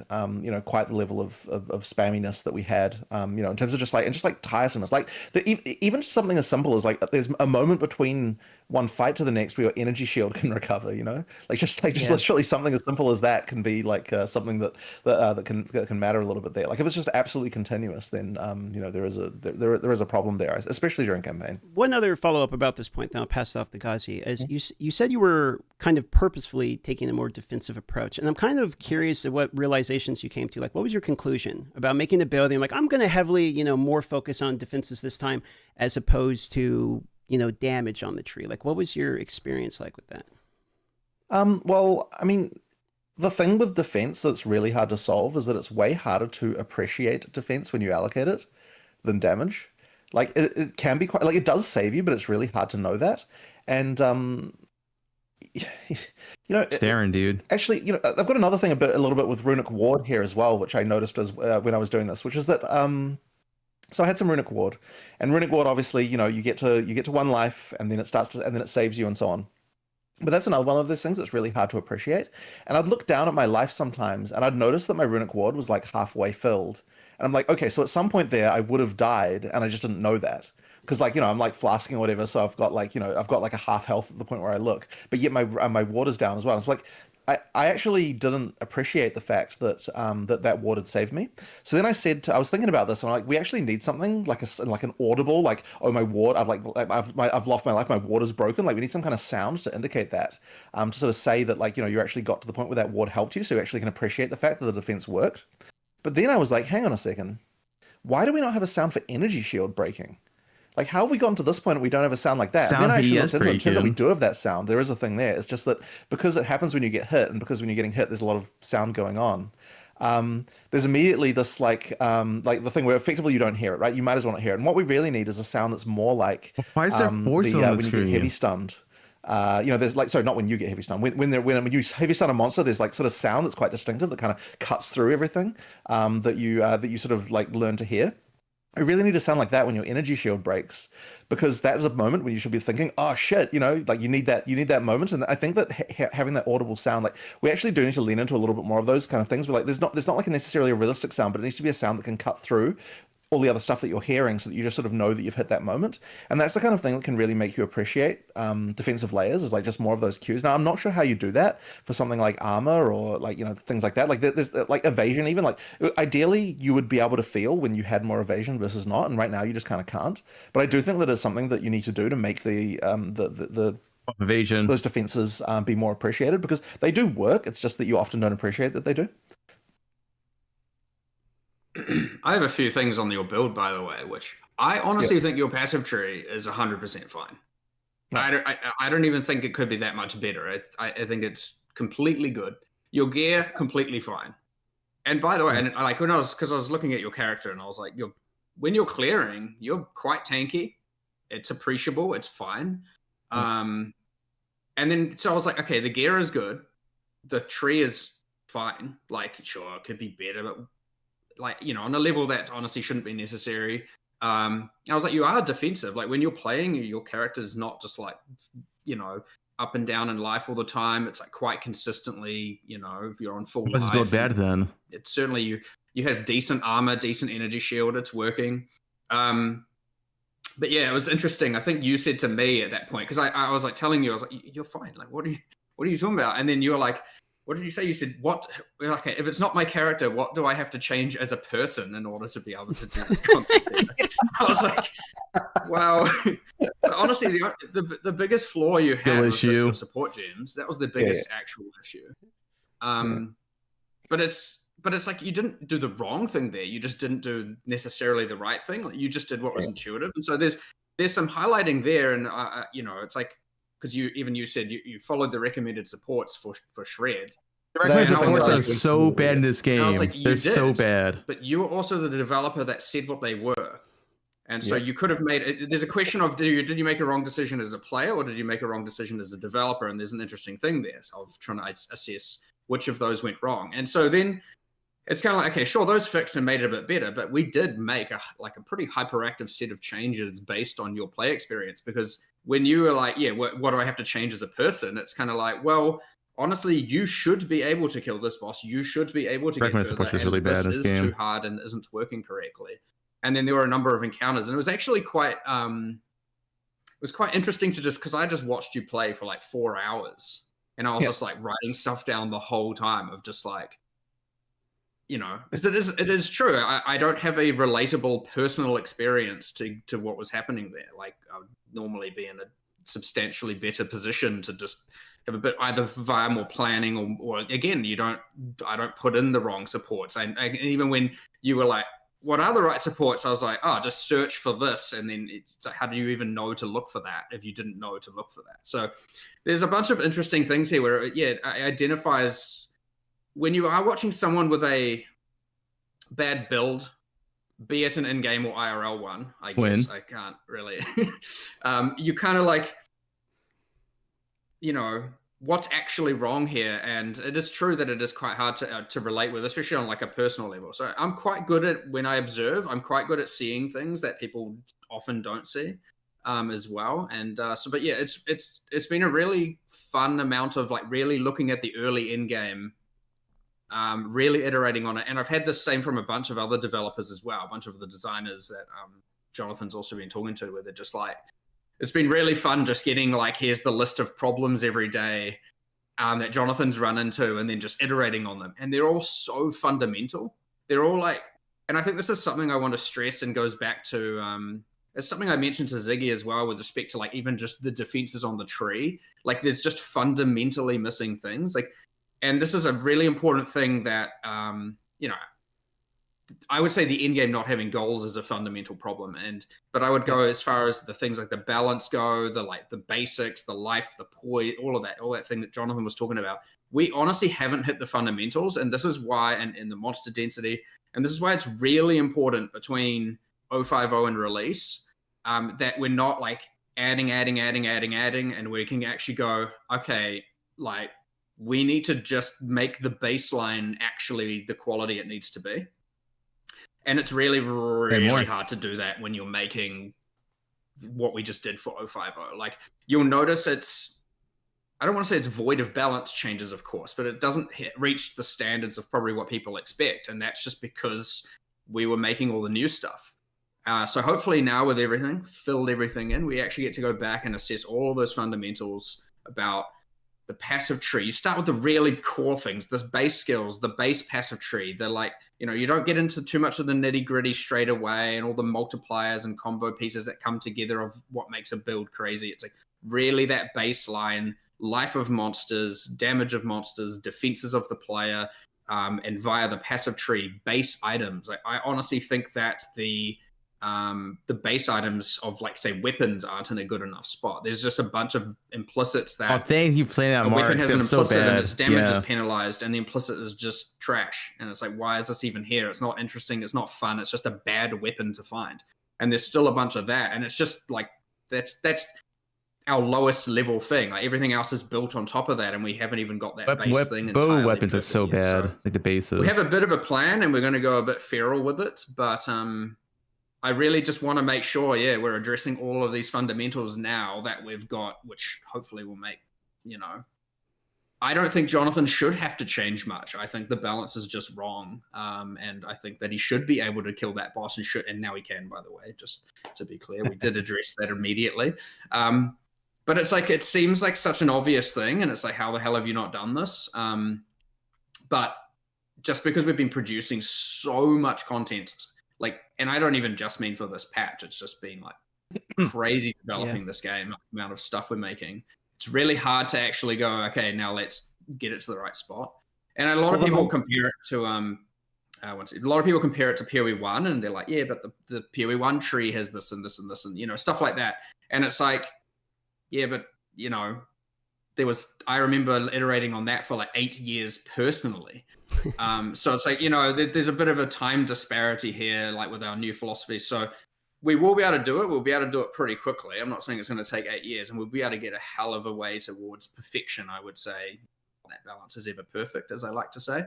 quite the level of spamminess that we had, in terms of just like tiresomeness. Like even something as simple as like there's a moment between one fight to the next where your energy shield can recover. Just literally something as simple as that can be like something that can matter a little bit there. Like if it's just absolutely continuous, then there is a problem there, especially during campaign. One other follow up about this point, then I'll pass it off to Ghazi. As you said, you were kind of purposefully taking a more defensive approach. And I'm kind of curious at what realizations you came to. Like, what was your conclusion about making the building? Like, I'm going to heavily, more focus on defenses this time as opposed to, damage on the tree. Like, what was your experience like with that? Well, I mean, the thing with defense that's really hard to solve is that it's way harder to appreciate defense when you allocate it than damage. Like, it can be quite, like, it does save you, but it's really hard to know that. And, Staring, dude. Actually, I've got another thing a little bit with Runic Ward here as well, which I noticed as when I was doing this, which is that so I had some Runic Ward, and Runic Ward obviously, you get to 1 life, and then it and then it saves you and so on. But that's another one of those things that's really hard to appreciate. And I'd look down at my life sometimes, and I'd notice that my Runic Ward was like halfway filled, and I'm like, okay, so at some point there I would have died, and I just didn't know that. Because I'm like flasking or whatever, so I've got like a half health at the point where I look, but yet my water's down as well. It's like I actually didn't appreciate the fact that that ward had saved me. So then I was thinking about this, and I'm like, we actually need something like an audible, like, oh, my ward, I've lost my life, my ward is broken. Like we need some kind of sound to indicate that, to sort of say that like you actually got to the point where that ward helped you, so you actually can appreciate the fact that the defense worked. But then I was like, hang on a second, why do we not have a sound for energy shield breaking? Like, how have we gotten to this point and we don't have a sound like that? Sound and then I actually looked into it. pretty It turns out good. we do have that sound. There is a thing there. It's just that because it happens when you get hit, and because when you're getting hit, there's a lot of sound going on. There's immediately this like the thing where effectively you don't hear it, right? You might as well not hear it. And what we really need is a sound that's more like Why is there voice on the when you screen? get heavy stunned. There's like, sorry, not when you get heavy stunned. When you heavy stun a monster, there's like sort of sound that's quite distinctive that kind of cuts through everything that you sort of like learn to hear. I really need to sound like that when your energy shield breaks, because that's a moment when you should be thinking, oh shit, like you need that moment. And I think that having that audible sound, like we actually do need to lean into a little bit more of those kind of things. But like there's not like necessarily a realistic sound, but it needs to be a sound that can cut through all the other stuff that you're hearing, so that you just sort of know that you've hit that moment. And that's the kind of thing that can really make you appreciate defensive layers, is like just more of those cues. Now, I'm not sure how you do that for something like armor or like, things like that. Like there's like evasion, even like ideally you would be able to feel when you had more evasion versus not. And right now you just kind of can't. But I do think that is something that you need to do to make the evasion, those defenses be more appreciated, because they do work. It's just that you often don't appreciate that they do. I have a few things on your build, by the way, which I honestly think your passive tree is 100% fine. Yeah. I don't even think it could be that much better. I think it's completely good. Your gear, completely fine. And by the way, and like because I was looking at your character and I was like, when you're clearing, you're quite tanky. It's appreciable. It's fine. And then so I was like, okay, the gear is good. The tree is fine. Like, sure, it could be better, but like, on a level that honestly shouldn't be necessary. I was like, you are defensive. Like when you're playing, your character's not just like, up and down in life all the time. It's like quite consistently, if you're on full Let's life. build bad then. It's certainly you have decent armor, decent energy shield. It's working. But yeah, it was interesting. I think you said to me at that point, because I was like telling you, I was like, you're fine. Like, what are you talking about? And then you were like, what did you say? You said, what? Okay, if it's not my character, what do I have to change as a person in order to be able to do this content? I was like, wow. But honestly, the biggest flaw you had was just your support gems. That was the biggest actual issue. But but it's like you didn't do the wrong thing there. You just didn't do necessarily the right thing. Like, you just did what was intuitive. And so there's some highlighting there, and you know, it's like, because you said you followed the recommended supports for Shred. The recommended supports are so bad in this game. Like, They're so bad. But you were also the developer that said what they were. And so you could have made. There's a question of did you make a wrong decision as a player, or did you make a wrong decision as a developer? And there's an interesting thing there of trying to assess which of those went wrong. And so then it's kind of like, okay, sure, those fixed and made it a bit better, but we did make a pretty hyperactive set of changes based on your play experience. Because when you were like, yeah, what do I have to change as a person? It's kind of like, well, honestly, you should be able to kill this boss. You should be able to get further. Support is really bad in this game. Too hard and isn't working correctly. And then there were a number of encounters, and it was actually quite interesting to because I just watched you play for like 4 hours, and I was just like writing stuff down the whole time of just like, you know, because it is true. I don't have a relatable personal experience to what was happening there. Like, I would normally be in a substantially better position to just have a bit either via more planning or again, I don't put in the wrong supports. And even when you were like, what are the right supports? I was like, oh, just search for this. And then it's like, how do you even know to look for that if you didn't know to look for that? So there's a bunch of interesting things here where, it identifies when you are watching someone with a bad build, be it an in-game or IRL one, I guess. I can't really. You kind of like, you know, what's actually wrong here. And it is true that it is quite hard to relate with, especially on like a personal level. So I'm quite good at, when I observe, I'm quite good at seeing things that people often don't see as well. And but yeah, it's been a really fun amount of like really looking at the early in-game, really iterating on it. And I've had the same from a bunch of other developers as well, a bunch of the designers that Jonathan's also been talking to, where they're just like, it's been really fun just getting like, here's the list of problems every day that Jonathan's run into, and then just iterating on them. And they're all so fundamental. They're all like, and I think this is something I want to stress, and goes back to, it's something I mentioned to Ziggy as well with respect to like even just the defenses on the tree. Like, there's just fundamentally missing things. Like, and this is a really important thing that, you know, I would say the in game not having goals is a fundamental problem. But I would go as far as the things like the balance go, the basics, the life, the poise, all that thing that Jonathan was talking about. We honestly haven't hit the fundamentals, and this is why, and in the monster density, and this is why it's really important between 050 and release, that we're not like adding, and we can actually go, okay, like, we need to just make the baseline actually the quality it needs to be. And it's really, really hard to do that when you're making what we just did for 050. Like, you'll notice I don't want to say it's void of balance changes, of course, but it doesn't reach the standards of probably what people expect. And that's just because we were making all the new stuff. So hopefully now with everything, filled everything in, we actually get to go back and assess all of those fundamentals about the passive tree. You start with the really core things, the base skills, the base passive tree. They're like, you know, you don't get into too much of the nitty gritty straight away and all the multipliers and combo pieces that come together of what makes a build crazy. It's like really that baseline life of monsters, damage of monsters, defenses of the player, and via the passive tree, base items. Like, I honestly think that the base items of, like, say, weapons aren't in a good enough spot. There's just a bunch of implicits that... Oh, thank you for saying that, Mark. A weapon has an That's implicit so bad. and its damage is penalized, and the implicit is just trash. And it's like, why is this even here? It's not interesting. It's not fun. It's just a bad weapon to find. And there's still a bunch of that. And it's just like, that's our lowest level thing. Like, everything else is built on top of that, and we haven't even got that base thing. Bow weapons are so bad. So like the bases. we have a bit of a plan, and we're going to go a bit feral with it. But I really just want to make sure, we're addressing all of these fundamentals now that we've got, which hopefully will make, you know, I don't think Jonathan should have to change much. I think the balance is just wrong. And I think that he should be able to kill that boss, and now he can, by the way, just to be clear. We did address that immediately. But it's like, it seems like such an obvious thing, and it's like, how the hell have you not done this? But just because we've been producing so much content, like, and I don't even just mean for this patch, it's just been like crazy developing this game, the amount of stuff we're making. It's really hard to actually go, okay, now let's get it to the right spot. And a lot of people compare it to a lot of people compare it to PoE1 and they're like, yeah, but the PoE1 tree has this and this and this and, you know, stuff like that. And it's like, yeah, but, you know, I remember iterating on that for like 8 years personally. So it's like, you know, there's a bit of a time disparity here, like with our new philosophy. So we will be able to do it. We'll be able to do it pretty quickly. I'm not saying it's going to take 8 years, and we'll be able to get a hell of a way towards perfection, I would say. That balance is ever perfect, as I like to say.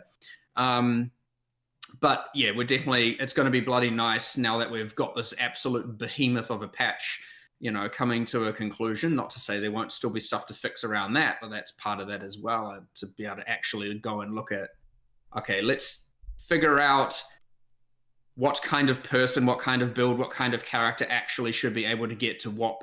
But yeah, it's going to be bloody nice now that we've got this absolute behemoth of a patch, you know, coming to a conclusion. Not to say there won't still be stuff to fix around that, but that's part of that as well, to be able to actually go and look at, okay, let's figure out what kind of person, what kind of build, what kind of character actually should be able to get to what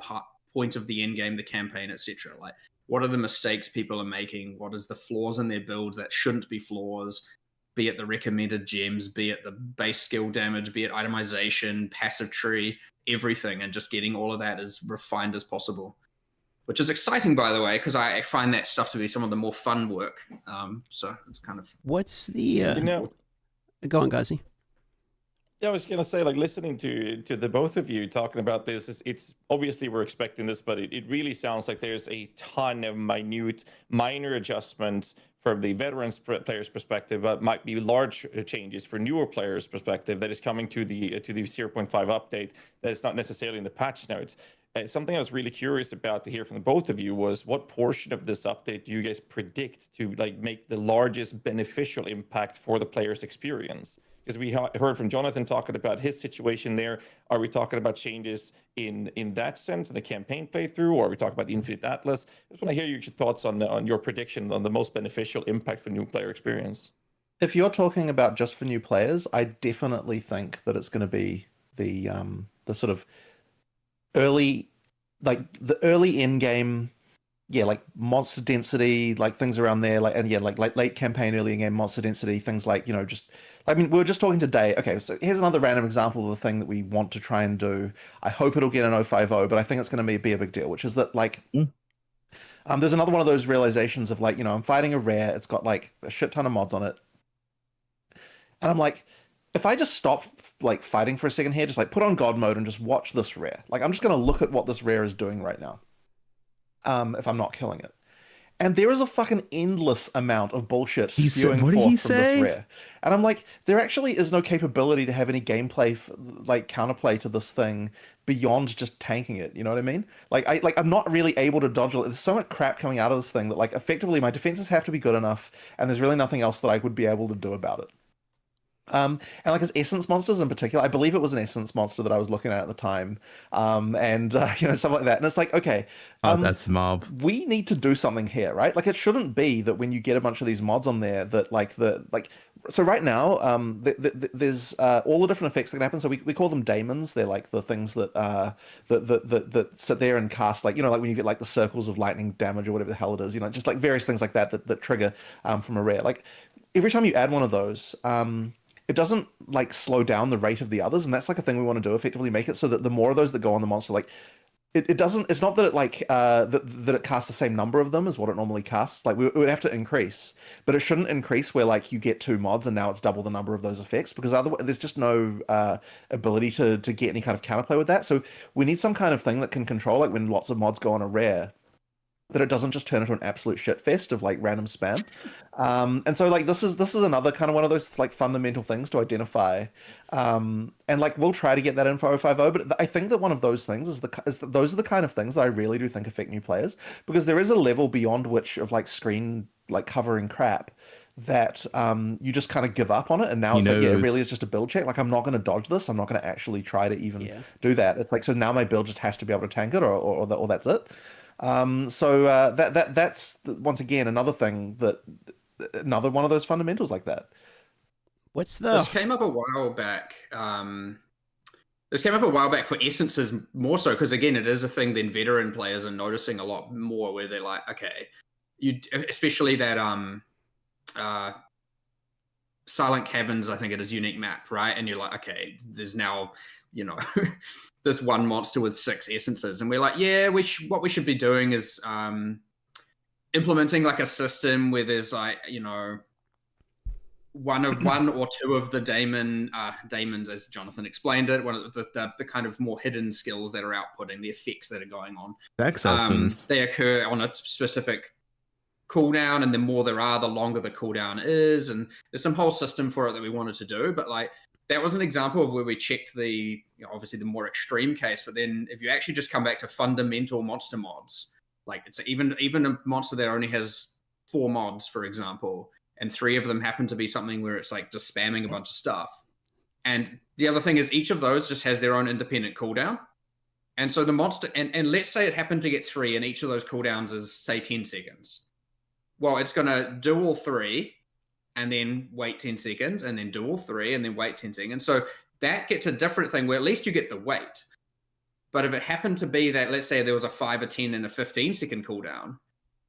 point of the end game, the campaign, etc. Like, what are the mistakes people are making? What is the flaws in their builds that shouldn't be flaws? Be it the recommended gems, be it the base skill damage, be it itemization, passive tree, everything, and just getting all of that as refined as possible. Which is exciting, by the way, because I find that stuff to be some of the more fun work. So it's kind of... What's the... Go on, Gazi. Yeah, I was gonna say, like, listening to the both of you talking about this, it's obviously we're expecting this, but it really sounds like there's a ton of minor adjustments from the veterans players' perspective, but might be large changes for newer players' perspective that is coming to the 0.5 update that is not necessarily in the patch notes. Something I was really curious about to hear from the both of you was what portion of this update do you guys predict to like make the largest beneficial impact for the player's experience? Because we heard from Jonathan talking about his situation there. Are we talking about changes in that sense, in the campaign playthrough, or are we talking about Infinite Atlas? I just want to hear your thoughts on your prediction on the most beneficial impact for new player experience. If you're talking about just for new players, I definitely think that it's going to be the sort of early in-game, yeah, like monster density, like things around there, like, and yeah, like late campaign, early in-game monster density, things like, you know, just, I mean, we were just talking today. Okay, so here's another random example of a thing that we want to try and do. I hope it'll get an 050, but I think it's going to be a big deal, which is that, like, there's another one of those realizations of, like, you know, I'm fighting a rare, it's got, like, a shit ton of mods on it. And I'm like, if I just stop, like, fighting for a second here, just, like, put on God mode and just watch this rare. Like, I'm just going to look at what this rare is doing right now. If I'm not killing it. And there is a fucking endless amount of bullshit spewing forth from this rare. And I'm like, there actually is no capability to have any gameplay, like counterplay to this thing beyond just tanking it. You know what I mean? Like, I'm not really able to dodge it. There's so much crap coming out of this thing that, like, effectively my defenses have to be good enough, and there's really nothing else that I would be able to do about it. And like as essence monsters in particular, I believe it was an essence monster that I was looking at the time, and you know, stuff like that. And it's like, okay, that's mob. We need to do something here, right? Like, it shouldn't be that when you get a bunch of these mods on there that so right now, there's all the different effects that can happen. So we call them daemons. They're like the things that that sit there and cast, like, you know, like when you get like the circles of lightning damage or whatever the hell it is, you know, just like various things like that that trigger from a rare. Like every time you add one of those, it doesn't like slow down the rate of the others, and that's like a thing we want to do, effectively make it so that the more of those that go on the monster, like it doesn't, it's not that it like that it casts the same number of them as what it normally casts. Like we would have to increase, but it shouldn't increase where like you get 2 mods and now it's double the number of those effects, because otherwise there's just no ability to get any kind of counterplay with that. So we need some kind of thing that can control, like when lots of mods go on a rare, that it doesn't just turn into an absolute shit fest of like random spam. And so like this is another kind of one of those like fundamental things to identify. And like we'll try to get that info 050, but I think that one of those things is those are the kind of things that I really do think affect new players, because there is a level beyond which of like screen like covering crap that you just kind of give up on it, and now it's like, yeah, it really is just a build check. Like, I'm not going to dodge this. I'm not going to actually try to even do that. It's like, so now my build just has to be able to tank it, or that's it. So that's once again another thing another one of those fundamentals like that. This came up a while back. This came up a while back for essences more so, because again, it is a thing then veteran players are noticing a lot more, where they're like, okay, especially that Silent Caverns, I think it is unique map, right? And you're like, okay, there's now, you know, this one monster with 6 essences, and we're like, yeah, what we should be doing is implementing like a system where there's like, you know, one or two of the daemons, as Jonathan explained it, one of the kind of more hidden skills that are outputting, the effects that are going on. Essence. They occur on a specific cooldown, and the more there are, the longer the cooldown is, and there's some whole system for it that we wanted to do. But like that was an example of where we checked the obviously the more extreme case. But then if you actually just come back to fundamental monster mods, like it's even a monster that only has 4 mods, for example, and 3 of them happen to be something where it's like just spamming a bunch of stuff. And the other thing is each of those just has their own independent cooldown. And so the monster, and let's say it happened to get 3 and each of those cooldowns is say 10 seconds. Well, it's going to do all 3 and then wait 10 seconds and then do all 3 and then wait 10 seconds. So that gets a different thing where at least you get the wait. But if it happened to be that, let's say there was a 5, a 10, and a 15-second cooldown,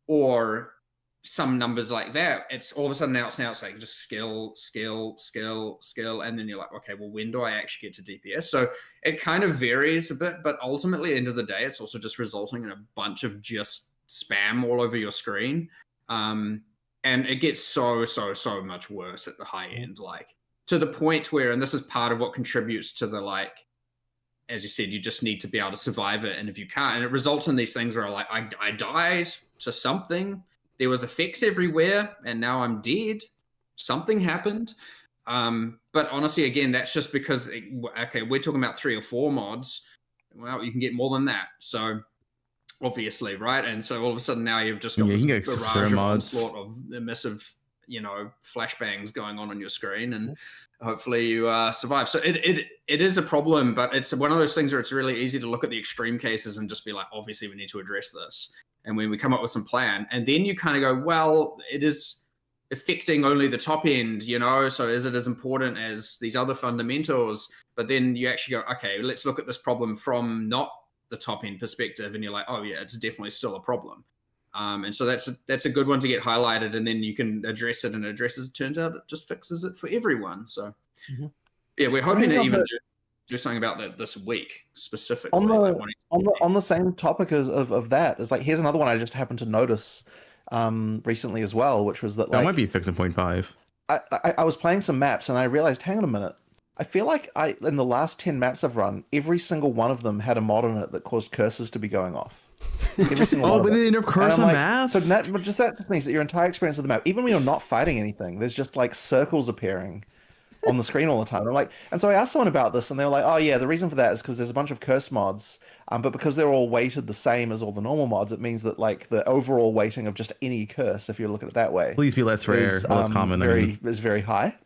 or some numbers like that, it's all of a sudden now it's like just skill, and then you're like, okay, well, when do I actually get to DPS? So it kind of varies a bit, but ultimately, at the end of the day, it's also just resulting in a bunch of just spam all over your screen. And it gets so much worse at the high end, like to the point where, and this is part of what contributes to the, like, as you said, you just need to be able to survive it. And if you can't, and it results in these things where like, I died to something, there was effects everywhere, and now I'm dead. Something happened. But honestly, again, that's just because, okay, we're talking about 3 or 4 mods. Well, you can get more than that. So obviously, right? And so all of a sudden now you've just got this barrage of onslaught of emissive, flashbangs going on your screen, and hopefully you survive. So it is a problem, but it's one of those things where it's really easy to look at the extreme cases and just be like, obviously we need to address this. And when we come up with some plan, and then you kind of go, well, it is affecting only the top end, so is it as important as these other fundamentals? But then you actually go, okay, let's look at this problem from not the top end perspective, and you're like, oh yeah, it's definitely still a problem. And so that's a good one to get highlighted, and then you can address it, and turns out it just fixes it for everyone. So yeah, we're hoping to even do something about that this week specifically. On the same topic of that, is like, here's another one I just happened to notice recently as well, which was that might be fixed in 0.5. I was playing some maps and I realized, hang on a minute, I feel like in the last 10 maps I've run, every single one of them had a mod in it that caused curses to be going off. Every single one. But they nerf curse on maps? So that just means that your entire experience of the map, even when you're not fighting anything, there's just like circles appearing on the screen all the time. And so I asked someone about this, and they were like, oh yeah, the reason for that is because there's a bunch of curse mods, but because they're all weighted the same as all the normal mods, it means that like the overall weighting of just any curse, if you look at it that way, please be less rare, less common, is very high.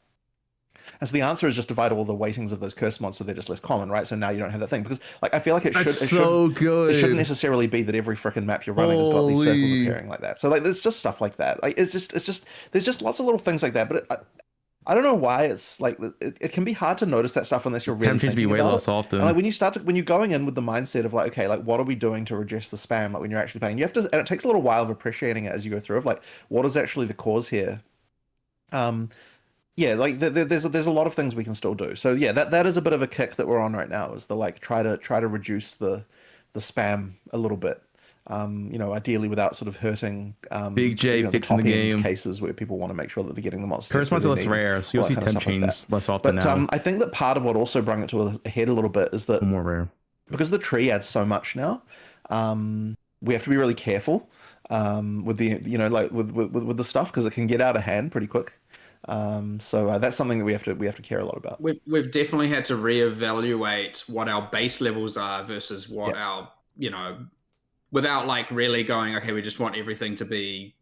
And so the answer is just divide all the weightings of those curse mods so they're just less common, right? So now you don't have that thing, because like I feel like it shouldn't necessarily be that every freaking map you're running has got these circles appearing like that. So like there's just stuff like that. Like it's just there's just lots of little things like that, but I don't know why it's like it can be hard to notice that stuff unless you're really thinking about it. Less often. And like when you're going in with the mindset of like, okay, like what are we doing to reduce the spam? Like when you're actually playing, you have to, and it takes a little while of appreciating it as you go through of like, what is actually the cause here? Yeah, like there's a lot of things we can still do. So yeah, that is a bit of a kick that we're on right now, is the like try to reduce the spam a little bit. Ideally without sort of hurting Big J picks in the game cases where people want to make sure that they're getting the monsters. Curse mods are less rare, so you'll see temp chains less often now. But I think that part of what also brought it to a head a little bit is that more rare, because the tree adds so much now. We have to be really careful with the with the stuff, because it can get out of hand pretty quick. So that's something that we have to care a lot about. We've definitely had to reevaluate what our base levels are versus what our without like really going, okay, we just want everything to be,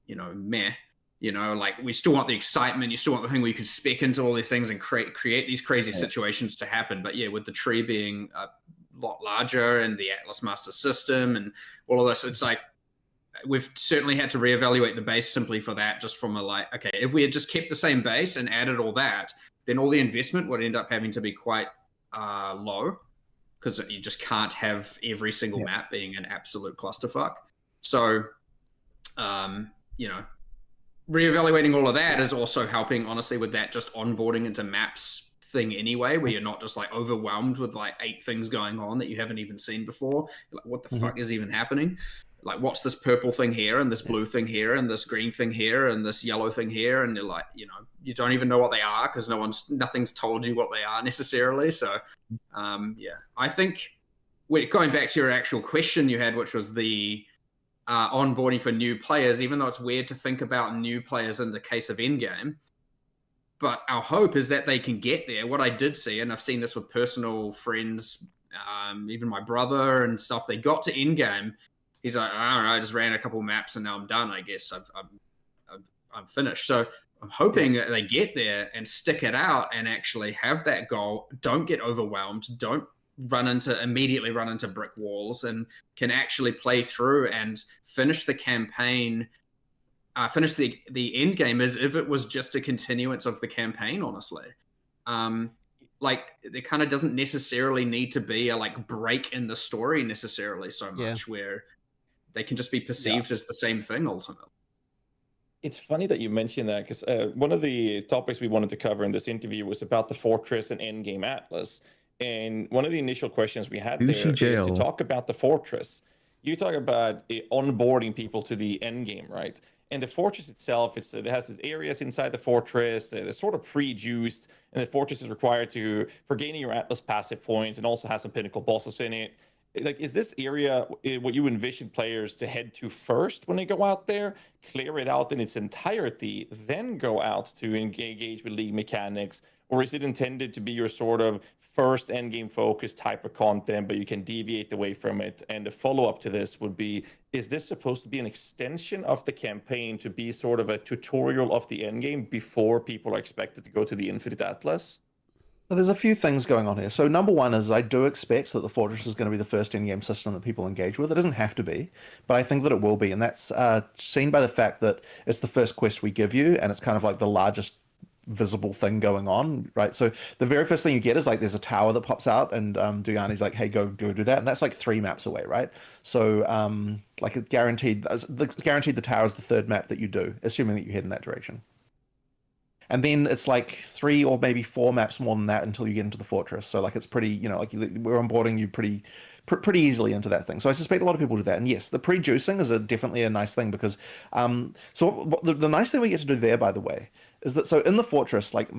meh. Like we still want the excitement, you still want the thing where you can spec into all these things and create these crazy situations to happen. But yeah, with the tree being a lot larger and the Atlas Master system and all of this, it's like we've certainly had to reevaluate the base simply for that, just from a like, okay, if we had just kept the same base and added all that, then all the investment would end up having to be quite low, because you just can't have every single map being an absolute clusterfuck. So, reevaluating all of that is also helping, honestly, with that just onboarding into maps thing anyway, where you're not just like overwhelmed with like 8 things going on that you haven't even seen before. You're like, what the fuck is even happening? like, what's this purple thing here, and this blue thing here, and this green thing here, and this yellow thing here, and you're like, you know, you don't even know what they are because nothing's told you what they are necessarily. So, yeah, I think going back to your actual question you had, which was the onboarding for new players, even though it's weird to think about new players in the case of Endgame, but our hope is that they can get there. What I did see, and I've seen this with personal friends, even my brother and stuff, they got to Endgame. He's like, I don't know, I just ran a couple maps and now I'm done. I guess I'm finished. So I'm hoping that they get there and stick it out and actually have that goal. Don't get overwhelmed. Don't immediately run into brick walls, and can actually play through and finish the campaign, finish the end game as if it was just a continuance of the campaign, honestly. Like, there kind of doesn't necessarily need to be a like break in the story necessarily so much, where they can just be perceived as the same thing ultimately. It's funny that you mentioned that, because one of the topics we wanted to cover in this interview was about the Fortress and Endgame Atlas. And one of the initial questions we had there is to talk about the Fortress. You talk about onboarding people to the Endgame, right? And the Fortress itself, it has its areas inside the Fortress. They're sort of pre-juiced, and the Fortress is required for gaining your Atlas passive points, and also has some pinnacle bosses in it. Like, is this area what you envision players to head to first when they go out there, clear it out in its entirety, then go out to engage with league mechanics? Or is it intended to be your sort of first endgame focused type of content, but you can deviate away from it? And the follow-up to this would be, is this supposed to be an extension of the campaign to be sort of a tutorial of the endgame before people are expected to go to the Infinite Atlas? Well, there's a few things going on here. So number one is I do expect that the Fortress is going to be the first in-game system that people engage with. It doesn't have to be, but I think that it will be. And that's seen by the fact that it's the first quest we give you, and it's kind of like the largest visible thing going on, right? So the very first thing you get is like there's a tower that pops out, and Duyani's like, hey, go do that, and that's like 3 maps away, right? So like it's guaranteed the tower is the 3rd map that you do, assuming that you head in that direction. And then it's like 3 or maybe 4 maps more than that until you get into the Fortress. So like it's pretty, you know, like we're onboarding you pretty easily into that thing. So I suspect a lot of people do that. And yes, the pre-juicing is definitely a nice thing, because so the nice thing we get to do there, by the way, is that so in the Fortress, like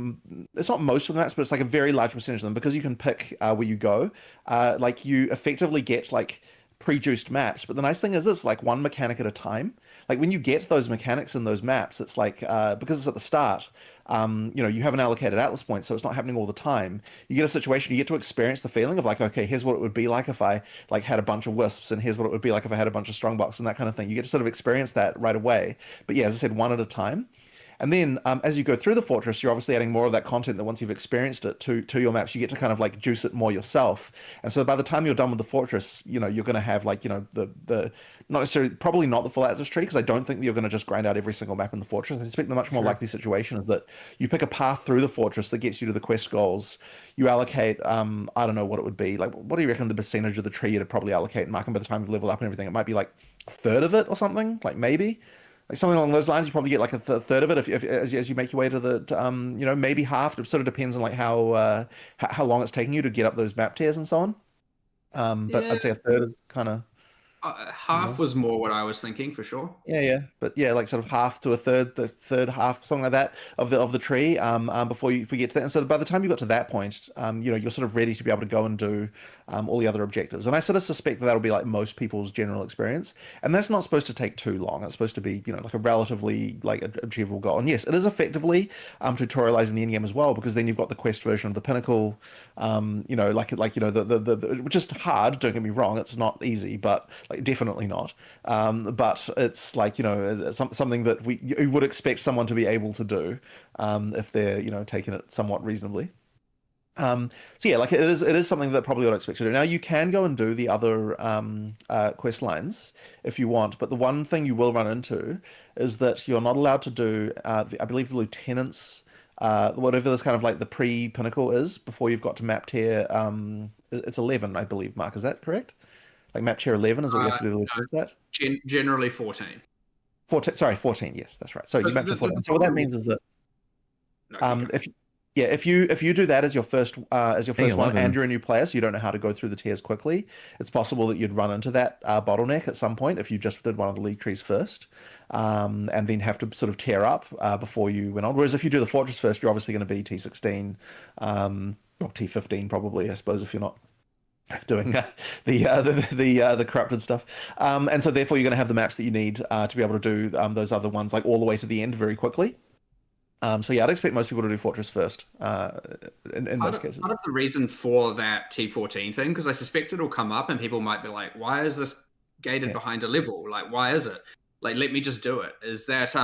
it's not most of the maps, but it's like a very large percentage of them, because you can pick where you go. Like you effectively get like pre-juiced maps, but the nice thing is it's like 1 mechanic at a time. Like when you get those mechanics in those maps, it's like because it's at the start, you know, you haven't allocated Atlas points, so it's not happening all the time. You get a situation, you get to experience the feeling of like, okay, here's what it would be like if I like had a bunch of wisps, and here's what it would be like if I had a bunch of strongbox and that kind of thing. You get to sort of experience that right away. But yeah, as I said, 1 at a time. And then as you go through the Fortress, you're obviously adding more of that content that once you've experienced it to your maps, you get to kind of like juice it more yourself. And so by the time you're done with the Fortress, you know, you're going to have like, you know, the not necessarily, probably not the full Atlas tree, because I don't think that you're going to just grind out every single map in the Fortress. I expect the much more likely situation is that you pick a path through the Fortress that gets you to the quest goals. You allocate, I don't know what it would be. Like, what do you reckon the percentage of the tree you'd probably allocate, Mark? And by the time you've leveled up and everything, it might be like 1/3 of it or something, like maybe. Like something along those lines. You probably get like a 1/3 of it as you make your way to the, you know, maybe half. It sort of depends on like how long it's taking you to get up those map tiers and so on. But I'd say 1/3 is kind of half was more what I was thinking for sure. Yeah, but yeah, like sort of half to 1/3, the 1/3 half, something like that of the tree. Before we get to that, and so by the time you got to that point, you know, you're sort of ready to be able to go and do all the other objectives. And I sort of suspect that that'll be like most people's general experience, and that's not supposed to take too long. It's supposed to be, you know, like a relatively like achievable goal. And yes, it is effectively tutorializing the end game as well, because then you've got the quest version of the pinnacle. You know, like you know the which is hard. Don't get me wrong, it's not easy, but like definitely not. But it's like, you know, something that you would expect someone to be able to do if they're, you know, taking it somewhat reasonably. So yeah, like it is something that probably would expect to do. Now you can go and do the other quest lines if you want, but the one thing you will run into is that you're not allowed to do I believe the lieutenants, whatever this kind of like the pre-pinnacle is before you've got to map tier. It's 11, I believe, Mark. Is that correct? Like map tier 11 is what you have to do. No, generally 14. 14. Sorry, 14. Yes, that's right. So you mapped to 14. So what that means is that Yeah, if you do that as your first one, 11. and you're a new player, so you don't know how to go through the tiers quickly, it's possible that you'd run into that bottleneck at some point if you just did one of the league trees first, and then have to sort of tear up before you went on. Whereas if you do the fortress first, you're obviously going to be T16, or T15 probably, I suppose, if you're not doing the corrupted stuff, and so therefore you're going to have the maps that you need to be able to do those other ones like all the way to the end very quickly. So yeah, I'd expect most people to do Fortress first, in most cases. Part of the reason for that T14 thing, because I suspect it'll come up and people might be like, why is this gated behind a level? Like, why is it? Like, let me just do it. Is that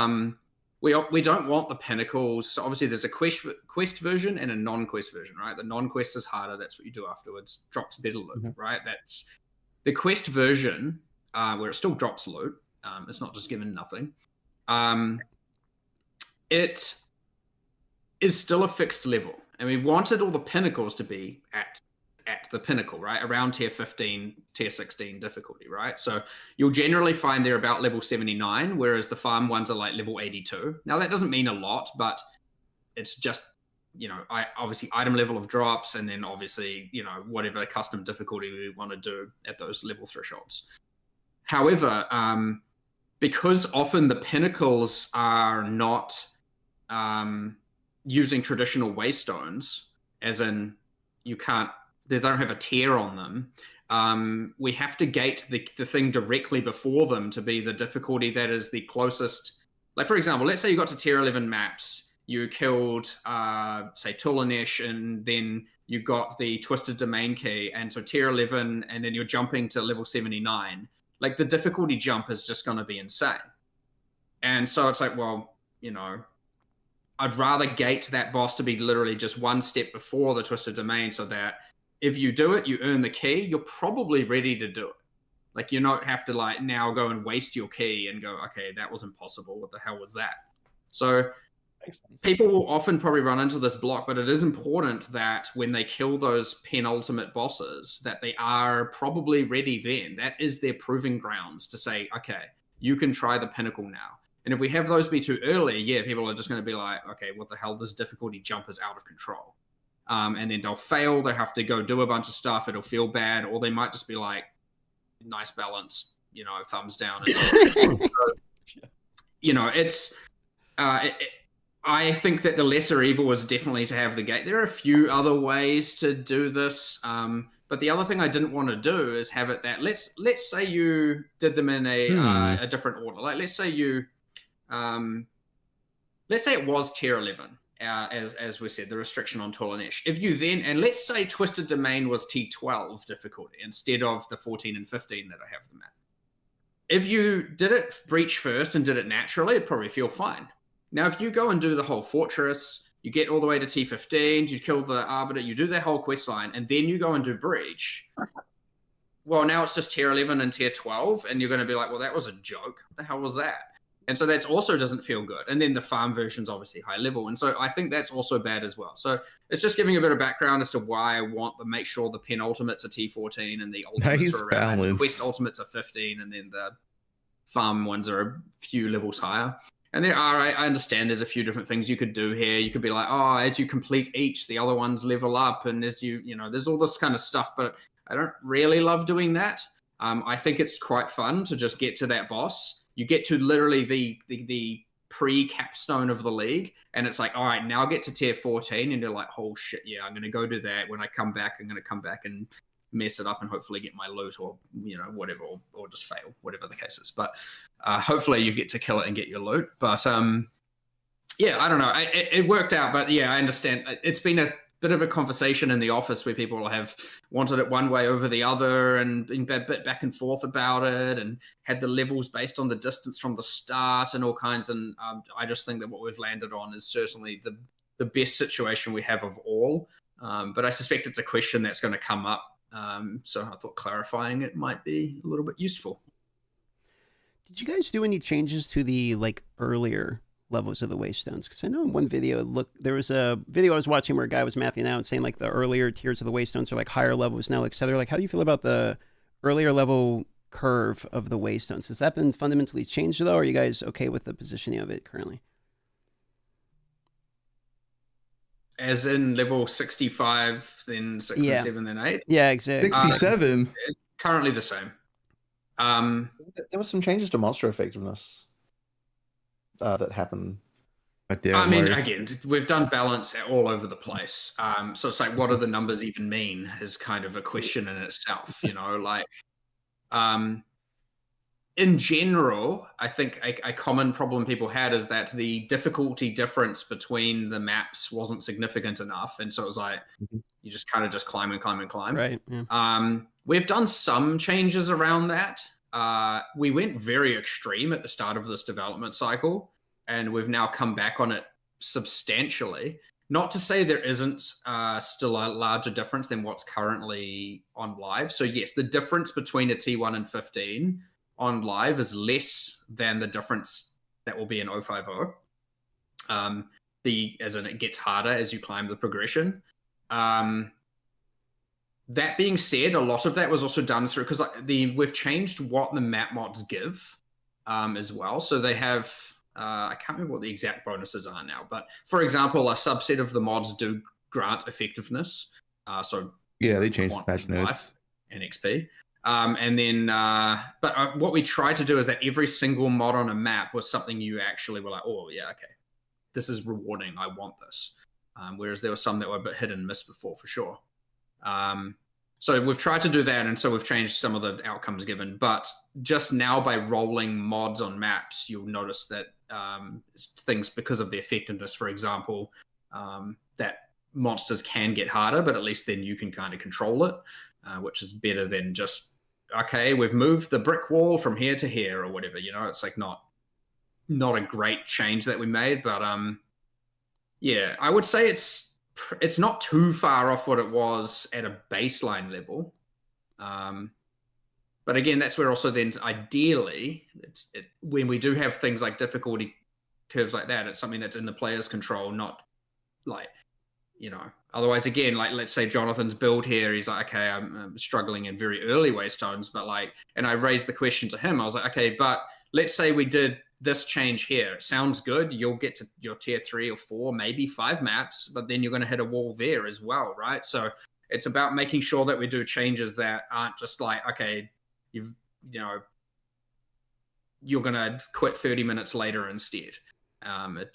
we don't want the pinnacles. So obviously, there's a quest version and a non-quest version, right? The non-quest is harder. That's what you do afterwards. Drops better loot, right? That's the quest version, where it still drops loot. It's not just given nothing. It is still a fixed level, and we wanted all the pinnacles to be at the pinnacle, right? Around tier 15, tier 16 difficulty, right? So you'll generally find they're about level 79, whereas the farm ones are like level 82. Now that doesn't mean a lot, but it's just, obviously item level of drops, and then obviously, whatever custom difficulty we want to do at those level thresholds. However, because often the pinnacles are not using traditional waystones, as in they don't have a tier on them. We have to gate the thing directly before them to be the difficulty that is the closest. Like, for example, let's say you got to tier 11 maps, you killed, say, Tulanesh, and then you got the Twisted Domain key, and so tier 11, and then you're jumping to level 79. Like, the difficulty jump is just going to be insane. And so it's like, well, I'd rather gate that boss to be literally just one step before the Twisted Domain, so that if you do it, you earn the key, you're probably ready to do it. Like, you don't have to like now go and waste your key and go, okay, that was impossible. What the hell was that? So people will often probably run into this block, but it is important that when they kill those penultimate bosses, that they are probably ready then. That is their proving grounds to say, okay, you can try the pinnacle now. And if we have those be too early, yeah, people are just going to be like, okay, what the hell? This difficulty jump is out of control. And then they'll fail. They have to go do a bunch of stuff. It'll feel bad. Or they might just be like, nice balance, thumbs down. I think that the lesser evil is definitely to have the gate. There are a few other ways to do this. But the other thing I didn't want to do is have it that let's say you did them in a different order. Like, let's say it was tier 11, as we said, the restriction on Tulanesh. If you then, and let's say Twisted Domain was T12 difficulty instead of the 14 and 15 that I have them at. If you did it breach first and did it naturally, it'd probably feel fine. Now, if you go and do the whole fortress, you get all the way to T15, you kill the Arbiter, you do that whole quest line, and then you go and do breach. Well, now it's just tier 11 and tier 12, and you're going to be like, well, that was a joke. What the hell was that? And so that also doesn't feel good. And then the farm version's obviously high level. And so I think that's also bad as well. So it's just giving a bit of background as to why I want to make sure the penultimates are T14 and the ultimates are around. And the quest ultimates are 15, and then the farm ones are a few levels higher. And there are, I understand there's a few different things you could do here. You could be like, oh, as you complete each, the other ones level up. And as there's all this kind of stuff, but I don't really love doing that. I think it's quite fun to just get to that boss. You get to literally the pre-capstone of the league, and it's like, all right, now get to tier 14, and you're like, oh shit, yeah, I'm going to go do that. When I come back, I'm going to come back and mess it up and hopefully get my loot, or whatever, or just fail, whatever the case is. But hopefully you get to kill it and get your loot. But yeah, I don't know. It worked out, but yeah, I understand. It's been a bit of a conversation in the office where people have wanted it one way over the other and been a bit back and forth about it, and had the levels based on the distance from the start and all kinds. And I just think that what we've landed on is certainly the best situation we have of all. But I suspect it's a question that's going to come up. So I thought clarifying it might be a little bit useful. Did you guys do any changes to the earlier levels of the waystones? Because I know in one video, there was a video I was watching where a guy was mapping out and saying the earlier tiers of the waystones are higher levels now, etc. How do you feel about the earlier level curve of the waystones? Has that been fundamentally changed though? Or are you guys okay with the positioning of it currently? as in level 65, then 6 Yeah. and 7, then 8. Yeah, exactly. 67. Currently the same. There were some changes to monster effectiveness that happened. I mean, again, we've done balance all over the place. So it's like, what do the numbers even mean is kind of a question in itself, you know, like, in general, I think a common problem people had is that the difficulty difference between the maps wasn't significant enough. And so it was like, you just kind of just climb and climb and climb. Right. Yeah. We've done some changes around that. We went very extreme at the start of this development cycle, and we've now come back on it substantially. Not to say there isn't still a larger difference than what's currently on live. So yes, the difference between a T1 and 15 on live is less than the difference that will be in 050. As in it gets harder as you climb the progression. That being said, a lot of that was also done through, because we've changed what the map mods give as well. So they have, I can't remember what the exact bonuses are now, but for example, a subset of the mods do grant effectiveness. So yeah, they changed the patch notes life and XP. And then, but what we tried to do is that every single mod on a map was something you actually were like, oh yeah, okay, this is rewarding. I want this. Whereas there were some that were a bit hit and miss before, for sure. So we've tried to do that, and so we've changed some of the outcomes given. But just now, by rolling mods on maps, you'll notice that things, because of the effectiveness, for example, that monsters can get harder, but at least then you can kind of control it, which is better than just, okay, we've moved the brick wall from here to here or whatever. You know, it's like not a great change that we made, but yeah, I would say it's not too far off what it was at a baseline level. But again, that's where also then ideally, when we do have things like difficulty curves like that, it's something that's in the player's control, not like, you know, otherwise, again, like let's say Jonathan's build here, he's like, okay, I'm struggling in very early waystones, but like, and I raised the question to him, I was like, okay, but let's say we did this change here. It sounds good. You'll get to your tier 3 or 4, maybe 5 maps, but then you're going to hit a wall there as well, right? So it's about making sure that we do changes that aren't just like, okay, you're going to quit 30 minutes later instead.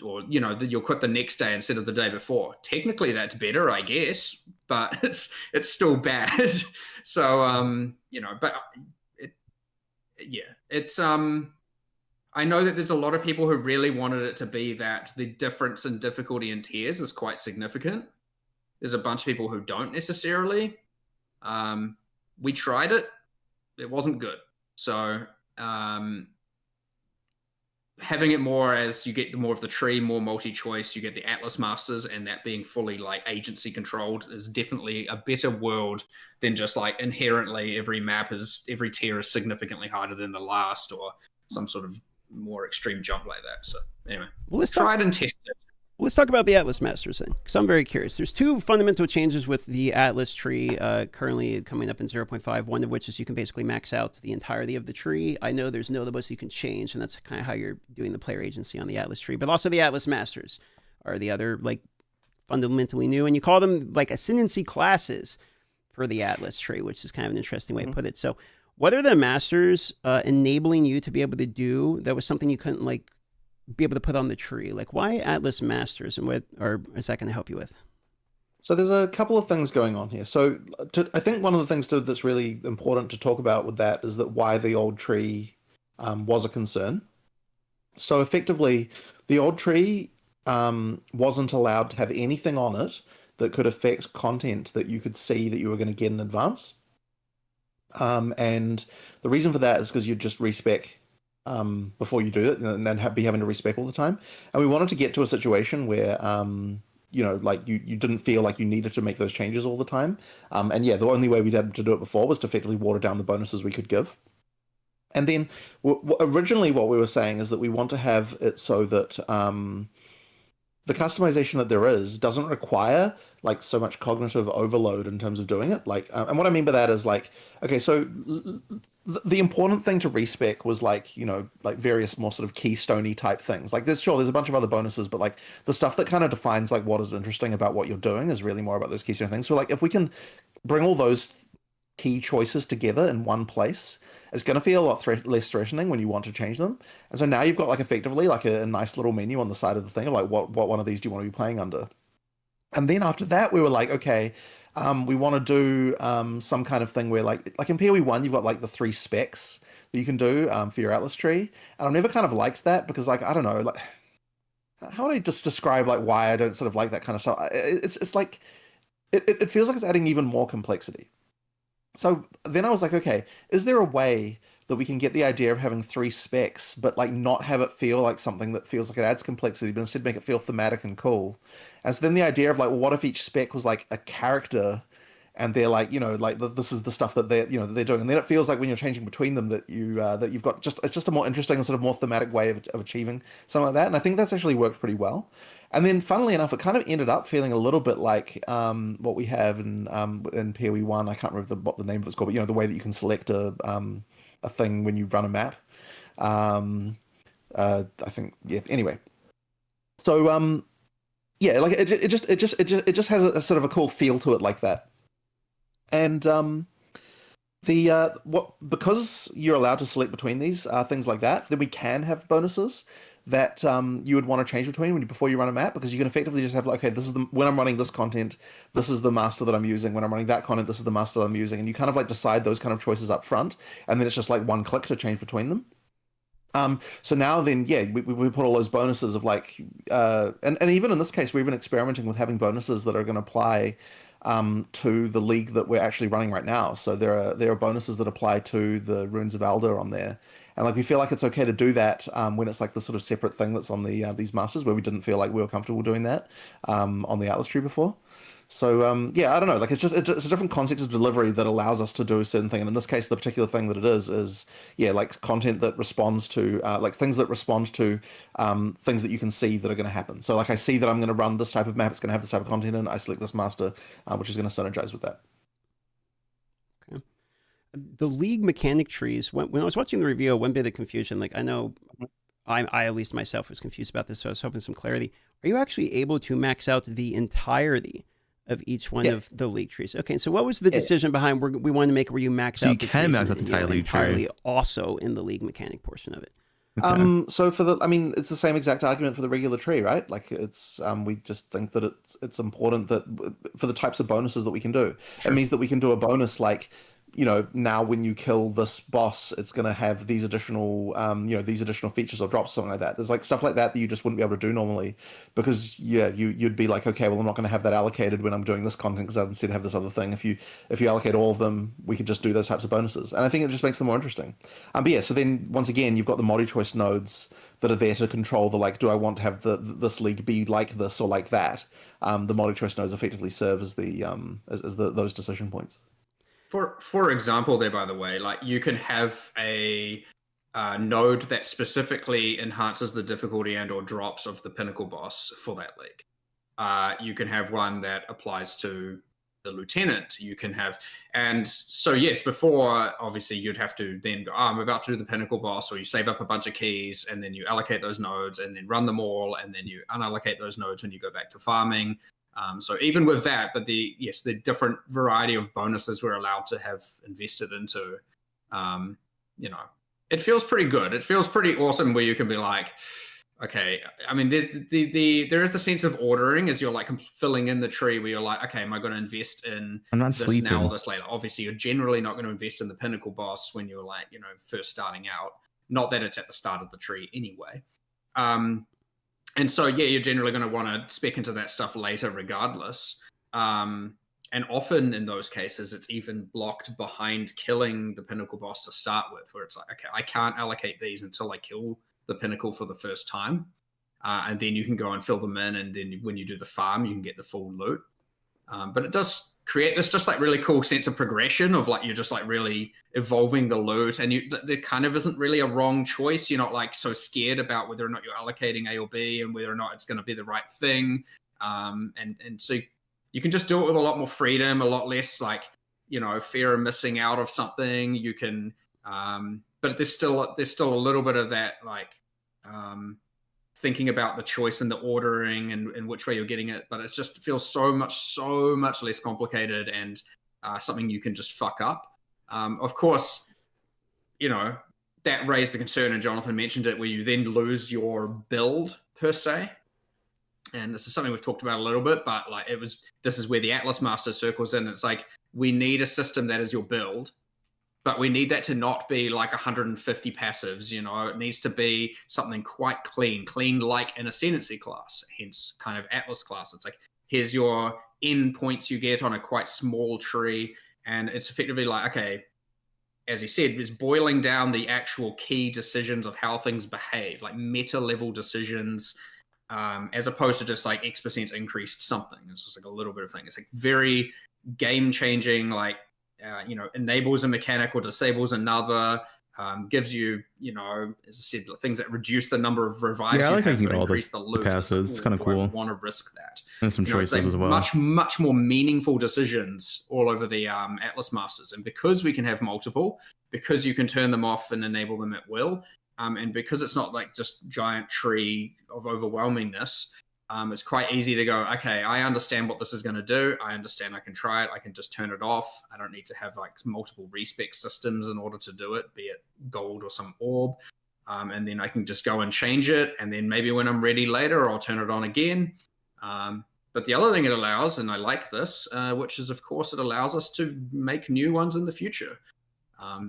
Or, you know, you'll quit the next day instead of the day before. Technically that's better, I guess, but it's still bad. So, you know, but it's, I know that there's a lot of people who really wanted it to be that the difference in difficulty in tiers is quite significant. There's a bunch of people who don't necessarily. We tried it. It wasn't good. So having it more as you get more of the tree, more multi-choice, you get the Atlas Masters, and that being fully like agency controlled is definitely a better world than just like inherently every tier is significantly harder than the last, or some sort of more extreme jump like that. So anyway, let's try it and test it. Let's talk about the Atlas Masters then, because I'm very curious. There's 2 fundamental changes with the Atlas tree currently coming up in 0.5, one of which is you can basically max out the entirety of the tree. I know there's notables you can change, and that's kind of how you're doing the player agency on the Atlas tree, but also the Atlas Masters are the other like fundamentally new, and you call them like Ascendancy classes for the Atlas tree, which is kind of an interesting way to put it. So what are the Masters enabling you to be able to do that was something you couldn't like be able to put on the tree? Like, why Atlas Masters, and what is that going to help you with? So there's a couple of things going on here. So I think one of the things that's really important to talk about with that is that why the old tree was a concern. So effectively, the old tree wasn't allowed to have anything on it that could affect content that you could see that you were going to get in advance. And the reason for that is because you'd just respec before you do it, and then be having to respec all the time. And we wanted to get to a situation where, you know, like you didn't feel like you needed to make those changes all the time. And yeah, the only way we'd had to do it before was to effectively water down the bonuses we could give. And then originally what we were saying is that we want to have it so that the customization that there is doesn't require like so much cognitive overload in terms of doing it. Like, and what I mean by that is like, okay, so the important thing to respec was like, you know, like various more sort of keystone-y type things. Like there's a bunch of other bonuses, but like the stuff that kind of defines like what is interesting about what you're doing is really more about those keystone things. So like if we can bring all those key choices together in one place, it's going to feel a lot less threatening when you want to change them. And so now you've got like effectively like a nice little menu on the side of the thing of like what one of these do you want to be playing under. And then after that, we were like, okay, we want to do some kind of thing where like in PoE1, you've got like the 3 specs that you can do for your Atlas tree. And I've never kind of liked that because like, I don't know, like how would I just describe like why I don't sort of like that kind of stuff? It's like, it feels like it's adding even more complexity. So then I was like, okay, is there a way that we can get the idea of having 3 specs, but like not have it feel like something that feels like it adds complexity, but instead make it feel thematic and cool? And so then the idea of like, well, what if each spec was like a character, and they're like, you know, like this is the stuff that they're, you know, that they're doing, and then it feels like when you're changing between them that you've got it's just a more interesting and sort of more thematic way of achieving something like that. And I think that's actually worked pretty well. And then, funnily enough, it kind of ended up feeling a little bit like what we have in PoE1. I can't remember what the name of it's called, but you know, the way that you can select a thing when you run a map. I think, yeah. Anyway, so yeah, like it just has a sort of a cool feel to it like that. And because you're allowed to select between these things like that, then we can have bonuses that you would want to change between before you run a map, because you can effectively just have like, okay, this is when I'm running this content, this is the master that I'm using. When I'm running that content, this is the master that I'm using, and you kind of like decide those kind of choices up front, and then it's just like one click to change between them. So now then, yeah, we put all those bonuses of like, and even in this case, we're even experimenting with having bonuses that are going to apply to the league that we're actually running right now. So there are bonuses that apply to the Runes of Alder on there. And like we feel like it's okay to do that when it's like the sort of separate thing that's on the these masters, where we didn't feel like we were comfortable doing that on the Atlas tree before. So yeah, I don't know. Like it's a different context of delivery that allows us to do a certain thing. And in this case, the particular thing that it is yeah, like content that responds to like things that respond to things that you can see that are going to happen. So like I see that I'm going to run this type of map, it's going to have this type of content, and I select this master, which is going to synergize with that. The league mechanic trees, when I was watching the review, one bit of confusion, like I know I at least myself was confused about this, so I was hoping some clarity. Are you actually able to max out the entirety of each one of the league trees? Okay, so what was the decision behind we wanted to make where you max out the can max out the entire league entirely also in the league mechanic portion of it? Okay. So I mean, it's the same exact argument for the regular tree, right? Like it's, we just think that it's important that for the types of bonuses that we can do, it means that we can do a bonus like, you know, now when you kill this boss, it's going to have these additional, you know, these additional features or drops, something like that. There's like stuff like that you just wouldn't be able to do normally, because yeah, you'd be like, okay, well, I'm not going to have that allocated when I'm doing this content because I instead have this other thing. If you allocate all of them, we could just do those types of bonuses, and I think it just makes them more interesting. But yeah, so then once again, you've got the multi-choice nodes that are there to control the like, do I want to have this league be like this or like that? The multi-choice nodes effectively serve as the those decision points. For example, there, by the way, like you can have a node that specifically enhances the difficulty and or drops of the pinnacle boss for that league. You can have one that applies to the lieutenant. You can have, and so yes, before obviously you'd have to then go, I'm about to do the pinnacle boss, or you save up a bunch of keys and then you allocate those nodes and then run them all, and then you unallocate those nodes when you go back to farming. So even with that, but the different variety of bonuses we're allowed to have invested into, you know, it feels pretty good. It feels pretty awesome where you can be like, okay, I mean, there is the sense of ordering as you're like filling in the tree where you're like, okay, am I going to invest in this now or this later? Obviously, you're generally not going to invest in the pinnacle boss when you're like, you know, first starting out. Not that it's at the start of the tree anyway. And so, yeah, you're generally going to want to spec into that stuff later regardless. And often in those cases, it's even blocked behind killing the pinnacle boss to start with, where it's like, okay, I can't allocate these until I kill the pinnacle for the first time. And then you can go and fill them in. And then when you do the farm, you can get the full loot. But it does create this just like really cool sense of progression of like, you're just like really evolving the loot, and there kind of isn't really a wrong choice. You're not like so scared about whether or not you're allocating A or B and whether or not it's going to be the right thing. And so you can just do it with a lot more freedom, a lot less like, you know, fear of missing out of something. You can But there's still a little bit of that, like thinking about the choice and the ordering and which way you're getting it. But it just feels so much less complicated and something you can just fuck up. Of course, you know, that raised the concern, and Jonathan mentioned it, where you then lose your build per se. And this is something we've talked about a little bit, but like this is where the Atlas Master circles in. It's like, we need a system that is your build, but we need that to not be like 150 passives, you know. It needs to be something quite clean like an Ascendancy class, hence kind of Atlas class. It's like, here's your end points you get on a quite small tree, and it's effectively like, okay, as he said, is boiling down the actual key decisions of how things behave, like meta level decisions, as opposed to just like X% increased something. It's just like a little bit of thing. It's like very game changing, like, you know, enables a mechanic or disables another, gives you, you know, as I said, things that reduce the number of revives Yeah, I you like how have, you but can get all increase the loot. passes. It's kind of cool. I want to risk that. And some You know, it's choices like as well. much more meaningful decisions all over the Atlas Masters. And because we can have multiple, because you can turn them off and enable them at will, and because it's not like just giant tree of overwhelmingness, it's quite easy to go, okay, I understand what this is going to do. I understand I can try it. I can just turn it off. I don't need to have like multiple respec systems in order to do it, be it gold or some orb. And then I can just go and change it. And then maybe when I'm ready later, I'll turn it on again. But the other thing it allows, and I like this, which is, of course, it allows us to make new ones in the future.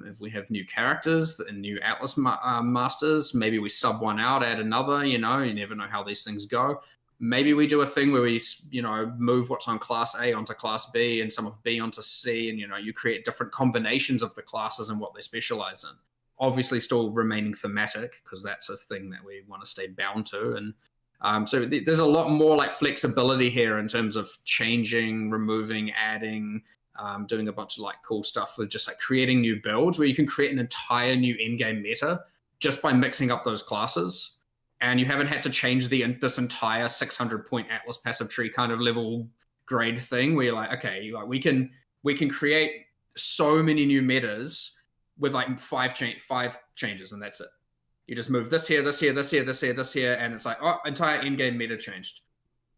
If we have new characters and new Atlas Masters, maybe we sub one out, add another, you know, you never know how these things go. Maybe we do a thing where we, you know, move what's on class A onto class B and some of B onto C, and, you know, you create different combinations of the classes and what they specialize in. Obviously still remaining thematic, because that's a thing that we want to stay bound to. And so there's a lot more like flexibility here in terms of changing, removing, adding, doing a bunch of like cool stuff with just like creating new builds where you can create an entire new in-game meta just by mixing up those classes. And you haven't had to change this entire 600 point Atlas passive tree kind of level grade thing where you're like, okay, like we can create so many new metas with like five changes, and that's it. You just move this here, this here, this here, this here, this here, and it's like, oh, entire in-game meta changed.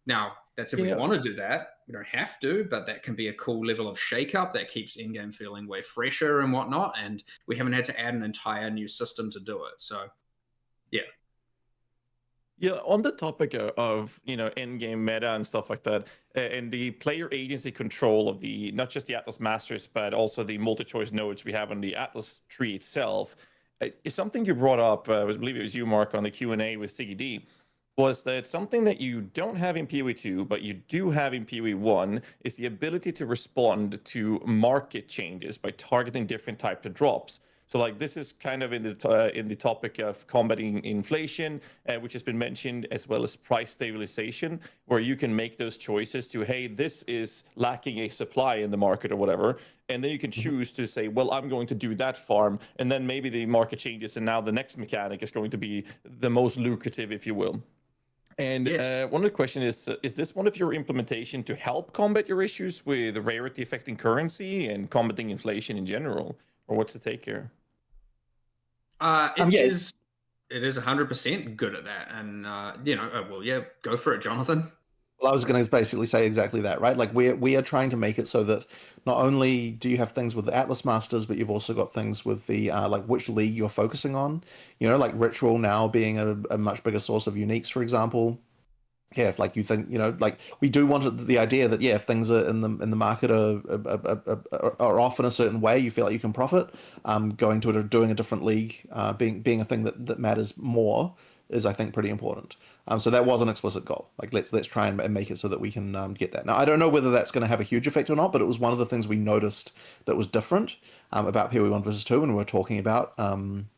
Now, that's if we want to do that. We don't have to, but that can be a cool level of shake-up that keeps in-game feeling way fresher and whatnot, and we haven't had to add an entire new system to do it. So, yeah. Yeah, on the topic of, you know, in-game meta and stuff like that, and the player agency control of the, not just the Atlas Masters, but also the multi-choice nodes we have on the Atlas tree itself, is something you brought up, I believe it was you, Mark, on the Q&A with Siggy D, was that something that you don't have in PoE 2, but you do have in PoE 1, is the ability to respond to market changes by targeting different types of drops. So like this is kind of in the topic of combating inflation, which has been mentioned, as well as price stabilization, where you can make those choices to, hey, this is lacking a supply in the market or whatever. And then you can choose to say, well, I'm going to do that farm. And then maybe the market changes. And now the next mechanic is going to be the most lucrative, if you will. And one of the questions is this one of your implementation to help combat your issues with rarity affecting currency and combating inflation in general? Or what's the take here? It is 100% good at that. And, you know, well, yeah, go for it, Jonathan. Well, I was going to basically say exactly that, right? Like we are trying to make it so that not only do you have things with the Atlas Masters, but you've also got things with the like which league you're focusing on. You know, like Ritual now being a much bigger source of uniques, for example. Yeah, if like you think, you know, like we do want the idea that if things are in the market are off in a certain way, you feel like you can profit. Going to doing a different league, being a thing that matters more is, I think, pretty important. So that was an explicit goal. Like let's try and make it so that we can get that. Now I don't know whether that's going to have a huge effect or not, but it was one of the things we noticed that was different about PoE 1 versus 2 when we were talking about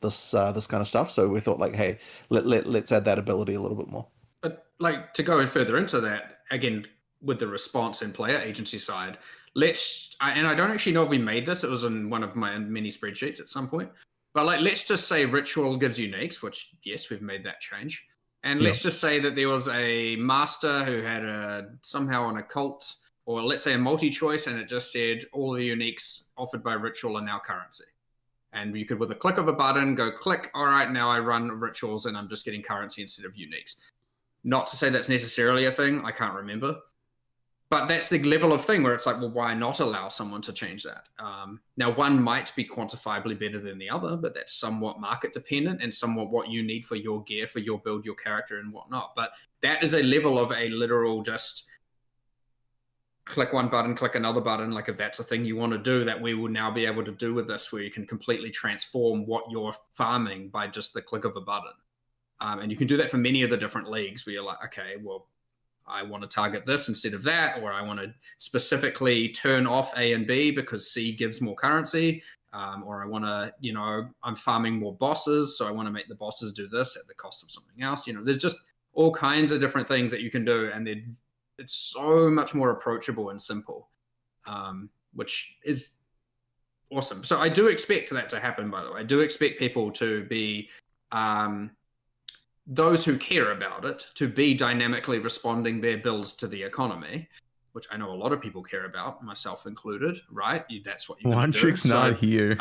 this kind of stuff. So we thought like, hey, let's add that ability a little bit more. But like to go further into that, again, with the response and player agency side, and I don't actually know if we made this, it was in one of my mini spreadsheets at some point, but like, let's just say Ritual gives uniques, which yes, we've made that change. And let's just say that there was a master who had somehow an occult, or let's say a multi-choice, and it just said all the uniques offered by Ritual are now currency. And you could, with a click of a button, go click, all right, now I run rituals and I'm just getting currency instead of uniques. Not to say that's necessarily a thing, I can't remember. But that's the level of thing where it's like, well, why not allow someone to change that? Now, one might be quantifiably better than the other, but that's somewhat market dependent and somewhat what you need for your gear, for your build, your character, and whatnot. But that is a level of a literal just click one button, click another button. Like if that's a thing you want to do, that we will now be able to do with this, where you can completely transform what you're farming by just the click of a button. And you can do that for many of the different leagues where you're like, okay, well, I want to target this instead of that, or I want to specifically turn off A and B because C gives more currency, or I want to, you know, I'm farming more bosses, so I want to make the bosses do this at the cost of something else. You know, there's just all kinds of different things that you can do, and it's so much more approachable and simple, which is awesome. So I do expect that to happen, by the way. I do expect people to be... those who care about it to be dynamically responding their builds to the economy, which I know a lot of people care about, myself included, right? That's what you One Trick's not here.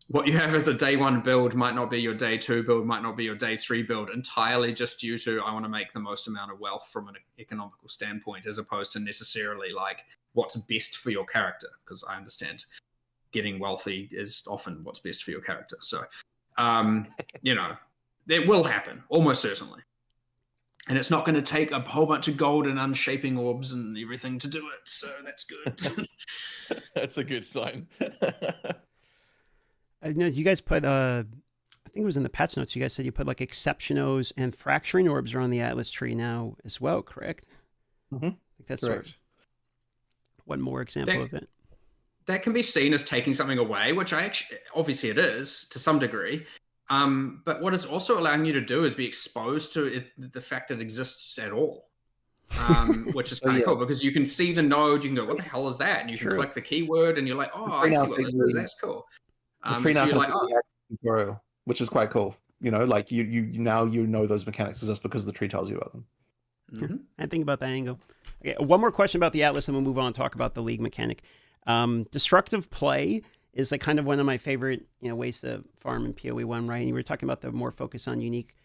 What you have as a day one build might not be your day two build, might not be your day three build, entirely just due to I want to make the most amount of wealth from an economical standpoint, as opposed to necessarily like what's best for your character, because I understand getting wealthy is often what's best for your character. So, you know, it will happen, almost certainly. And it's not going to take a whole bunch of gold and unshaping orbs and everything to do it, so that's good. That's a good sign. I know you guys put, I think it was in the patch notes, you guys said you put like Exceptionos and Fracturing Orbs are on the Atlas tree now as well, correct? Mm-hmm. That's correct. sort of one more example of it. That can be seen as taking something away, which obviously it is to some degree. But what it's also allowing you to do is be exposed to it, the fact it exists at all, which is kind of cool, because you can see the node, you can go, what the hell is that? And you can click the keyword and you're like, oh, I see what this is, that's cool. So you're like, oh, which is quite cool. You know, like you now know those mechanics exist because the tree tells you about them. Mm-hmm. I think about that angle. Okay, one more question about the Atlas, and we'll move on and talk about the league mechanic. Destructive play is like kind of one of my favorite, you know, ways to farm in PoE1, right? And you were talking about the more focus on unique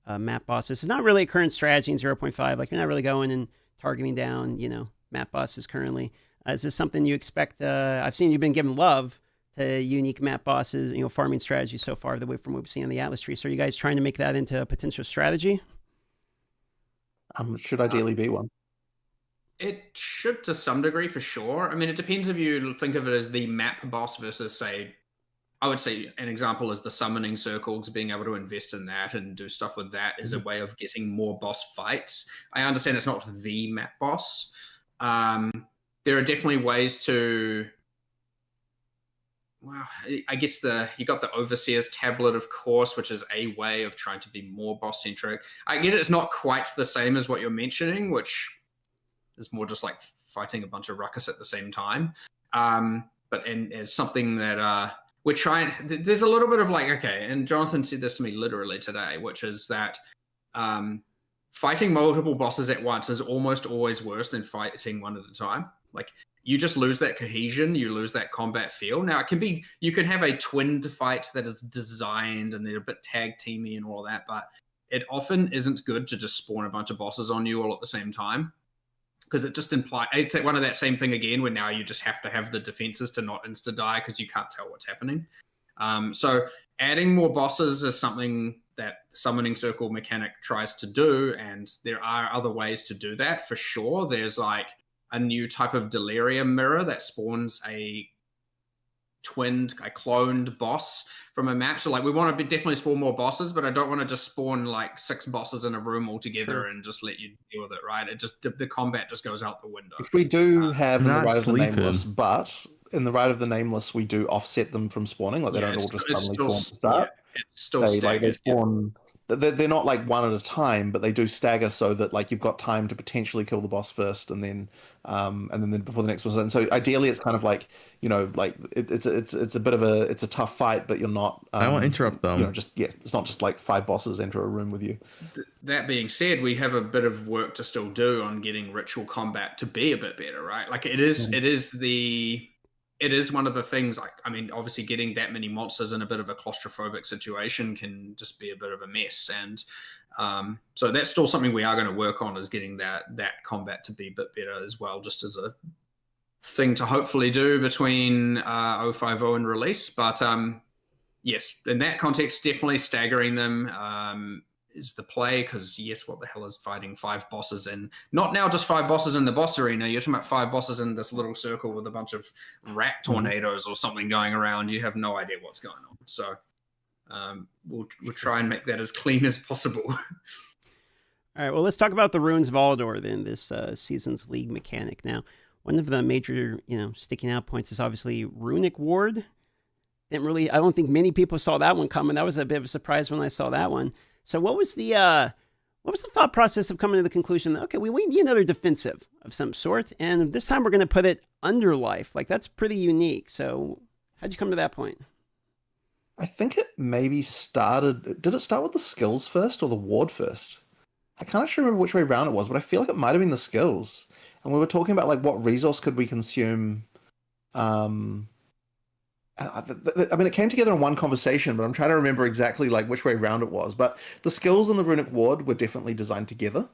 map bosses. It's not really a current strategy in 0.5. Like you're not really going and targeting down, you know, map bosses currently. Is this something you expect? I've seen you've been giving love to unique map bosses, you know, farming strategy so far, the way from what we've seen on the Atlas tree. So are you guys trying to make that into a potential strategy? Should ideally be one. It should to some degree, for sure. I mean, it depends if you think of it as the map boss versus, say, I would say an example is the summoning circles, being able to invest in that and do stuff with that is a way of getting more boss fights. I understand it's not the map boss. There are definitely ways to... Well, I guess you got the Overseer's Tablet, of course, which is a way of trying to be more boss-centric. I get it's not quite the same as what you're mentioning, which is more just like fighting a bunch of ruckus at the same time. But as something that we're trying, there's a little bit of like, okay, and Jonathan said this to me literally today, which is that fighting multiple bosses at once is almost always worse than fighting one at a time. Like, you just lose that cohesion, you lose that combat feel. Now, it can be, you can have a twinned fight that is designed and they're a bit tag teamy and all that, but it often isn't good to just spawn a bunch of bosses on you all at the same time. Because it just implies, it's one of that same thing again, where now you just have to have the defenses to not insta-die because you can't tell what's happening. So adding more bosses is something that the summoning circle mechanic tries to do, and there are other ways to do that for sure. There's like a new type of delirium mirror that spawns a cloned boss from a map. So like we want to definitely spawn more bosses, but I don't want to just spawn like 6 bosses in a room all together and just let you deal with it, right? It just, the combat just goes out the window. Which we do have in the Not Rite of the sleeping. Nameless, but in the Rite of the Nameless, we do offset them from spawning. Like they don't all just suddenly spawn to start. It's still they spawn. They're not like one at a time, but they do stagger so that like you've got time to potentially kill the boss first, and then before the next one. And so ideally, it's kind of like, you know, like it's a bit of a tough fight, but you're not. I won't interrupt them. You know, it's not just like 5 bosses enter a room with you. That being said, we have a bit of work to still do on getting ritual combat to be a bit better, right? Like it is it is one of the things. Like, I mean, obviously, getting that many monsters in a bit of a claustrophobic situation can just be a bit of a mess, and so that's still something we are going to work on, is getting that combat to be a bit better as well, just as a thing to hopefully do between 050 and release. But yes, in that context, definitely staggering them is the play, because yes, what the hell is fighting 5 bosses, and not now just 5 bosses in the boss arena, you're talking about 5 bosses in this little circle with a bunch of rat tornadoes or something going around. You have no idea what's going on. So we'll try and make that as clean as possible. All right, well, let's talk about the Runes of Aldor then, this season's league mechanic. Now, one of the major, sticking out points is obviously Runic Ward. I don't think many people saw that one coming. That was a bit of a surprise when I saw that one. So what was the thought process of coming to the conclusion that, okay, we need another defensive of some sort, and this time we're going to put it under life? Like, that's pretty unique. So how'd you come to that point? I think it maybe started... Did it start with the skills first or the ward first? I can't actually remember which way around it was, but I feel like it might have been the skills. And we were talking about, like, what resource could we consume... I mean, it came together in one conversation, but I'm trying to remember exactly like which way around it was. But the skills and the runic ward were definitely designed together,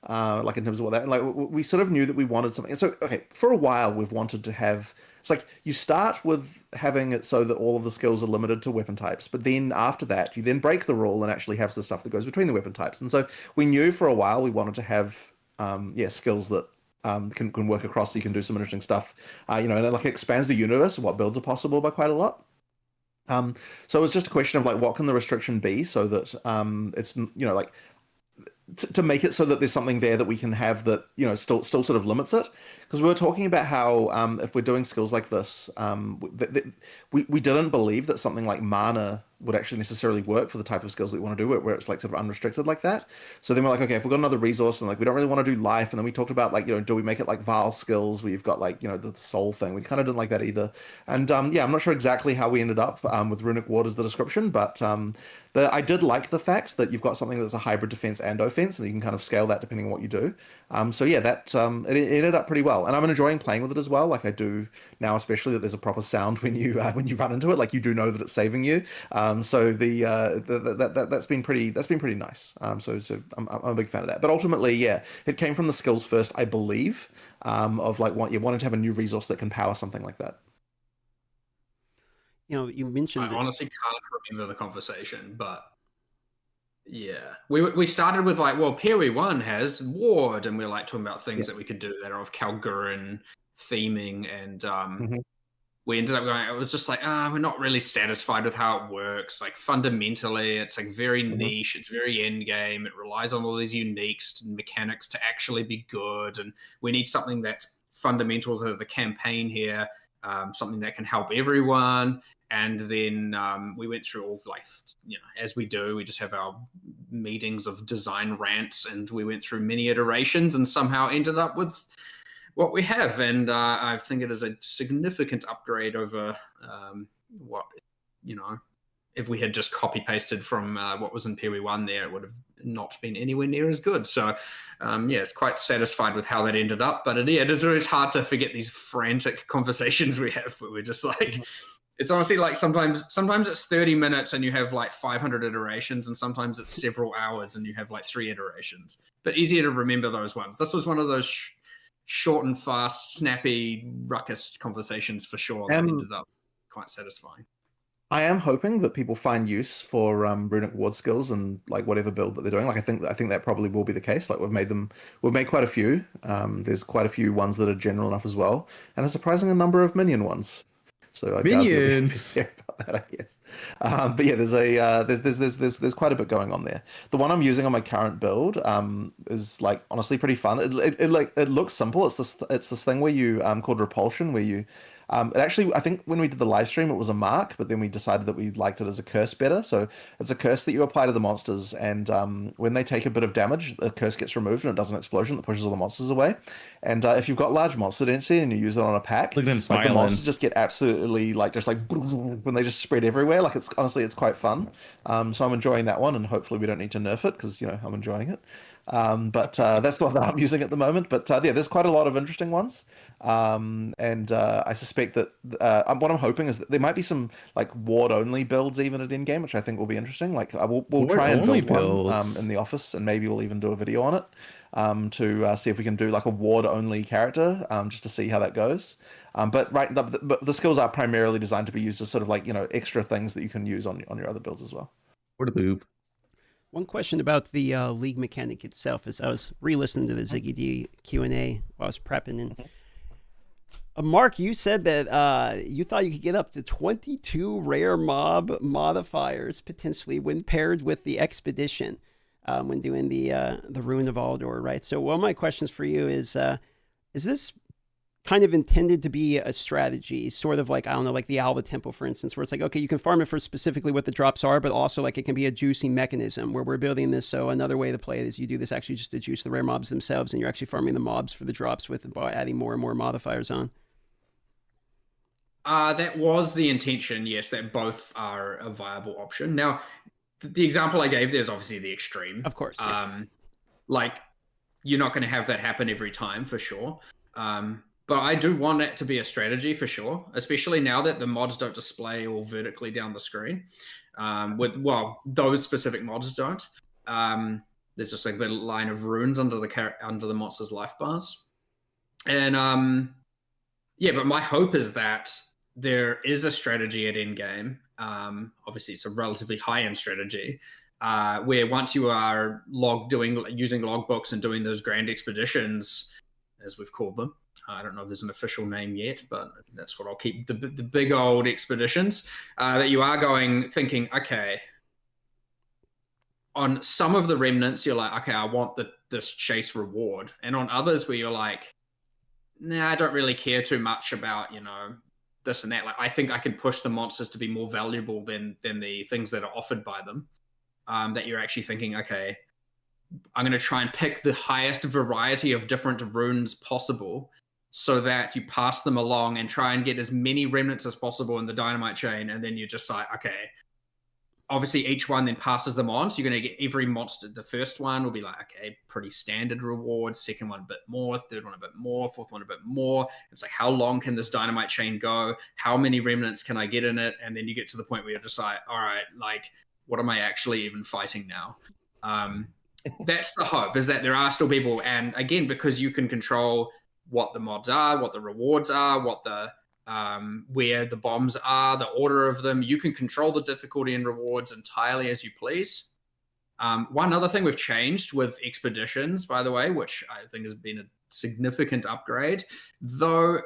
like in terms of what that. Like we sort of knew that we wanted something. And so, okay, for a while we've wanted to have. It's like you start with having it so that all of the skills are limited to weapon types, but then after that, you then break the rule and actually have the stuff that goes between the weapon types. And so we knew for a while we wanted to have, skills that. Can work across, so you can do some interesting stuff, and it like expands the universe of what builds are possible by quite a lot. So it was just a question of like, what can the restriction be so that it's like to make it so that there's something there that we can have that still sort of limits it. Because we were talking about how if we're doing skills like this, we didn't believe that something like mana would actually necessarily work for the type of skills that we want to do, where it's like sort of unrestricted like that. So then we're like, okay, if we've got another resource and like we don't really want to do life, and then we talked about like, do we make it like Vile skills where you've got like, the soul thing? We kind of didn't like that either. And I'm not sure exactly how we ended up with Runic Ward as the description, but I did like the fact that you've got something that's a hybrid defense and offense, and you can kind of scale that depending on what you do. So yeah, that it ended up pretty well, and I'm enjoying playing with it as well. Like I do now, especially that there's a proper sound when you run into it. Like you do know that it's saving you. So that's been pretty nice. So I'm a big fan of that. But ultimately, yeah, it came from the skills first, I believe, of like wanting to have a new resource that can power something like that. You mentioned. I honestly can't remember the conversation, but yeah, we started with like, well, Peri 1 has Ward, and we're like talking about things that we could do that are of Kalgurin theming, and we ended up going, it was just like, we're not really satisfied with how it works. Like fundamentally, it's like very niche, it's very endgame, it relies on all these unique mechanics to actually be good, and we need something that's fundamental to the campaign here, something that can help everyone. And then we went through all life, as we do, we just have our meetings of design rants, and we went through many iterations and somehow ended up with what we have. And I think it is a significant upgrade over what, if we had just copy pasted from what was in Peri 1 there, it would have not been anywhere near as good. So it's quite satisfied with how that ended up. But it is always hard to forget these frantic conversations we have where we're just like, it's honestly like sometimes it's 30 minutes and you have like 500 iterations, and sometimes it's several hours and you have like 3 iterations. But easier to remember those ones. This was one of those short and fast, snappy, ruckus conversations for sure that ended up quite satisfying. I am hoping that people find use for runic ward skills and like whatever build that they're doing. Like I think that probably will be the case. Like we've made quite a few. There's quite a few ones that are general enough as well, and a surprising number of minion ones. So minions about that, I guess. But yeah, there's quite a bit going on there. The one I'm using on my current build is like honestly pretty fun. It looks simple. It's this thing where you called repulsion, where you it actually, I think when we did the live stream, it was a mark, but then we decided that we liked it as a curse better. So it's a curse that you apply to the monsters, and when they take a bit of damage, the curse gets removed and it does an explosion that pushes all the monsters away. And if you've got large monster density and you use it on a pack, look at them smiling. Like the monsters just get absolutely like when they just spread everywhere. Like it's honestly, it's quite fun. So I'm enjoying that one, and hopefully we don't need to nerf it because I'm enjoying it. But that's the one that I'm using at the moment. But yeah, there's quite a lot of interesting ones. And I suspect that what I'm hoping is that there might be some like ward only builds even at Endgame, which I think will be interesting. Like we'll try and Ward-only build one builds? in the office, and maybe we'll even do a video on it to see if we can do like a ward only character, just to see how that goes. But the skills are primarily designed to be used as sort of like, you know, extra things that you can use on your other builds as well. Or the boob. One question about the league mechanic itself is I was re-listening to the Ziggy D Q&A while I was prepping, and Mark, you said that you thought you could get up to 22 rare mob modifiers potentially when paired with the expedition when doing the Ruin of Aldor, right? So one of my questions for you is this kind of intended to be a strategy, sort of like, I don't know, like the Alva Temple, for instance, where it's like, okay, you can farm it for specifically what the drops are, but also like it can be a juicy mechanism where we're building this. So another way to play it is you do this actually just to juice the rare mobs themselves, and you're actually farming the mobs for the drops by adding more and more modifiers on. That was the intention, yes, that both are a viable option. Now, the example I gave there is obviously the extreme. Of course. Yeah. Like, you're not going to have that happen every time, for sure. But I do want it to be a strategy for sure, especially now that the mods don't display all vertically down the screen. Those specific mods don't. There's just like a little line of runes under the monster's life bars. And yeah, but my hope is that there is a strategy at endgame. Obviously, it's a relatively high-end strategy, where once you are using logbooks and doing those grand expeditions, as we've called them. I don't know if there's an official name yet, but that's what I'll keep, the big old expeditions, that you are thinking, okay, on some of the remnants, you're like, okay, I want this chase reward. And on others where you're like, nah, I don't really care too much about, you know, this and that. Like, I think I can push the monsters to be more valuable than the things that are offered by them. That you're actually thinking, okay, I'm going to try and pick the highest variety of different runes possible so that you pass them along and try and get as many remnants as possible in the dynamite chain. And then you're just like, okay, obviously each one then passes them on. So you're going to get every monster. The first one will be like, okay, pretty standard reward. Second one a bit more. Third one a bit more. Fourth one a bit more. It's like, how long can this dynamite chain go? How many remnants can I get in it? And then you get to the point where you're just like, all right, like, what am I actually even fighting now? That's the hope, is that there are still people. And again, because you can control what the mods are, what the rewards are, what the where the bombs are, the order of them, you can control the difficulty and rewards entirely as you please. One other thing we've changed with expeditions, by the way, which I think has been a significant upgrade, though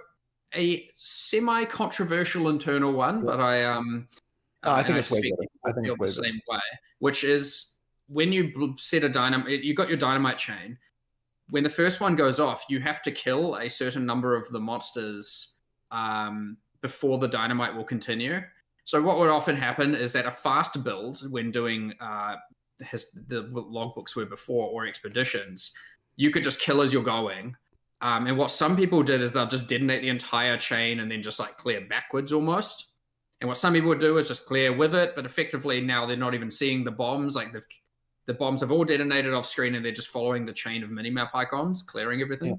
a semi-controversial internal one, but I think it's way better. I think it's the same way, which is when you set a dynamite, you got your dynamite chain. When the first one goes off, you have to kill a certain number of the monsters before the dynamite will continue. So what would often happen is that a fast build, when doing the logbooks were before, or expeditions, you could just kill as you're going. And what some people did is they'll just detonate the entire chain and then just like clear backwards almost. And what some people would do is just clear with it, but effectively now they're not even seeing the bombs. Like the bombs have all detonated off screen and they're just following the chain of minimap icons, clearing everything. Yeah.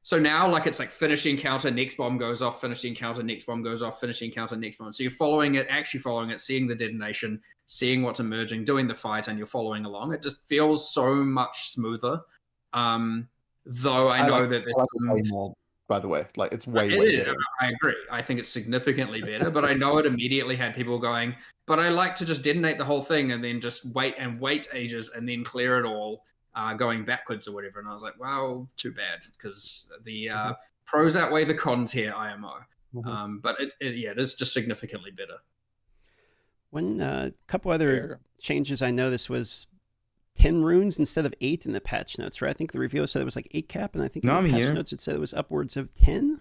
So now, like, it's like finish the encounter, next bomb goes off, finish the encounter, next bomb goes off, finish the encounter, next bomb. So you're actually following it, seeing the detonation, seeing what's emerging, doing the fight, and you're following along. It just feels so much smoother. Though I know that there's way more, by the way, like it's way better. I agree. I think it's significantly better, but I know it immediately had people going, but I like to just detonate the whole thing and then just wait ages and then clear it all, going backwards or whatever. And I was like, wow, too bad, because the pros outweigh the cons here, IMO. But it is just significantly better. One couple other changes I noticed was 10 runes instead of 8 in the patch notes, right? I think the review said it was like 8 cap, and I think in the patch notes it said it was upwards of 10.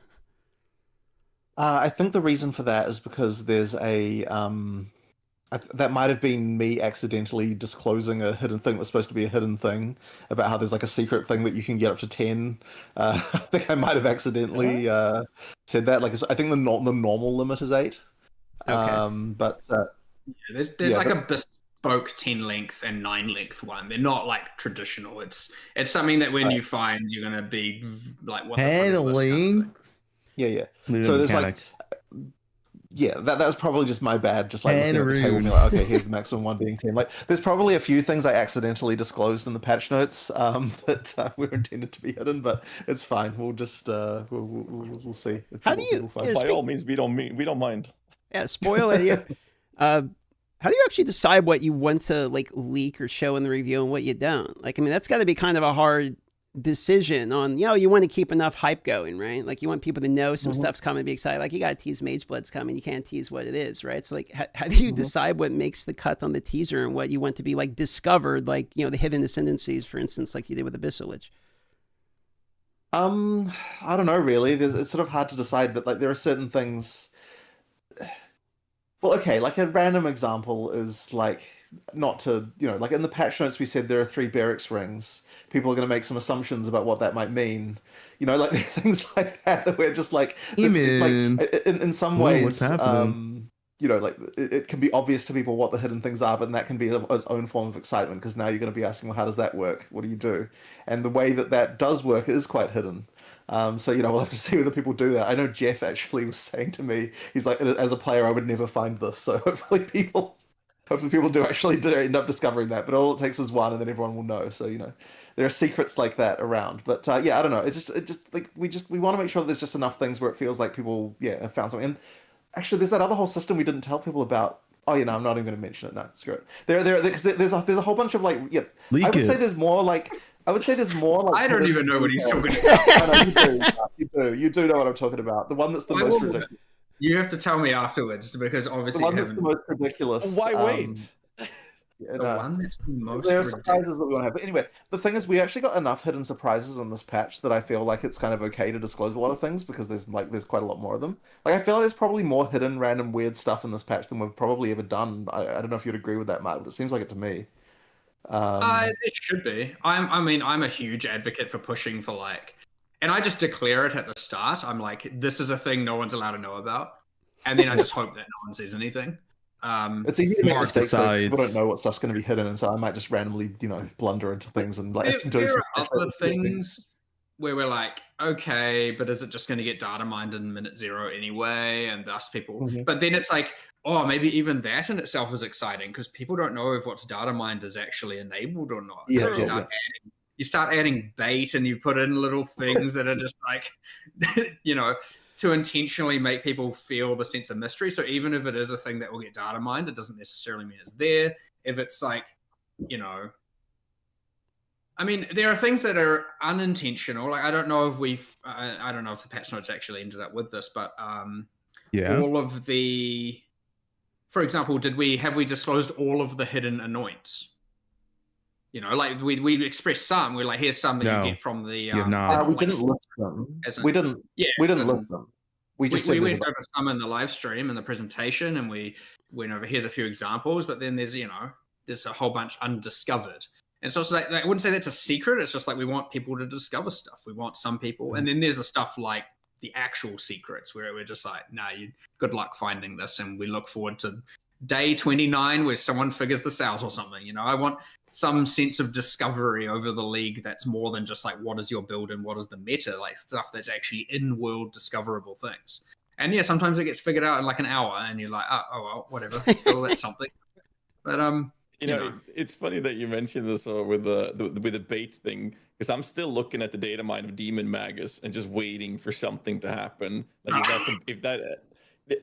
I think the reason for that is because there's a that might have been me accidentally disclosing a hidden thing that was supposed to be a hidden thing about how there's like a secret thing that you can get up to 10. I think I might have accidentally said that. Like, I think the normal limit is 8. Okay. But there's like a bespoke 10 length and 9 length one. They're not like traditional. It's something that when you find, you're gonna be like, what the fuck is this kind of thing? Yeah. Looting So there's mechanic. that was probably just my bad. Just like looking at the table and being like, okay, here's the maximum one being 10. Like, there's probably a few things I accidentally disclosed in the patch notes that were intended to be hidden, but it's fine. We'll just we'll see. How do you? By all means, we don't mind. Yeah, spoil it. Yeah. How do you actually decide what you want to like leak or show in the review and what you don't? Like, I mean, that's got to be kind of a hard decision on, you want to keep enough hype going, right? Like, you want people to know some stuff's coming, be excited. Like, you got to tease Mageblood's coming. You can't tease what it is, right? So, like, how do you decide what makes the cut on the teaser and what you want to be, like, discovered, like, the hidden ascendancies, for instance, like you did with Abyssal Lich? I don't know, really. It's sort of hard to decide, but, like, there are certain things... Well, okay, like, a random example is, like, not to, like, in the patch notes we said there are 3 barracks rings. People are going to make some assumptions about what that might mean. Like, there are things like that that we're just like, this, like in some ways, what's happening? like, it can be obvious to people what the hidden things are, but that can be its own form of excitement, because now you're going to be asking, well, how does that work? What do you do? And the way that does work is quite hidden. So, we'll have to see whether people do that. I know Jeff actually was saying to me, he's like, as a player, I would never find this. So hopefully people do actually end up discovering that. But all it takes is one, and then everyone will know. So, there are secrets like that around. But yeah, I don't know. It just like we want to make sure that there's just enough things where it feels like people have found something. And actually, there's that other whole system we didn't tell people about. Oh, I'm not even going to mention it. No, screw it. Because there's a whole bunch of like I would say there's more like. I don't even know what he's talking about. You do know what I'm talking about. The one that's the most ridiculous. You have to tell me afterwards, because obviously the one that's the most ridiculous. Why wait? One that's the most there are surprises that we want to have. But anyway, the thing is, we actually got enough hidden surprises in this patch that I feel like it's kind of okay to disclose a lot of things, because there's quite a lot more of them. Like, I feel like there's probably more hidden, random, weird stuff in this patch than we've probably ever done. I don't know if you'd agree with that, Matt, but it seems like it to me. It should be. I'm a huge advocate for pushing for and I just declare it at the start. I'm like, this is a thing no one's allowed to know about, and then I just hope that no one says anything. It's easy to make mistakes. People don't know what stuff's going to be hidden, and so I might just randomly, blunder into things and there are other things where we're like, okay, but is it just going to get data mined in minute 0 anyway? And thus people, but then it's like, oh, maybe even that in itself is exciting, because people don't know if what's data mined is actually enabled or not. You start adding bait, and you put in little things that are just like, to intentionally make people feel the sense of mystery. So even if it is a thing that will get data mined, it doesn't necessarily mean it's there. If it's like, there are things that are unintentional. Like, I don't know if I don't know if the patch notes actually ended up with this, but all of the, for example, have we disclosed all of the hidden anoints? Like we expressed some. We're like, here's some that you get from the. We didn't list them. We didn't list them. We went over some in the live stream and the presentation, and we went over, here's a few examples, but then there's a whole bunch undiscovered. And so it's like, I wouldn't say that's a secret. It's just like, we want people to discover stuff. We want some people, and then there's the stuff like the actual secrets where we're just like, nah, good luck finding this, and we look forward to day 29 where someone figures this out or something. I want some sense of discovery over the league that's more than just like, what is your build and what is the meta, like stuff that's actually in-world discoverable things. And yeah, sometimes it gets figured out in like an hour, and you're like, oh well, whatever, still that's something. But it's funny that you mentioned this with the bait thing, because I'm still looking at the data mine of Demon Magus and just waiting for something to happen. Like,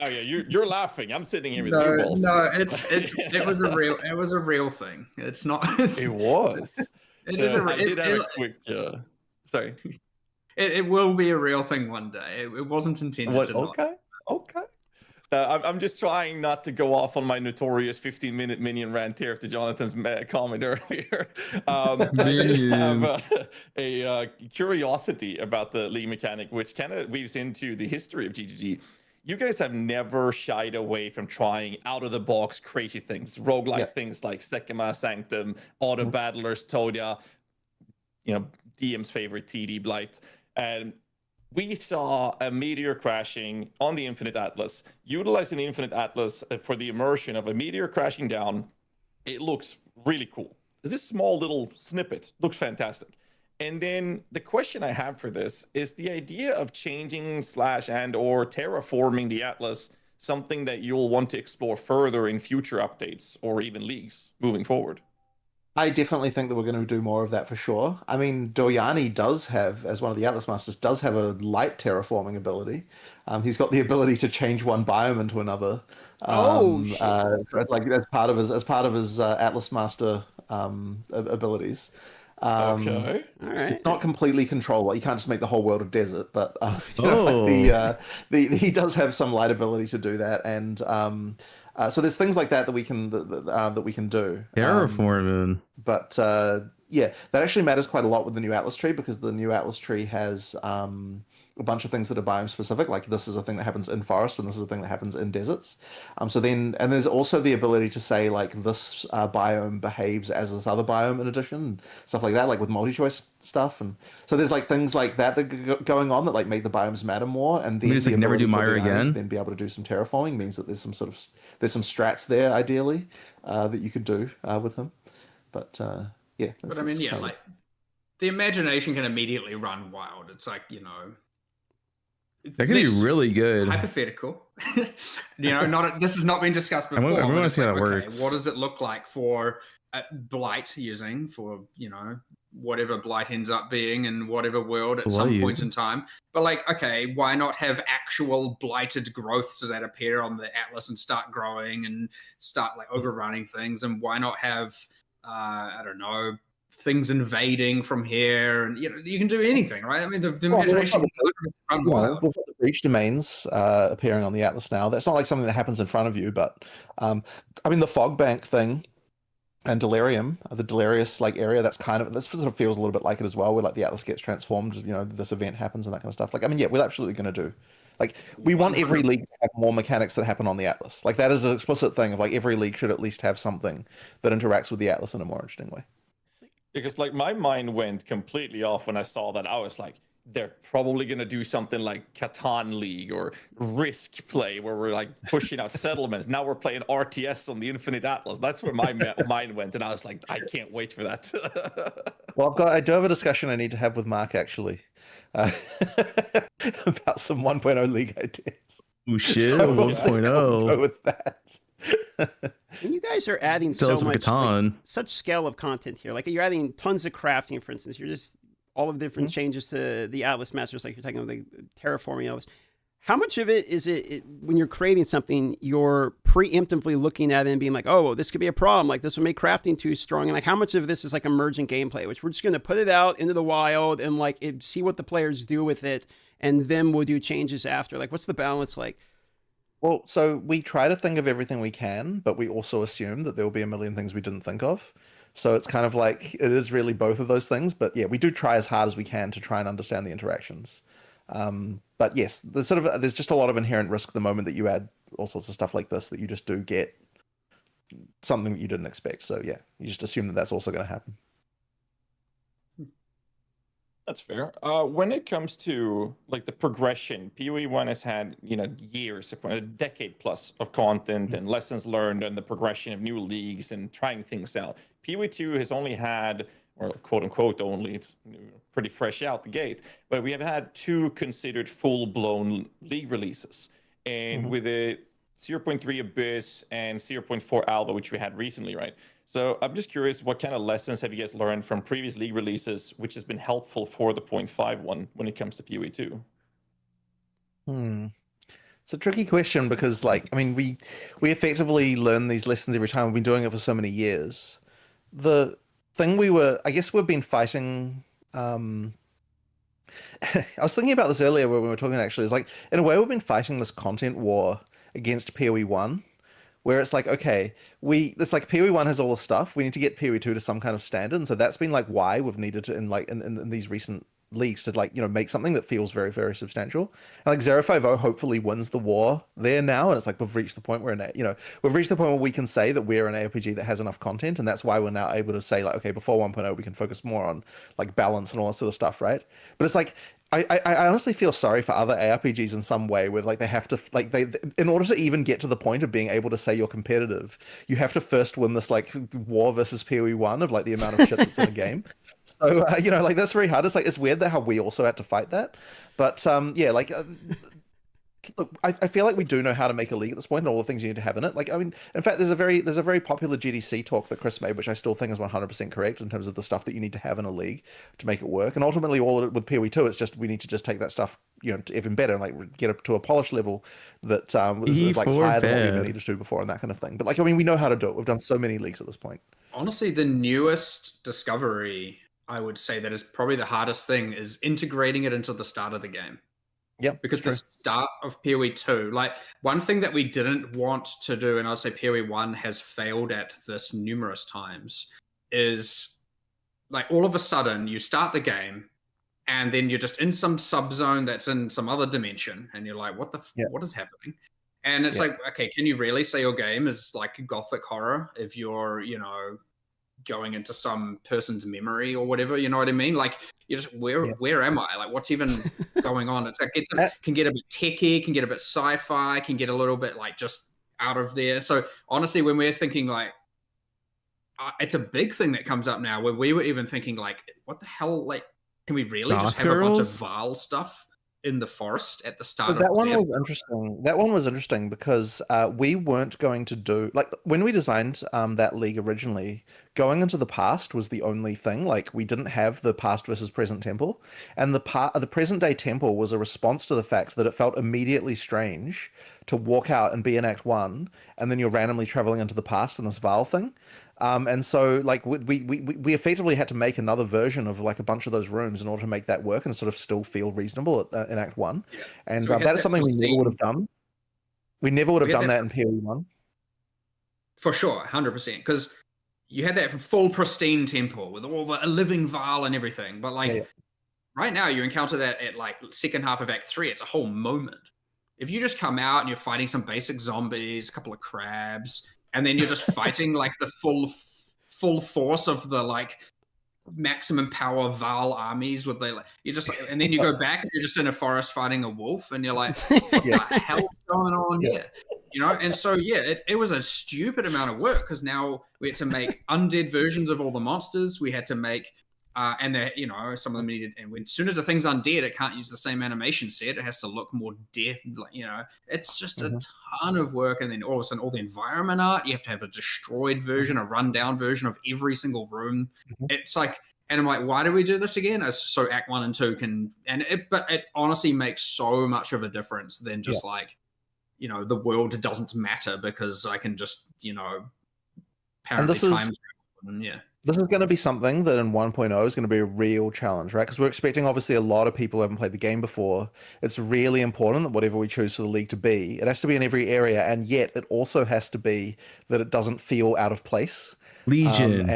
oh yeah, you're laughing. I'm sitting here with blue balls. No, it was a real thing. It's not. It was. I did have a quick. Sorry. It will be a real thing one day. It wasn't intended. Okay. I'm just trying not to go off on my notorious 15-minute minion rant here after Jonathan's comment earlier. I have a curiosity about the league mechanic, which kind of weaves into the history of GGG. You guys have never shied away from trying out-of-the-box crazy things, roguelike things like Sekima, Sanctum, Auto Battlers, Todia, DM's favorite TD Blight. And we saw a meteor crashing on the Infinite Atlas, utilizing the Infinite Atlas for the immersion of a meteor crashing down, it looks really cool. This small little snippet looks fantastic. And then the question I have for this is the idea of changing /and/or terraforming the Atlas something that you'll want to explore further in future updates or even leagues moving forward? I definitely think that we're going to do more of that for sure. I mean, Doyani does have, as one of the Atlas Masters, does have a light terraforming ability. He's got the ability to change one biome into another. Like as part of his Atlas Master abilities. Okay. All right. It's not completely controllable. You can't just make the whole world a desert, but he does have some light ability to do that, and so there's things like that we can that we can do. Terraforming. But yeah, that actually matters quite a lot with the new Atlas tree, because the new Atlas tree has a bunch of things that are biome specific. Like this is a thing that happens in forest, and this is a thing that happens in deserts. So then, and there's also the ability to say like this biome behaves as this other biome in addition, stuff like that, like with multi-choice stuff. And so there's like things like that going on that like make the biomes matter more. And then just like never do Mire again. Then be able to do some terraforming means that there's some strats there ideally that you could do with him. But yeah. But I mean, yeah, like the imagination can immediately run wild. It's like, you know, that could be really good. Hypothetical. You know, this has not been discussed before. I want to see how that works. What does it look like for Blight using for, you know, whatever Blight ends up being in whatever world at some point in time? But like, okay, why not have actual blighted growths that appear on the Atlas and start growing and start like overrunning things? And why not have, I don't know, things invading from here, and you know, you can do anything, right? I mean, the imagination run wild. We've got the breach domains appearing on the Atlas now. That's not like something that happens in front of you, but I mean, the fog bank thing and Delirium, the Delirious like area, this sort of feels a little bit like it as well, where like the Atlas gets transformed, you know, this event happens and that kind of stuff. Like, I mean, yeah, we're absolutely going to do. Like, we want every league to have more mechanics that happen on the Atlas. Like, that is an explicit thing of like every league should at least have something that interacts with the Atlas in a more interesting way. Because like my mind went completely off when I saw that. I was like, they're probably going to do something like Catan League or Risk Play, where we're like pushing out settlements. Now we're playing RTS on the Infinite Atlas. That's where my mind went. And I was like, I can't wait for that. Well, I do have a discussion I need to have with Mark actually about some 1.0 league ideas. Oh shit, so we'll 1.0. Go with that. And you guys are adding so much, like, such scale of content here. Like you're adding tons of crafting, for instance. You're just all of the different changes to the Atlas Masters, like you're talking about the terraforming Atlas. How much of it is it when you're creating something, you're preemptively looking at it and being like, oh, well, this could be a problem. Like this will make crafting too strong. And like how much of this is like emergent gameplay, which we're just going to put it out into the wild and like see what the players do with it, and then we'll do changes after. Like what's the balance like? Well, so we try to think of everything we can, but we also assume that there will be a million things we didn't think of. So it's kind of like, it is really both of those things. But yeah, we do try as hard as we can to try and understand the interactions. But yes, there's just a lot of inherent risk the moment that you add all sorts of stuff like this, that you just do get something that you didn't expect. So yeah, you just assume that that's also going to happen. That's fair. When it comes to like the progression, PoE 1 has had, you know, years, a decade plus of content and lessons learned and the progression of new leagues and trying things out. PoE 2 has only had, or quote unquote only, it's pretty fresh out the gate, but we have had 2 considered full-blown league releases. And with the 0.3 Abyss and 0.4 Alpha, which we had recently, right? So I'm just curious, what kind of lessons have you guys learned from previous league releases, which has been helpful for the 0.5 one when it comes to PoE 2? It's a tricky question because, like, I mean, we effectively learn these lessons every time. We've been doing it for so many years. The thing I guess we've been fighting. I was thinking about this earlier when we were talking, actually. It's like, in a way, we've been fighting this content war against PoE 1. Where it's like, okay, it's like PoE 1 has all the stuff. We need to get PoE 2 to some kind of standard. And so that's been like why we've needed to, in these recent leagues, to like, you know, make something that feels very, very substantial. And like 050 hopefully wins the war there now. And it's like, we've reached the point where, we've reached the point where we can say that we're an ARPG that has enough content. And that's why we're now able to say like, okay, before 1.0, we can focus more on like balance and all that sort of stuff, right? But it's like, I honestly feel sorry for other ARPGs in some way where like they have to like they in order to even get to the point of being able to say you're competitive, you have to first win this like war versus PoE1 of like the amount of shit that's in a game. So you know, like that's very hard. It's like it's weird that how we also had to fight that, but yeah, like. Look, I feel like we do know how to make a league at this point and all the things you need to have in it. Like, I mean, in fact, there's a very popular GDC talk that Chris made, which I still think is 100% correct in terms of the stuff that you need to have in a league to make it work. And ultimately, all of it with PoE2, it's just we need to just take that stuff, you know, to even better and like get it to a polished level that is like higher than what we even needed to do before and that kind of thing. But like, I mean, we know how to do it. We've done so many leagues at this point. Honestly, the newest discovery, I would say, that is probably the hardest thing is integrating it into the start of the game. Yeah, because the start of PoE2, like one thing that we didn't want to do, and I'd say PoE1 has failed at this numerous times, is like all of a sudden you start the game and then you're just in some subzone that's in some other dimension, and you're like, what is happening? And it's like, okay, can you really say your game is like gothic horror if you're, you know, going into some person's memory or whatever, you know what I mean? Like, you just where am I? Like, what's even going on? It's like can get a bit techie, can get a bit sci-fi, can get a little bit like just out of there. So honestly, when we're thinking like, it's a big thing that comes up now. Where we were even thinking like, what the hell? Like, can we really just have a bunch of Val stuff in the forest at the start of that one was interesting. That one was interesting because we weren't going to do like when we designed that league originally, going into the past was the only thing. Like we didn't have the past versus present temple, and the present day temple was a response to the fact that it felt immediately strange to walk out and be in Act 1 and then you're randomly traveling into the past in this Val thing. And so like we effectively had to make another version of like a bunch of those rooms in order to make that work and sort of still feel reasonable in Act 1. Yeah. And so that is something we never would have done. We never would have done that in PoE1. For sure, 100%. Because you had that full pristine temple with all the living Val and everything. But like right now you encounter that at like second half of Act 3. It's a whole moment. If you just come out and you're fighting some basic zombies, a couple of crabs, and then you're just fighting like the full force of the like maximum power Val armies with the like and then you go back and you're just in a forest fighting a wolf and you're like, what the hell's going on here? You know, and so it was a stupid amount of work because now we had to make undead versions of all the monsters. We had to make and that, you know, some of them needed, and as soon as the thing's undead, it can't use the same animation set. It has to look more death, you know. It's just a ton of work, and then all of a sudden, all the environment art, you have to have a destroyed version, a rundown version of every single room. It's like, and I'm like, why do we do this again? So Act 1 and 2 can, but it honestly makes so much of a difference than just like, you know, the world doesn't matter because I can just, you know, apparently time travel. This is going to be something that in 1.0 is going to be a real challenge, right? Because we're expecting obviously a lot of people who haven't played the game before. It's really important that whatever we choose for the league to be, it has to be in every area, and yet it also has to be that it doesn't feel out of place. Legion.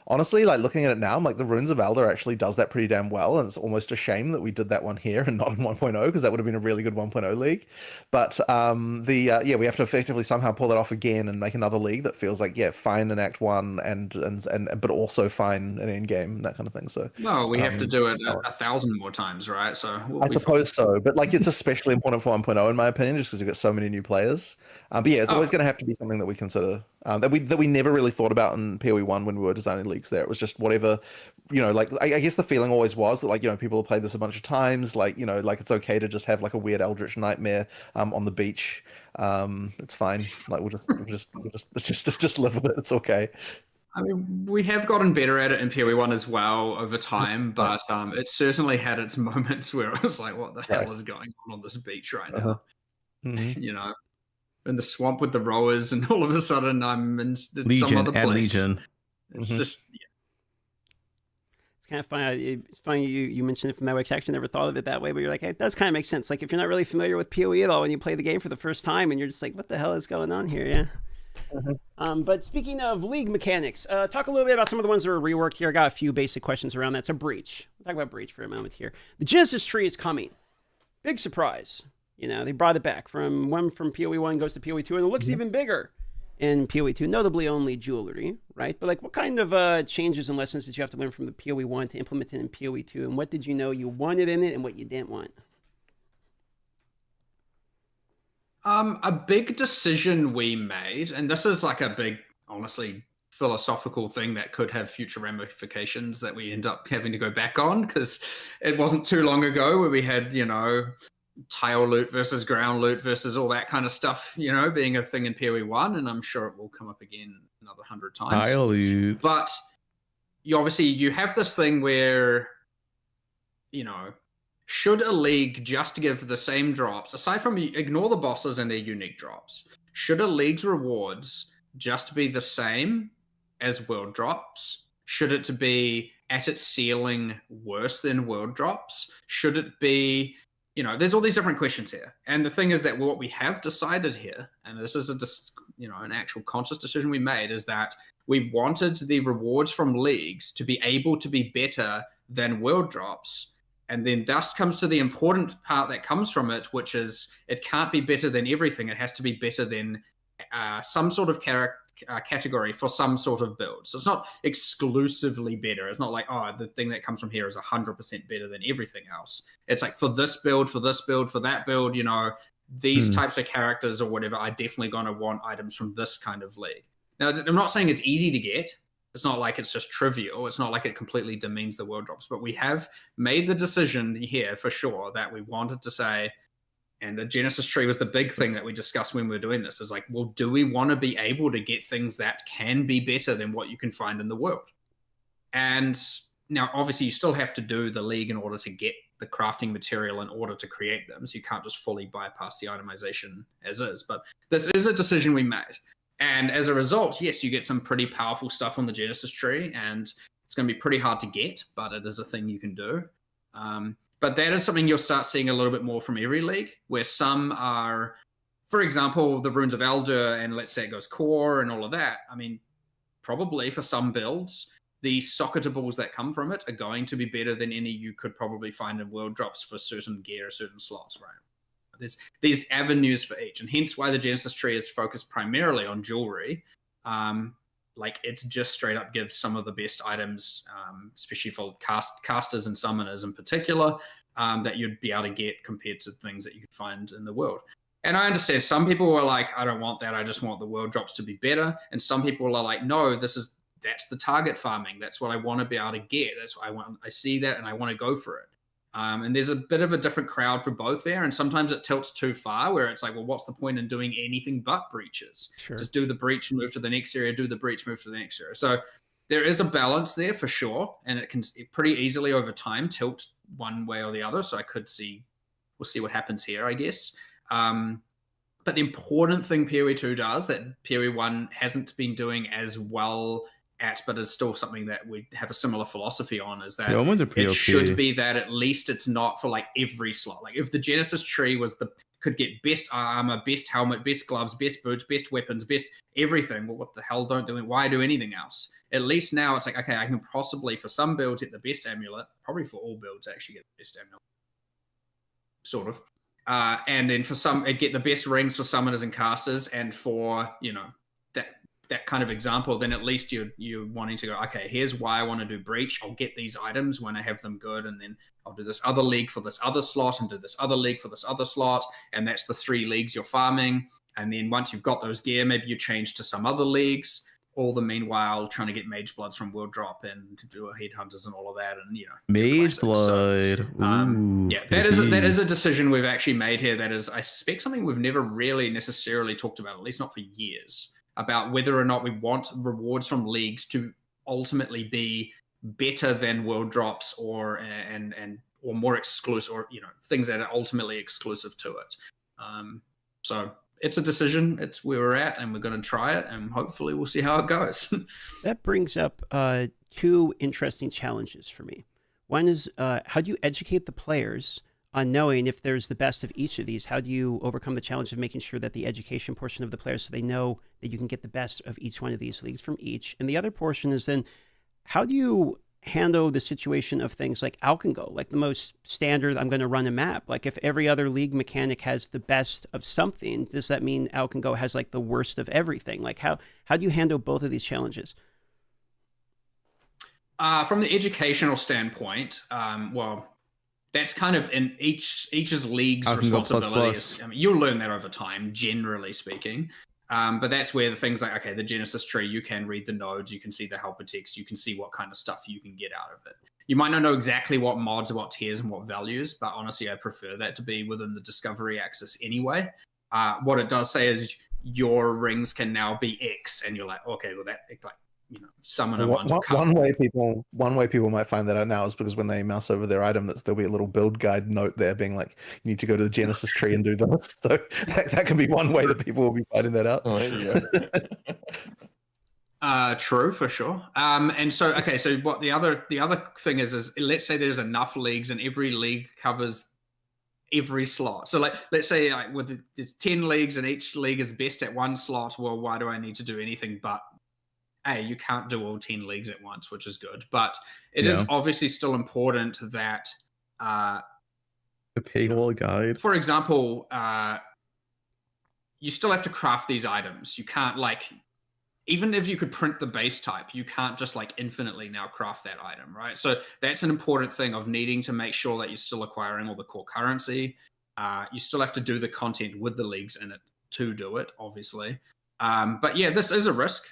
Honestly, like looking at it now, I'm like the Runes of Elder actually does that pretty damn well, and it's almost a shame that we did that one here and not in 1.0 because that would have been a really good 1.0 league. But we have to effectively somehow pull that off again and make another league that feels like fine in Act 1 and but also fine in Endgame, that kind of thing. So we have to do it 1,000 more times, right? So I suppose so, but like it's especially important for 1.0 in my opinion, just because we've got so many new players. But it's always going to have to be something that we consider that we never really thought about in PoE1 when we were designing leagues there. It was just whatever, you know, like I guess the feeling always was that like, you know, people have played this a bunch of times, like, you know, like it's okay to just have like a weird eldritch nightmare on the beach. It's fine. Like we'll just live with it. It's okay. I mean, we have gotten better at it in PoE1 as well over time, but it certainly had its moments where I was like, what the hell is going on this beach right now? You know, in the swamp with the rowers, and all of a sudden I'm in some other place. It's just it's kind of funny. It's funny you mentioned it from that way. I actually never thought of it that way, but you're like, it does kind of make sense. Like if you're not really familiar with PoE at all, when you play the game for the first time, and you're just like, what the hell is going on here? But speaking of league mechanics, talk a little bit about some of the ones that were reworked here. I got a few basic questions around that. So Breach. We'll talk about Breach for a moment here. The Genesis tree is coming. Big surprise. You know, they brought it back from PoE1 goes to PoE2, and it looks even bigger. in PoE2, notably only jewelry, right? But like, what kind of changes and lessons did you have to learn from the PoE1 to implement it in PoE2, and what did you know you wanted in it and what you didn't want? A big decision we made, and this is like a big, honestly, philosophical thing that could have future ramifications that we end up having to go back on, because it wasn't too long ago where we had, you know, tile loot versus ground loot versus all that kind of stuff, you know, being a thing in PoE1, and I'm sure it will come up again another 100 times. Tile loot. But you obviously, you have this thing where, you know, should a league just give the same drops, aside from ignore the bosses and their unique drops, should a league's rewards just be the same as world drops? Should it be at its ceiling worse than world drops? Should it be, you know, there's all these different questions here. And the thing is that what we have decided here, and this is an actual conscious decision we made, is that we wanted the rewards from leagues to be able to be better than world drops. And then thus comes to the important part that comes from it, which is it can't be better than everything. It has to be better than some sort of category for some sort of build. So it's not exclusively better. It's not like, oh, the thing that comes from here is 100% better than everything else. It's like for this build, for this build, for that build, you know, these types of characters or whatever are definitely going to want items from this kind of league. Now, I'm not saying it's easy to get. It's not like it's just trivial. It's not like it completely demeans the world drops. But we have made the decision here for sure that we wanted to say, and the Genesis tree was the big thing that we discussed when we were doing this, is like, well, do we want to be able to get things that can be better than what you can find in the world? And now, obviously, you still have to do the league in order to get the crafting material in order to create them. So you can't just fully bypass the itemization as is. But this is a decision we made. And as a result, yes, you get some pretty powerful stuff on the Genesis tree, and it's going to be pretty hard to get, but it is a thing you can do. But that is something you'll start seeing a little bit more from every league, where some are, for example, the Runes of Elder, and let's say it goes core and all of that. I mean, probably for some builds, the socketables that come from it are going to be better than any you could probably find in world drops for certain gear or certain slots, right? There's these avenues for each, and hence why the Genesis tree is focused primarily on jewelry. Like it just straight up gives some of the best items, especially for casters and summoners in particular, that you'd be able to get compared to things that you could find in the world. And I understand some people are like, I don't want that. I just want the world drops to be better. And some people are like, no, that's the target farming. That's what I want to be able to get. That's what I want. I see that and I want to go for it. And there's a bit of a different crowd for both there. And sometimes it tilts too far where it's like, well, what's the point in doing anything but breaches? Sure. Just do the breach and move to the next area, do the breach, move to the next area. So there is a balance there for sure. And it can pretty easily over time tilt one way or the other. So we'll see what happens here, I guess. But the important thing PoE2 does that PoE1 hasn't been doing as well at, but is still something that we have a similar philosophy on, is that it should be that at least it's not for like every slot. Like if the Genesis tree could get best armor, best helmet, best gloves, best boots, best weapons, best everything. Well, what the hell why do anything else? At least now it's like, okay, I can possibly for some builds get the best amulet, probably for all builds actually get the best amulet. Sort of. And then for some, get the best rings for summoners and casters, and for, you know, that kind of example, then at least you're wanting to go, okay, here's why I want to do breach. I'll get these items when I have them good, and then I'll do this other league for this other slot and do this other league for this other slot, and that's the 3 leagues you're farming. And then once you've got those gear, maybe you change to some other leagues, all the meanwhile trying to get mage bloods from world drop and to do headhunters and all of that, and you know, mage blood. Yeah, that is a decision we've actually made here. That is, I suspect, something we've never really necessarily talked about, at least not for years, about whether or not we want rewards from leagues to ultimately be better than world drops or more exclusive, or you know, things that are ultimately exclusive to it. So it's a decision. It's where we're at, and we're going to try it, and hopefully we'll see how it goes. That brings up 2 interesting challenges for me. One is how do you educate the players on knowing if there's the best of each of these? How do you overcome the challenge of making sure that the education portion of the players, so they know that you can get the best of each one of these leagues from each? And the other portion is then, how do you handle the situation of things like Alkengo, like the most standard, I'm going to run a map? Like if every other league mechanic has the best of something, does that mean Alkengo has like the worst of everything? Like how do you handle both of these challenges? From the educational standpoint, well, that's kind of in each's league's responsibility. I mean, you'll learn that over time, generally speaking. But that's where the things like, okay, the Genesis tree, you can read the nodes, you can see the helper text, you can see what kind of stuff you can get out of it. You might not know exactly what mods, what tiers, and what values, but honestly, I prefer that to be within the discovery axis anyway. What it does say is your rings can now be X, and you're like, okay, well, that, like, you know, summon a bunch of one way people might find that out now is because when they mouse over their item, there'll be a little build guide note there being like, you need to go to the Genesis tree and do this. So that can be one way that people will be finding that out. Oh, there you go. True, for sure. And so, okay, so what the other thing is let's say there's enough leagues and every league covers every slot. So like, let's say with there's 10 leagues and each league is best at one slot. Well, why do I need to do anything but you can't do all 10 leagues at once, which is good. But it is obviously still important that a paywall guide. For example, you still have to craft these items. You can't, like, even if you could print the base type, you can't just like infinitely now craft that item, right? So that's an important thing of needing to make sure that you're still acquiring all the core currency. You still have to do the content with the leagues in it to do it, obviously. But yeah, this is a risk.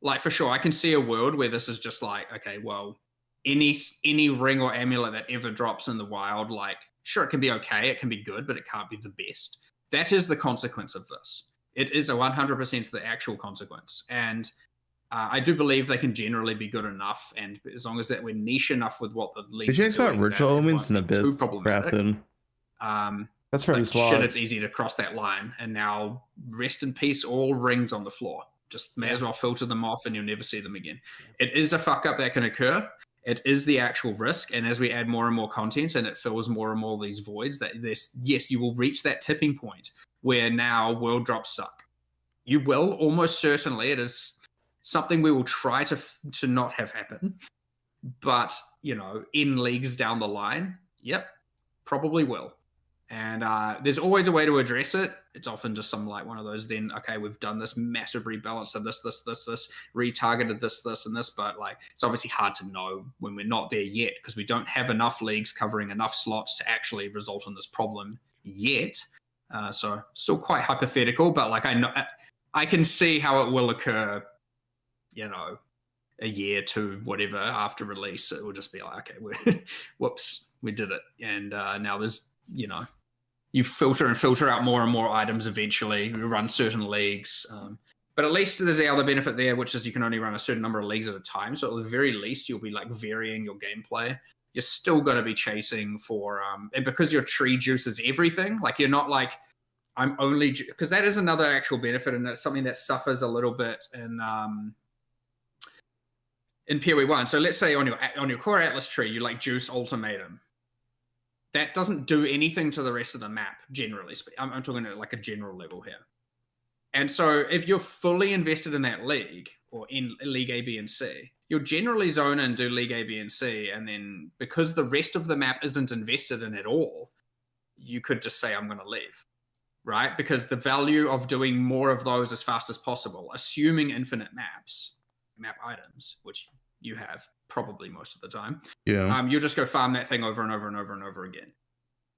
Like, for sure, I can see a world where this is just like, okay, well, any ring or amulet that ever drops in the wild, like, sure, it can be okay, it can be good, but it can't be the best. That is the consequence of this. It is a 100% the actual consequence. And I do believe they can generally be good enough, and as long as that we're niche enough with what the leagues Did you talk about ritual omens and abyss crafting? That's pretty slow. Shit, it's easy to cross that line. And now, rest in peace, all rings on the floor. Just may as well filter them off and you'll never see them again. It is a fuck up that can occur. It is the actual risk. And as we add more and more content and it fills more and more of these voids, yes, you will reach that tipping point where now world drops suck. You will, almost certainly. It is something we will try to not have happen. But, you know, in leagues down the line, yep, probably will. And there's always a way to address it. It's often just some like one of those, then, okay, we've done this massive rebalance of this, retargeted this, and this, but like, it's obviously hard to know when we're not there yet because we don't have enough leagues covering enough slots to actually result in this problem yet. So still quite hypothetical, but like, I can see how it will occur, you know, a year, two, whatever, after release. It will just be like, okay, whoops, we did it. And now there's, you know, you filter out more and more items eventually. You run certain leagues. But at least there's the other benefit there, which is you can only run a certain number of leagues at a time. So at the very least, you'll be like varying your gameplay. You're still going to be chasing for, and because your tree juices everything, like you're not like, I'm only, because that is another actual benefit, and it's something that suffers a little bit in PoE 1. So let's say on your core Atlas tree, you like juice ultimatum. That doesn't do anything to the rest of the map, generally. I'm talking at like a general level here. And so if you're fully invested in that league, or in League A, B, and C, you'll generally zone and do League A, B, and C, and then because the rest of the map isn't invested in at all, you could just say, I'm going to leave, right? Because the value of doing more of those as fast as possible, assuming infinite map items, which you have probably most of the time. Yeah. You'll just go farm that thing over and over and over and over again.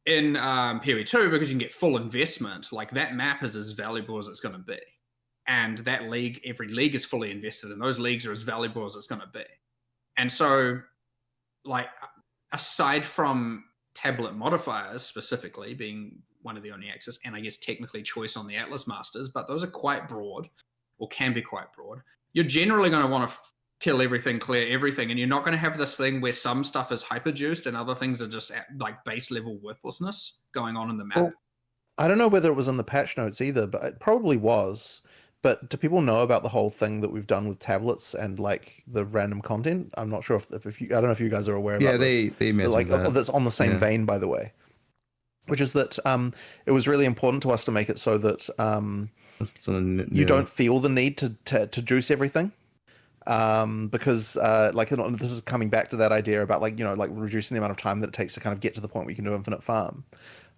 In PoE2, because you can get full investment, like that map is as valuable as it's going to be. And that league, every league is fully invested, and those leagues are as valuable as it's going to be. And so, like, aside from tablet modifiers specifically being one of the only axes, and I guess technically choice on the Atlas Masters, but those are quite broad, or can be quite broad, you're generally going to want to kill everything, clear everything, and you're not going to have this thing where some stuff is hyper juiced and other things are just at like base level worthlessness going on in the map. Well, I don't know whether it was in the patch notes either, but it probably was. But do people know about the whole thing that we've done with tablets and like the random content? I'm not sure if you, I don't know if you guys are aware about this. Yeah, they mentioned like that. That's on the same vein, by the way. Which is that it was really important to us to make it so that you don't feel the need to juice everything. because this is coming back to that idea about like reducing the amount of time that it takes to kind of get to the point where you can do infinite farm.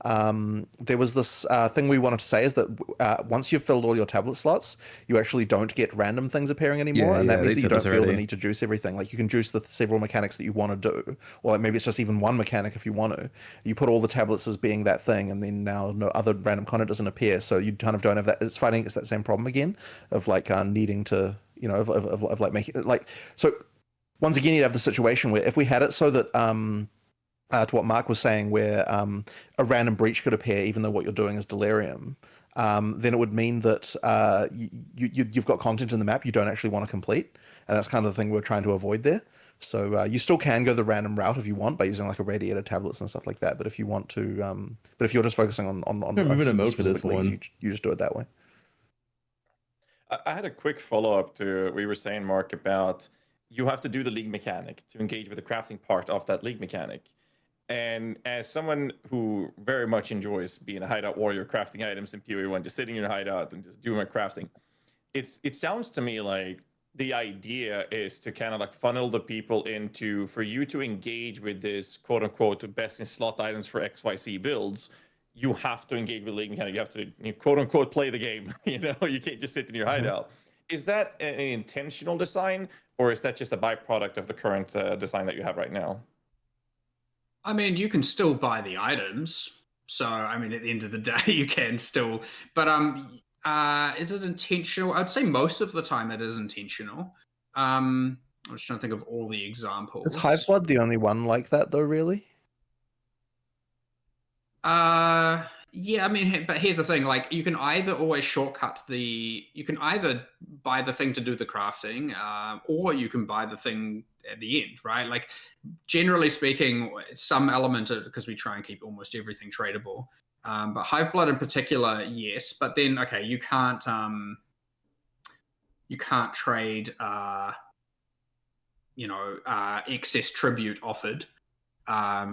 There was this thing we wanted to say is that once you've filled all your tablet slots, you actually don't get random things appearing anymore, and that means that you don't feel the need to juice everything. Like you can juice the several mechanics that you want to do, or like maybe it's just even one mechanic if you want to. You put all the tablets as being that thing, and then now no other random content doesn't appear, so you kind of don't have that. It's that same problem again of like needing to of like making like so. Once again, you'd have the situation where if we had it so that to what Mark was saying, where a random breach could appear even though what you're doing is delirium, then it would mean that you've got content in the map you don't actually want to complete, and that's kind of the thing we're trying to avoid there. So you still can go the random route if you want by using like a radiator tablets and stuff like that. But if you want to, but if you're just focusing on moving a mode for this one, you just do it that way. I had a quick follow-up to what you were saying, Mark, about you have to do the league mechanic to engage with the crafting part of that league mechanic. And as someone who very much enjoys being a hideout warrior, crafting items in PoE1, just sitting in your hideout and just doing my crafting, it sounds to me like the idea is to kind of like funnel the people into, for you to engage with this quote unquote best in slot items for XYZ builds, you have to engage with league mechanic. You have to quote unquote play the game. You can't just sit in your hideout. Is that an intentional design, or is that just a byproduct of the current design that you have right now? I mean, you can still buy the items. So, I mean, at the end of the day, you can still. But is it intentional? I'd say most of the time it is intentional. I'm just trying to think of all the examples. Is Hiveblood the only one like that, though, really? Yeah, I mean, but here's the thing, like, you can either always shortcut you can either buy the thing to do the crafting, or you can buy the thing at the end, right? Like, generally speaking, some element of, because we try and keep almost everything tradable, but Hiveblood in particular, yes, but then, okay, you can't trade, excess tribute offered,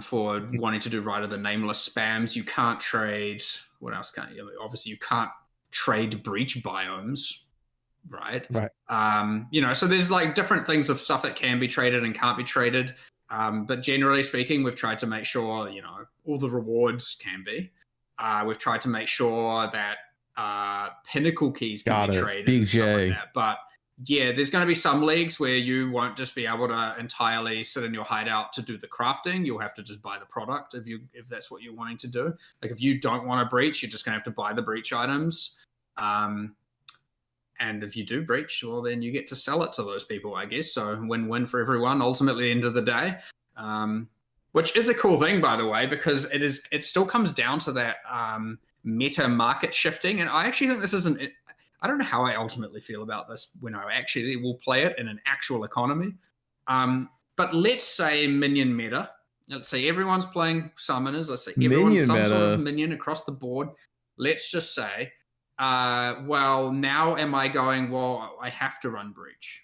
for wanting to do Rite of the Nameless spams. You can't trade, what else can't you? Obviously, you can't trade breach biomes, right? Right. So there's like different things of stuff that can be traded and can't be traded. But generally speaking, we've tried to make sure, all the rewards can be. We've tried to make sure that pinnacle keys can be traded and stuff like that. But yeah, there's going to be some leagues where you won't just be able to entirely sit in your hideout to do the crafting. You'll have to just buy the product if that's what you're wanting to do. Like if you don't want to breach, you're just going to have to buy the breach items. And if you do breach, well, then you get to sell it to those people, I guess. So win-win for everyone, ultimately, at the end of the day. Which is a cool thing, by the way, because it still comes down to that meta market shifting. And I actually think this isn't... I don't know how I ultimately feel about this when I actually will play it in an actual economy. But let's say minion meta. Let's say everyone's playing summoners. Let's say everyone's some sort of minion across the board. Let's just say, well, now am I going, well, I have to run breach.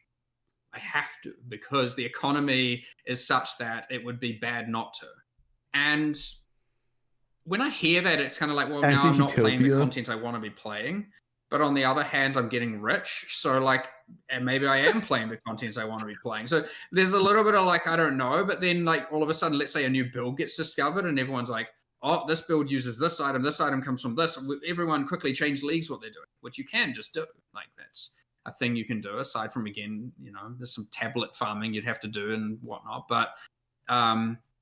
I have to, because the economy is such that it would be bad not to. And when I hear that, it's kind of like, well, now I'm not playing the content I want to be playing. But on the other hand, I'm getting rich. So like, and maybe I am playing the contents I want to be playing. So there's a little bit of like, I don't know. But then like all of a sudden, let's say a new build gets discovered and everyone's like, oh, this build uses this item comes from this. Everyone quickly change leagues what they're doing, which you can just do. Like that's a thing you can do aside from, again, there's some tablet farming you'd have to do and whatnot. But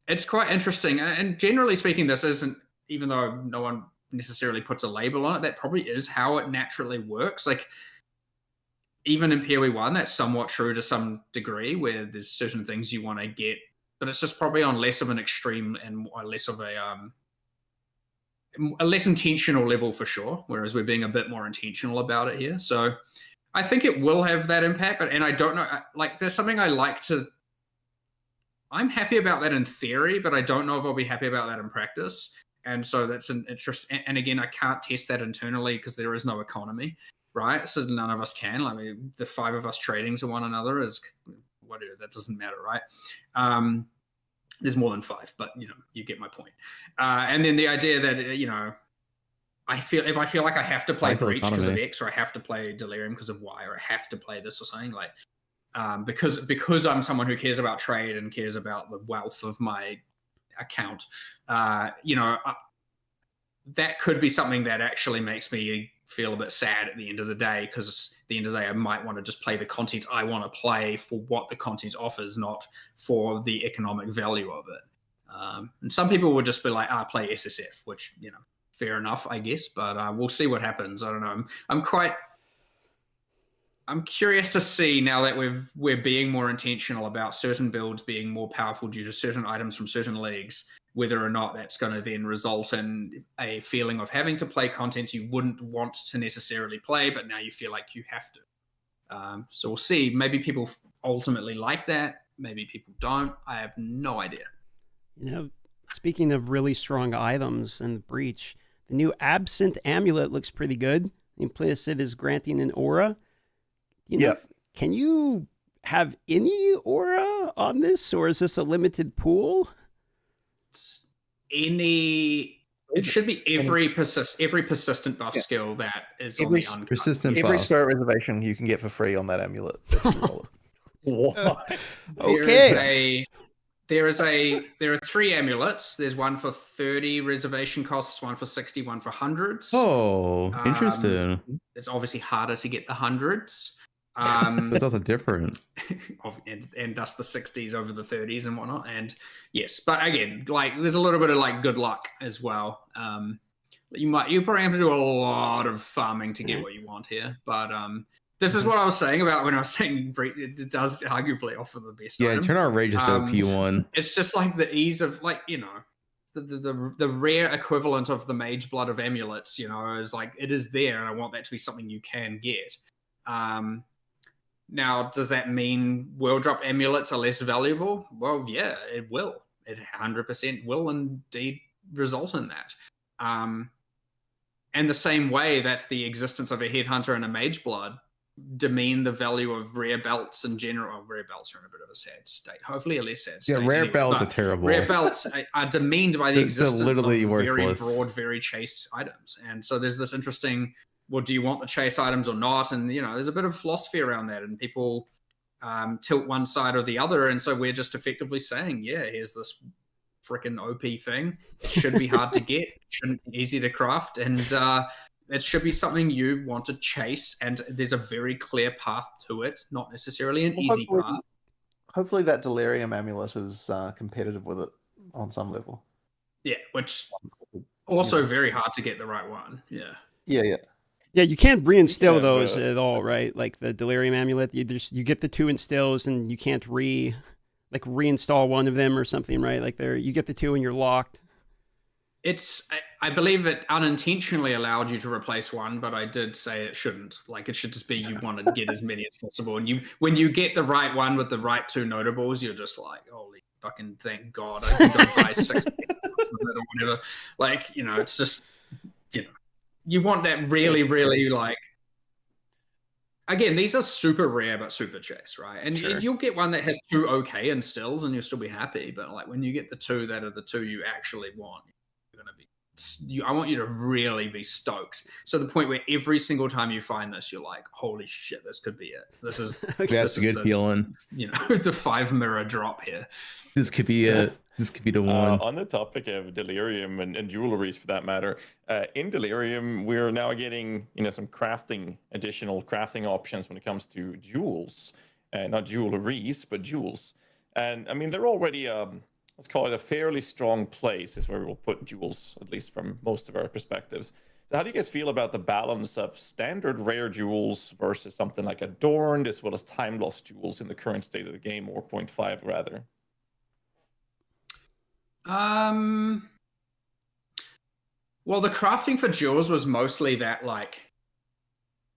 it's quite interesting. And generally speaking, this isn't, even though no one necessarily puts a label on it, that probably is how it naturally works. Like even in PoE1, that's somewhat true to some degree, where there's certain things you want to get, but it's just probably on less of an extreme and less of a less intentional level for sure, whereas we're being a bit more intentional about it here. So I think it will have that impact, and I don't know, like there's something I'm happy about that in theory, but I don't know if I'll be happy about that in practice. And so that's an interest. And again, I can't test that internally because there is no economy, right? So none of us can. I mean, the 5 of us trading to one another is whatever. That doesn't matter, right? There's more than 5, but you get my point. And then the idea that if I feel like I have to play breach because of X, or I have to play delirium because of Y, or I have to play this or something, like because I'm someone who cares about trade and cares about the wealth of my account. That could be something that actually makes me feel a bit sad at the end of the day, because at the end of the day, I might want to just play the content I want to play for what the content offers, not for the economic value of it. And some people would just be like, play SSF, which, fair enough, I guess, but we'll see what happens. I don't know. I'm curious to see, now that we're being more intentional about certain builds being more powerful due to certain items from certain leagues, whether or not that's going to then result in a feeling of having to play content you wouldn't want to necessarily play, but now you feel like you have to. So we'll see. Maybe people ultimately like that. Maybe people don't. I have no idea. Speaking of really strong items in the Breach, the new Absent Amulet looks pretty good. Implicit is granting an aura. Can you have any aura on this, or is this a limited pool? It should be every persistent buff skill that is on the uncut. Persistent Every buff. spirit reservation you can get for free on that amulet. What? Okay. There are 3 amulets. There's one for 30 reservation costs, one for 60, one for hundreds. Oh, interesting. It's obviously harder to get the hundreds. That's also different. and thus the 60s over the 30s and whatnot. And yes, but again, there's a little bit of good luck as well. You probably have to do a lot of farming to get what you want here. But this is what I was saying about when I was saying it does arguably offer the best. Yeah, item. turn on Rage is the P1. It's just the ease of the rare equivalent of the Mage Blood of amulets. Is it is there, and I want that to be something you can get. Now, does that mean world drop amulets are less valuable? Well, yeah, it will. It 100% will indeed result in that. And the same way that the existence of a headhunter and a mage blood demean the value of rare belts in general. Well, rare belts are in a bit of a sad state. Hopefully a less sad state. Yeah, rare belts are terrible. Rare belts are demeaned by the existence literally of worthless. very broad, very chase items. And so there's this interesting, well, do you want the chase items or not? And, there's a bit of philosophy around that, and people tilt one side or the other. And so we're just effectively saying, yeah, here's this freaking OP thing. It should be hard to get. It shouldn't be easy to craft. And it should be something you want to chase. And there's a very clear path to it, not necessarily an easy path. Hopefully that Delirium amulet is competitive with it on some level. Yeah, which also very hard to get the right one. Yeah. Yeah. Yeah, you can't reinstill those at all, right? Like the Delirium Amulet, you get the 2 instills and you can't reinstall one of them or something, right? You get the 2 and you're locked. I believe it unintentionally allowed you to replace one, but I did say it shouldn't. It should just be you want to get as many as possible. And when you get the right one with the right 2 notables, you're just like, holy fucking thank God, I can go buy 6 or whatever. It's just, you want that really, really again, these are super rare but super chase, right? And you'll get one that has 2 okay instills and you'll still be happy. But when you get the 2 that are the 2 you actually want, you're gonna be. I want you to really be stoked. So the point where every single time you find this, you're like, holy shit, this could be it. This is That's a good feeling. The 5 mirror drop here. This could be it. This could be the one. On the topic of Delirium and jewelries, for that matter, in Delirium, we're now getting some additional crafting options when it comes to jewels, not jewelries, but jewels. And I mean, they're already let's call it a fairly strong place, is where we will put jewels, at least from most of our perspectives. So how do you guys feel about the balance of standard rare jewels versus something like adorned, as well as time lost jewels in the current state of the game, or 0.5 rather? Well, the crafting for jewels was mostly that,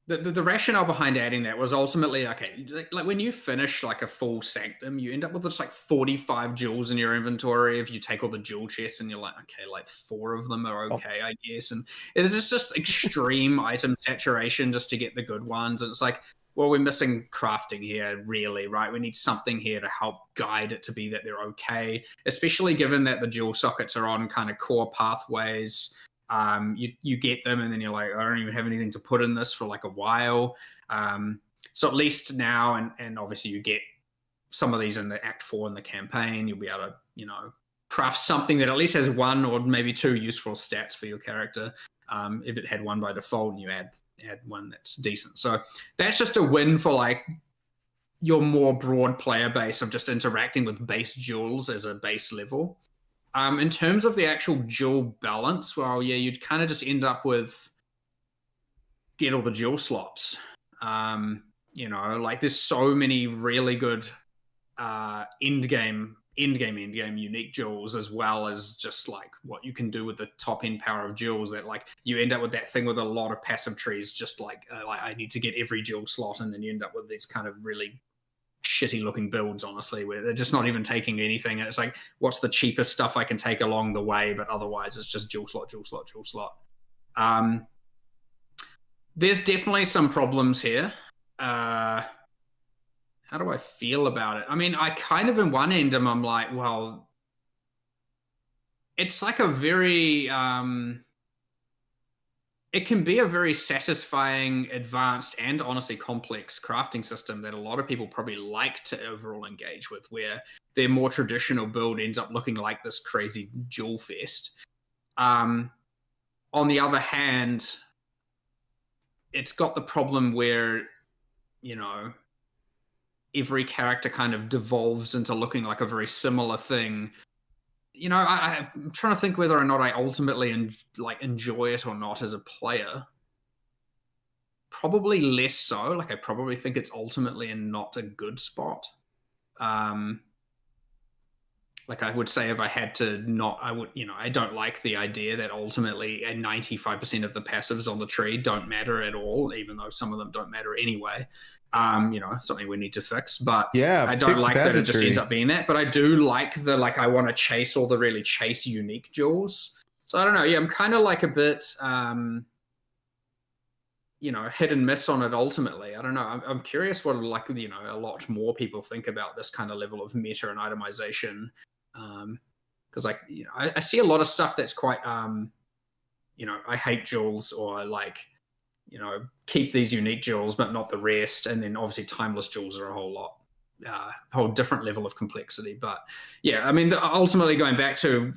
the rationale behind adding that was ultimately, okay, when you finish a full sanctum, you end up with just 45 jewels in your inventory. If you take all the jewel chests and you're like, okay, 4 of them are okay, I guess. And it's just extreme item saturation just to get the good ones. And it's well, we're missing crafting here, really, right? We need something here to help guide it to be that they're okay, especially given that the jewel sockets are on kind of core pathways. You get them and then you're like, I don't even have anything to put in this for a while. So at least now, and obviously you get some of these in the Act 4 in the campaign, you'll be able to, you know, craft something that at least has one or maybe two useful stats for your character. If it had one by default, and you add one that's decent. So that's just a win for like your more broad player base of just interacting with base jewels as a base level. In terms of the actual jewel balance, well, yeah, you'd kind of just end up with get all the jewel slots. You know, like there's so many really good endgame unique jewels, as well as just like what you can do with the top end power of jewels, that like you end up with that thing with a lot of passive trees, just like I need to get every jewel slot, and then you end up with these kind of really shitty looking builds, honestly, where they're just not even taking anything, and it's like, what's the cheapest stuff I can take along the way, but otherwise it's just jewel slot. There's definitely some problems here. How do I feel about it? I mean, I kind of in one end I'm like, well, it's like a very it can be a very satisfying, advanced, and honestly complex crafting system that a lot of people probably like to overall engage with, where their more traditional build ends up looking like this crazy jewel fest. On the other hand, it's got the problem where, you know, every character kind of devolves into looking like a very similar thing. You know, I'm trying to think whether or not I ultimately enjoy it or not as a player. Probably less so. Like, I probably think it's ultimately in not a good spot. Like, I would say if I had to not, I would, you know, I don't like the idea that ultimately 95% of the passives on the tree don't matter at all, even though some of them don't matter anyway. You know, something we need to fix, but yeah, I don't like that it just ends up being that. But I do like the, like, I want to chase all the really chase unique jewels. So I don't know. Yeah, I'm kind of like a bit, you know, hit and miss on it ultimately. I don't know. I'm curious what, like, you know, a lot more people think about this kind of level of meta and itemization. Because, like, you know, I see a lot of stuff that's quite, you know, I hate jewels, or like, you know, keep these unique jewels but not the rest, and then obviously timeless jewels are a whole different level of complexity. But yeah, I mean, ultimately going back to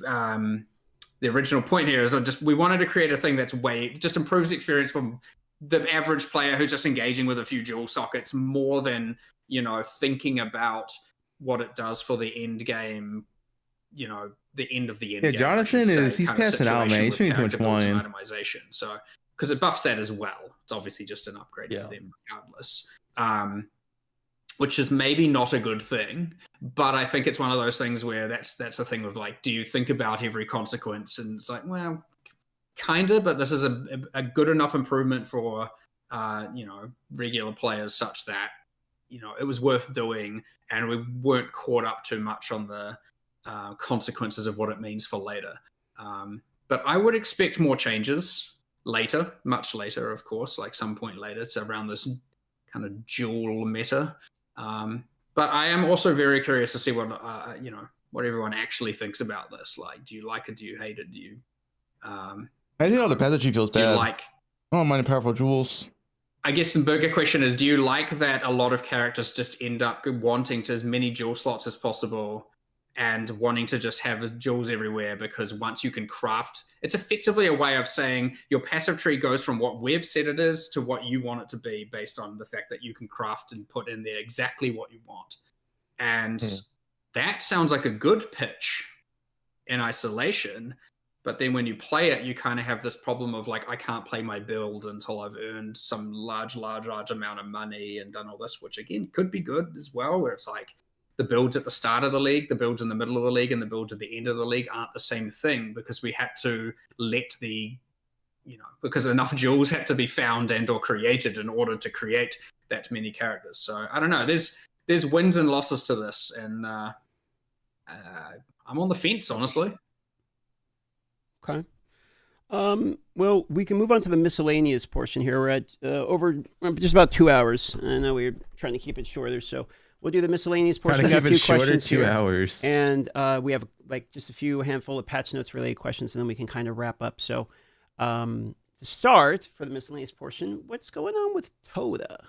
the original point here is we wanted to create a thing that's just improves the experience from the average player who's just engaging with a few jewel sockets, more than, you know, thinking about what it does for the end game, you know, the end of the end game. Yeah, Jonathan he's passing out, man. He's drinking too much wine. Itemization. So, because it buffs that as well. It's obviously just an upgrade for them regardless. Which is maybe not a good thing, but I think it's one of those things where that's a thing of, like, do you think about every consequence? And it's like, well, kind of, but this is a good enough improvement for, you know, regular players, such that, you know, it was worth doing, and we weren't caught up too much on the consequences of what it means for later. But I would expect more changes later, much later, of course, like some point later, to around this kind of dual meta. But I am also very curious to see what, you know, what everyone actually thinks about this. Like, do you like it? Do you hate it? Do you? I think all the pathology feels bad. Like, I don't mind powerful jewels. I guess the bigger question is, do you like that a lot of characters just end up wanting to as many jewel slots as possible, and wanting to just have jewels everywhere? Because once you can craft, it's effectively a way of saying your passive tree goes from what we've said it is to what you want it to be, based on the fact that you can craft and put in there exactly what you want. And that sounds like a good pitch in isolation. But then when you play it, you kind of have this problem of, like, I can't play my build until I've earned some large amount of money and done all this, which again could be good as well, where it's like the builds at the start of the league, the builds in the middle of the league, and the builds at the end of the league aren't the same thing, because we had to let the, you know, because enough jewels had to be found and or created in order to create that many characters. So I don't know. There's wins and losses to this, and I'm on the fence, honestly. Okay. Well, we can move on to the miscellaneous portion here. We're at over just about 2 hours. I know we were trying to keep it shorter, so we'll do the miscellaneous portion. Try to keep it shorter, questions 2 here. hours. And we have like just a handful of patch notes related questions, and then we can kind of wrap up. So to start for the miscellaneous portion, what's going on with Toda?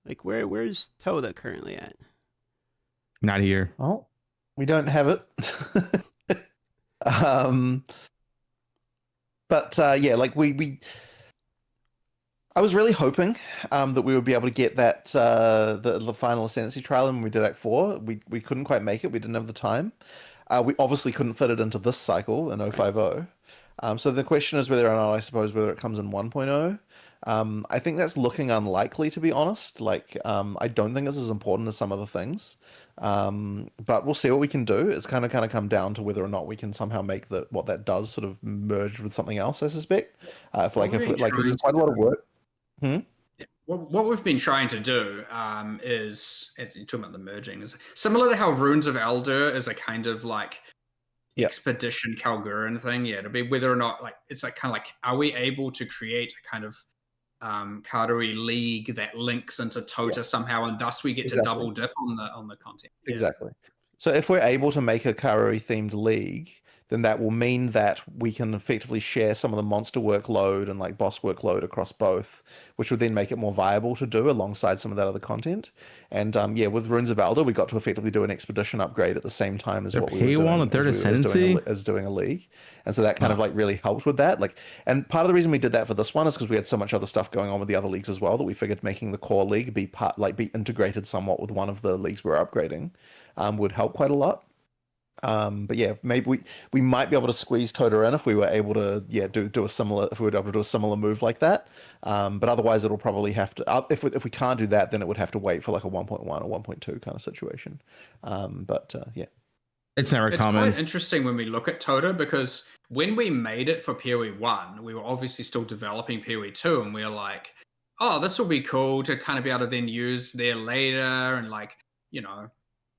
Like where's Toda currently at? Not here. Oh, we don't have it. But yeah, like I was really hoping that we would be able to get that the final Ascendancy trial when we did Act 4. We couldn't quite make it. We didn't have the time. We obviously couldn't fit it into this cycle in 050. So the question is whether or not, I suppose, whether it comes in 1.0. I think that's looking unlikely, to be honest. Like, I don't think it's as important as some other things. But we'll see what we can do. It's kind of come down to whether or not we can somehow make what that does sort of merge with something else, I suspect. If there's quite a lot of work. What we've been trying to do is, you're talking about the merging, is similar to how Runes of Elder is a kind of like expedition Kalguran thing. Yeah, to be whether or not, like, it's like kind of like, are we able to create a kind of Karui league that links into Tota somehow, and thus we get to double dip on the content. Exactly. So if we're able to make a Karui themed league, then that will mean that we can effectively share some of the monster workload and like boss workload across both, which would then make it more viable to do alongside some of that other content. And yeah, with Runes of Elder, we got to effectively do an expedition upgrade at the same time as what we were doing, on Third Ascendancy as doing a league. And so that kind of like really helped with that. Like, and part of the reason we did that for this one is because we had so much other stuff going on with the other leagues as well that we figured making the core league be integrated somewhat with one of the leagues we're upgrading would help quite a lot. But yeah, maybe we might be able to squeeze Tota in if we were able to do a similar, if we were able to do a similar move like that. But otherwise it'll probably have to, if we can't do that, then it would have to wait for like a 1.1 or 1.2 kind of situation. Yeah. It's never it's common. It's quite interesting when we look at Tota, because when we made it for PoE 1, we were obviously still developing PoE 2, and we were like, oh, this will be cool to kind of be able to then use there later, and like, you know.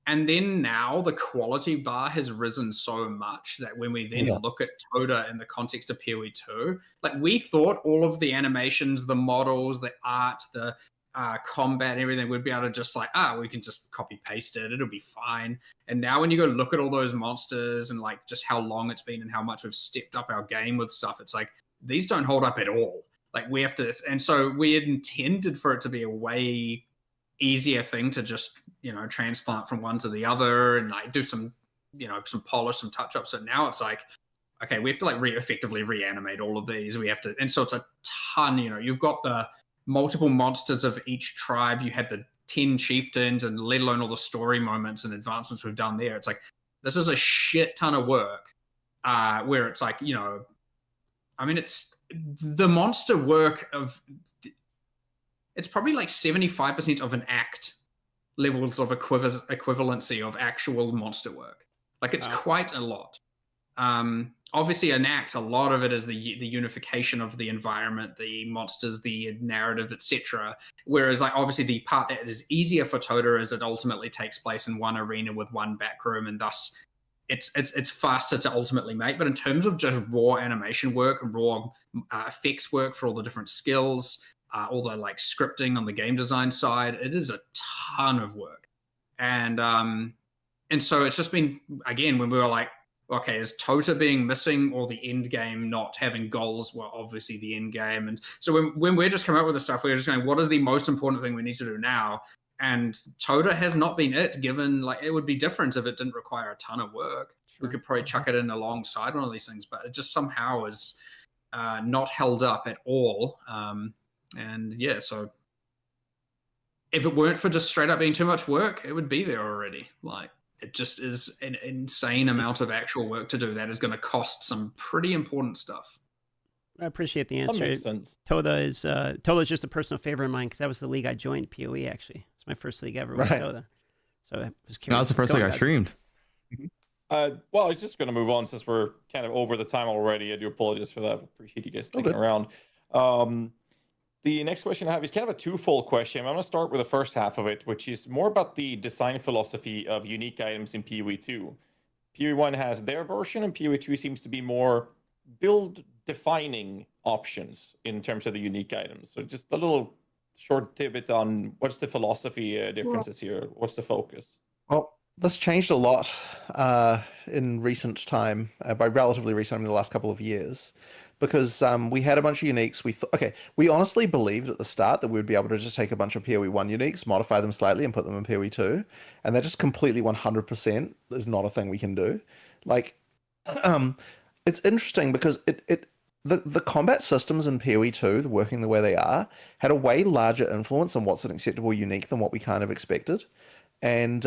And then now the quality bar has risen so much that when we then look at Tota in the context of PoE 2, like we thought all of the animations, the models, the art, the combat and everything would be able to just like, we can just copy paste it, it'll be fine. And now when you go look at all those monsters and like just how long it's been and how much we've stepped up our game with stuff, it's like, these don't hold up at all. Like we have to, and so we had intended for it to be a way easier thing to just, you know, transplant from one to the other and like do some, you know, some polish, some touch ups. So now it's like, okay, we have to like effectively reanimate all of these. We have to, and so it's a ton, you know, you've got the multiple monsters of each tribe. You have the 10 chieftains, and let alone all the story moments and advancements we've done there. It's like, this is a shit ton of work where it's like, you know, I mean, it's the monster work of, it's probably like 75% of an act levels of equivalency of actual monster work. Like it's quite a lot. Obviously an act, a lot of it is the unification of the environment, the monsters, the narrative, etc. Whereas like obviously the part that is easier for Tota is it ultimately takes place in one arena with one back room, and thus it's faster to ultimately make. But in terms of just raw animation work and raw effects work for all the different skills, all the like scripting on the game design side, it is a ton of work. And so it's just been, again, when we were like, okay, is Tota being missing or the end game not having goals? Well, obviously the end game. And so when we're just coming up with this stuff, we're just going, what is the most important thing we need to do now? And Tota has not been it, given like it would be different if it didn't require a ton of work. Sure. We could probably chuck it in alongside one of these things, but it just somehow is not held up at all. And yeah, so if it weren't for just straight up being too much work, it would be there already. Like it just is an insane amount of actual work to do that is going to cost some pretty important stuff. I appreciate the answer. That makes sense. Tota is just a personal favorite of mine because that was the league I joined, PoE actually. It's my first league ever with Tota. So I was curious. That was the first league I streamed. Well, I was just going to move on since we're kind of over the time already. I do apologize for that. Appreciate you guys sticking around. The next question I have is kind of a twofold question. I'm going to start with the first half of it, which is more about the design philosophy of unique items in PoE 2. PoE 1 has their version, and PoE 2 seems to be more build-defining options in terms of the unique items. So just a little short tidbit on what's the philosophy differences here? What's the focus? Well, this changed a lot in recent time, by relatively recent, I mean the last couple of years. because we had a bunch of uniques. We honestly believed at the start that we would be able to just take a bunch of PoE 1 uniques, modify them slightly, and put them in PoE 2, and that just completely 100% is not a thing we can do. Like, it's interesting because the combat systems in PoE 2, working the way they are, had a way larger influence on what's an acceptable unique than what we kind of expected. And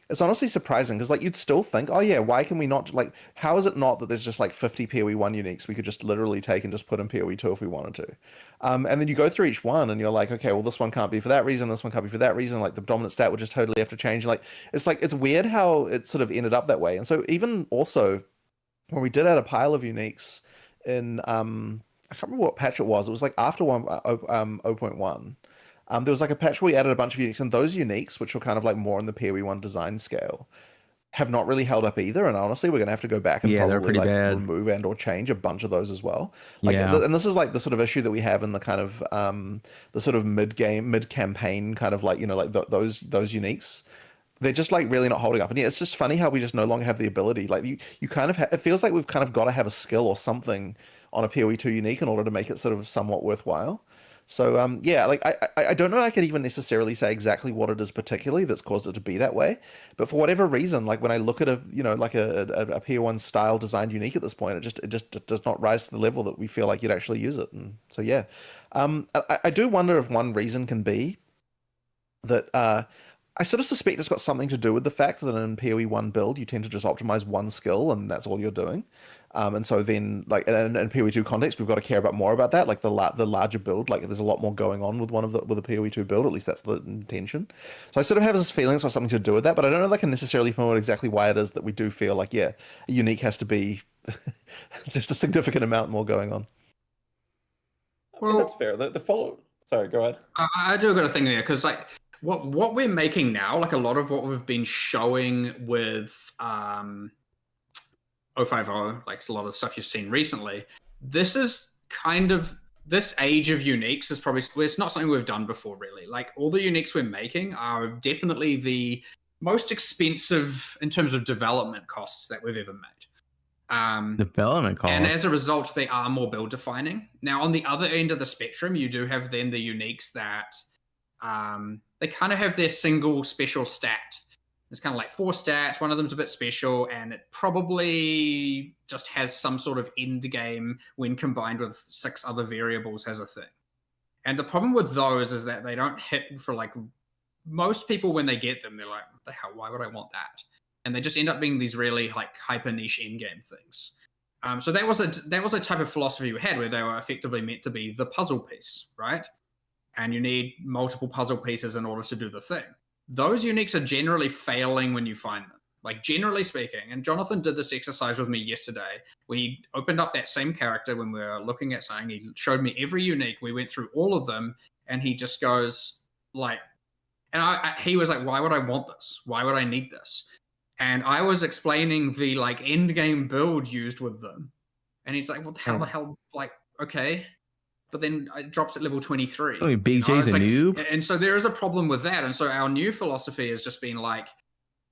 it's honestly surprising because like you'd still think, oh yeah, why can we not, like, how is it not that there's just like 50 PoE 1 uniques we could just literally take and just put in PoE 2 if we wanted to? And then you go through each one and you're like, okay, well this one can't be for that reason, this one can't be for that reason, like the dominant stat would just totally have to change. Like it's weird how it sort of ended up that way. And so even also when we did add a pile of uniques in I can't remember what patch it was like after 0.1. There was like a patch where we added a bunch of uniques, and those uniques, which were kind of like more in the PoE 1 design scale, have not really held up either. And honestly, we're gonna have to go back and they're probably pretty like bad. remove and or change a bunch of those as well. Like, Yeah. and this is like the sort of issue that we have in the kind of the sort of mid campaign kind of like, you know, like those uniques. They're just like really not holding up. And yeah, it's just funny how we just no longer have the ability. Like you kind of it feels like we've kind of got to have a skill or something on a PoE 2 unique in order to make it sort of somewhat worthwhile. So yeah, like I don't know I can even necessarily say exactly what it is particularly that's caused it to be that way, but for whatever reason, like when I look at a, you know, like a PoE 1 style designed unique at this point, it just does not rise to the level that we feel like you'd actually use it. And so yeah, I do wonder if one reason can be that I sort of suspect it's got something to do with the fact that in PoE 1 build you tend to just optimize one skill and that's all you're doing. And so then, like in PoE 2 context, we've got to care about more about that, like the larger build. Like there's a lot more going on with with a PoE 2 build. At least that's the intention. So I sort of have this feeling it's got something to do with that, but I don't know if I can necessarily promote exactly why it is that we do feel like, yeah, a unique has to be just a significant amount more going on. Well, that's fair. The follow. Sorry, go ahead. I do got a thing there because like what we're making now, like a lot of what we've been showing with 050, like a lot of the stuff you've seen recently, this is kind of, this age of uniques is probably, it's not something we've done before really. Like all the uniques we're making are definitely the most expensive in terms of development costs that we've ever made. Development costs. And as a result, they are more build defining. Now on the other end of the spectrum, you do have then the uniques that they kind of have their single special stat. There's kind of like 4 stats, one of them's a bit special, and it probably just has some sort of end game when combined with 6 other variables as a thing. And the problem with those is that they don't hit for like, most people when they get them, they're like, what the hell, why would I want that? And they just end up being these really like hyper niche end game things. So that was a type of philosophy we had where they were effectively meant to be the puzzle piece, right? And you need multiple puzzle pieces in order to do the thing. Those uniques are generally failing when you find them, like generally speaking. And Jonathan did this exercise with me yesterday. We opened up that same character when we were looking at something. He showed me every unique. We went through all of them, and he just goes like, and he was like, why would I want this? Why would I need this? And I was explaining the like end game build used with them. And he's like, well, how the hell, like, okay. But then it drops at level 23. I mean, Big J's a noob. And so there is a problem with that. And so our new philosophy has just been like,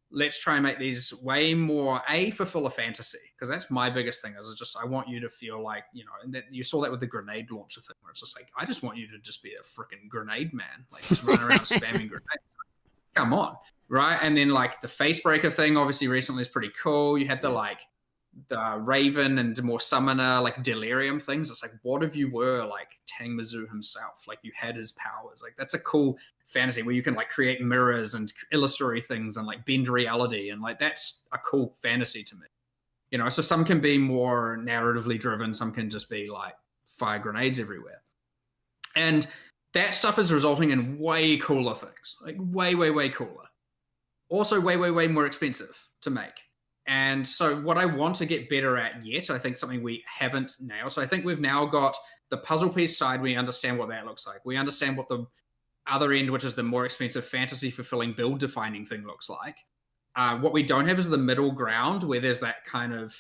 let's try and make these way more fulfill a fantasy. Because that's my biggest thing is just, I want you to feel like, you know, and that you saw that with the grenade launcher thing where it's just like, I just want you to just be a freaking grenade man. Like just run around spamming grenades. Come on. Right. And then like the face breaker thing, obviously recently is pretty cool. You had the like, the Raven and more summoner like delirium things. It's like, what if you were like Tang Mizu himself? Like you had his powers. Like that's a cool fantasy where you can like create mirrors and illusory things and like bend reality, and like that's a cool fantasy to me. You know, so some can be more narratively driven, some can just be like fire grenades everywhere. And that stuff is resulting in way cooler things. Like way, way, way cooler. Also way, way, way more expensive to make. And so what I want to get better at yet, I think something we haven't now. So I think we've now got the puzzle piece side. We understand what that looks like. We understand what the other end, which is the more expensive fantasy fulfilling build defining thing looks like. What we don't have is the middle ground where there's that kind of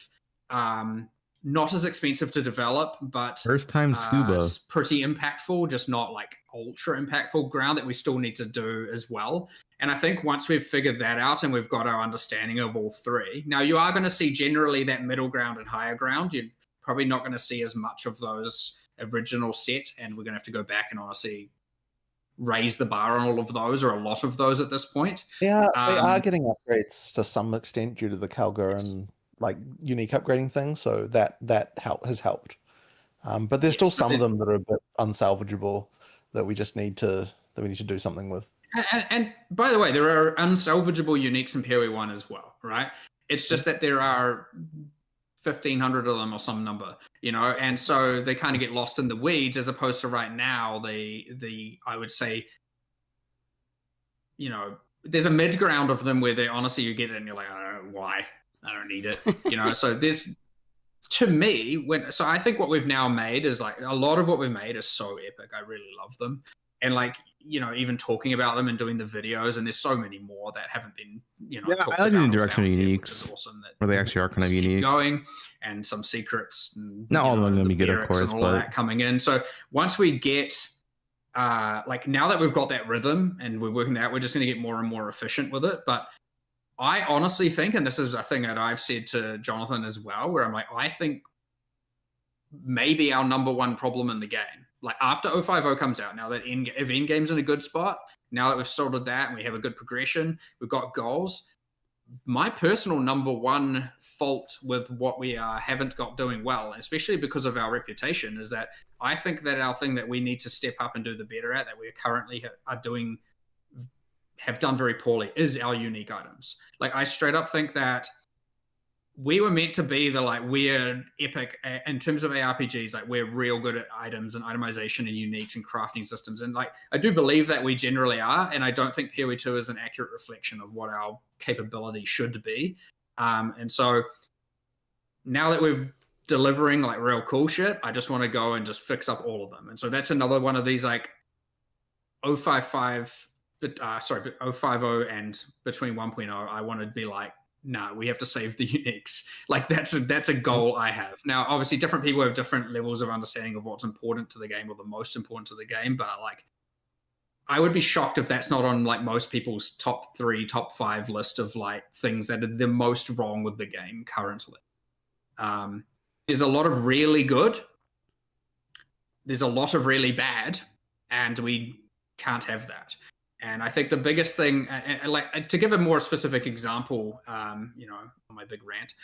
not as expensive to develop, but first time scuba, pretty impactful, just not like ultra impactful ground that we still need to do as well. And I think once we've figured that out and we've got our understanding of all three, now you are going to see generally that middle ground and higher ground. You're probably not going to see as much of those original set, and we're going to have to go back and honestly raise the bar on all of those, or a lot of those at this point. Yeah, they are getting upgrades to some extent due to the Calgarian like unique upgrading thing, so that has helped. But there's still some of them that are a bit unsalvageable that we just need to do something with. And by the way, there are unsalvageable uniques in PoE 1 as well, right? It's just that there are 1,500 of them or some number, you know, and so they kind of get lost in the weeds, as opposed to right now, the I would say, you know, there's a mid ground of them where they honestly, you get it and you're like, I don't know why, I don't need it, you know. So there's, to me, so I think what we've now made is like, a lot of what we've made is so epic. I really love them. And like, you know, even talking about them and doing the videos, and there's so many more that haven't been, you know, I like the direction of uniques, where they actually are kind of unique. Going, and some secrets. And, not all of them are going to be good, of course, and all but that coming in. So once we get, like now that we've got that rhythm and we're working that, we're just going to get more and more efficient with it. But I honestly think, and this is a thing that I've said to Jonathan as well, where I'm like, I think maybe our number one problem in the game, like after 050 comes out, now that if Endgame's in a good spot, now that we've sorted that and we have a good progression, we've got goals, my personal number one fault with what we haven't got doing well, especially because of our reputation, is that I think that our thing that we need to step up and do the better at, that we currently have done very poorly, is our unique items. Like I straight up think that we were meant to be the like weird epic in terms of ARPGs, like we're real good at items and itemization and uniques and crafting systems, and like I do believe that we generally are, and I don't think PoE2 is an accurate reflection of what our capability should be. And so now that we're delivering like real cool shit, I just want to go and just fix up all of them. And so that's another one of these like 055 50 and between 1.0, I want to be like, nah, we have to save the uniques. Like that's a goal I have. Now, obviously different people have different levels of understanding of what's important to the game or the most important to the game, but like I would be shocked if that's not on like most people's top 3, top 5 list of like things that are the most wrong with the game currently. There's a lot of really good, there's a lot of really bad, and we can't have that. And I think the biggest thing, like to give a more specific example, you know, on my big rant,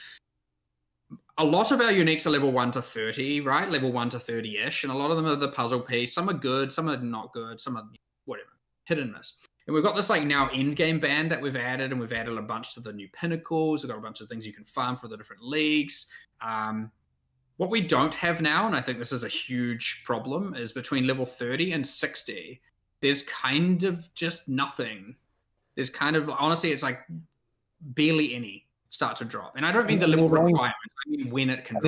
a lot of our uniques are level 1 to 30, right? Level 1 to 30-ish, and a lot of them are the puzzle piece. Some are good, some are not good, some are whatever, hit and miss. And we've got this like now Endgame band that we've added, and we've added a bunch to the new pinnacles. We've got a bunch of things you can farm for the different leagues. What we don't have now, and I think this is a huge problem, is between level 30 and 60, there's kind of just nothing. There's kind of, honestly, it's like barely any start to drop. And I don't mean the level requirements, I mean when it can drop.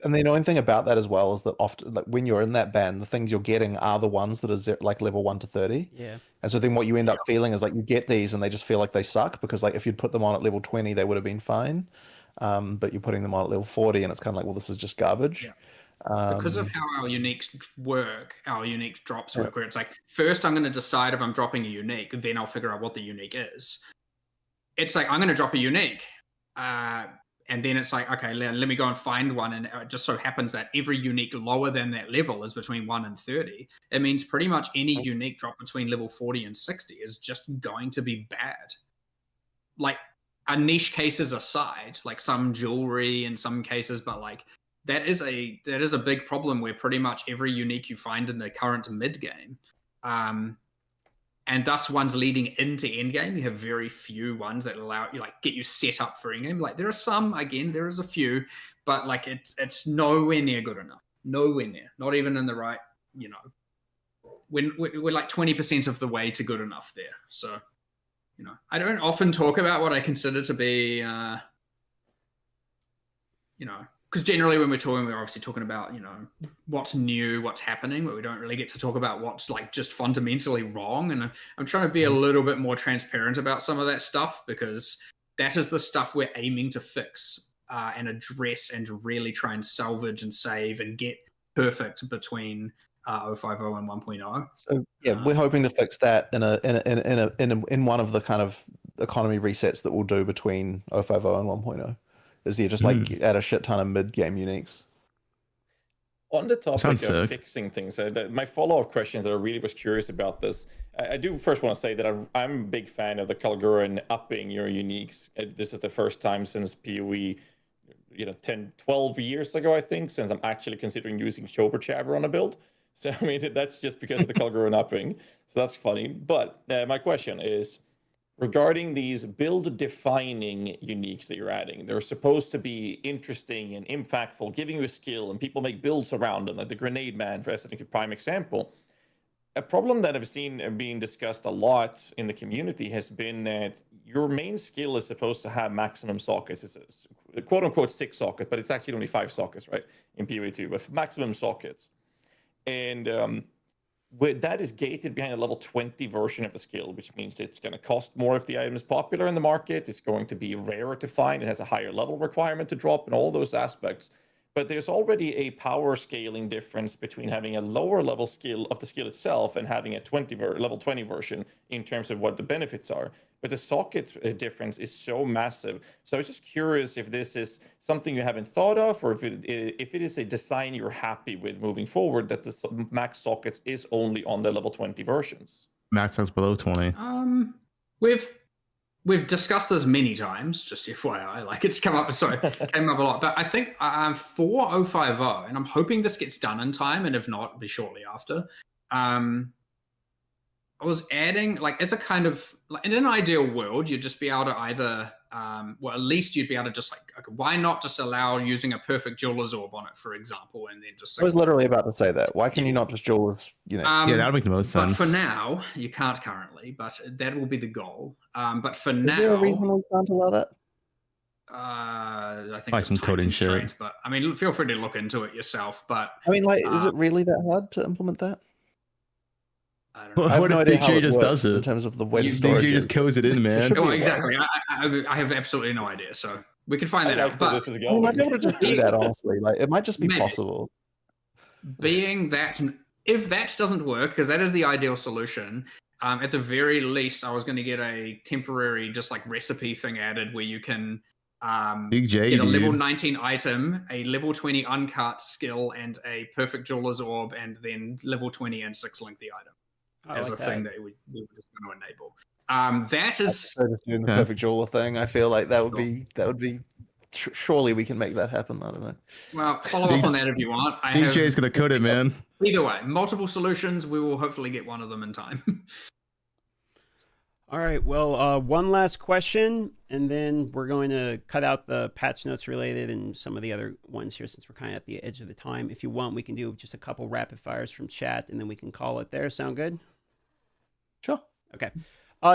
And the annoying thing about that as well is that often, like when you're in that band, the things you're getting are the ones that are like level 1 to 30. Yeah. And so then what you end up feeling is like you get these and they just feel like they suck, because like if you'd put them on at level 20, they would have been fine. But you're putting them on at level 40 and it's kind of like, well, this is just garbage. Yeah. Because of how our uniques work, our unique drops work, where it's like, first I'm going to decide if I'm dropping a unique, then I'll figure out what the unique is. It's like, I'm going to drop a unique. And then it's like, okay, let me go and find one. And it just so happens that every unique lower than that level is between 1 and 30. It means pretty much any unique drop between level 40 and 60 is just going to be bad. Like, a niche cases aside, like some jewelry in some cases, but like, that is a big problem where pretty much every unique you find in the current mid game, and thus ones leading into endgame, you have very few ones that allow you, like, get you set up for endgame. Like there are some, again, there is a few, but like it's nowhere near good enough. Nowhere near, not even in the right, you know, we're like 20% of the way to good enough there. So, you know, I don't often talk about what I consider to be, you know, because generally when we're talking, we're obviously talking about, you know, what's new, what's happening, but we don't really get to talk about what's like just fundamentally wrong. And I'm trying to be a little bit more transparent about some of that stuff, because that is the stuff we're aiming to fix and address and really try and salvage and save and get perfect between 050 and 1.0. So yeah, we're hoping to fix that in one of the kind of economy resets that we'll do between 050 and 1.0. Is there just like add a shit ton of mid game uniques? On the topic Sounds of sick. fixing things, my follow-up questions that I really was curious about this. I do first want to say that I'm a big fan of the Kalguran upping your uniques. This is the first time since PoE, 10, 12 years ago, I think, since I'm actually considering using Shober Chabber on a build. So, I mean, that's just because of the Kalguran upping. So that's funny. But my question is, regarding these build-defining uniques that you're adding, they're supposed to be interesting and impactful, giving you a skill, and people make builds around them, like the Grenade Man, for a prime example. A problem that I've seen being discussed a lot in the community has been that your main skill is supposed to have maximum sockets. It's a quote-unquote 6 socket, but it's actually only 5 sockets, right, in PoE2, but maximum sockets. And that is gated behind a level 20 version of the skill, which means it's going to cost more if the item is popular in the market. It's going to be rarer to find. It has a higher level requirement to drop and all those aspects. But there's already a power scaling difference between having a lower level skill of the skill itself and having a level 20 version in terms of what the benefits are. But the socket difference is so massive. So I was just curious if this is something you haven't thought of, or if it is a design you're happy with moving forward, that the max sockets is only on the level 20 versions. Max sockets below 20. We've discussed this many times, just FYI, like it's came up a lot. But I think for 050, and I'm hoping this gets done in time, and if not, it'll be shortly after. I was adding, like, as a kind of, like, in an ideal world, you'd just be able to either, well, at least you'd be able to just, like, okay, why not just allow using a perfect Jeweler's Orb on it, for example, and then just... I was literally about to say that. Why can you not just Jeweler's, yeah, that would make the most sense. But for now, you can't currently, but that will be the goal. But for now... Is there a reason we can't allow that? I think like some coding shit. But, I mean, feel free to look into it yourself, but... I mean, like, is it really that hard to implement that? I don't know. I What have no if idea how BJ it just works does it? in terms of the way to BJ store just codes it in, man. Oh, exactly. I have absolutely no idea, so we can find that out. But this is I might be able to just do that, honestly. Like, it might just be possible. Being that, if that doesn't work, because that is the ideal solution, at the very least, I was going to get a temporary, just like recipe thing added where you can Big J, get a level dude. 19 item, a level 20 uncut skill, and a perfect Jeweler's Orb, and then level 20 and 6-link the item. As a thing that we were just going to enable. That is Just doing the perfect jeweler thing. I feel like that would be. Surely we can make that happen. I don't know. Well, follow up on that if you want. BJ's gonna code it, man. Either way, multiple solutions. We will hopefully get one of them in time. All right. Well, one last question, and then we're going to cut out the patch notes related and some of the other ones here, since we're kind of at the edge of the time. If you want, we can do just a couple rapid fires from chat, and then we can call it there. Sound good? Sure. Okay.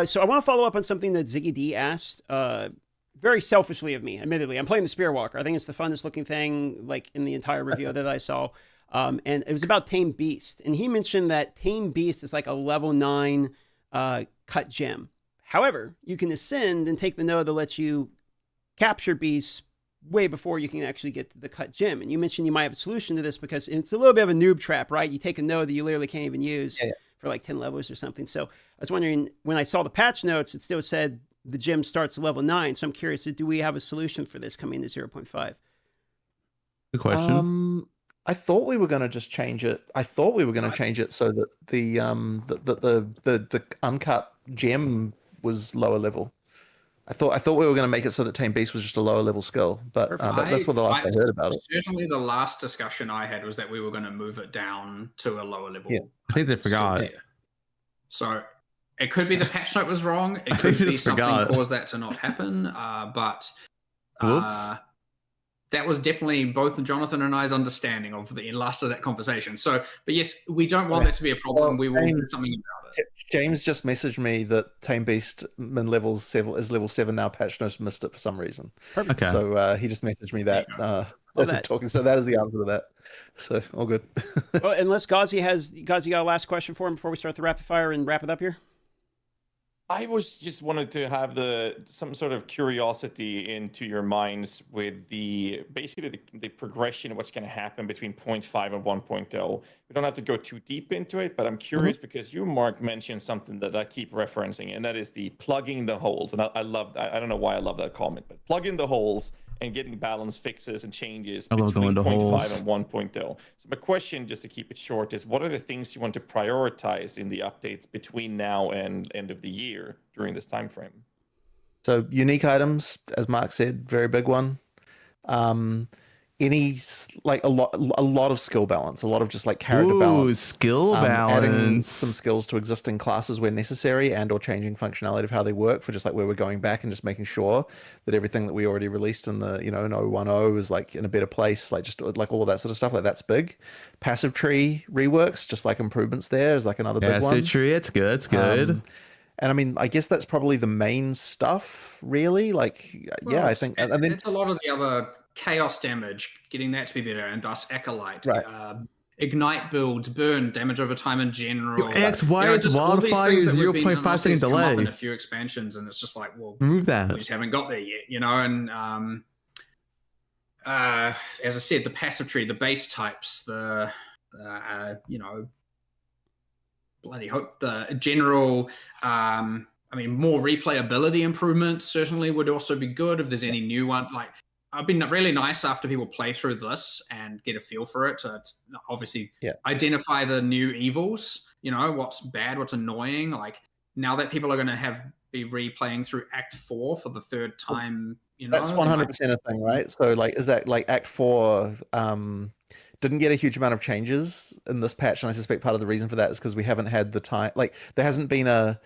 So I want to follow up on something that Ziggy D asked, very selfishly of me, admittedly. I'm playing the Spear Walker. I think it's the funnest looking thing, like, in the entire review that I saw. And it was about Tame Beast. And he mentioned that Tame Beast is like a level 9 cut gem. However, you can ascend and take the node that lets you capture beasts way before you can actually get to the cut gem. And you mentioned you might have a solution to this because it's a little bit of a noob trap, right? You take a node that you literally can't even use for like 10 levels or something. So I was wondering, when I saw the patch notes, it still said the gem starts at level 9. So I'm curious, do we have a solution for this coming to 0.5? Good question. I thought we were going to just change it. I thought we were going to change it so that the uncut gem was lower level. I thought we were going to make it so that Tame Beast was just a lower level skill, but that's what the last I heard about it. Certainly, the last discussion I had was that we were going to move it down to a lower level. Yeah. I think they forgot. So it could be the patch note was wrong. It could be something caused that to not happen. But that was definitely both Jonathan and I's understanding of the last of that conversation. So, but yes, we don't want that to be a problem. We will do something about it. James just messaged me that Tame Beast min levels is level 7 now. Patch notes missed it for some reason. Perfect. Okay. So he just messaged me that as we're talking. So that is the answer to that. So all good. Well, unless Ghazi got a last question for him before we start the rapid fire and wrap it up here. I was just wanted to have some sort of curiosity into your minds with basically the progression of what's going to happen between 0.5 and 1.0. We don't have to go too deep into it, but I'm curious because you, Mark, mentioned something that I keep referencing, and that is the plugging the holes. And I love that. I don't know why I love that comment, but plugging the holes and getting balance fixes and changes I love between going to 0.5 holes. and 1.0. So my question, just to keep it short, is what are the things you want to prioritize in the updates between now and end of the year during this time frame? So unique items, as Mark said, very big one. Like a lot of skill balance, a lot of just like character balance, skill adding balance, some skills to existing classes where necessary, and or changing functionality of how they work for just like where we're going back and just making sure that everything that we already released in the in 010 is like in a better place, like just like all of that sort of stuff. Like that's big. Passive tree reworks, just like improvements there is like another big one. Passive tree, it's good, it's good. And I mean, I guess that's probably the main stuff, really. Like, yeah, I think, and then it's a lot of the other chaos damage, getting that to be better, and thus acolyte, ignite builds, burn damage over time in general. Why is wildfire 0.5 second delay? In a few expansions, and it's just like, well, remove that. We just haven't got there yet, And as I said, the passive tree, the base types, the bloody hope the general more replayability improvements certainly would also be good if there's any new one. Like, I've been really nice after people play through this and get a feel for it to obviously identify the new evils, what's bad, what's annoying. Like, now that people are going to be replaying through Act 4 for the third time, that's 100% a thing, right? So like, is that like Act 4 didn't get a huge amount of changes in this patch, and I suspect part of the reason for that is because we haven't had the time. Like, there hasn't been a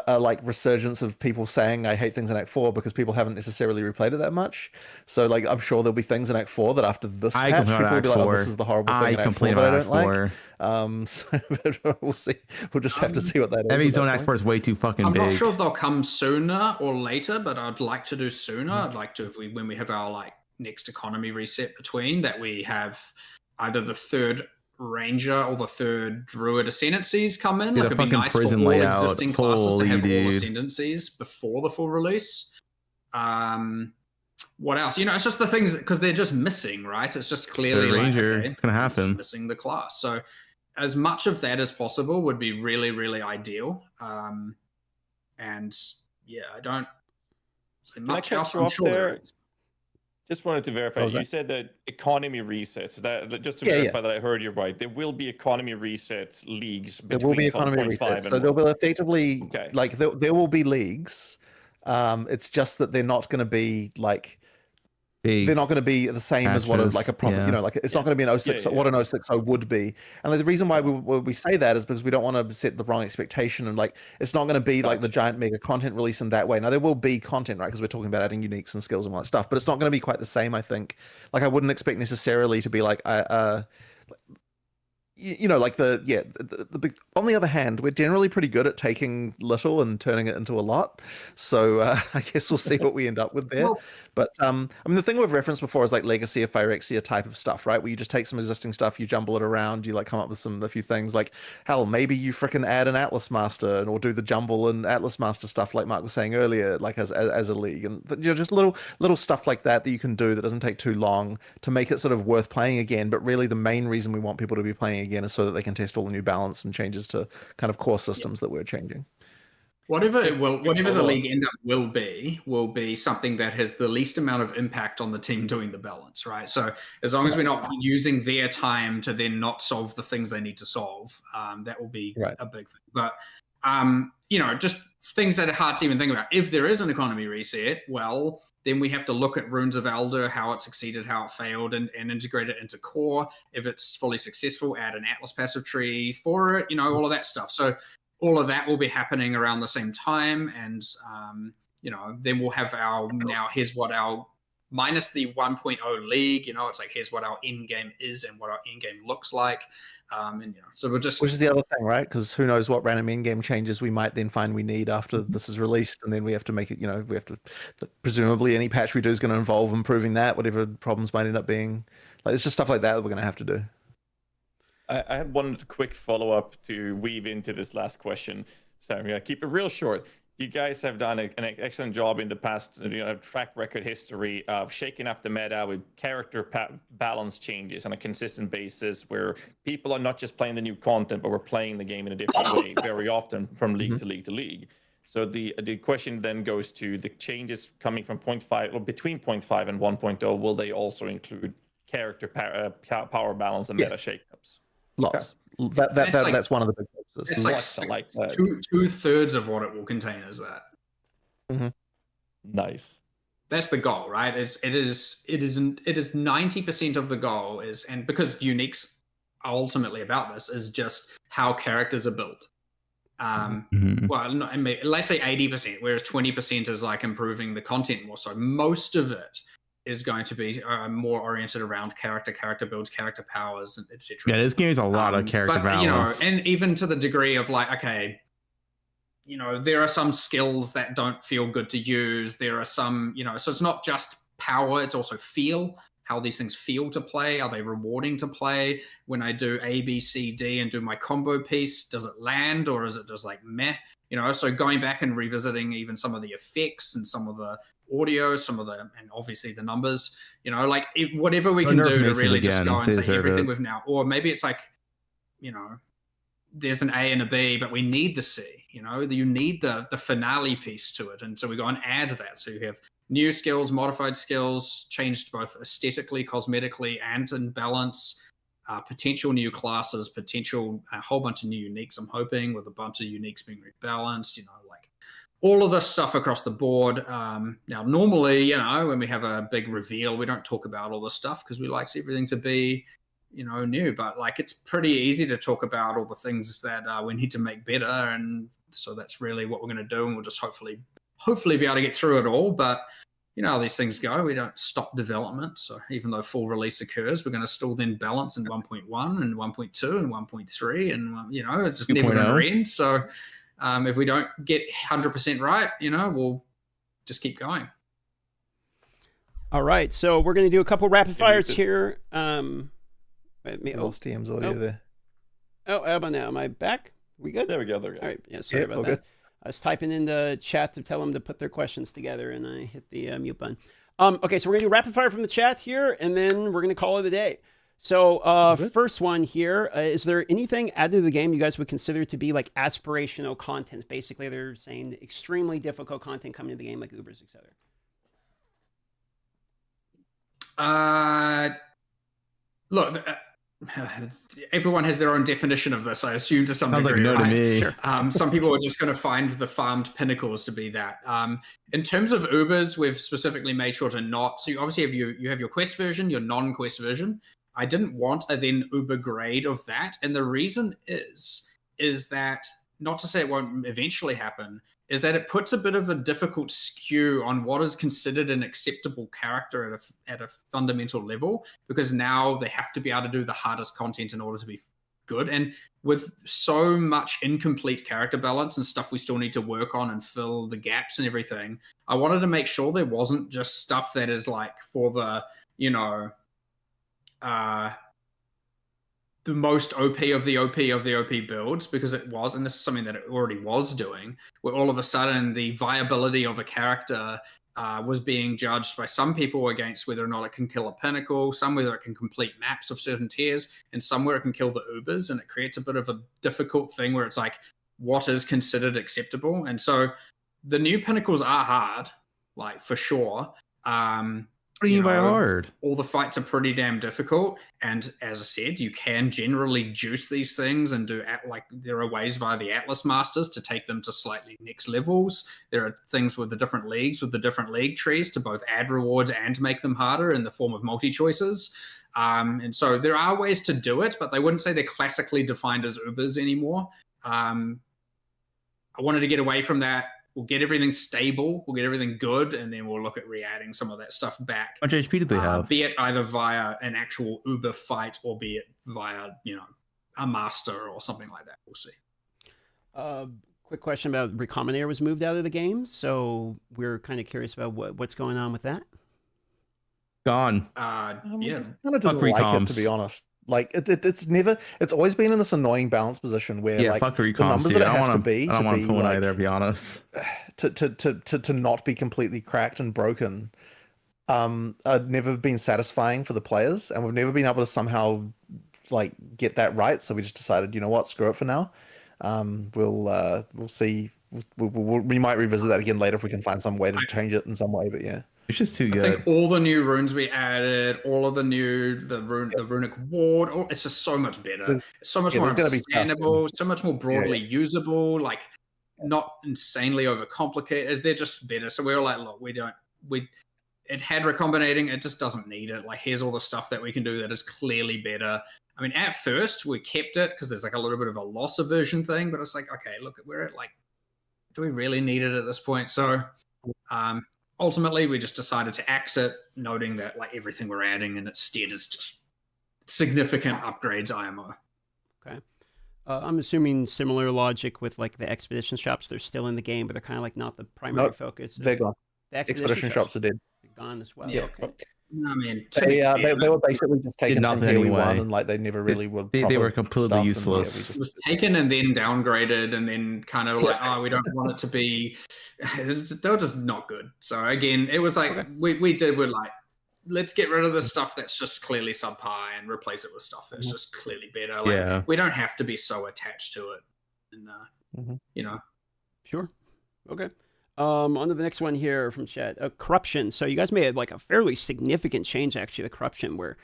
like resurgence of people saying I hate things in Act 4 because people haven't necessarily replayed it that much. So like, I'm sure there'll be things in Act 4 that after this patch, people will be like, oh, this is the horrible thing in Act 4 that I don't like. So we'll see. We'll just have to see what that is. That means Zone Act 4 is way too fucking big. I'm not sure if they'll come sooner or later, but I'd like to do sooner. I'd like to, when we have our like next economy reset between, that we have either the third ranger or the third druid ascendancies come in. Like, it'd be nice for all existing classes to have all ascendancies before the full release. What else? It's just the things, because they're just missing, right? It's just clearly ranger. It's gonna happen. Just missing the class. So as much of that as possible would be really, really ideal. And yeah, I don't see much else. I'm sure there. Just wanted to verify. You said that economy resets. That just to verify that I heard you right. There will be economy resets leagues. There will be economy resets. So there will effectively like there will be leagues. It's just that they're not going to be like they're not going to be the same as what like a proper like it's not going to be an 06 what an 060 would be. And the reason why we say that is because we don't want to set the wrong expectation, and like it's not going to be like the giant mega content release in that way. Now there will be content, right, because we're talking about adding uniques and skills and all that stuff, but it's not going to be quite the same. I think like I wouldn't expect necessarily to be like like the on the other hand, we're generally pretty good at taking little and turning it into a lot. So I guess we'll see what we end up with there. But I mean, the thing we've referenced before is like Legacy or Phyrexia type of stuff, right? Where you just take some existing stuff, you jumble it around, you like come up with a few things. Like, hell, maybe you freaking add an Atlas Master or do the jumble and Atlas Master stuff like Mark was saying earlier, like as a league, and just little stuff like that you can do that doesn't take too long to make it sort of worth playing again. But really, the main reason we want people to be playing again is so that they can test all the new balance and changes to kind of core systems that we're changing. Whatever the league end up will be something that has the least amount of impact on the team doing the balance, right? So as long as we're not using their time to then not solve the things they need to solve, that will be a big thing. But just things that are hard to even think about. If there is an economy reset, well, then we have to look at Runes of Elder, how it succeeded, how it failed, and integrate it into core. If it's fully successful, add an Atlas passive tree for it, all of that stuff. So all of that will be happening around the same time, and then we'll have here's what our minus the 1.0 league, it's like here's what our end game is and what our end game looks like, so we'll just, which is the other thing, right? Because who knows what random end game changes we might then find we need after this is released, and then we have to make it, we have to, presumably any patch we do is going to involve improving that, whatever problems might end up being. Like, it's just stuff like that we're going to have to do. I had one quick follow-up to weave into this last question. So I'm going to keep it real short. You guys have done an excellent job in the past, track record history of shaking up the meta with character balance changes on a consistent basis, where people are not just playing the new content, but we're playing the game in a different way very often from league to league to league. So the question then goes to the changes coming from 0.5 or between 0.5 and 1.0. Will they also include character power balance and meta shakeups? Lots. That's one of the big focuses. It's like two-thirds of what it will contain is that. Nice. That's the goal, right? It is 90% of the goal is, and because uniques are ultimately about this, is just how characters are built. Well, no, let's say 80%, whereas 20% is like improving the content more. So most of it is going to be more oriented around character builds, character powers, etc. Yeah, this game is a lot of character balance. And even to the degree of like, okay, there are some skills that don't feel good to use. There are some, so it's not just power, it's also feel, how these things feel to play. Are they rewarding to play? When I do A, B, C, D and do my combo piece, does it land or is it just like meh? So going back and revisiting even some of the effects and some of the audio, and obviously the numbers, whatever we can do to really just go and say everything we've now, or maybe it's like, there's an A and a B, but we need the C, you need the finale piece to it. And so we go and add that. So you have new skills, modified skills, changed both aesthetically, cosmetically, and in balance, potential new classes, a whole bunch of new uniques, I'm hoping, with a bunch of uniques being rebalanced, like all of this stuff across the board. Now, normally, when we have a big reveal, we don't talk about all this stuff because we like everything to be, new, but like it's pretty easy to talk about all the things that we need to make better. And so that's really what we're going to do. And we'll just hopefully be able to get through it all. But how these things go, we don't stop development. So even though full release occurs, we're going to still then balance in 1.1 and 1.2 and 1.3. And, it's just never going to end. So if we don't get 100% right, we'll just keep going. All right. So we're going to do a couple rapid fires here. Lost TM's audio there. Oh, how about now? Am I back? We good? There we go. All right. Yeah, sorry about that. I was typing in the chat to tell them to put their questions together, and I hit the mute button. Okay, so we're going to do rapid fire from the chat here, and then we're going to call it a day. So first one here, is there anything added to the game you guys would consider to be like aspirational content? Basically, they're saying extremely difficult content coming to the game, like Ubers, etc. Look, everyone has their own definition of this, I assume, to some degree. Sounds like no to me. Sure. Some people are just going to find the farmed pinnacles to be that. In terms of Ubers, we've specifically made sure to not. So you obviously have your quest version, your non-quest version. I didn't want a then Uber grade of that, and the reason is that, not to say it won't eventually happen, is that it puts a bit of a difficult skew on what is considered an acceptable character at a fundamental level, because now they have to be able to do the hardest content in order to be good. And with so much incomplete character balance and stuff we still need to work on and fill the gaps and everything, I wanted to make sure there wasn't just stuff that is like for the, the most OP of the OP of the OP builds, because it was, and this is something that it already was doing, where all of a sudden the viability of a character was being judged by some people against whether or not it can kill a pinnacle, some whether it can complete maps of certain tiers, and some where it can kill the Ubers, and it creates a bit of a difficult thing where it's like, what is considered acceptable? And so the new pinnacles are hard, like for sure. What do you mean by hard? All the fights are pretty damn difficult, and as I said, you can generally juice these things and do there are ways via the Atlas Masters to take them to slightly next levels. There are things with the different leagues, with the different league trees, to both add rewards and make them harder in the form of multi-choices. And so there are ways to do it, but they wouldn't say they're classically defined as Ubers anymore. I wanted to get away from that. We'll get everything stable, we'll get everything good, and then we'll look at re-adding some of that stuff back. How much HP did they have? Be it either via an actual Uber fight or be it via, a master or something like that. We'll see. Quick question about Recombinator was moved out of the game, so we're kind of curious about what's going on with that. Gone. Yeah. Kind of didn't like it, to be honest. Like it's always been in this annoying balance position where like fuck the recoms, numbers dude. that it has to be I don't want to pull like, either, to be honest. To not be completely cracked and broken, never been satisfying for the players, and we've never been able to somehow like get that right. So we just decided, you know what, screw it for now. We'll see we might revisit that again later if we can find some way to change it in some way. But yeah, it's just too I good. think all the new runes we added, all of the runic ward, it's just so much better. It's so much more understandable, so much more broadly usable, like not insanely overcomplicated. They're just better. So we were like, look, it had recombinating, it just doesn't need it. Like, here's all the stuff that we can do that is clearly better. I mean, at first we kept it because there's like a little bit of a loss aversion thing, but it's like, okay, look, we're at like, do we really need it at this point? So ultimately we just decided to axe it, noting that like everything we're adding in its stead is just significant upgrades IMO. Okay. I'm assuming similar logic with like the expedition shops. They're still in the game, but they're kind of like not the primary focus. They're gone. The Expedition shops are dead. Gone as well. Yeah. Okay. I mean, they were basically just taken from nothing Tier 1 anyway. and like they never really were. They were completely useless. It was taken and then downgraded and then kind of like, oh, we don't want it to be. They were just not good. So again, it was like we're like, let's get rid of the stuff that's just clearly subpar and replace it with stuff that's just clearly better. Like, we don't have to be so attached to it, and you know. Sure. Okay. On to the next one here from chat. Corruption. So you guys made like a fairly significant change, actually, the corruption, where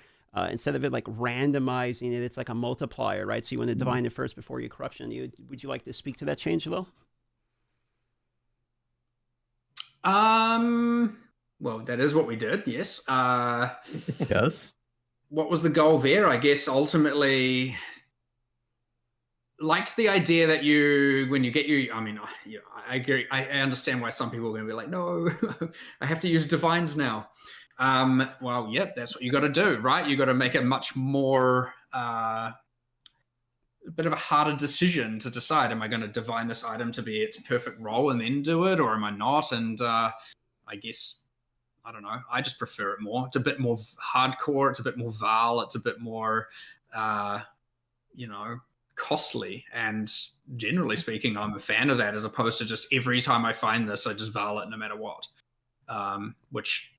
instead of it like randomizing it, it's like a multiplier, right? So you want to divine it first before you corruption. Would you like to speak to that change, though? Well, that is what we did. Yes. Yes. What was the goal there? I guess ultimately, liked the idea that when you get I mean, I agree. I understand why some people are going to be like, no, I have to use divines now. Well, yep, that's what you got to do, right? You got to make it much more, a bit of a harder decision to decide, am I going to divine this item to be its perfect role and then do it, or am I not? And I guess, I don't know, I just prefer it more. It's a bit more hardcore. It's a bit more Val. It's a bit more, costly, and generally speaking, I'm a fan of that, as opposed to just every time I find this, I just Val it no matter what. Which,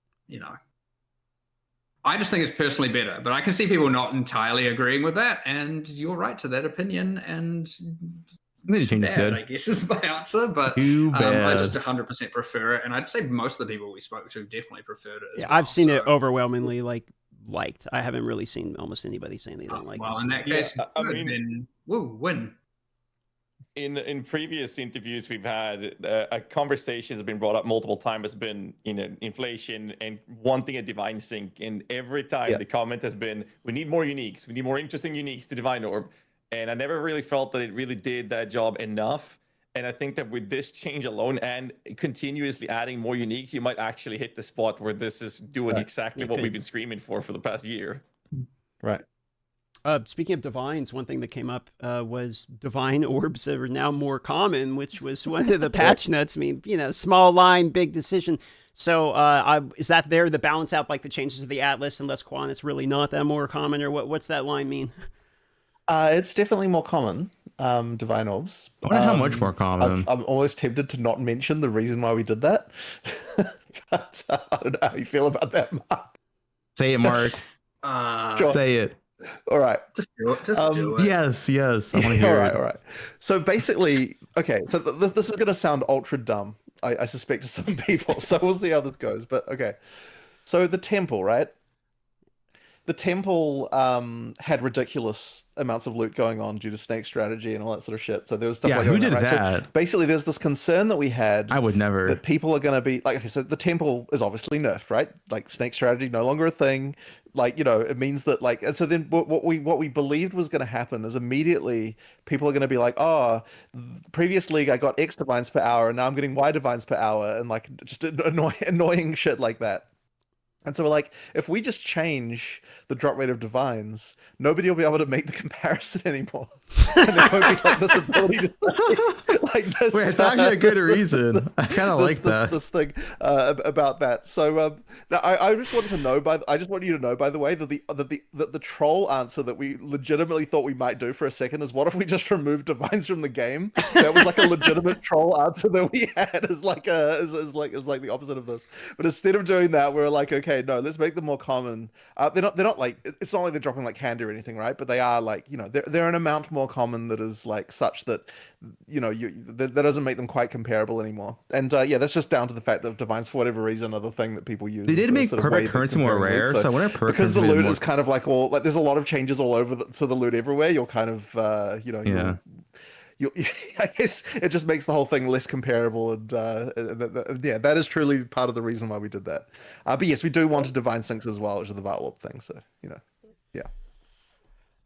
I just think it's personally better, but I can see people not entirely agreeing with that, and you're right to that opinion, and the change is good, I guess, is my answer, but I just 100% prefer it, and I'd say most of the people we spoke to definitely preferred it as well. I've seen it overwhelmingly liked. I haven't really seen almost anybody saying they don't like it. Well, in that case, then win. In previous interviews we've had, a conversation has been brought up multiple times, has been inflation and wanting a divine sync, and every time the comment has been, we need more uniques, we need more interesting uniques to divine orb, and I never really felt that it really did that job enough. And I think that with this change alone and continuously adding more uniques, you might actually hit the spot where this is doing exactly what we've been screaming for the past year. Right. Speaking of divines, one thing that came up was divine orbs are now more common, which was one of the patch notes. I mean, small line, big decision. So is that there to balance out like the changes of the Atlas, unless Quan is really not that more common, or what's that line mean? It's definitely more common, divine orbs. I wonder how much more common. I'm almost tempted to not mention the reason why we did that. But I don't know how you feel about that, Mark. Say it, Mark. Sure. Say it. All right. Just do it. Just do it. Yes. I want to hear it. All right. So basically, okay, so this is going to sound ultra dumb, I suspect, to some people. So we'll see how this goes. But okay. So the temple, right? The temple had ridiculous amounts of loot going on due to snake strategy and all that sort of shit. So there was stuff like who did right? that? So basically, there's this concern that we had. I would never. That people are going to be like, okay, so the temple is obviously nerfed, right? Like snake strategy, no longer a thing. Like, it means that like, and so then what we believed was going to happen is immediately people are going to be like, oh, previous league I got X divines per hour and now I'm getting Y divines per hour, and like just annoying shit like that. And so we're like, if we just change the drop rate of divines, nobody will be able to make the comparison anymore. And there won't be like this ability to say, like this. Wait, it's actually a good reason. I kind of like that. This thing about that. So now I just want you to know by the way that the troll answer that we legitimately thought we might do for a second is, what if we just removed divines from the game? That was like a legitimate troll answer that we had as like the opposite of this. But instead of doing that, we were like, okay, no, let's make them more common. They're not like, it's not like they're dropping like candy or anything, right? But they are like, they're an amount more common that is like such that that doesn't make them quite comparable anymore. And yeah, that's just down to the fact that divines, for whatever reason, are the thing that people use. They did make perfect currency more rare, so I wonder if perfect because the currency made loot more- is kind of like all like there's a lot of changes all over so the loot everywhere. You'll kind of Yeah. I guess it just makes the whole thing less comparable, and yeah, that is truly part of the reason why we did that. But yes, we do want to divine syncs as well, which is the vital thing. So yeah.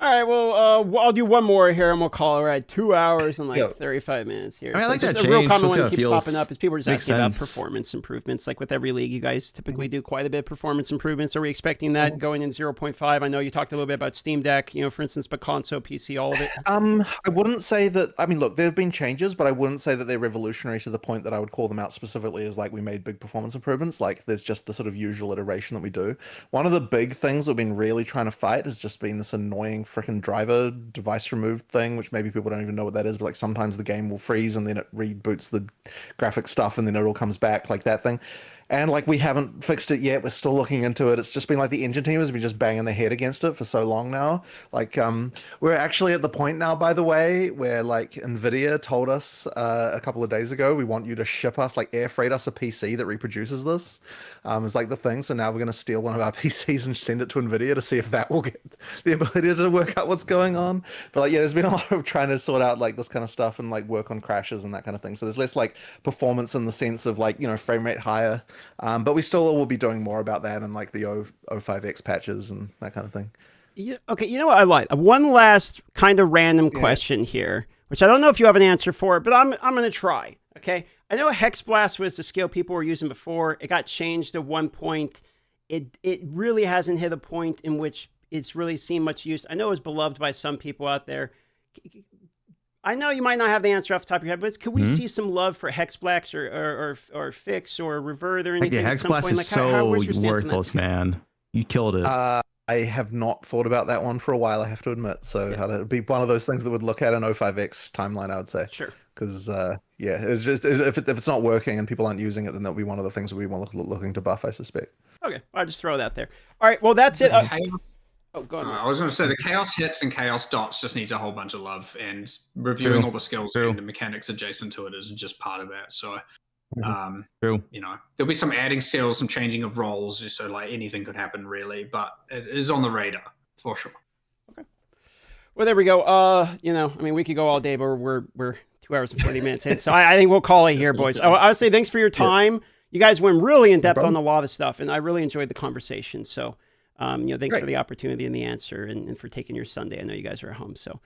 All right, well, I'll do one more here, and we'll call it right 2 hours and like 35 minutes here. I mean, I like just that a real change. common We'll see one how that it keeps feels. popping up is people are just Makes asking about sense. performance improvements. Like with every league, you guys typically do quite a bit of performance improvements. Are we expecting that going in 0.5? I know you talked a little bit about Steam Deck, for instance, but console, PC, all of it. I wouldn't say that. I mean, look, there have been changes, but I wouldn't say that they're revolutionary to the point that I would call them out specifically as like we made big performance improvements. Like there's just the sort of usual iteration that we do. One of the big things that we've been really trying to fight has just been this annoying freaking driver device removed thing, which maybe people don't even know what that is, but like sometimes the game will freeze and then it reboots the graphic stuff and then it all comes back, like that thing. And like we haven't fixed it yet. We're still looking into it. It's just been like the engine team has been just banging their head against it for so long now. Like we're actually at the point now, by the way, where like Nvidia told us a couple of days ago, we want you to ship us, like air freight us a PC that reproduces this. It's like the thing. So now we're going to steal one of our PCs and send it to Nvidia to see if that will get the ability to work out what's going on. But like, yeah, there's been a lot of trying to sort out like this kind of stuff and like work on crashes and that kind of thing. So there's less like performance in the sense of like, frame rate higher. But we still will be doing more about that and like the 05X patches and that kind of thing. Yeah, okay, you know what I like? One last kind of random question here, which I don't know if you have an answer for, but I'm going to try. Okay, I know Hex Blast was the skill people were using before. It got changed at one point. It really hasn't hit a point in which it's really seen much use. I know it was beloved by some people out there. I know you might not have the answer off the top of your head, but could we see some love for Hex Blast or Fix or Revert or anything? Yeah, Hex Blast is where's your stance on that worthless, skill? man. You killed it. I have not thought about that one for a while, I have to admit. So it'd be one of those things that would look at an 05X timeline, I would say. Sure. Because yeah, it's just if it's not working and people aren't using it, then that'll be one of the things that we want looking to buff, I suspect. Okay, I'll just throw that there. All right, well that's it. Oh, go on. I was going to say the chaos hits and chaos dots just needs a whole bunch of love, and reviewing all the skills and the mechanics adjacent to it is just part of that. So, True. There'll be some adding skills, some changing of roles, just so like anything could happen really, but it is on the radar for sure. Well, there we go. I mean, we could go all day, but we're 2 hours and 40 minutes in, so I think we'll call it here, boys. I would say thanks for your time. You guys went really in depth on a lot of stuff, and I really enjoyed the conversation. So. Thanks for the opportunity and the answer and for taking your Sunday. I know you guys are at home, so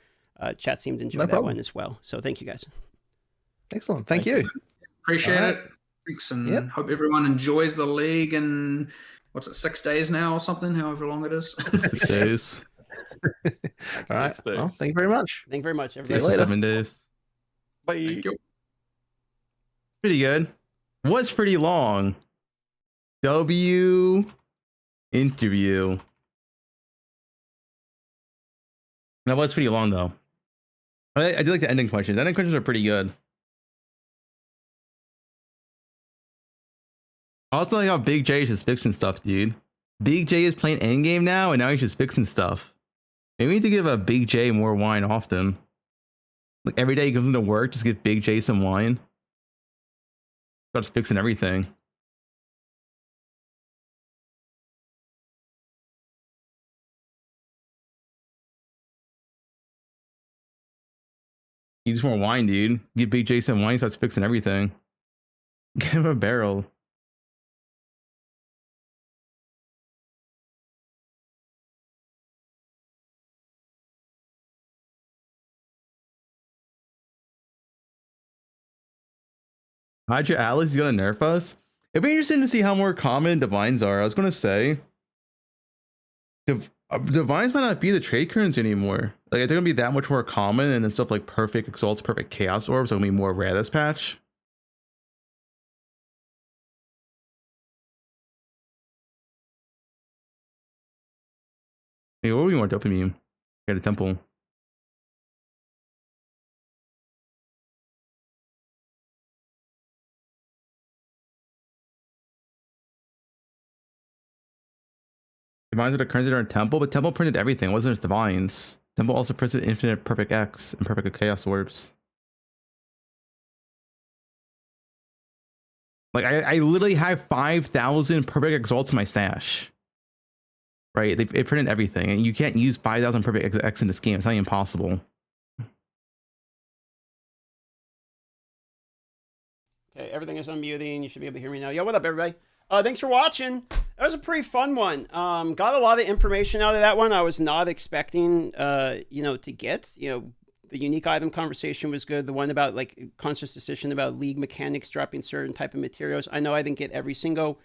chat seemed to enjoy that one as well. So thank you guys. Excellent. Thank you. Appreciate it. Thanks, and hope everyone enjoys the league. And what's it, 6 days now or something? However long it is. 6 days. All right. Well, thank you very much. Thank you very much. 6 or 7 days. Bye. Thank you. Pretty good. Was pretty long. W interview. That was pretty long though. I do like the ending questions. Ending questions are pretty good. I also like how Big J is just fixing stuff, dude. Big J is playing Endgame now, and now he's just fixing stuff. Maybe we need to give a Big J more wine often. Like every day he comes into work, just give Big J some wine. Starts fixing everything. You just want wine, dude. Get Big J some wine, starts fixing everything. Give him a barrel. Hydra Alice is gonna nerf us. It'd be interesting to see how more common divines are. I was gonna say divines might not be the trade currency anymore. Like they're gonna be that much more common, and then stuff like perfect exalts, perfect chaos orbs are gonna be more rare this patch. Hey, what do we want dopamine? At a temple. Divines are the currency in our temple, but temple printed everything. It wasn't just divines. Temple also presents infinite perfect X and perfect chaos orbs. Like I literally have 5,000 perfect exalts in my stash. Right? They printed everything, and you can't use 5,000 perfect X in this game. It's not even possible. Okay, everything is unmuting. You should be able to hear me now. Yo, what up, everybody? Thanks for watching. That was a pretty fun one. Got a lot of information out of that one. I was not expecting, to get. The unique item conversation was good. The one about like conscious decision about league mechanics dropping certain type of materials. I know I didn't get every single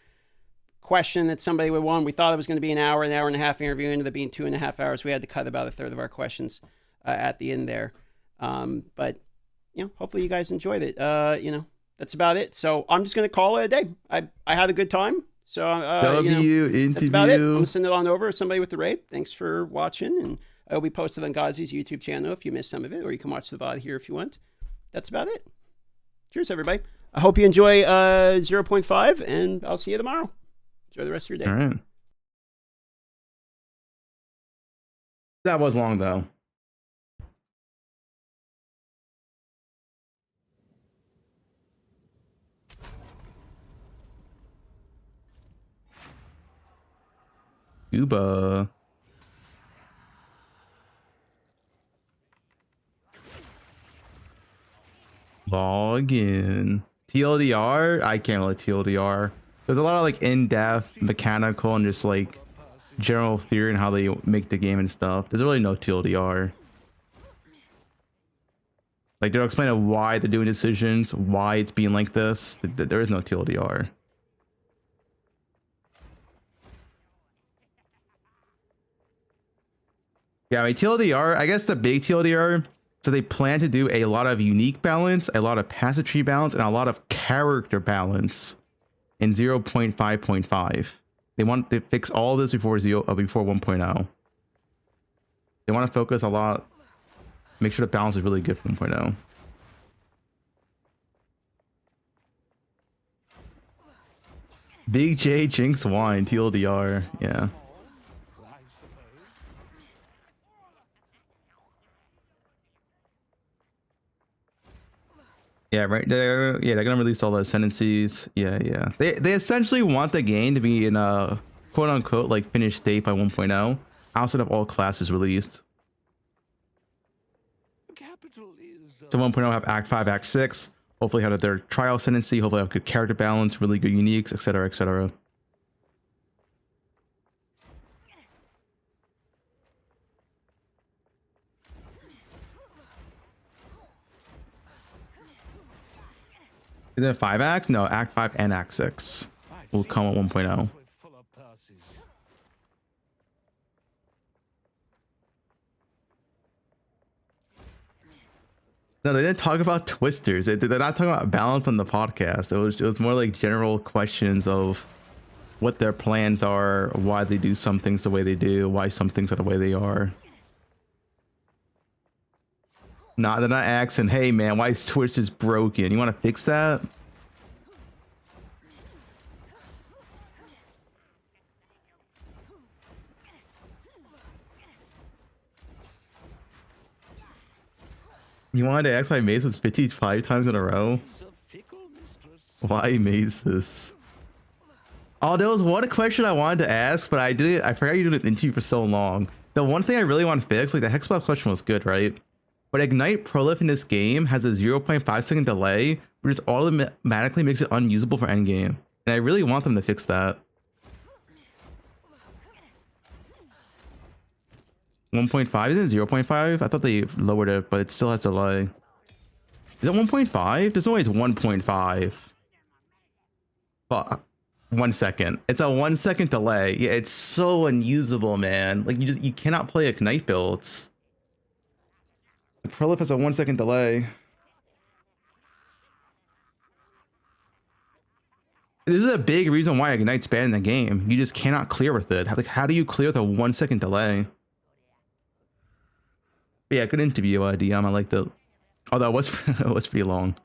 question that somebody would want. We thought it was going to be an hour and a half interview. It ended up being 2.5 hours. We had to cut about a third of our questions at the end there. But hopefully you guys enjoyed it. That's about it. So I'm just going to call it a day. I had a good time. So that's about it. I'm going to send it on over to somebody with the raid. Thanks for watching, and it'll be posted on Ghazi's YouTube channel if you missed some of it, or you can watch the VOD here if you want. That's about it. Cheers, everybody. I hope you enjoy 0.5, and I'll see you tomorrow. Enjoy the rest of your day. All right. That was long, though. Cuba. Log in. TLDR? I can't really TLDR. There's a lot of like in-depth mechanical and just like general theory and how they make the game and stuff. There's really no TLDR. Like they'll explain why they're doing decisions, why it's being like this. There is no TLDR. Yeah, I mean, TLDR, I guess the big TLDR, so they plan to do a lot of unique balance, a lot of passage tree balance, and a lot of character balance in 0.5.5. They want to fix all this before 1.0. They want to focus a lot, make sure the balance is really good for 1.0. Big J Jinx Wine, TLDR, yeah. Yeah, right. They're gonna release all the Ascendancies. Yeah. They essentially want the game to be in a quote unquote like finished state by 1.0 outside of all classes released. So 1.0 have Act 5, Act 6. Hopefully have their trial Ascendancy. Hopefully have good character balance, really good uniques, etc., etc. Is it 5 acts? No, Act 5 and Act 6 will come at 1.0. No, they didn't talk about twisters. They're not talking about balance on the podcast. It was more like general questions of what their plans are, why they do some things the way they do, why some things are the way they are. Nah, they're not asking, hey man, why is twisters broken? You want to fix that? You wanted to ask why Mace was 55 times in a row? Why Maces? Oh, there was one question I wanted to ask, but I forgot you did an interview for so long. The one thing I really want to fix, like the Hexblock question was good, right? But Ignite Prolif in this game has a 0.5 second delay, which just automatically makes it unusable for endgame. And I really want them to fix that. 1.5? Isn't it 0.5? I thought they lowered it, but it still has delay. Is it 1.5? There's always 1.5. Fuck. 1 second. It's a 1 second delay. Yeah, it's so unusable, man. Like you cannot play Ignite builds. The Prolif has a 1 second delay. This is a big reason why Ignite's banned in the game. You just cannot clear with it. How do you clear with a 1 second delay? But yeah, good interview, DM. I liked it. Oh, that was it was pretty long.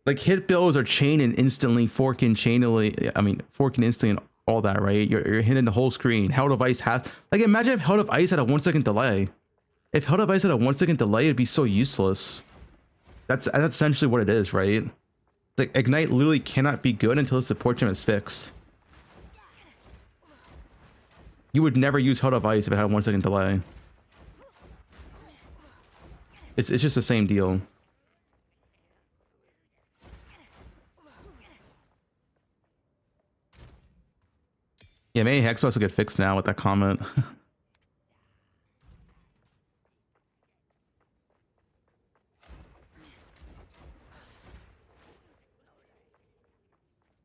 like hit bills are chain and instantly fork and chainily. I mean, fork and instantly and all that, right? You're hitting the whole screen. Held of Ice has like imagine if Held of Ice had a 1 second delay. If Held of Ice had a 1 second delay, it'd be so useless. That's essentially what it is, right? It's like Ignite literally cannot be good until the support gem is fixed. You would never use Held of Ice if it had a 1 second delay. It's just the same deal. Yeah, maybe Hexbox will get fixed now with that comment.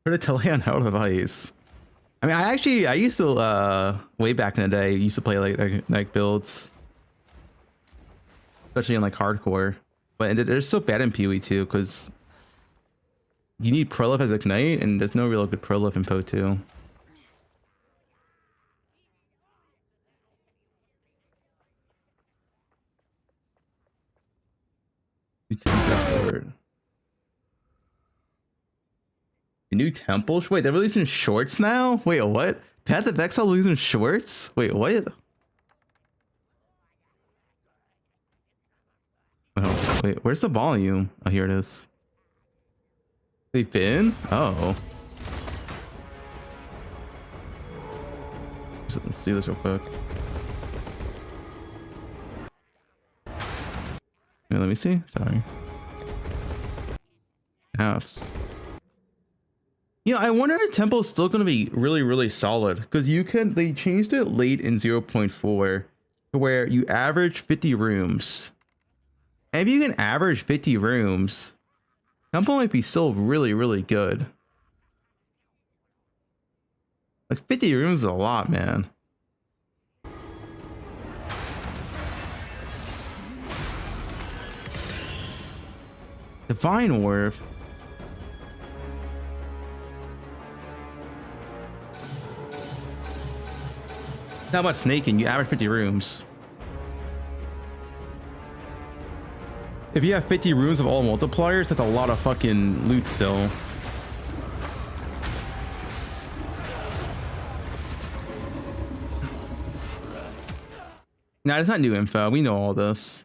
Put a delay on Held of Ice. I mean, I used to way back in the day used to play like builds, especially in like hardcore. But they're so bad in PoE too because you need Prolif as Ignite, and there's no real good Prolif in poe2. New temples? Wait, they're releasing shorts now? Wait, what? Path of Exile losing shorts? Wait, what? Oh, wait, where's the volume? Oh, here it is. They been? Oh. Let's do this real quick. Yeah, let me see. Sorry. Halves. You know, I wonder if Temple is still going to be really, really solid because they changed it late in 0.4 to where you average 50 rooms. And if you can average 50 rooms, Temple might be still really, really good. Like 50 rooms is a lot, man. Divine Orb. How about snaking? You average 50 rooms. If you have 50 rooms of all multipliers, that's a lot of fucking loot still. Nah, it's not new info. We know all this.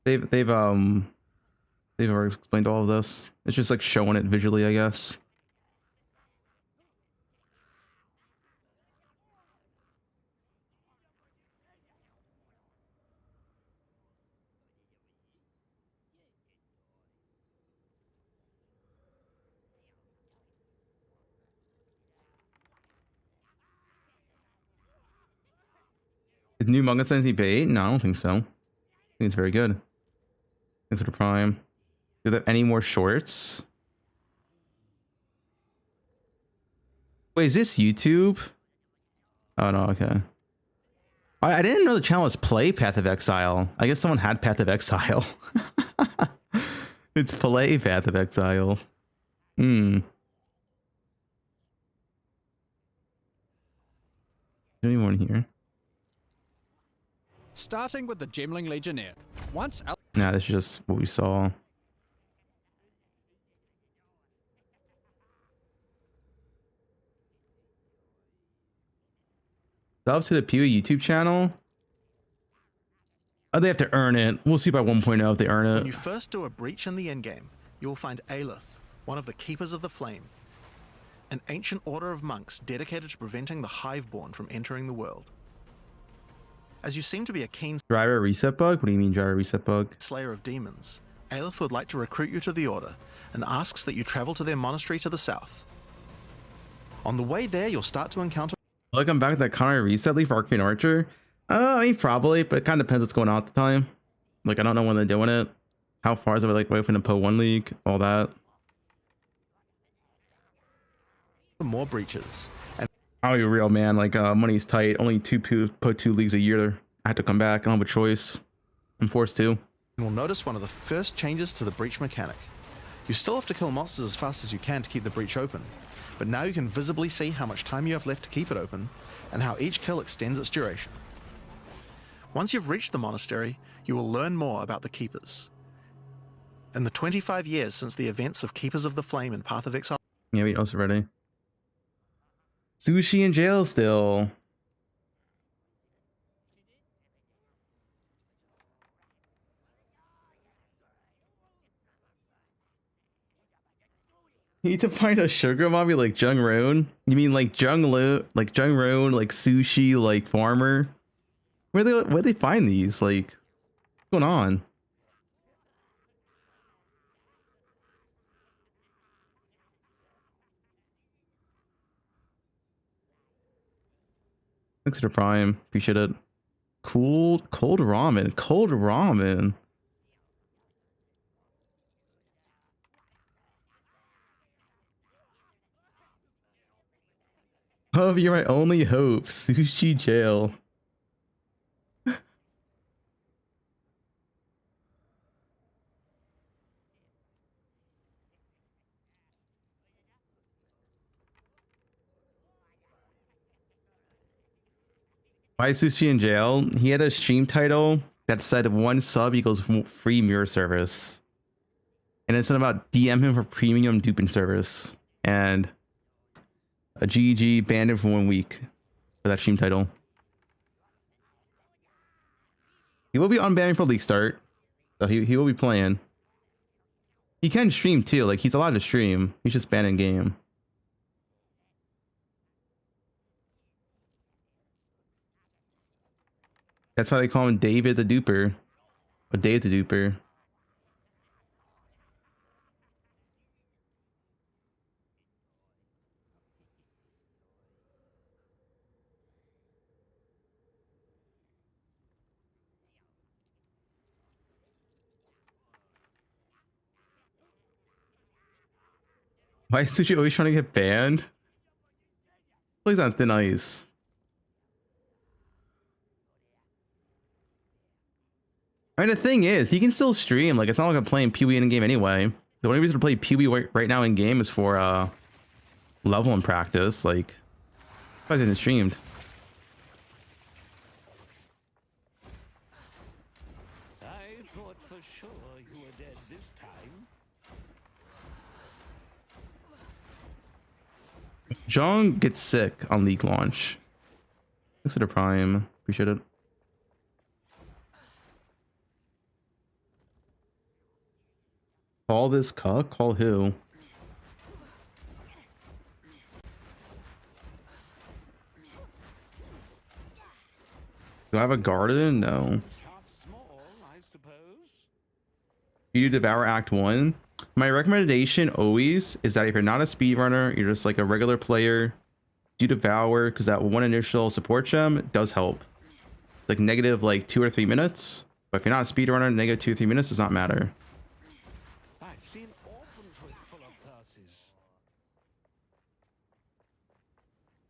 They've already explained all of this. It's just like showing it visually, I guess. Is new manga Ascendancy bait? No, I don't think so. I think it's very good. Thanks for the prime. Do they have any more shorts? Wait, is this YouTube? Oh no, okay. I didn't know the channel was Play Path of Exile. I guess someone had Path of Exile. It's Play Path of Exile. Anyone here? Starting with the Gemling Legionnaire. Once Nah, that's just what we saw. Sub to the PoE YouTube channel. Oh, they have to earn it. We'll see by 1.0 if they earn it. When you first do a breach in the endgame, you will find Aelith, one of the Keepers of the Flame, an ancient order of monks dedicated to preventing the Hiveborn from entering the world. As you seem to be a keen Driver reset bug? What do you mean driver reset bug? slayer of demons, Aelith would like to recruit you to the order and asks that you travel to their monastery to the south. On the way there, you'll start to encounter... Like I'm back at that counter reset leaf for Arcane Archer. I mean, probably, but it kind of depends what's going on at the time. Like, I don't know when they're doing it. How far is it like away from the poe1 league? All that. more breaches. And I'll be real, man. Like, money's tight. Only two poe2 leagues a year. I have to come back. I don't have a choice. I'm forced to. You'll notice one of the first changes to the breach mechanic. You still have to kill monsters as fast as you can to keep the breach open, but now you can visibly see how much time you have left to keep it open, and how each kill extends its duration. Once you've reached the monastery, you will learn more about the Keepers. In the 25 years since the events of Keepers of the Flame and Path of Exile. Yeah, we also ready. Sushi in jail still. You need to find a sugar mommy like Jung Roan. You mean like Jung Roan, like sushi, like farmer? Where they find these? Like, what's going on? Thanks to Prime, appreciate it. Cold ramen, cold ramen. Oh, you're my only hope. Sushi jail. Why is Sushi in jail? He had a stream title that said 1 sub equals free mirror service. And it's about DM him for premium duping service. And a GG banned him for 1 week for that stream title. He will be unbanned for league start. So he will be playing. He can stream too, like he's allowed to stream. He's just banned in game. That's why they call him David the Duper. Or Dave the Duper. Why is Sushi always trying to get banned? He's on thin ice. I mean, the thing is, he can still stream. Like, it's not like I'm playing PoE in game anyway. The only reason to play PoE right now in game is for level and practice. Like, I didn't streamed. I thought for sure you were dead this time. Jong gets sick on league launch. Thanks to the Prime. Appreciate it. Call this cuck? Call who? Do I have a garden? No. You do Devour Act 1. My recommendation always is that if you're not a speedrunner, you're just like a regular player, do Devour, because that one initial support gem does help. Like negative like 2 or 3 minutes. But if you're not a speedrunner, negative 2 or 3 minutes does not matter. I've seen orphans with full of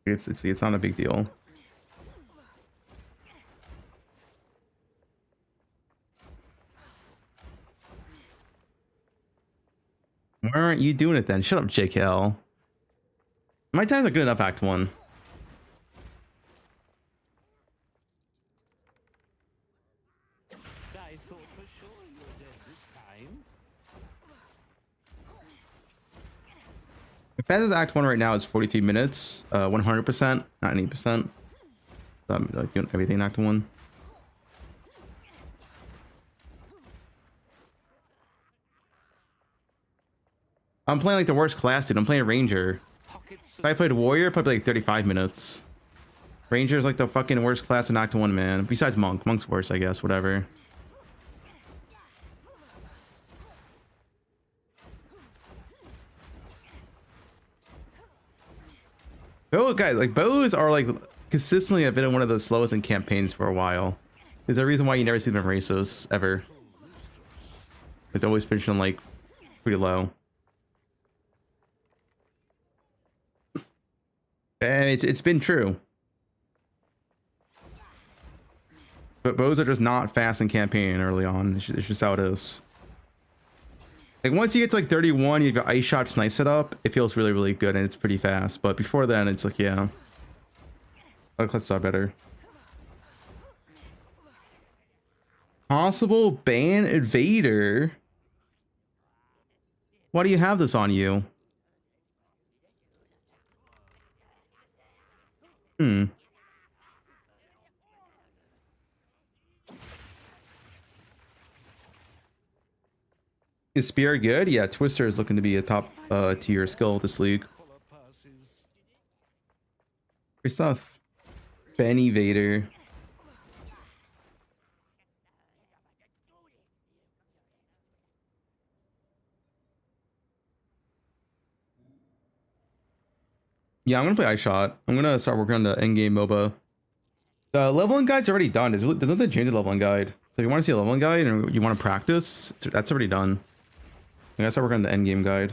purses. It's not a big deal. Why aren't you doing it then? Shut up, JKL. My times are good enough, Act 1. I thought for sure you were dead this time. The fastest Act 1 right now is 43 minutes, 100%, not 80%. So I'm like doing everything in Act 1. I'm playing like the worst class, dude. I'm playing Ranger. If I played Warrior, probably like 35 minutes. Ranger is like the fucking worst class in Act 1, man. Besides Monk. Monk's worse, I guess. Whatever. Bow guys, like bows are like consistently have been one of the slowest in campaigns for a while. There's a reason why you never see them in races ever. Like they're always finishing like pretty low. And it's been true. But bows are just not fast in campaign early on. It's just how it is. Like once you get to like 31, you have ice shot snipe set up, it feels really, really good and it's pretty fast. But before then, it's like, yeah. Let's start better. Possible ban Invader. Why do you have this on you? Hmm. Is Spear good? Yeah, Twister is looking to be a top tier skill this league. Pretty sus. Benny Vader. Yeah, I'm gonna play iShot. I'm gonna start working on the endgame MOBA. The leveling guide's already done. There's nothing change the leveling guide. So if you want to see a leveling guide and you want to practice, that's already done. I gotta start working on the endgame guide,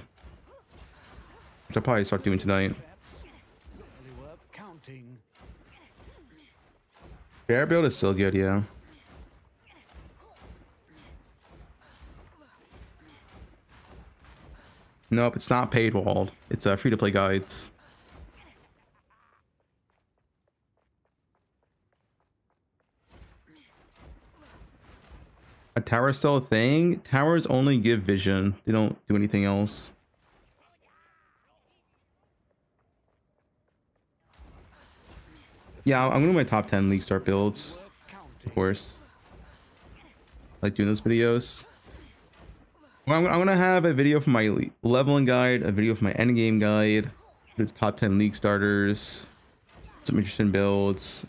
which I'll probably start doing tonight. Bear build is still good, yeah. Nope, it's not paid walled. It's free to play guides. A tower still a thing? Towers only give vision. They don't do anything else. Yeah, I'm gonna do my top 10 league start builds. Of course. I like doing those videos. Well, I'm gonna have a video for my leveling guide, a video for my endgame guide, the top 10 league starters, some interesting builds,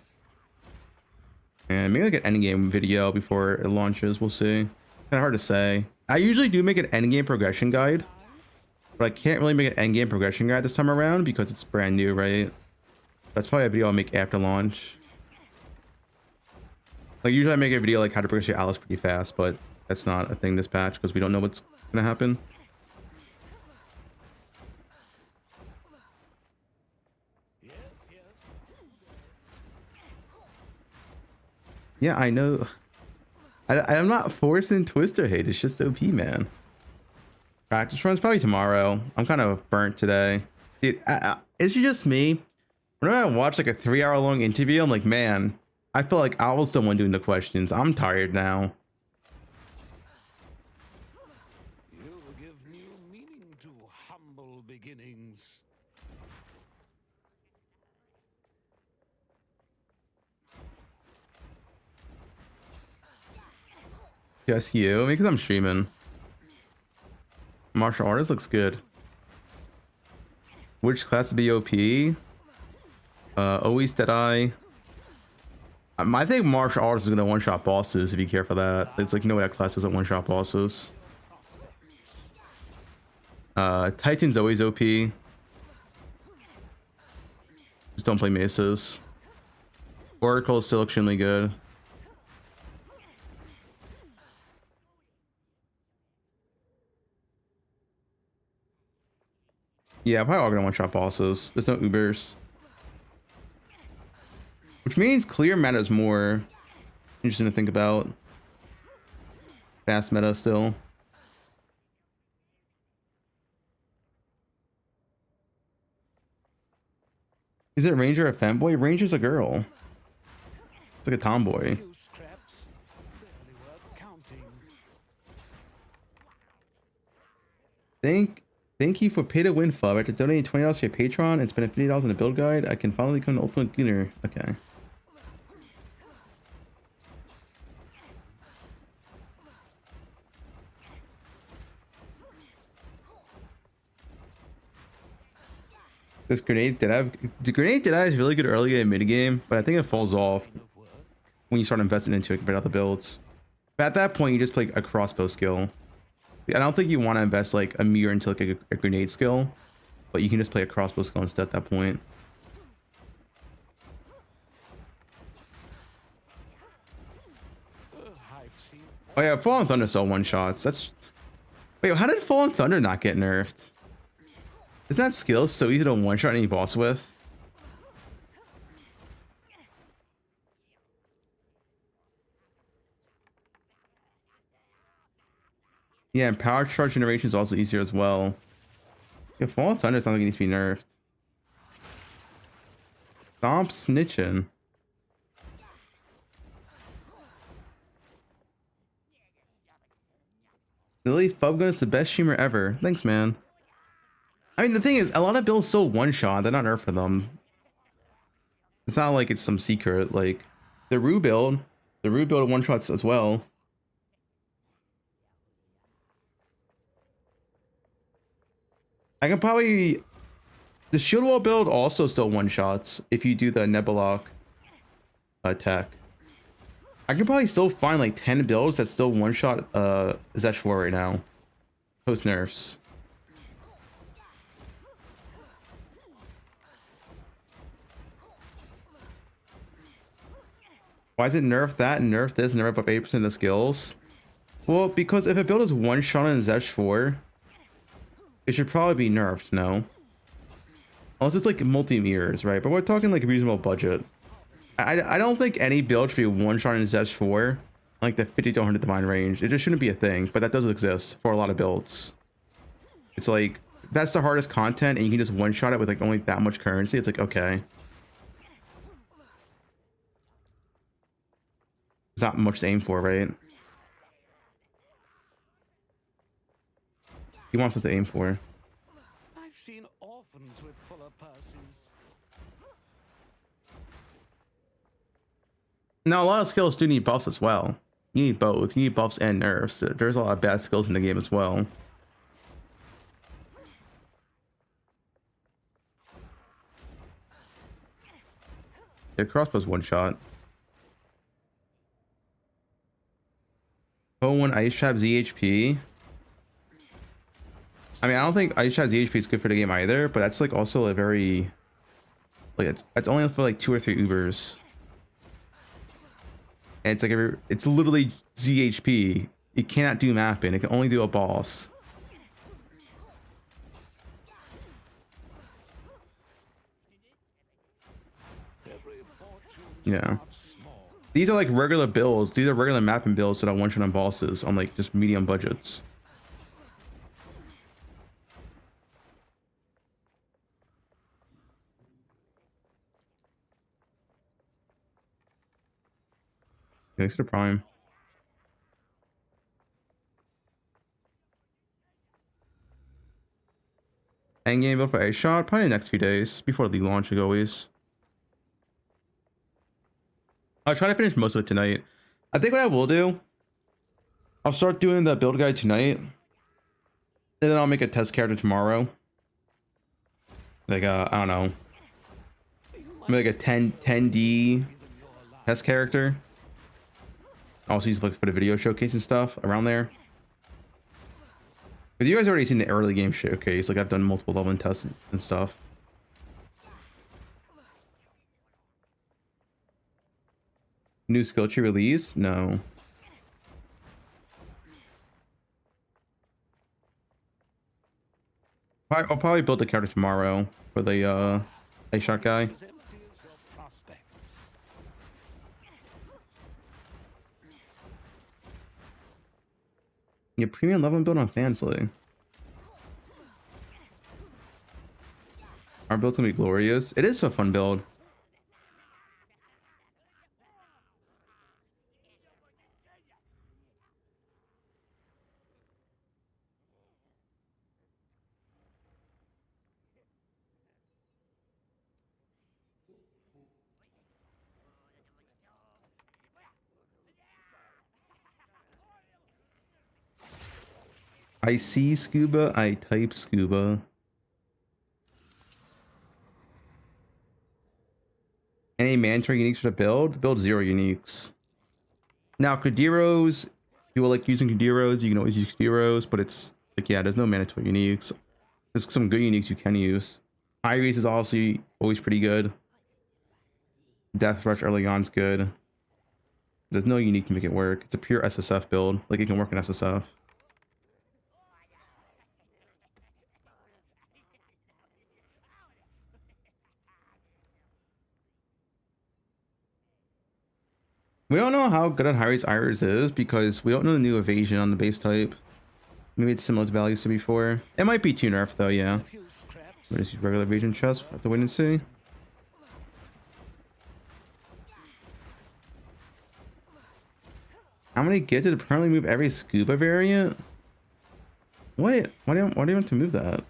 and maybe like an endgame video before it launches. We'll see. Kind of hard to say. I usually do make an endgame progression guide, but I can't really make an endgame progression guide this time around because it's brand new, right? That's probably a video I'll make after launch. Like usually I make a video like how to progress your Alice pretty fast, but that's not a thing this patch because we don't know what's gonna happen. Yeah, I know. I'm not forcing Twister hate. It's just OP, man. Practice runs probably tomorrow. I'm kind of burnt today. Dude, is it just me? Whenever I watch like a 3-hour long interview, I'm like, man, I feel like I was the one doing the questions. I'm tired now. You'll give new meaning to humble beginnings. Just you, because I'm streaming. Martial artist looks good. Which class to be OP? Always Deadeye. I think martial artist is gonna one-shot bosses if you care for that. It's like no way that class doesn't one-shot bosses. Titan's always OP. Just don't play maces. Oracle is still extremely good. Yeah, probably all gonna one-shot bosses. There's no Ubers. Which means clear matters more. Interesting to think about. Fast meta still. Is it Ranger a femboy? Ranger's a girl. It's like a tomboy. Thank you for pay to win Fub. After donating $20 to your Patreon and spending $50 on the build guide, I can finally become an ultimate beginner. Okay. This grenade the grenade Deadeye is really good early in mid game, but I think it falls off when you start investing into it compared to other builds. But at that point, you just play a crossbow skill. I don't think you want to invest like a mirror into like a grenade skill, but you can just play a crossbow skill instead at that point. Oh yeah, Fallen Thunder sell one shots. That's wait, how did Fallen Thunder not get nerfed? Isn't that skill so easy to one shot any boss with? Yeah, and power charge generation is also easier as well. Yeah, Fallen Thunder sounds like it needs to be nerfed. Stop snitching. Lily, Fubgun is the best streamer ever. Thanks, man. I mean, the thing is, a lot of builds still one-shot. They're not nerfed for them. It's not like it's some secret. Like, the Rue build one-shots as well. I can probably... The shield wall build also still one-shots if you do the Nebulok attack. I can probably still find like 10 builds that still one-shot Zesh 4 right now. Post nerfs. Why is it nerf that and nerf this and nerf up 8% of the skills? Well, because if a build is one-shot in Zesh 4, it should probably be nerfed, no? Unless it's like multi-mirrors, right? But we're talking like reasonable budget. I don't think any build should be one-shot in Zesh 4, like the 50 to 100 divine range. It just shouldn't be a thing, but that does exist for a lot of builds. It's like, that's the hardest content and you can just one-shot it with like only that much currency. It's like, okay. There's not much to aim for, right? He wants something to aim for. I've seen orphans with fuller purses. Now, a lot of skills do need buffs as well. You need both. You need buffs and nerfs. There's a lot of bad skills in the game as well. The crossbow's one shot. poe1 Ice Trap ZHP. I mean, I don't think Ice Trap ZHP is good for the game either, but that's like also a very... Like, it's only for like 2 or 3 Ubers. And it's like it's literally ZHP. It cannot do mapping. It can only do a boss. Yeah. These are like regular builds. These are regular mapping builds that are one-shot on bosses on like just medium budgets. Thanks for Prime. Endgame build for a shot, probably the next few days before the launch, like always. I'll try to finish most of it tonight. I think what I will do, I'll start doing the build guide tonight, and then I'll make a test character tomorrow. Like I don't know, maybe like a 10D test character. Also use like for the video showcase and stuff around there. Because you guys already seen the early game showcase. Like I've done multiple level tests and stuff. New skill tree release? No. I'll probably build a character tomorrow for the ice shot guy. Yeah, premium level build on Fansly. Our build's gonna be glorious. It is a fun build. I see scuba, I type scuba. Any mandatory uniques for the build? Build 0 uniques. Now, Kudiros, people like using Kudiros, you can always use Kudiros, but it's like, yeah, there's no mandatory uniques. There's some good uniques you can use. Iris is also always pretty good. Death Rush early on is good. There's no unique to make it work. It's a pure SSF build. Like, it can work in SSF. We don't know how good at Harry's Iris is because we don't know the new evasion on the base type. Maybe it's similar to values to before. It might be too nerfed though, yeah. We'll just use regular evasion chest. We'll have to wait and see. How many get to permanently move every scuba variant? Wait, why do you want to move that?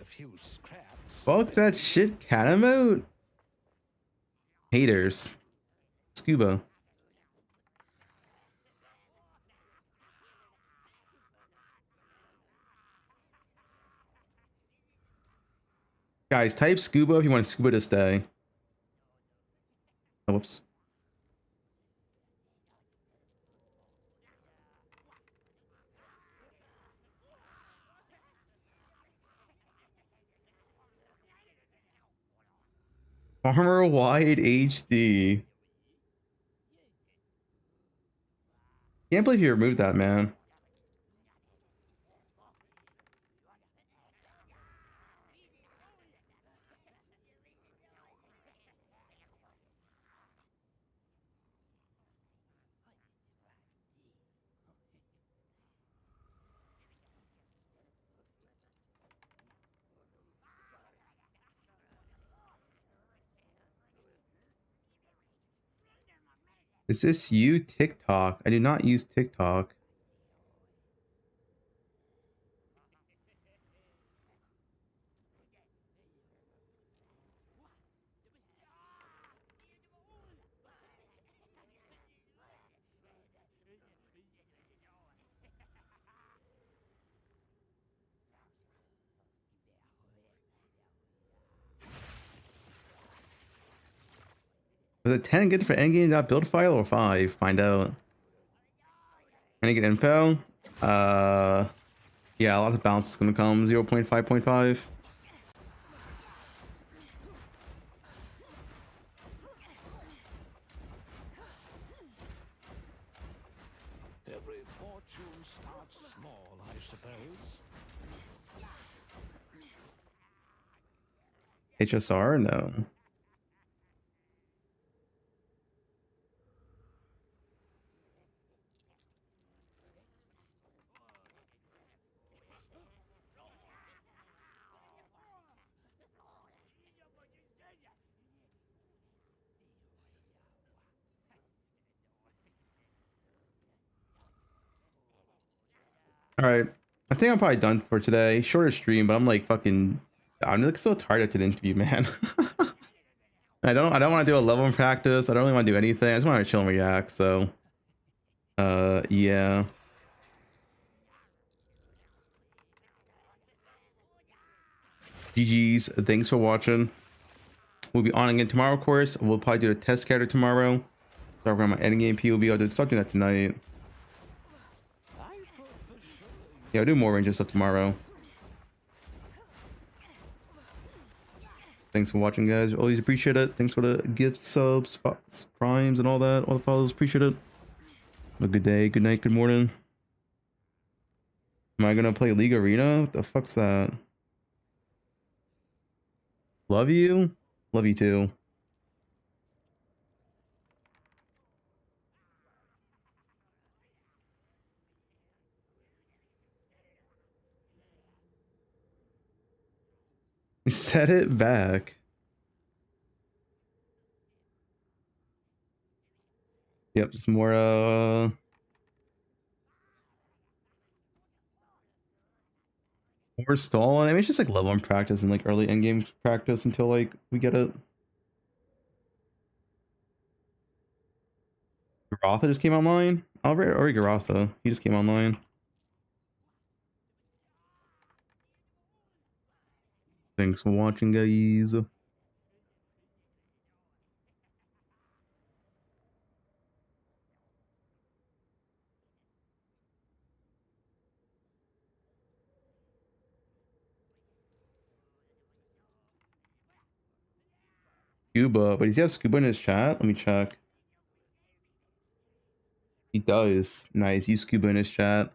A few scraps. Fuck that shit, Catamount. Haters. Scuba. Guys, type scuba if you want scuba to stay. Oh, whoops. Farmer wide HD. Can't believe you removed that, man. Is this you, TikTok? I do not use TikTok. Was it 10 good for endgame build file or 5? Find out. Any good info? Yeah, a lot of bounce is gonna come. 0.5.5. Every fortune starts small, I suppose. HSR? No. Alright. I think I'm probably done for today. Shorter stream, but I'm like fucking... I'm like so tired after the interview, man. I don't want to do a level in practice. I don't really want to do anything. I just want to chill and react, so... yeah. GG's. Thanks for watching. We'll be on again tomorrow, of course. We'll probably do the test character tomorrow. Start around my endgame POV. I'll start doing that tonight. Yeah, I'll do more ranger stuff tomorrow. Thanks for watching, guys. Always appreciate it. Thanks for the gifts, subs, spots, primes, and all that. All the follows. Appreciate it. Have a good day, good night, good morning. Am I gonna play League Arena? What the fuck's that? Love you. Love you too. Set it back. Yep, just more stalling. I mean, it's just like level 1 practice and like early endgame practice until like we get it. Garotha just came online. Already Garotha. He just came online. Thanks for watching, guys. Scuba, but does he have scuba in his chat? Let me check. He does. Nice. Use scuba in his chat.